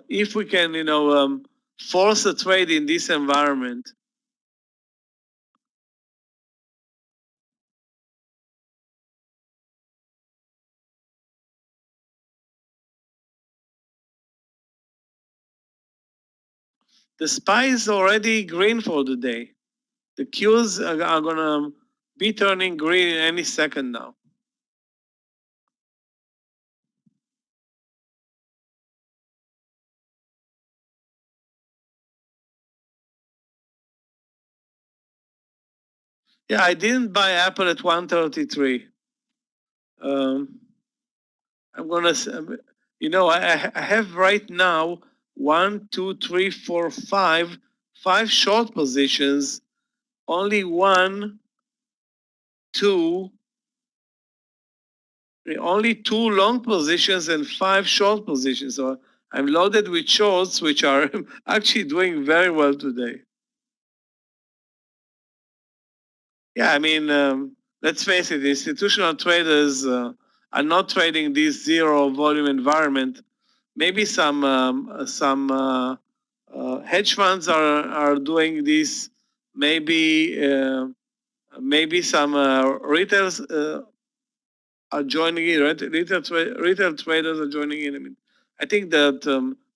If we can, force a trade in this environment. The SPY is already green for the day. The Qs are going to be turning green any second now. Yeah, I didn't buy Apple at 133. I'm gonna, I have right now 1, 2, 3, 4, 5, 5 short positions. Only 1, 2, only 2 long positions and 5 short positions. So I'm loaded with shorts, which are actually doing very well today. Yeah, I mean, let's face it, institutional traders are not trading this zero volume environment. Maybe some hedge funds are doing this. Maybe some retailers are joining in. Right? Retail traders are joining in. I mean, I think that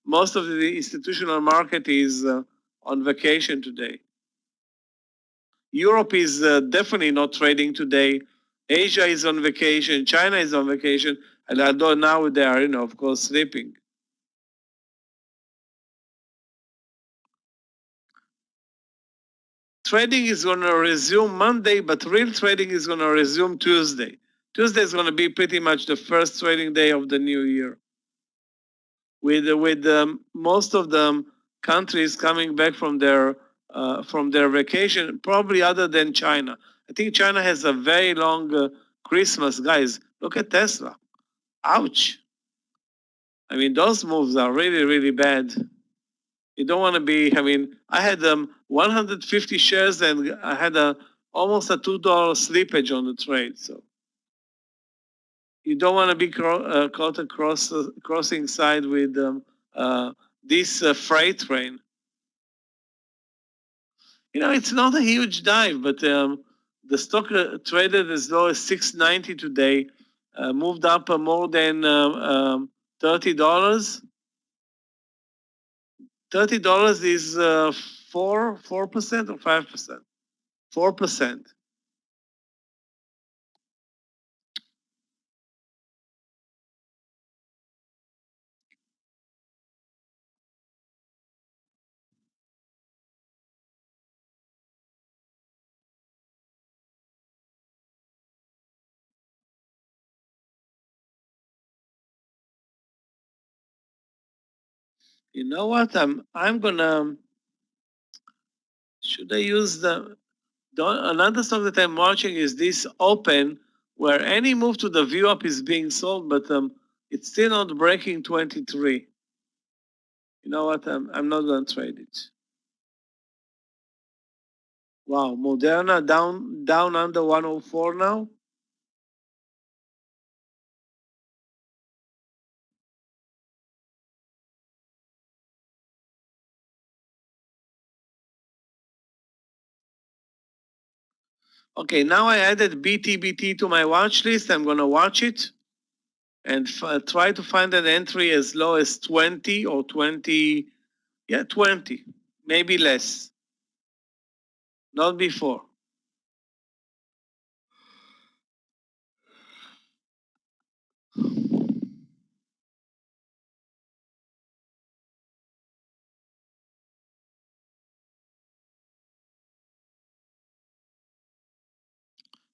most of the institutional market is on vacation today. Europe is definitely not trading today. Asia is on vacation. China is on vacation. And although now they are, of course, sleeping. Trading is going to resume Monday, but real trading is going to resume Tuesday. Tuesday is going to be pretty much the first trading day of the new year. With most of the countries coming back from their vacation, probably other than China. I think China has a very long Christmas. Guys, look at Tesla. Ouch. I mean, those moves are really, really bad. You don't want to be, I mean, I had 150 shares and I had almost a $2 slippage on the trade. So you don't want to be caught across crossing side with this freight train. It's not a huge dive, but the stock traded as low as 690 today, moved up more than $30. $30 is 4% or 5%? 4%. You know what? I'm gonna. Should I use another stock that I'm watching is this open, where any move to the view up is being sold, but it's still not breaking 23. You know what? I'm not gonna trade it. Wow, Moderna down under 104 now. Okay, now I added BTBT to my watch list. I'm gonna watch it and try to find an entry as low as 20 or 20. Yeah, 20, maybe less. Not before.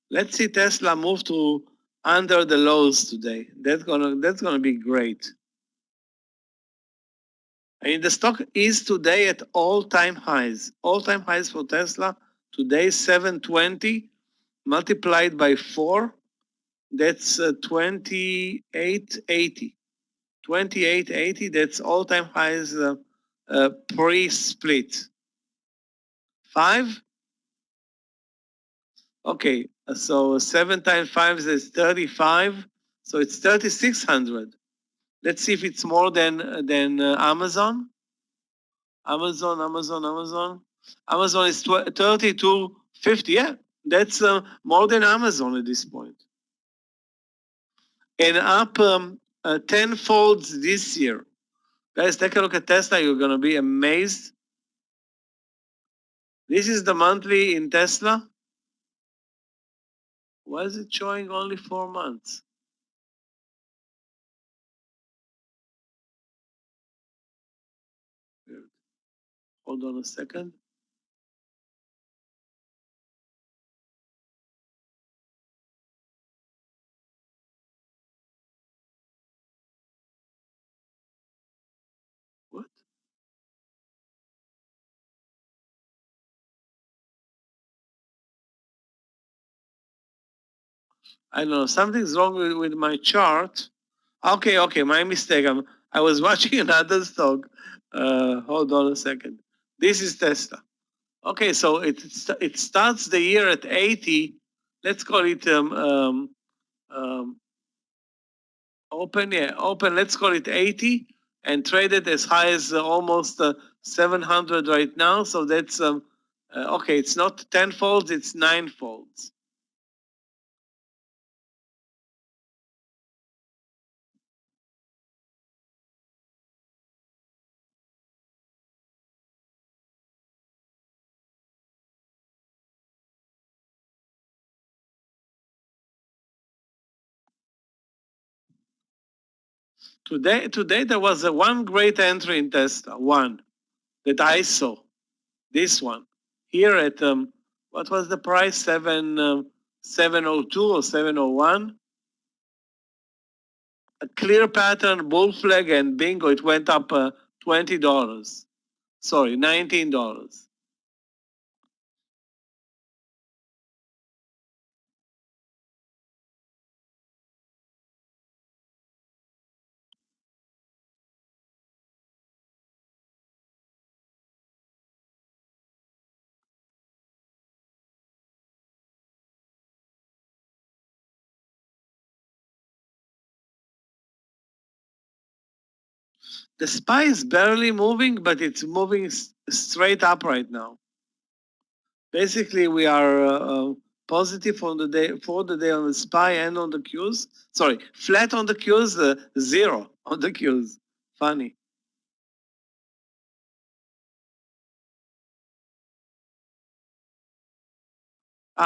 Let's see Tesla move to under the lows today. That's gonna be great. I mean, the stock is today at all-time highs. All-time highs for Tesla today, 720 multiplied by 4. That's 2880. 2880. That's all-time highs pre-split. 5. Okay, so 7 times 5 is 35. So it's 3600. Let's see if it's more than Amazon. Amazon is 3250. Yeah, that's more than Amazon at this point. And up 10 folds this year. Guys, take a look at Tesla. You're going to be amazed. This is the monthly in Tesla. Why is it showing only 4 months? Hold on a second. I don't know, something's wrong with my chart. Okay, my mistake. I was watching another stock. Hold on a second. This is Tesla. Okay, so it starts the year at 80. Let's call it open. Yeah, open. Let's call it 80 and traded as high as almost 700 right now. So that's okay. It's not 10 folds. It's 9 folds. Today there was a one great entry in Tesla, one that I saw. This one here at what was the price? 702 or 701. A clear pattern, bull flag, and bingo! It went up $20. Sorry, $19. The SPY is barely moving, but it's moving straight up right now. Basically, we are positive on the day for the day on the SPY and on the Qs. Sorry, flat on the Qs, zero on the Qs. Funny.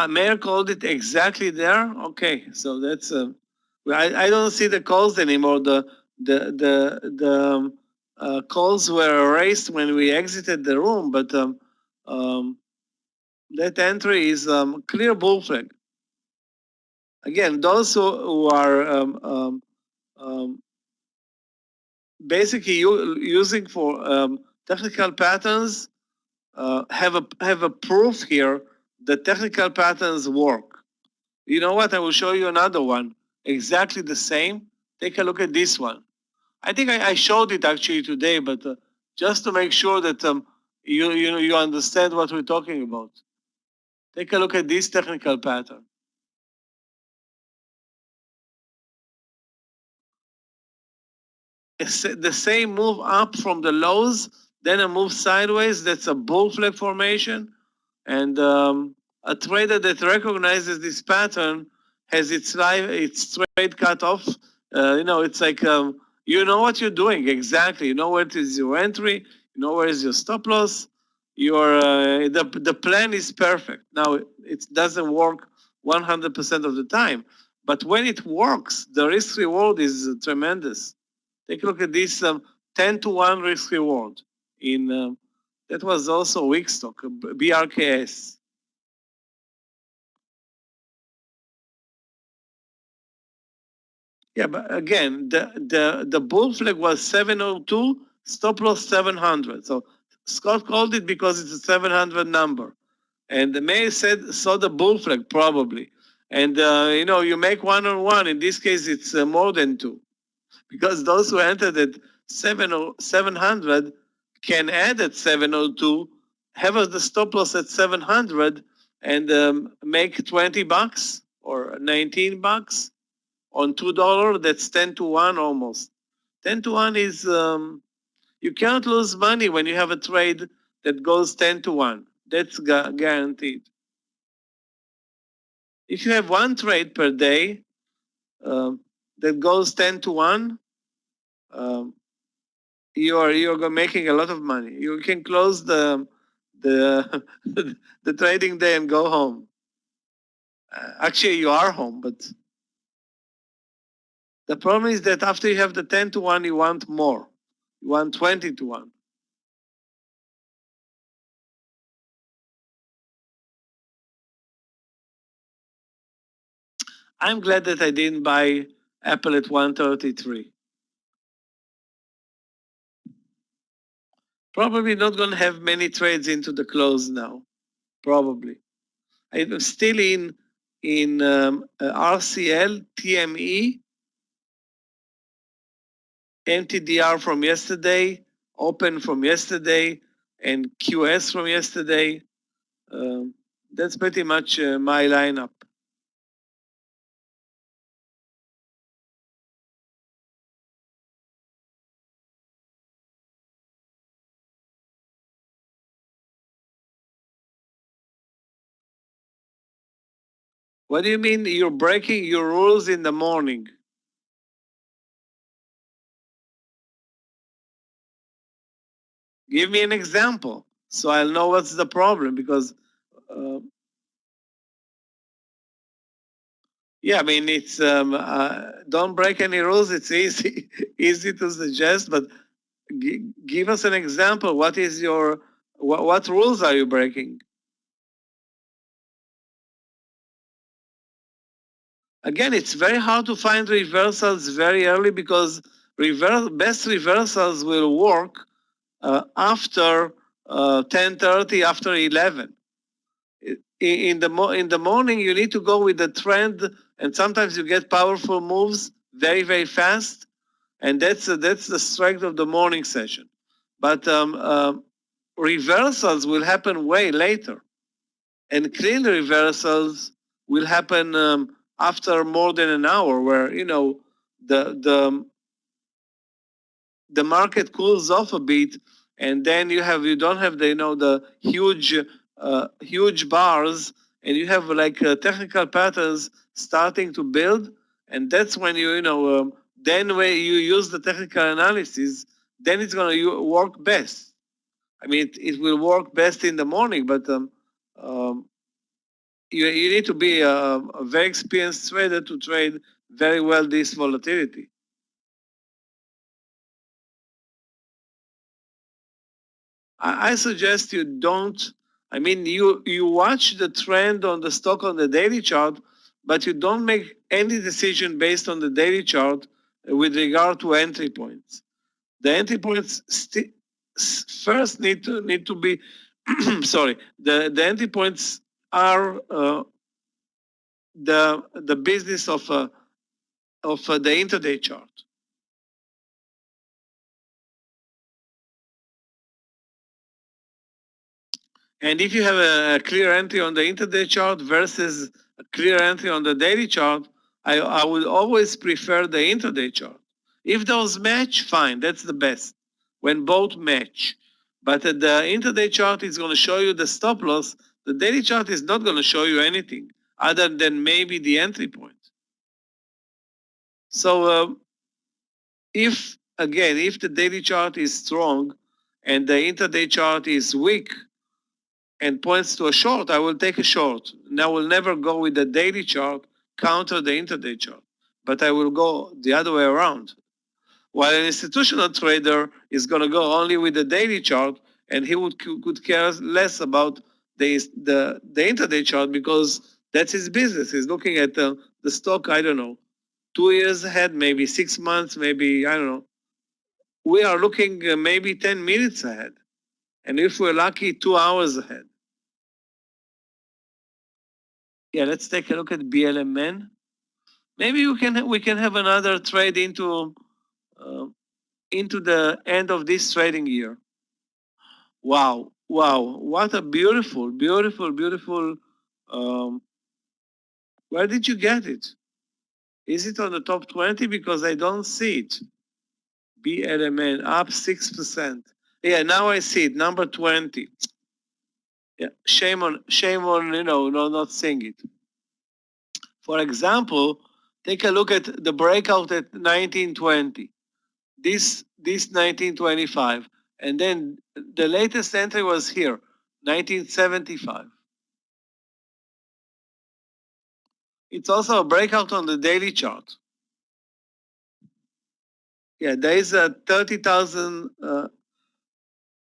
Meir called it exactly there. Okay, so that's I don't see the calls anymore. The calls were erased when we exited the room, but that entry is clear bull flag. Again, those who are basically using for technical patterns have a proof here that technical patterns work. You know what? I will show you another one, exactly the same. Take a look at this one. I think I showed it actually today, but just to make sure that you understand what we're talking about. Take a look at this technical pattern. The same move up from the lows, then a move sideways. That's a bull flag formation, and a trader that recognizes this pattern has its trade cut off. It's like you know what you're doing exactly. You know where is your entry. You know where is your stop loss. The plan is perfect. Now it doesn't work 100% of the time, but when it works, the risk reward is tremendous. Take a look at this 10-to-1 risk reward in that was also weak stock, BRKS. Yeah, but again, the bull flag was 702, stop loss 700. So Scott called it because it's a 700 number. And the Meir said, saw the bull flag probably. And, you make one on one. In this case, it's more than two. Because those who entered at 700 can add at 702, have the stop loss at 700, and make $20 or $19 on $2. That's 10-to-1 almost. 10-to-1 is you can't lose money when you have a trade that goes 10-to-1. That's guaranteed. If you have one trade per day that goes 10-to-1, you're making a lot of money. You can close the the trading day and go home. Actually, you are home, but the problem is that after you have the 10-to-1, you want more. You want 20-to-1. I'm glad that I didn't buy Apple at 133. Probably not going to have many trades into the close now. Probably. I'm still in RCL, TME, MTDR from yesterday, Open from yesterday, and QS from yesterday. That's pretty much my lineup. What do you mean you're breaking your rules in the morning? Give me an example so I'll know what's the problem, because yeah, I mean, it's don't break any rules. It's easy easy to suggest, but give us an example. What is your what rules are you breaking? Again, it's very hard to find reversals very early, because best reversals will work after 10:30, after 11. In the morning, you need to go with the trend, and sometimes you get powerful moves very, very fast, and that's the strength of the morning session. But reversals will happen way later, and clean reversals will happen after more than an hour, where the market cools off a bit, and then you don't have the huge bars, and you have like technical patterns starting to build, and that's when then when you use the technical analysis, then it's going to work best. I mean, it will work best in the morning, but you need to be a very experienced trader to trade very well this volatility. I suggest you don't. I mean, you watch the trend on the stock on the daily chart, but you don't make any decision based on the daily chart with regard to entry points. The entry points first need to be sorry. The entry points are the business of the intraday chart. And if you have a clear entry on the intraday chart versus a clear entry on the daily chart, I would always prefer the intraday chart. If those match, fine, that's the best, when both match. But the intraday chart is going to show you the stop loss. The daily chart is not going to show you anything other than maybe the entry point. So if the daily chart is strong and the intraday chart is weak and points to a short, I will take a short. And I will never go with the daily chart counter the intraday chart, but I will go the other way around. While an institutional trader is going to go only with the daily chart, and he could care less about the intraday chart, because that's his business. He's looking at the stock, I don't know, 2 years ahead, maybe 6 months, maybe, I don't know. We are looking maybe 10 minutes ahead. And if we're lucky, 2 hours ahead. Yeah, let's take a look at BLMN. Maybe we can have another trade into the end of this trading year. Wow, what a beautiful. Where did you get it? Is it on the top 20? Because I don't see it. BLMN up 6%. Yeah, now I see it, number 20. Yeah, shame on not seeing it. For example, take a look at the breakout at 1920. This 1925, and then the latest entry was here, 1975. It's also a breakout on the daily chart. Yeah, there is a 30,000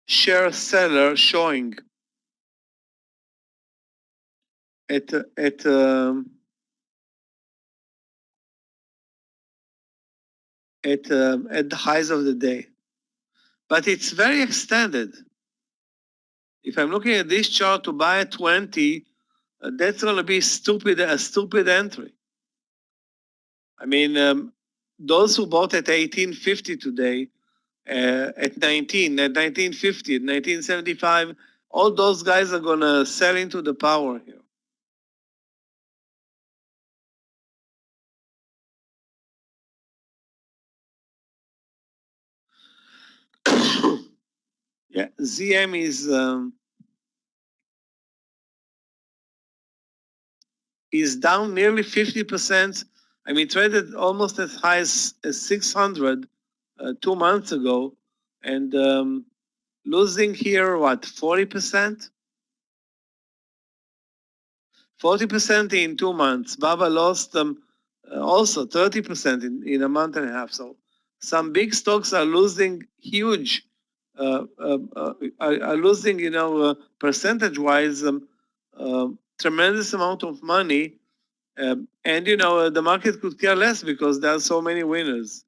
share seller showing at the highs of the day, but it's very extended. If I'm looking at this chart to buy at 20, that's going to be a stupid entry. I mean, those who bought at 1850 today, at 1950, at 1975, all those guys are going to sell into the power here. Yeah, ZM is down nearly 50%. I mean, traded almost as high as 600 2 months ago, and losing here, what, 40%? 40% in 2 months. Baba lost also 30% in a month and a half. So some big stocks are losing huge, are losing, percentage-wise, tremendous amount of money. And, the market could care less because there are so many winners.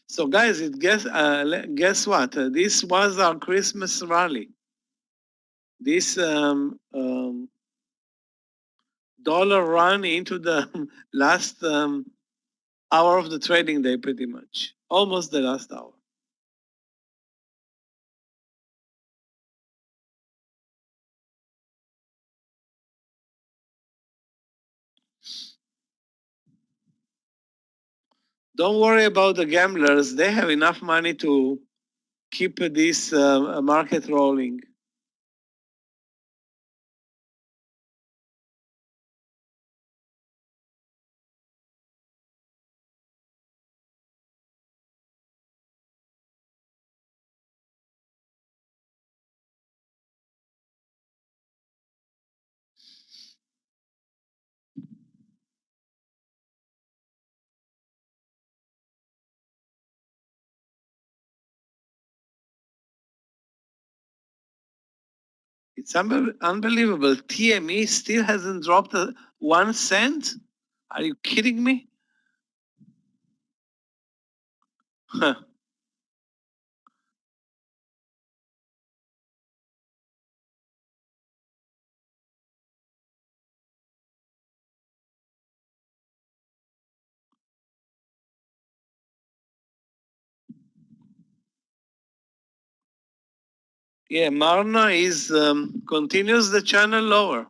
So guys, guess what? This was our Christmas rally. This dollar run into the last hour of the trading day, pretty much. Almost the last hour. Don't worry about the gamblers. They have enough money to keep this market rolling. It's unbelievable. TME still hasn't dropped 1 cent. Are you kidding me? Yeah, Marna is continues the channel lower.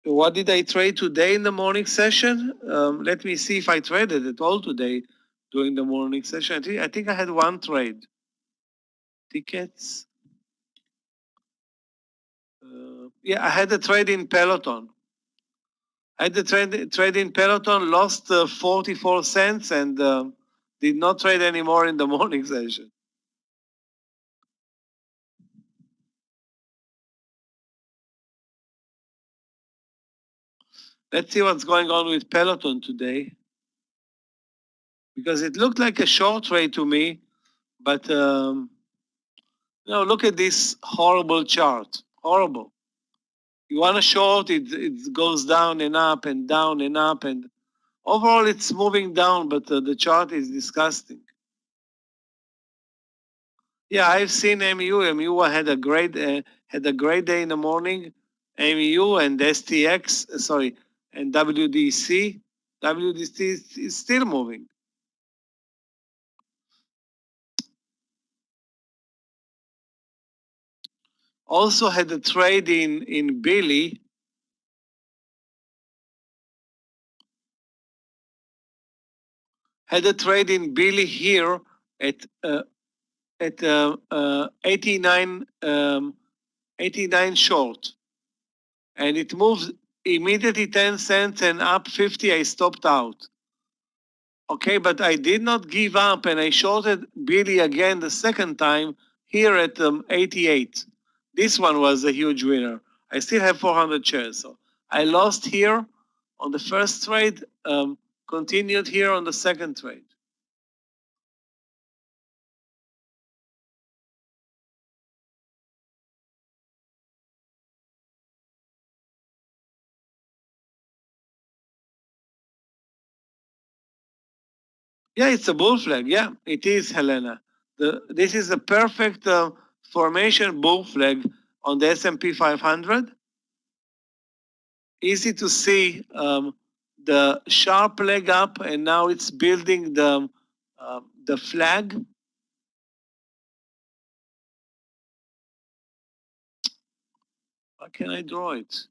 What did I trade today in the morning session? Let me see if I traded at all today during the morning session. I think I had one trade. Tickets. Yeah, I had a trade in Peloton. I had the trade in Peloton, lost 44 cents and did not trade anymore in the morning session. Let's see what's going on with Peloton today. Because it looked like a short trade to me, but look at this horrible chart. Horrible. You want a short, it goes down and up and down and up, and overall it's moving down, but the chart is disgusting. Yeah, I've seen MEU. MEU had a great day in the morning. MEU and STX, and WDC. WDC is still moving. Also had a trade in Billy. Had a trade in Billy here at 89 short, and it moves immediately 10 cents and up 50. I stopped out. Okay, but I did not give up, and I shorted Billy again the second time here at 88. This one was a huge winner. I still have 400 shares, so I lost here, on the first trade, continued here on the second trade. Yeah, it's a bull flag. Yeah, it is, Helena. This is a perfect formation bull flag on the S&P 500. Easy to see the sharp leg up, and now it's building the flag. How can I draw it?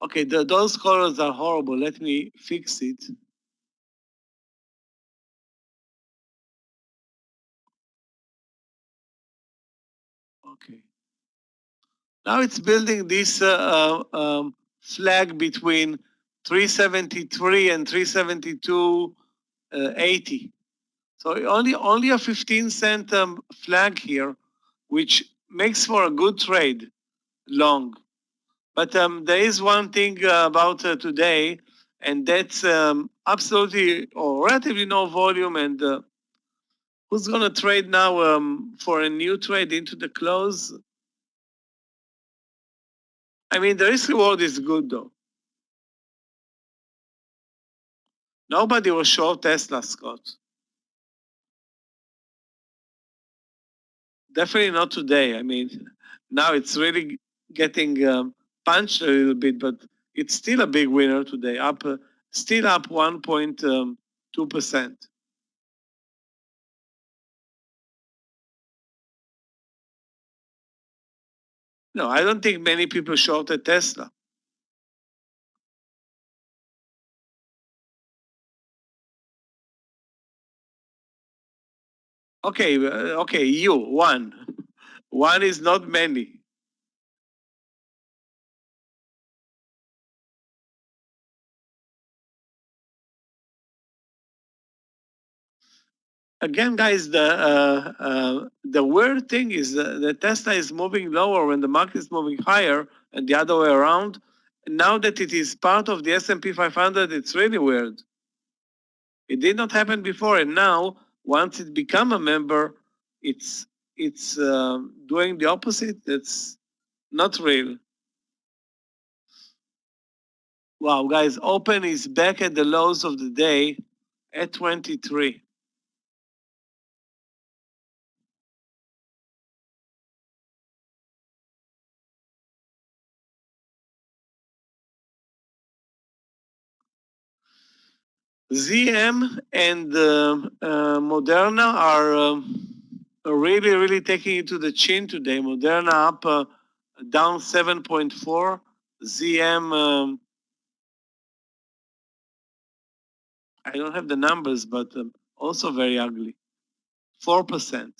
Okay, those colors are horrible. Let me fix it. Okay. Now it's building this flag between 373 and 372.80. So only a 15-cent flag here, which makes for a good trade, long. But there is one thing about today, and that's absolutely or relatively no volume. And who's going to trade now for a new trade into the close? I mean, the risk reward is good though. Nobody was short Tesla, Scott. Definitely not today. I mean, now it's really getting punched a little bit, but it's still a big winner today. Still up 1.2%. No, I don't think many people shorted Tesla. Okay, you one. One is not many. Again, guys, the weird thing is the Tesla is moving lower when the market is moving higher, and the other way around. Now that it is part of the S&P 500, it's really weird. It did not happen before, and now once it become a member, it's doing the opposite. It's not real. Wow, guys, open is back at the lows of the day at 23. ZM and Moderna are really taking it to the chin today. Moderna up down 7.4. ZM, I don't have the numbers, but also very ugly. 4%.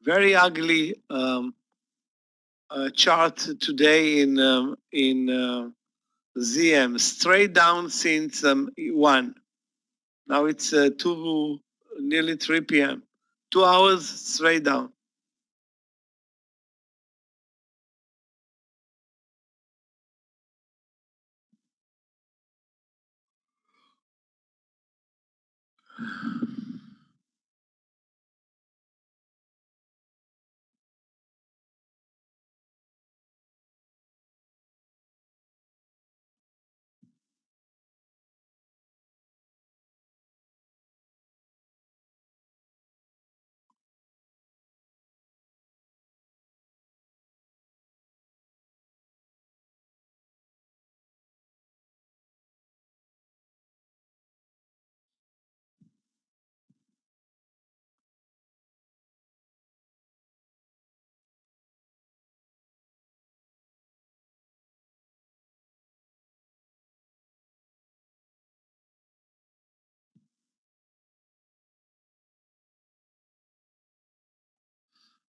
Very ugly chart today in ZM. Straight down since 1. Now it's nearly 3 p.m. 2 hours straight down.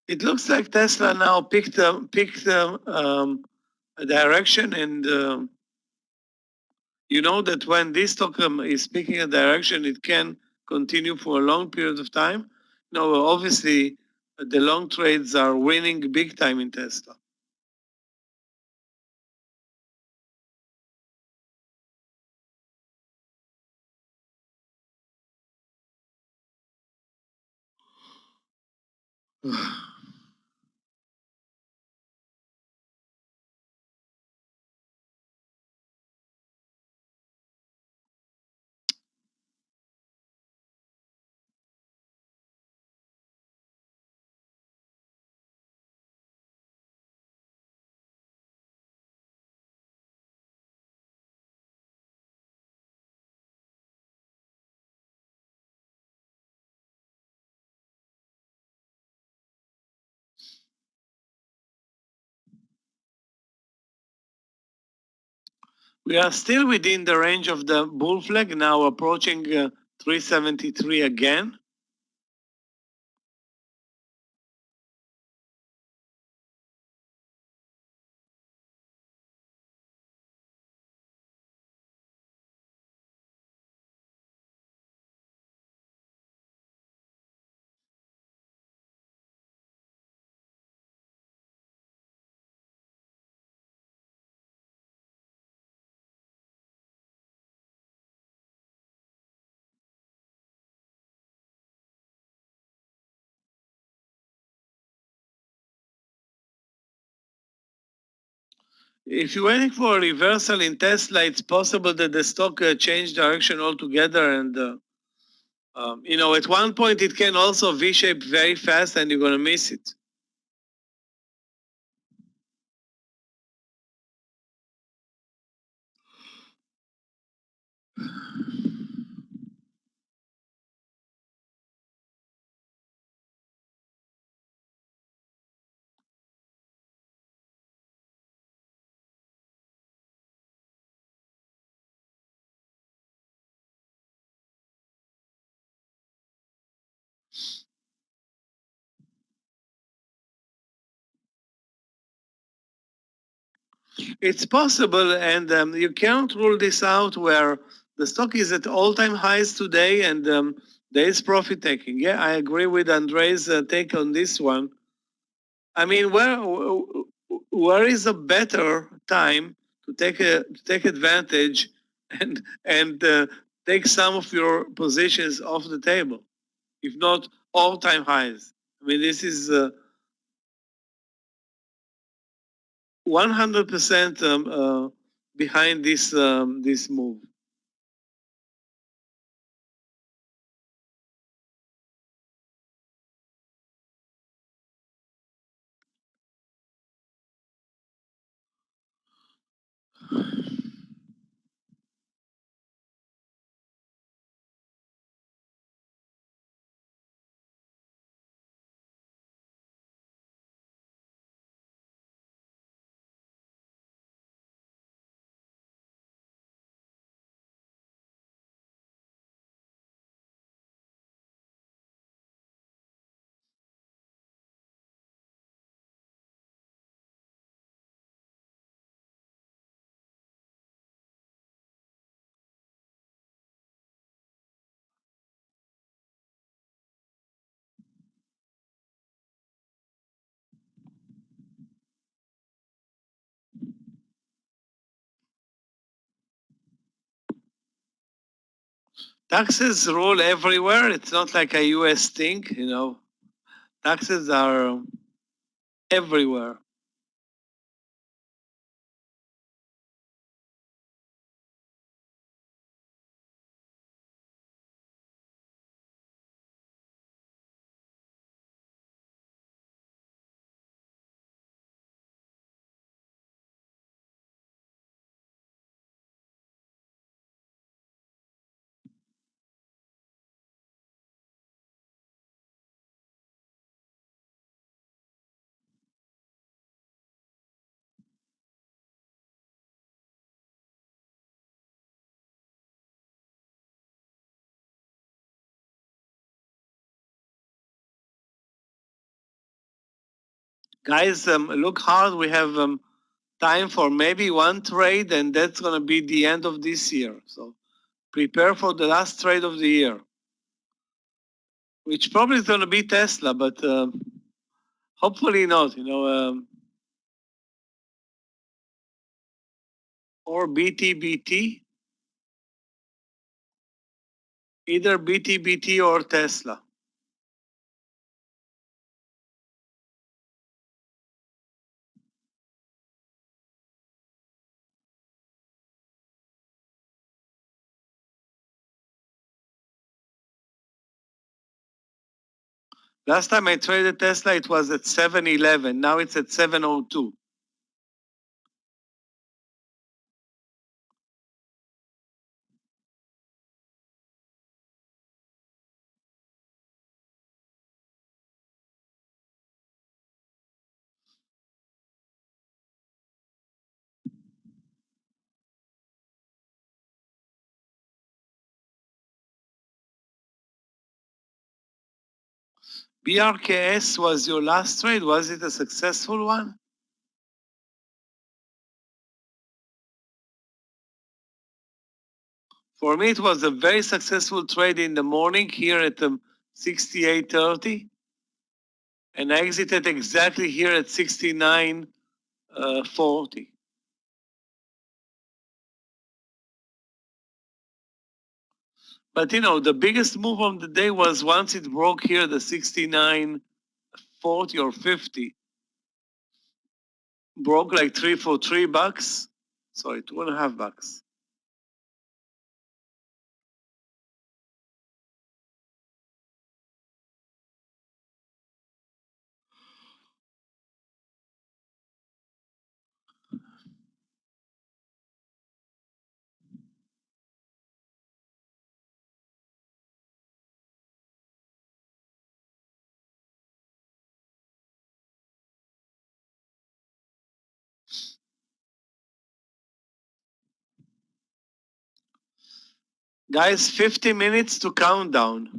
It looks like Tesla now picked a direction, and you know that when this stock is picking a direction, it can continue for a long period of time. No, obviously, the long trades are winning big time in Tesla. We are still within the range of the bull flag, now approaching 373 again. If you're waiting for a reversal in Tesla, it's possible that the stock changed direction altogether. And, at one point, it can also V-shape very fast and you're going to miss it. It's possible, and you can't rule this out where the stock is at all-time highs today and there is profit taking. Yeah, I agree with Andre's take on this one. I mean, where is a better time to take advantage and take some of your positions off the table, if not all-time highs? I mean, this is 100% behind this move. Taxes rule everywhere. It's not like a US thing, Taxes are everywhere. Guys, look hard. We have time for maybe one trade, and that's going to be the end of this year. So prepare for the last trade of the year, which probably is going to be Tesla, but hopefully not, or BTBT, either BTBT or Tesla. Last time I traded Tesla, it was at 711. Now it's at 702. BRKS was your last trade. Was it a successful one? For me, it was a very successful trade in the morning here at 68.30. And I exited exactly here at 69.40. But the biggest move of the day was once it broke here the 69.40 or 50. Broke like for $3. Sorry, $2.50. Guys, 50 minutes to countdown.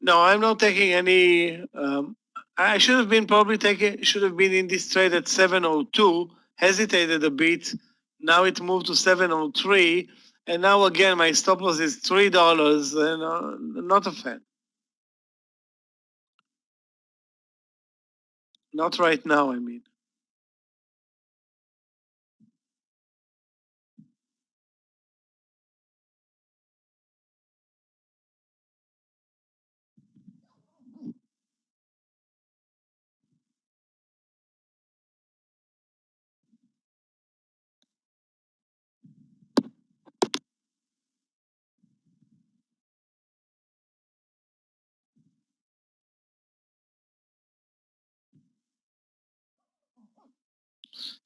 No, I'm not taking any. I should have been in this trade at 702, hesitated a bit. Now it moved to 703. And now again, my stop loss is $3. And not a fan. Not right now, I mean.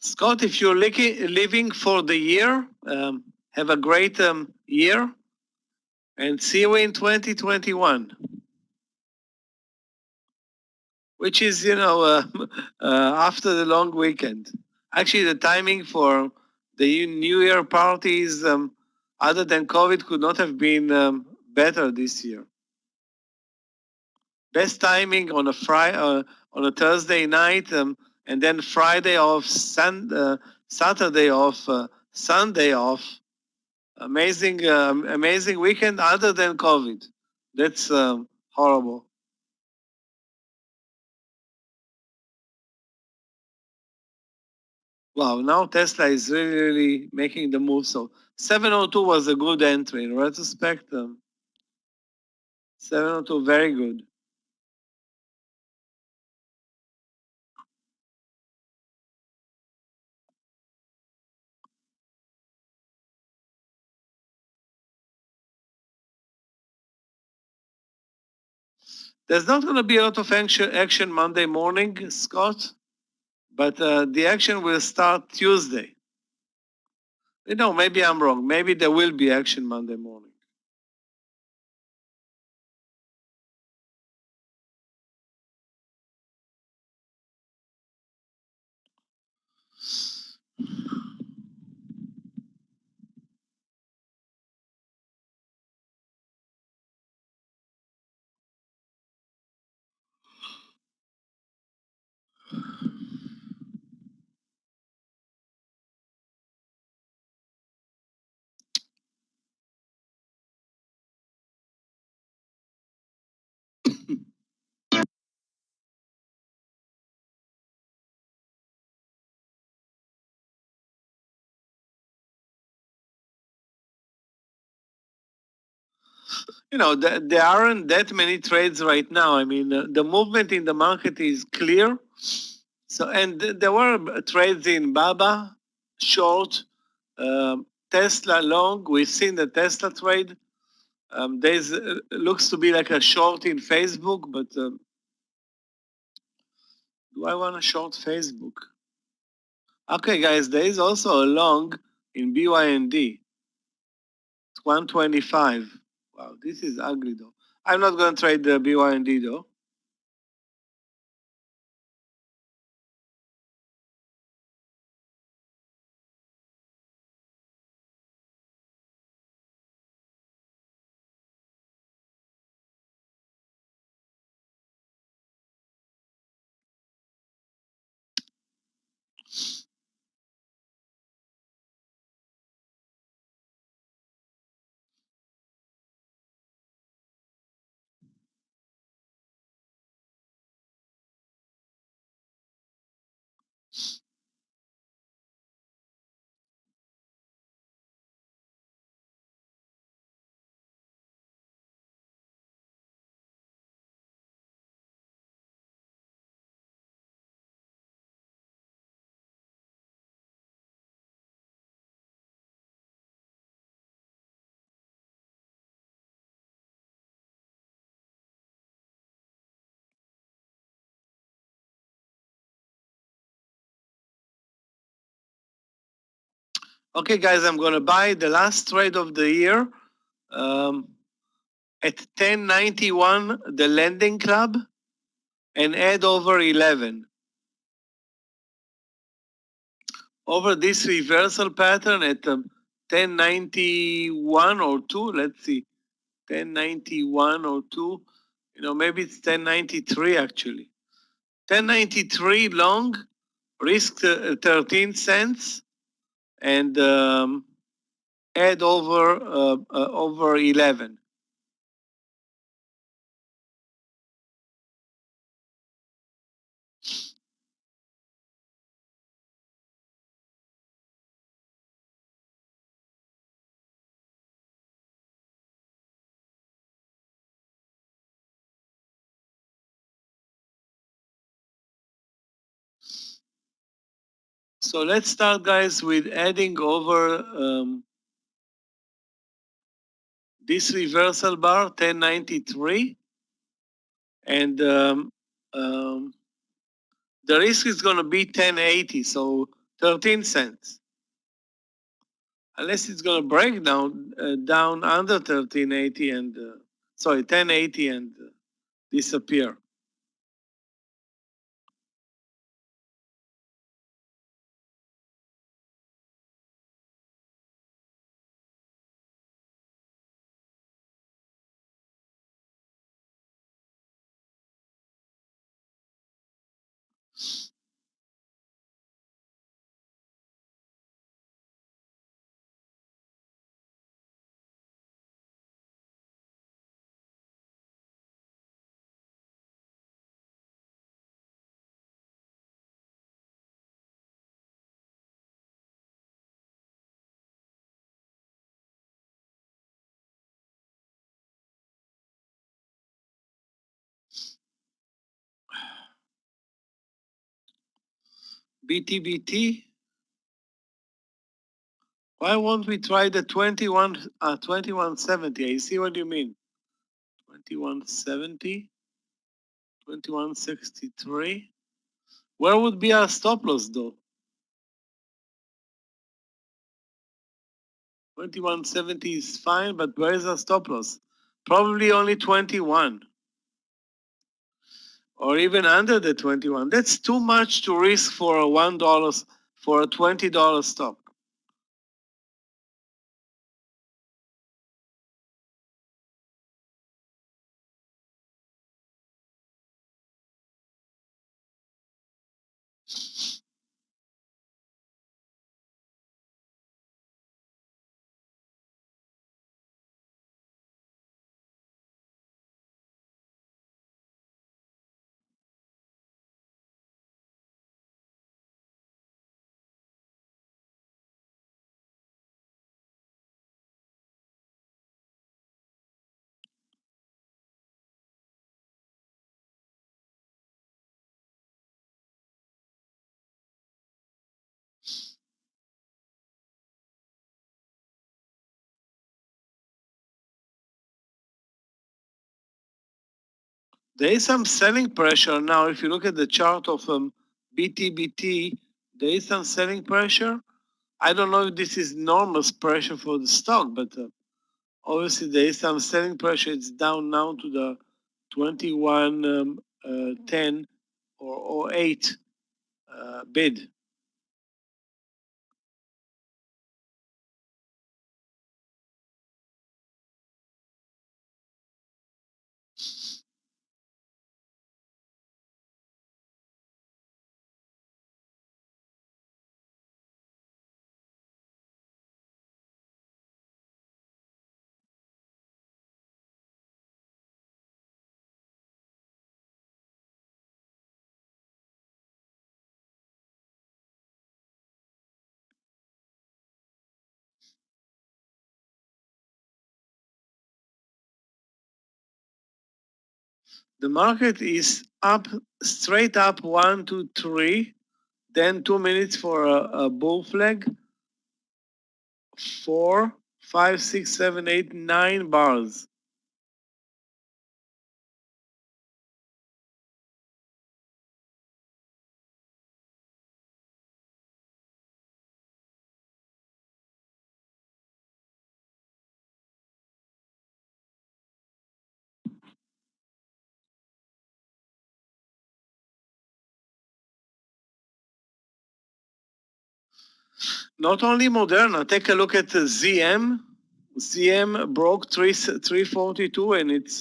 Scott, if you're living for the year, have a great year and see you in 2021, which is, after the long weekend. Actually, the timing for the New Year parties, other than COVID, could not have been better this year. Best timing on a Thursday night, and then Friday off, Saturday off, Sunday off. Amazing, amazing weekend other than COVID. That's horrible. Wow, now Tesla is really, really making the move. So 702 was a good entry. In retrospect, 702, very good. There's not going to be a lot of action Monday morning, Scott, but the action will start Tuesday. You know, maybe I'm wrong. Maybe there will be action Monday morning. You know, there aren't that many trades right now. I mean, the movement in the market is clear. So, and there were trades in Baba, short, Tesla long. We've seen the Tesla trade. There's looks to be like a short in Facebook, but do I want to short Facebook? Okay, guys, there is also a long in BYND. It's 125. Wow, this is ugly though. I'm not going to trade the BYND though. Okay, guys, I'm going to buy the last trade of the year at 1091, the lending club, and add over 11. Over this reversal pattern at 1091 or 2, let's see, 1091 or 2, you know, maybe it's 1093 actually. 1093 long, risk 13 cents, and add over 11. So let's start, guys, with adding over this reversal bar, 1093, and the risk is going to be 1080, so 13 cents. Unless it's going to break down under 1380 and sorry, 1080 and disappear. BTBT. Why won't we try the 2170? I see what you mean. 2170, 2163. Where would be our stop loss though? 2170 is fine, but where is our stop loss? Probably only 21. Or even under the 21. That's too much to risk for a $1, for a $20 stop. There is some selling pressure now. If you look at the chart of BTBT, there is some selling pressure. I don't know if this is enormous pressure for the stock, but obviously there is some selling pressure. It's down now to the 21.10 or 8 bid. The market is up, straight up 1, 2, 3, then 2 minutes for a bull flag, 4, 5, 6, 7, 8, 9 bars. Not only Moderna, take a look at the ZM. ZM broke 342 and it's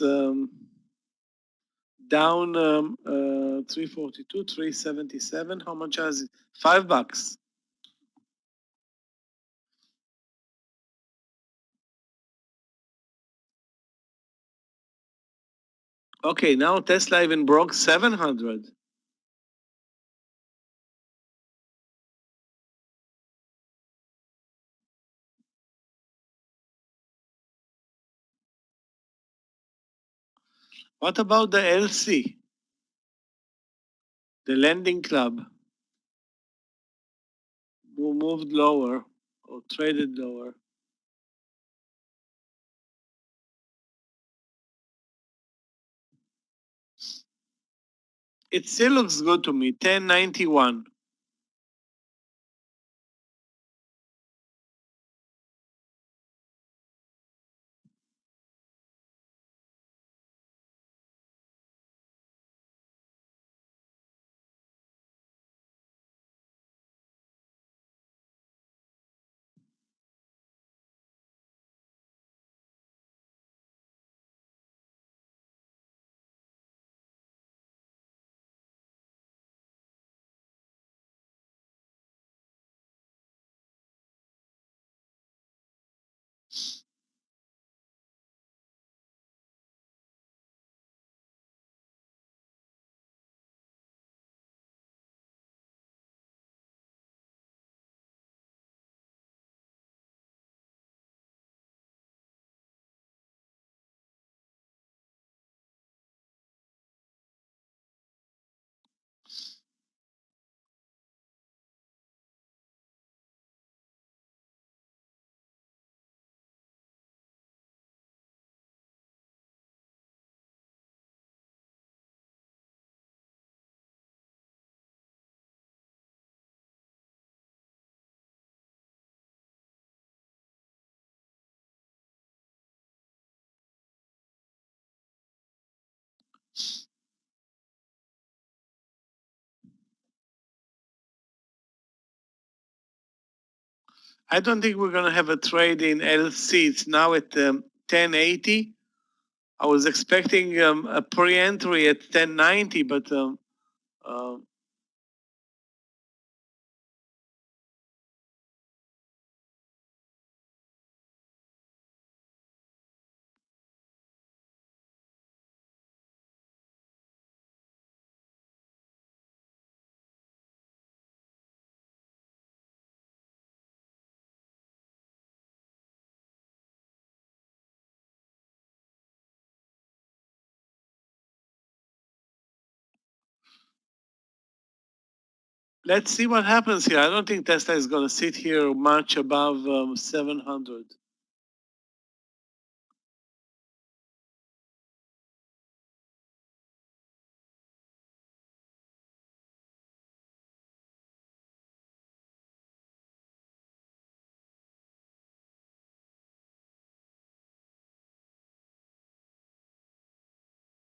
down 342, 377. How much has it? $5. Okay, now Tesla even broke 700. What about the LC, the lending club, who moved lower or traded lower? It still looks good to me, 1091. I don't think we're going to have a trade in LC. It's now at 1080. I was expecting a pre-entry at 1090, but let's see what happens here. I don't think Tesla is going to sit here much above 700.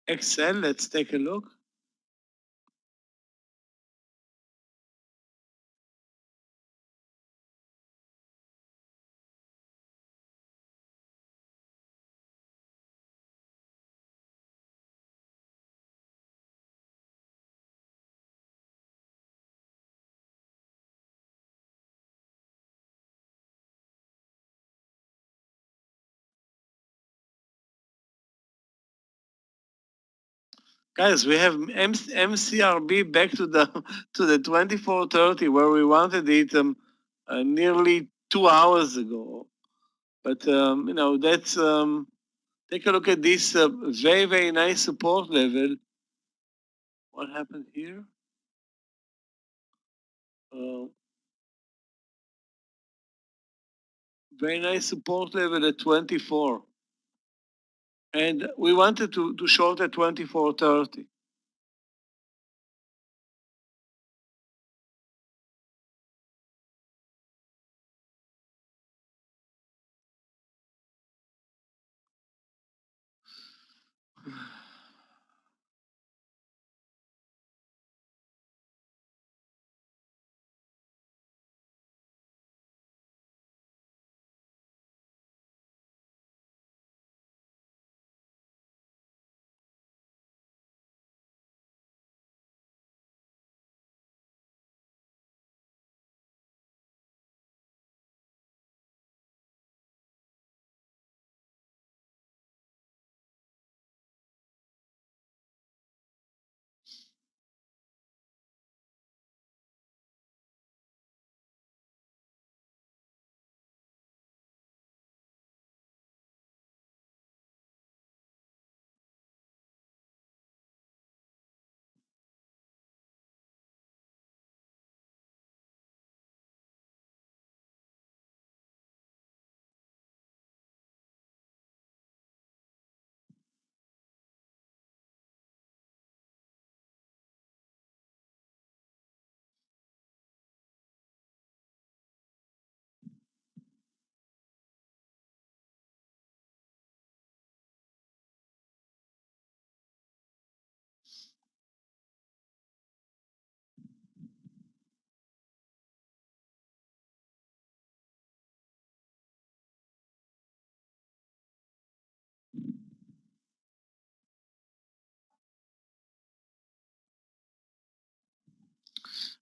Excel, let's take a look. Guys, we have MCRB back to the 2430 where we wanted it nearly 2 hours ago. But that's take a look at this very nice support level. What happened here? Very nice support level at 24. And we wanted to short at 2430.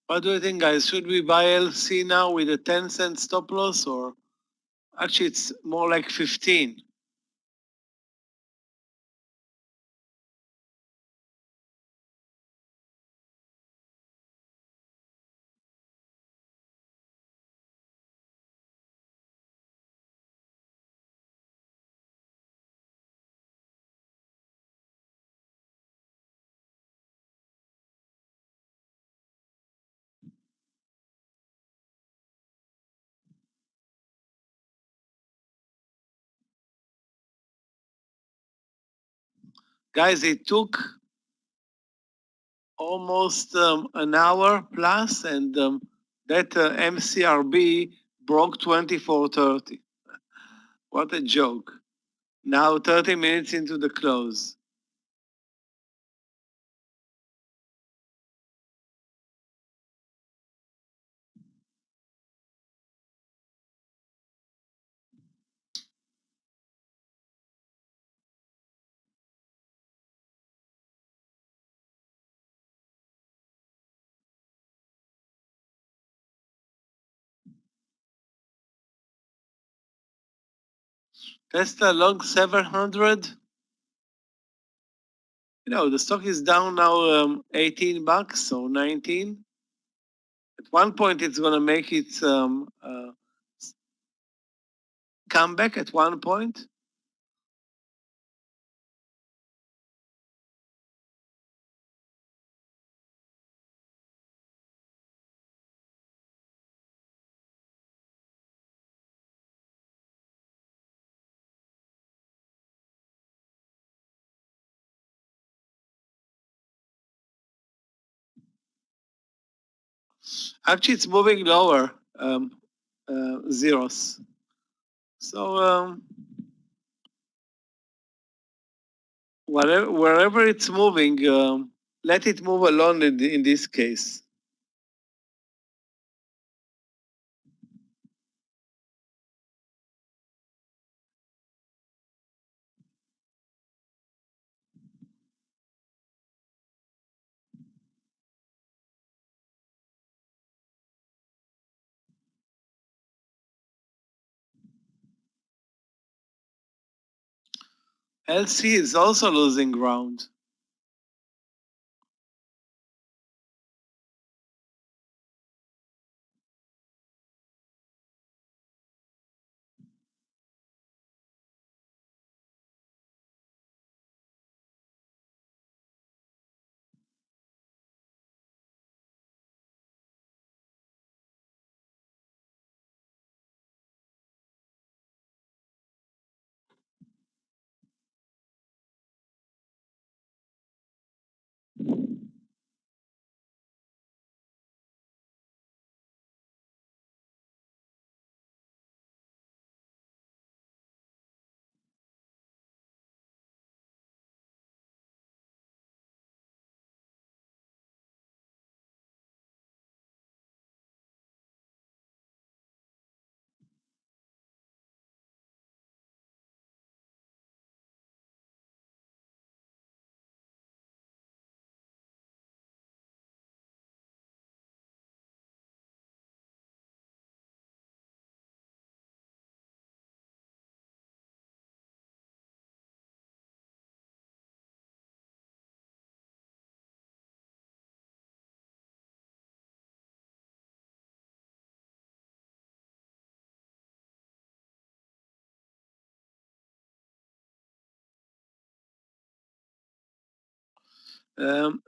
What do you think, guys? Should we buy LC now with a 10-cent stop loss, or actually it's more like 15? Guys, it took almost an hour plus, and that MCRB broke 2430. What a joke. Now 30 minutes into the close. Tesla long 700. You know, the stock is down now $18 or 19. At one point, it's going to make its comeback at one point. Actually, it's moving lower, zeros. So wherever it's moving, let it move alone in this case. LC is also losing ground.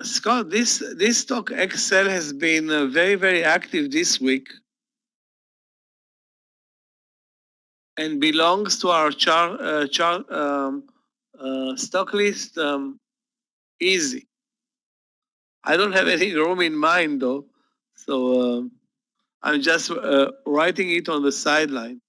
Scott, this stock XL has been very, very active this week and belongs to our stock list easy. I don't have any room in mind though, so I'm just writing it on the sideline.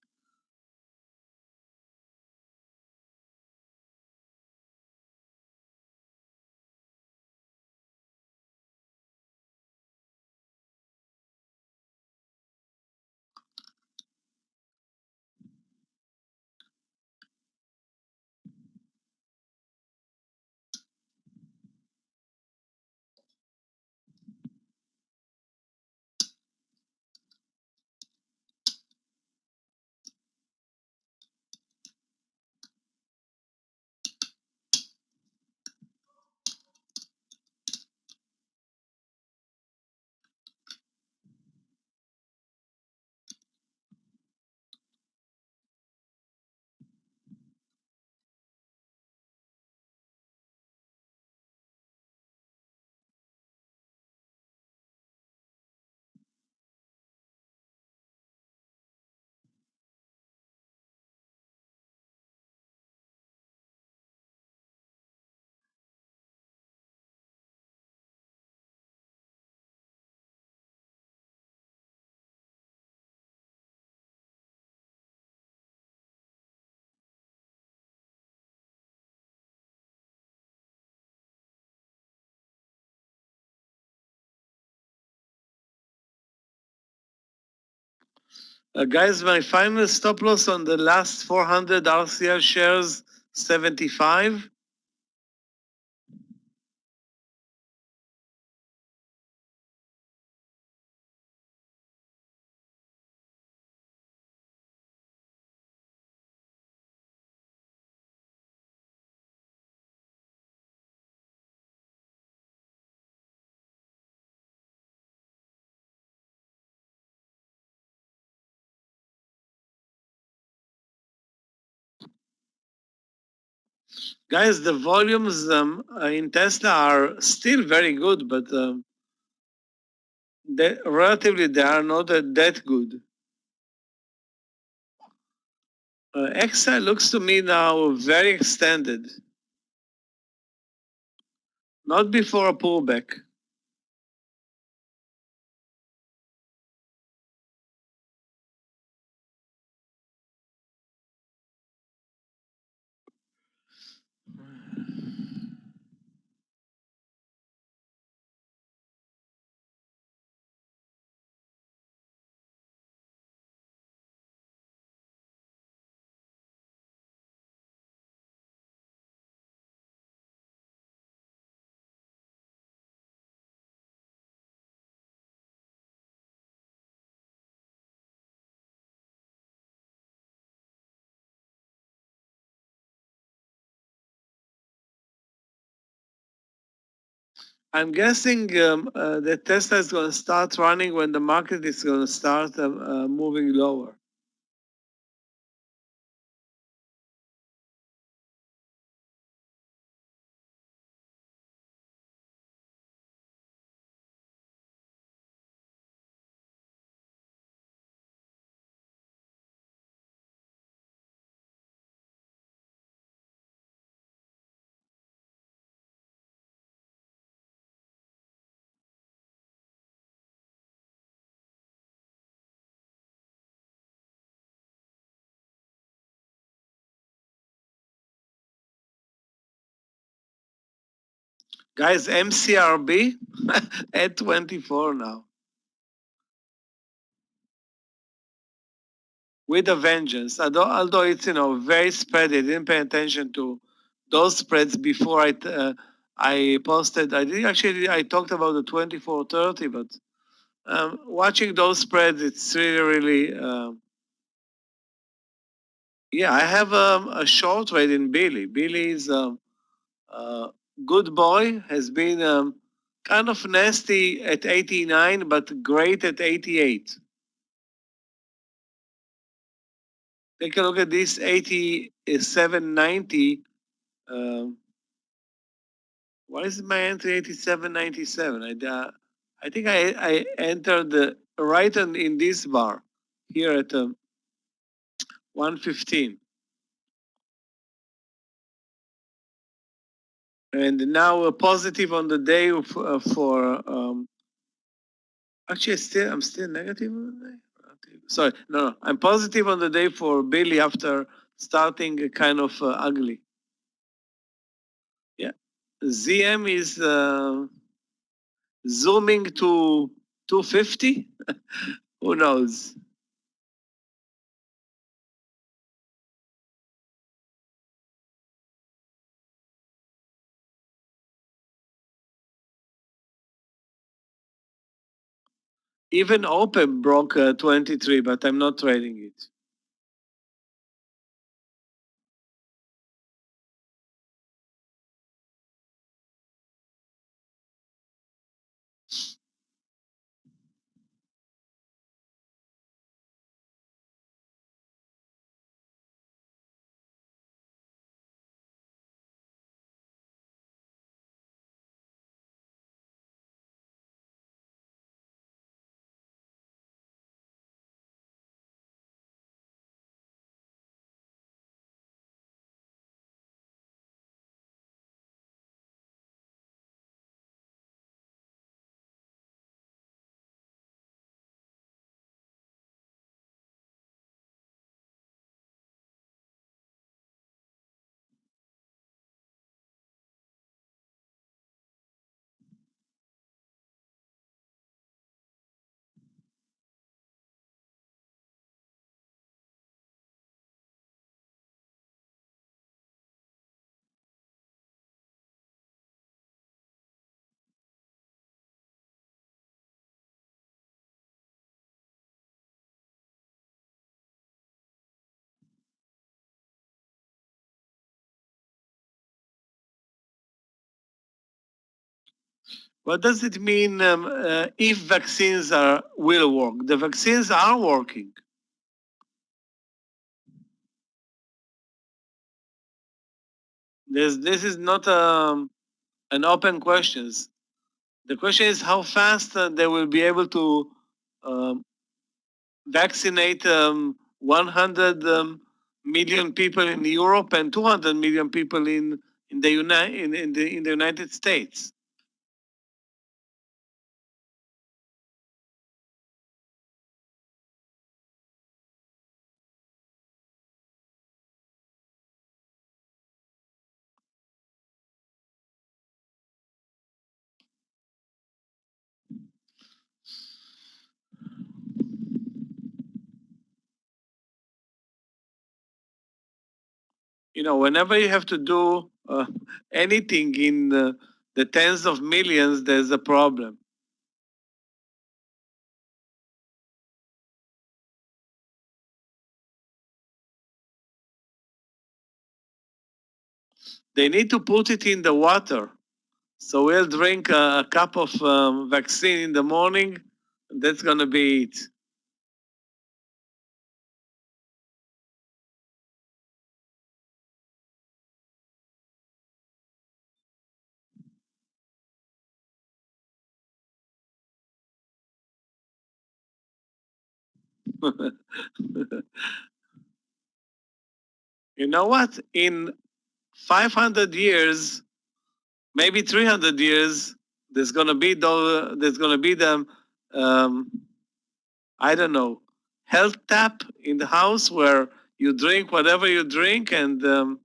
Guys, my final stop loss on the last 400 RCL shares, 75. Guys, the volumes in Tesla are still very good, but relatively they are not that good. XI looks to me now very extended. Not before a pullback. I'm guessing that Tesla is going to start running when the market is going to start moving lower. Guys, MCRB at 24 now. With a vengeance. Although it's very spready. I didn't pay attention to those spreads before I posted. I talked about the 24-30, but watching those spreads, it's really yeah. I have a short trade in Billy. Billy is good boy. Has been kind of nasty at 89, but great at 88. Take a look at this 87.90. Why is my entry 87.97? I think I entered right in this bar here at 115. And now a positive on the day for actually I'm still negative on the day. Sorry, no, I'm positive on the day for Billy after starting kind of ugly. Yeah, ZM is zooming to 250. Who knows? Even Open broke 23, but I'm not trading it. What does it mean if vaccines will work? The vaccines are working. This is not an open question. The question is how fast they will be able to vaccinate 100 million people in Europe and 200 million people in the United States. You know, whenever you have to do anything in the tens of millions, there's a problem. They need to put it in the water. So we'll drink a cup of vaccine in the morning. That's going to be it. You know what? In 500 years, maybe 300 years, there's going to be the I don't know, health tap in the house where you drink whatever you drink, and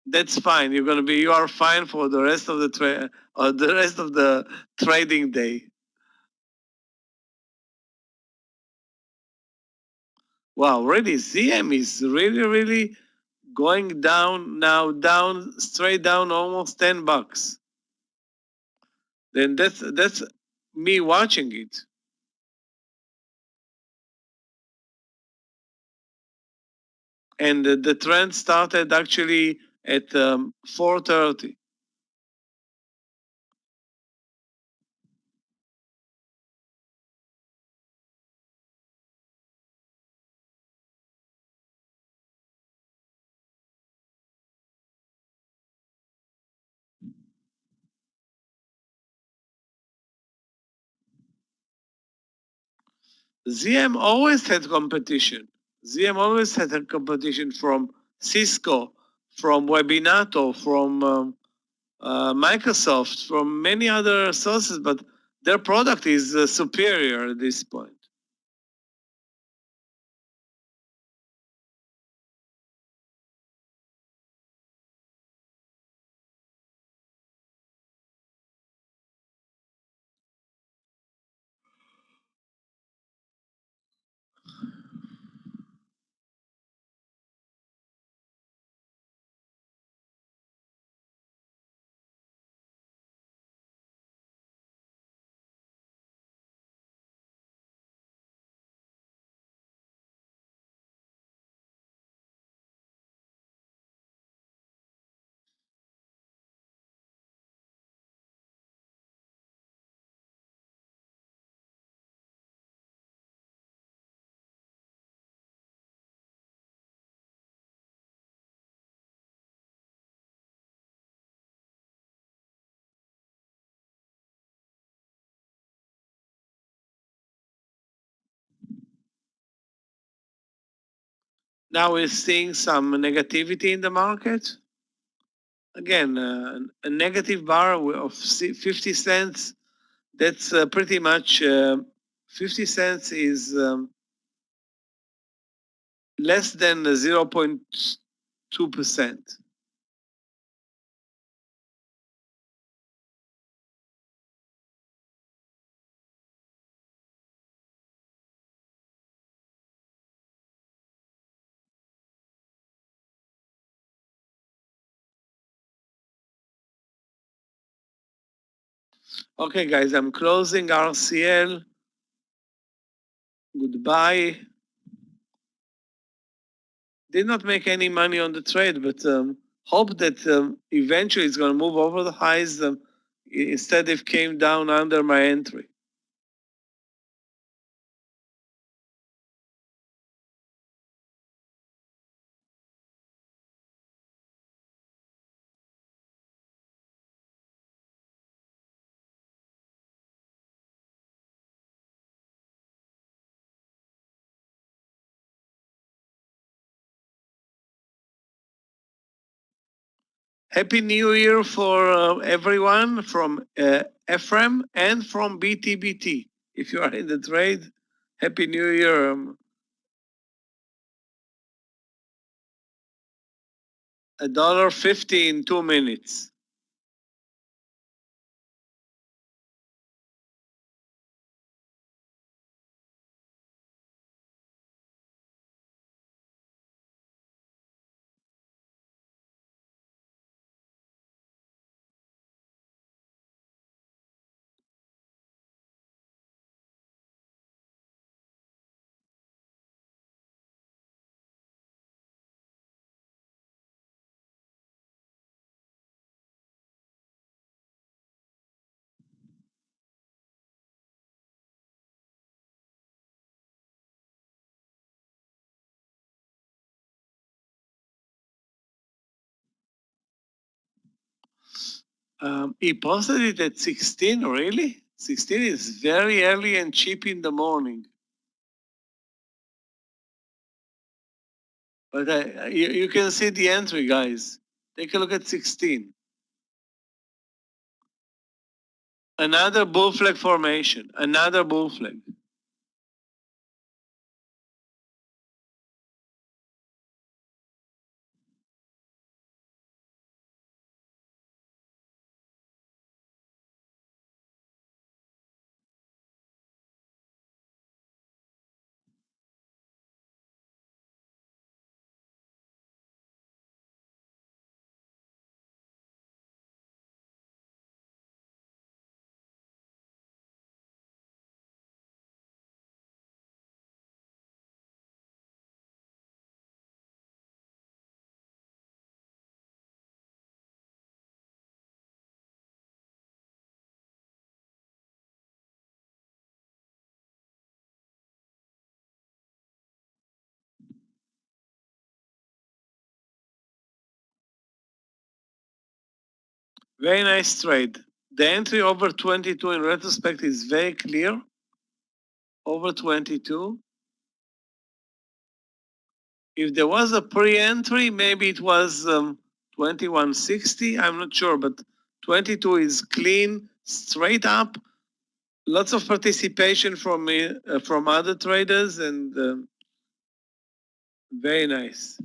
that's fine. You are fine for the rest of the trading day. Wow, really, ZM is really going down now, straight down almost $10. Then that's me watching it. And the trend started actually at 4:30. ZM always had competition. ZM always had a competition from Cisco, from Webinato, from Microsoft, from many other sources, but their product is superior at this point. Now we're seeing some negativity in the market. Again, a negative bar of 50 cents. That's pretty much 50 cents is less than 0.2%. Okay, guys, I'm closing RCL. Goodbye. Did not make any money on the trade, but hope that eventually it's going to move over the highs. Instead, it came down under my entry. Happy New Year for everyone from Ephraim and from BTBT. If you are in the trade, Happy New Year. $1.50 in 2 minutes. He posted it at 16, really? 16 is very early and cheap in the morning. But you can see the entry, guys. Take a look at 16. Another bull flag formation, another bull flag. Very nice trade. The entry over 22 in retrospect is very clear. Over 22. If there was a pre-entry, maybe it was 2160. I'm not sure, but 22 is clean, straight up. Lots of participation from other traders, and very nice.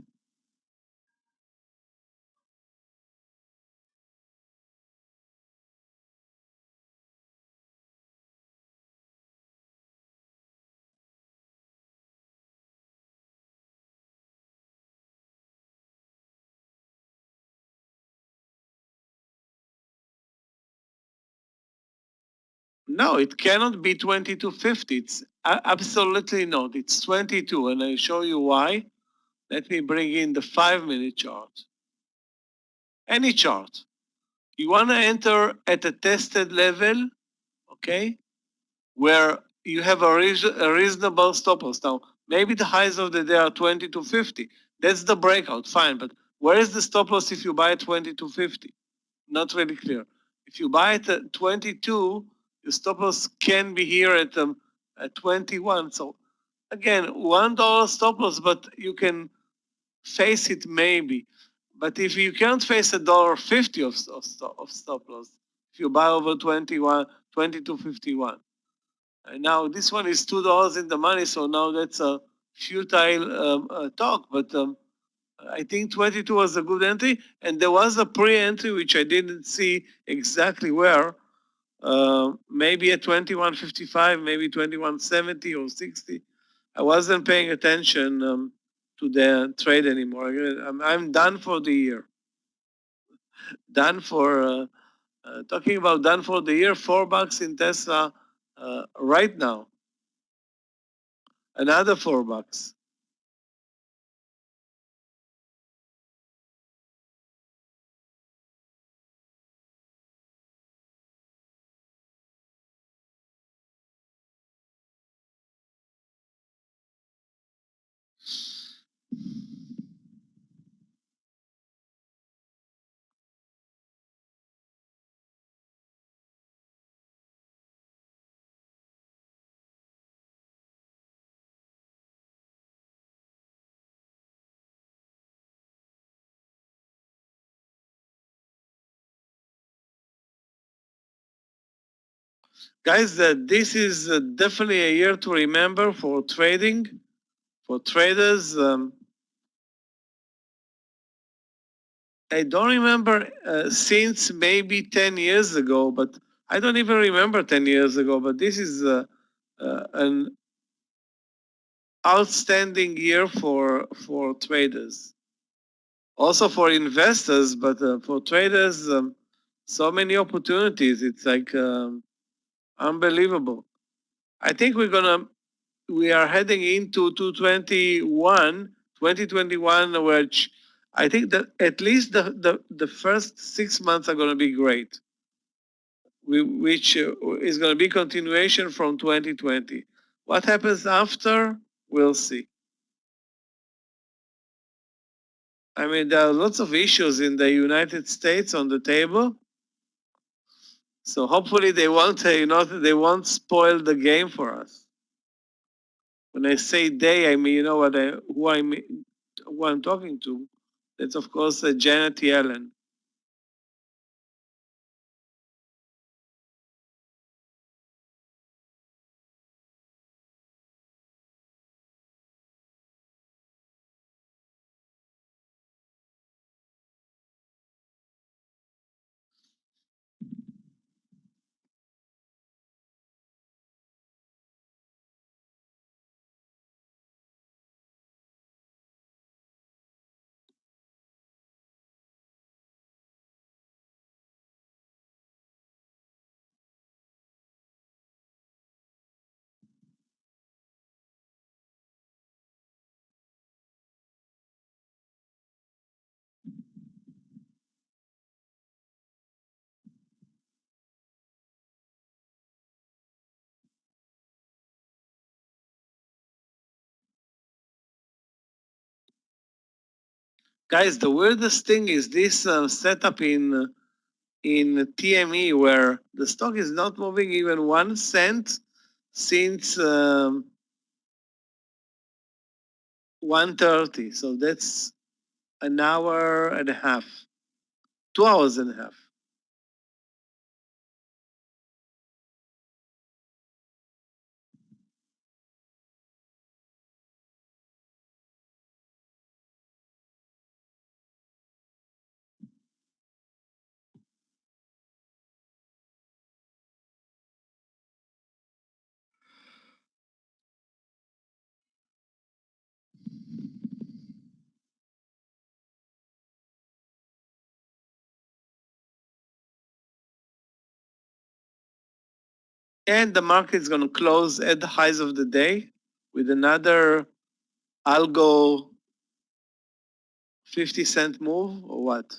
No, it cannot be 2250. It's absolutely not. It's 22, and I'll show you why. Let me bring in the 5-minute chart. Any chart. You want to enter at a tested level, okay, where you have a reasonable stop loss. Now, maybe the highs of the day are 2250. That's the breakout, fine. But where is the stop loss if you buy at 2250? Not really clear. If you buy it at 22, your stop loss can be here at 21. So again, $1 stop loss, but you can face it maybe. But if you can't face $1.50 of stop loss, if you buy over 22.51. And now this one is $2 in the money, so now that's a futile talk. But I think 22 was a good entry, and there was a pre-entry which I didn't see exactly where. Maybe at 21.55, maybe 21.70 or 60. I wasn't paying attention to the trade anymore. I'm done for the year. Done for talking about done for the year. $4 in Tesla right now. Another $4. Guys, this is definitely a year to remember for trading, for traders. I don't remember since maybe 10 years ago, but I don't even remember 10 years ago, but this is an outstanding year for traders. Also for investors, but for traders, so many opportunities. It's like unbelievable. I think we are heading into 2021, which I think that at least the first 6 months are going to be great, which is going to be continuation from 2020. What happens after, we'll see. I mean, there are lots of issues in the United States on the table. So hopefully they won't, they won't spoil the game for us. When I say they, I mean, you know who I'm talking to. That's of course Janet Yellen. Guys, the weirdest thing is this setup in TME where the stock is not moving even 1 cent since 1:30. So that's an hour and a half, 2 hours and a half. And the market is going to close at the highs of the day with another algo 50-cent move or what?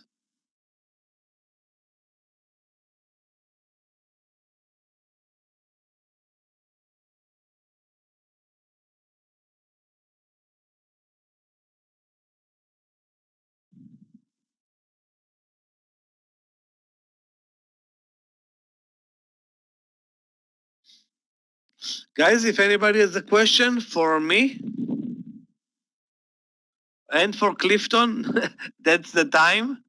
Guys, if anybody has a question for me and for Clifton, that's the time.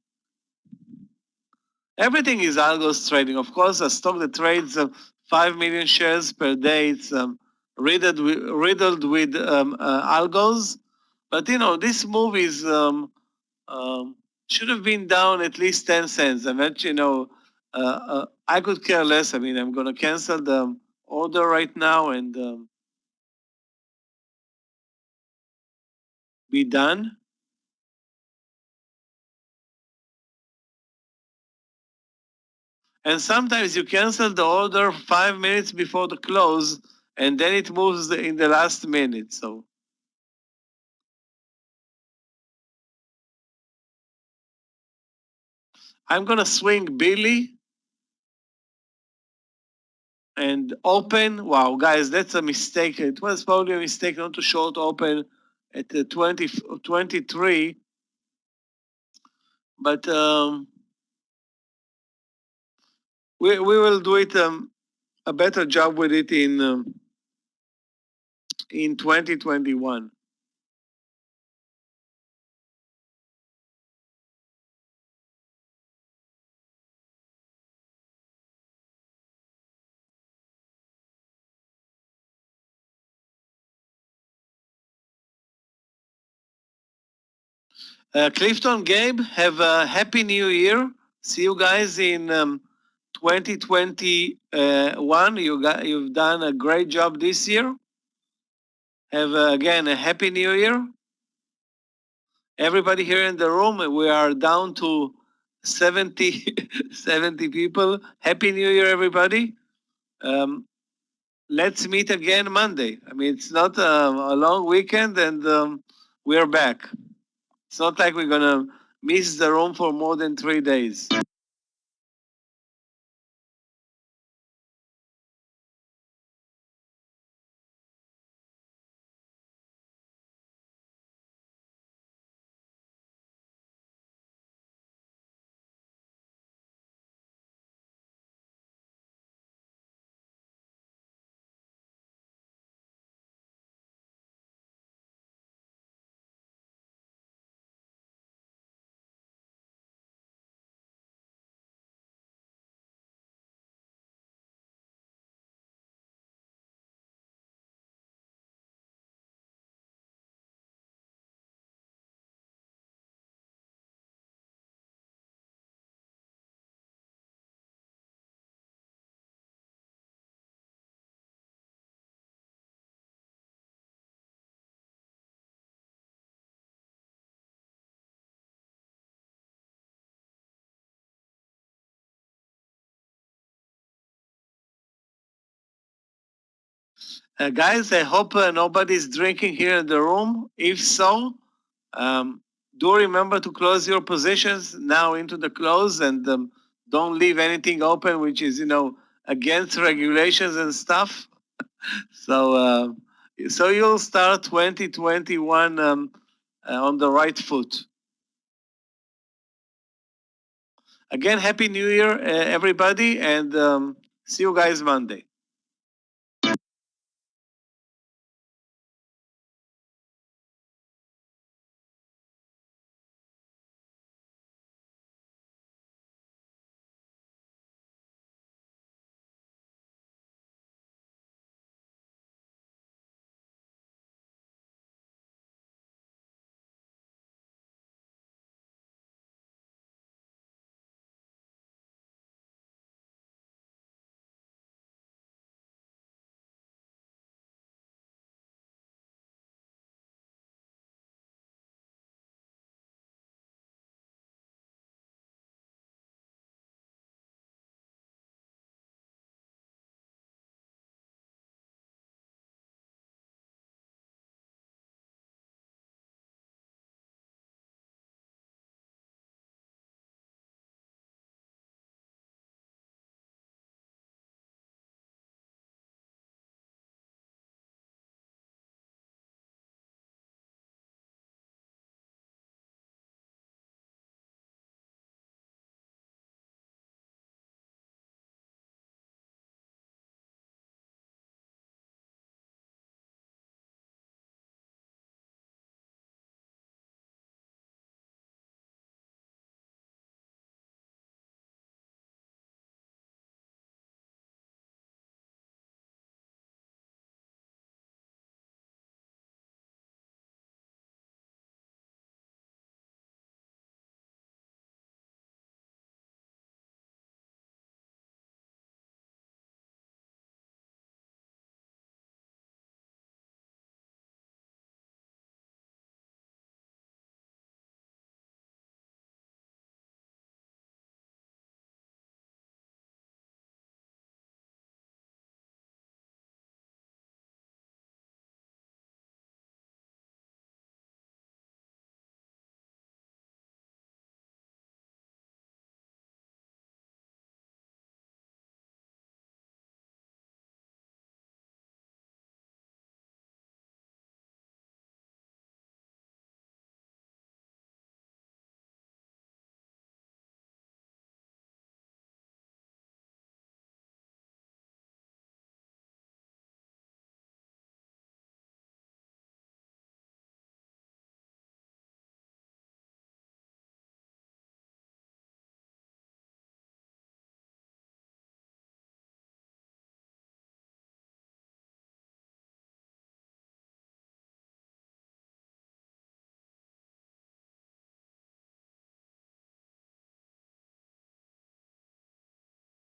Everything is algos trading. Of course, a stock that trades 5 million shares per day, it's riddled with algos. But this move is should have been down at least 10 cents. I mean, I could care less. I mean, I'm going to cancel the order right now and be done. And sometimes you cancel the order 5 minutes before the close, and then it moves in the last minute. So I'm gonna swing Billy and open. Wow, guys, that's a mistake. It was probably a mistake not to short open at the 23. But we will do it a better job with it in 2021. Clifton, Gabe, have a happy new year. See you guys in 2021. You've done a great job this year. Have again a happy new year. Everybody here in the room, we are down to 70, 70 people. Happy New Year, everybody. Let's meet again Monday. I mean, it's not a long weekend and we're back. It's not like we're going to miss the room for more than 3 days. Guys, I hope nobody's drinking here in the room. If so, do remember to close your positions now into the close and don't leave anything open, which is, against regulations and stuff. So, so you'll start 2021 on the right foot. Again, Happy New Year, everybody, and see you guys Monday.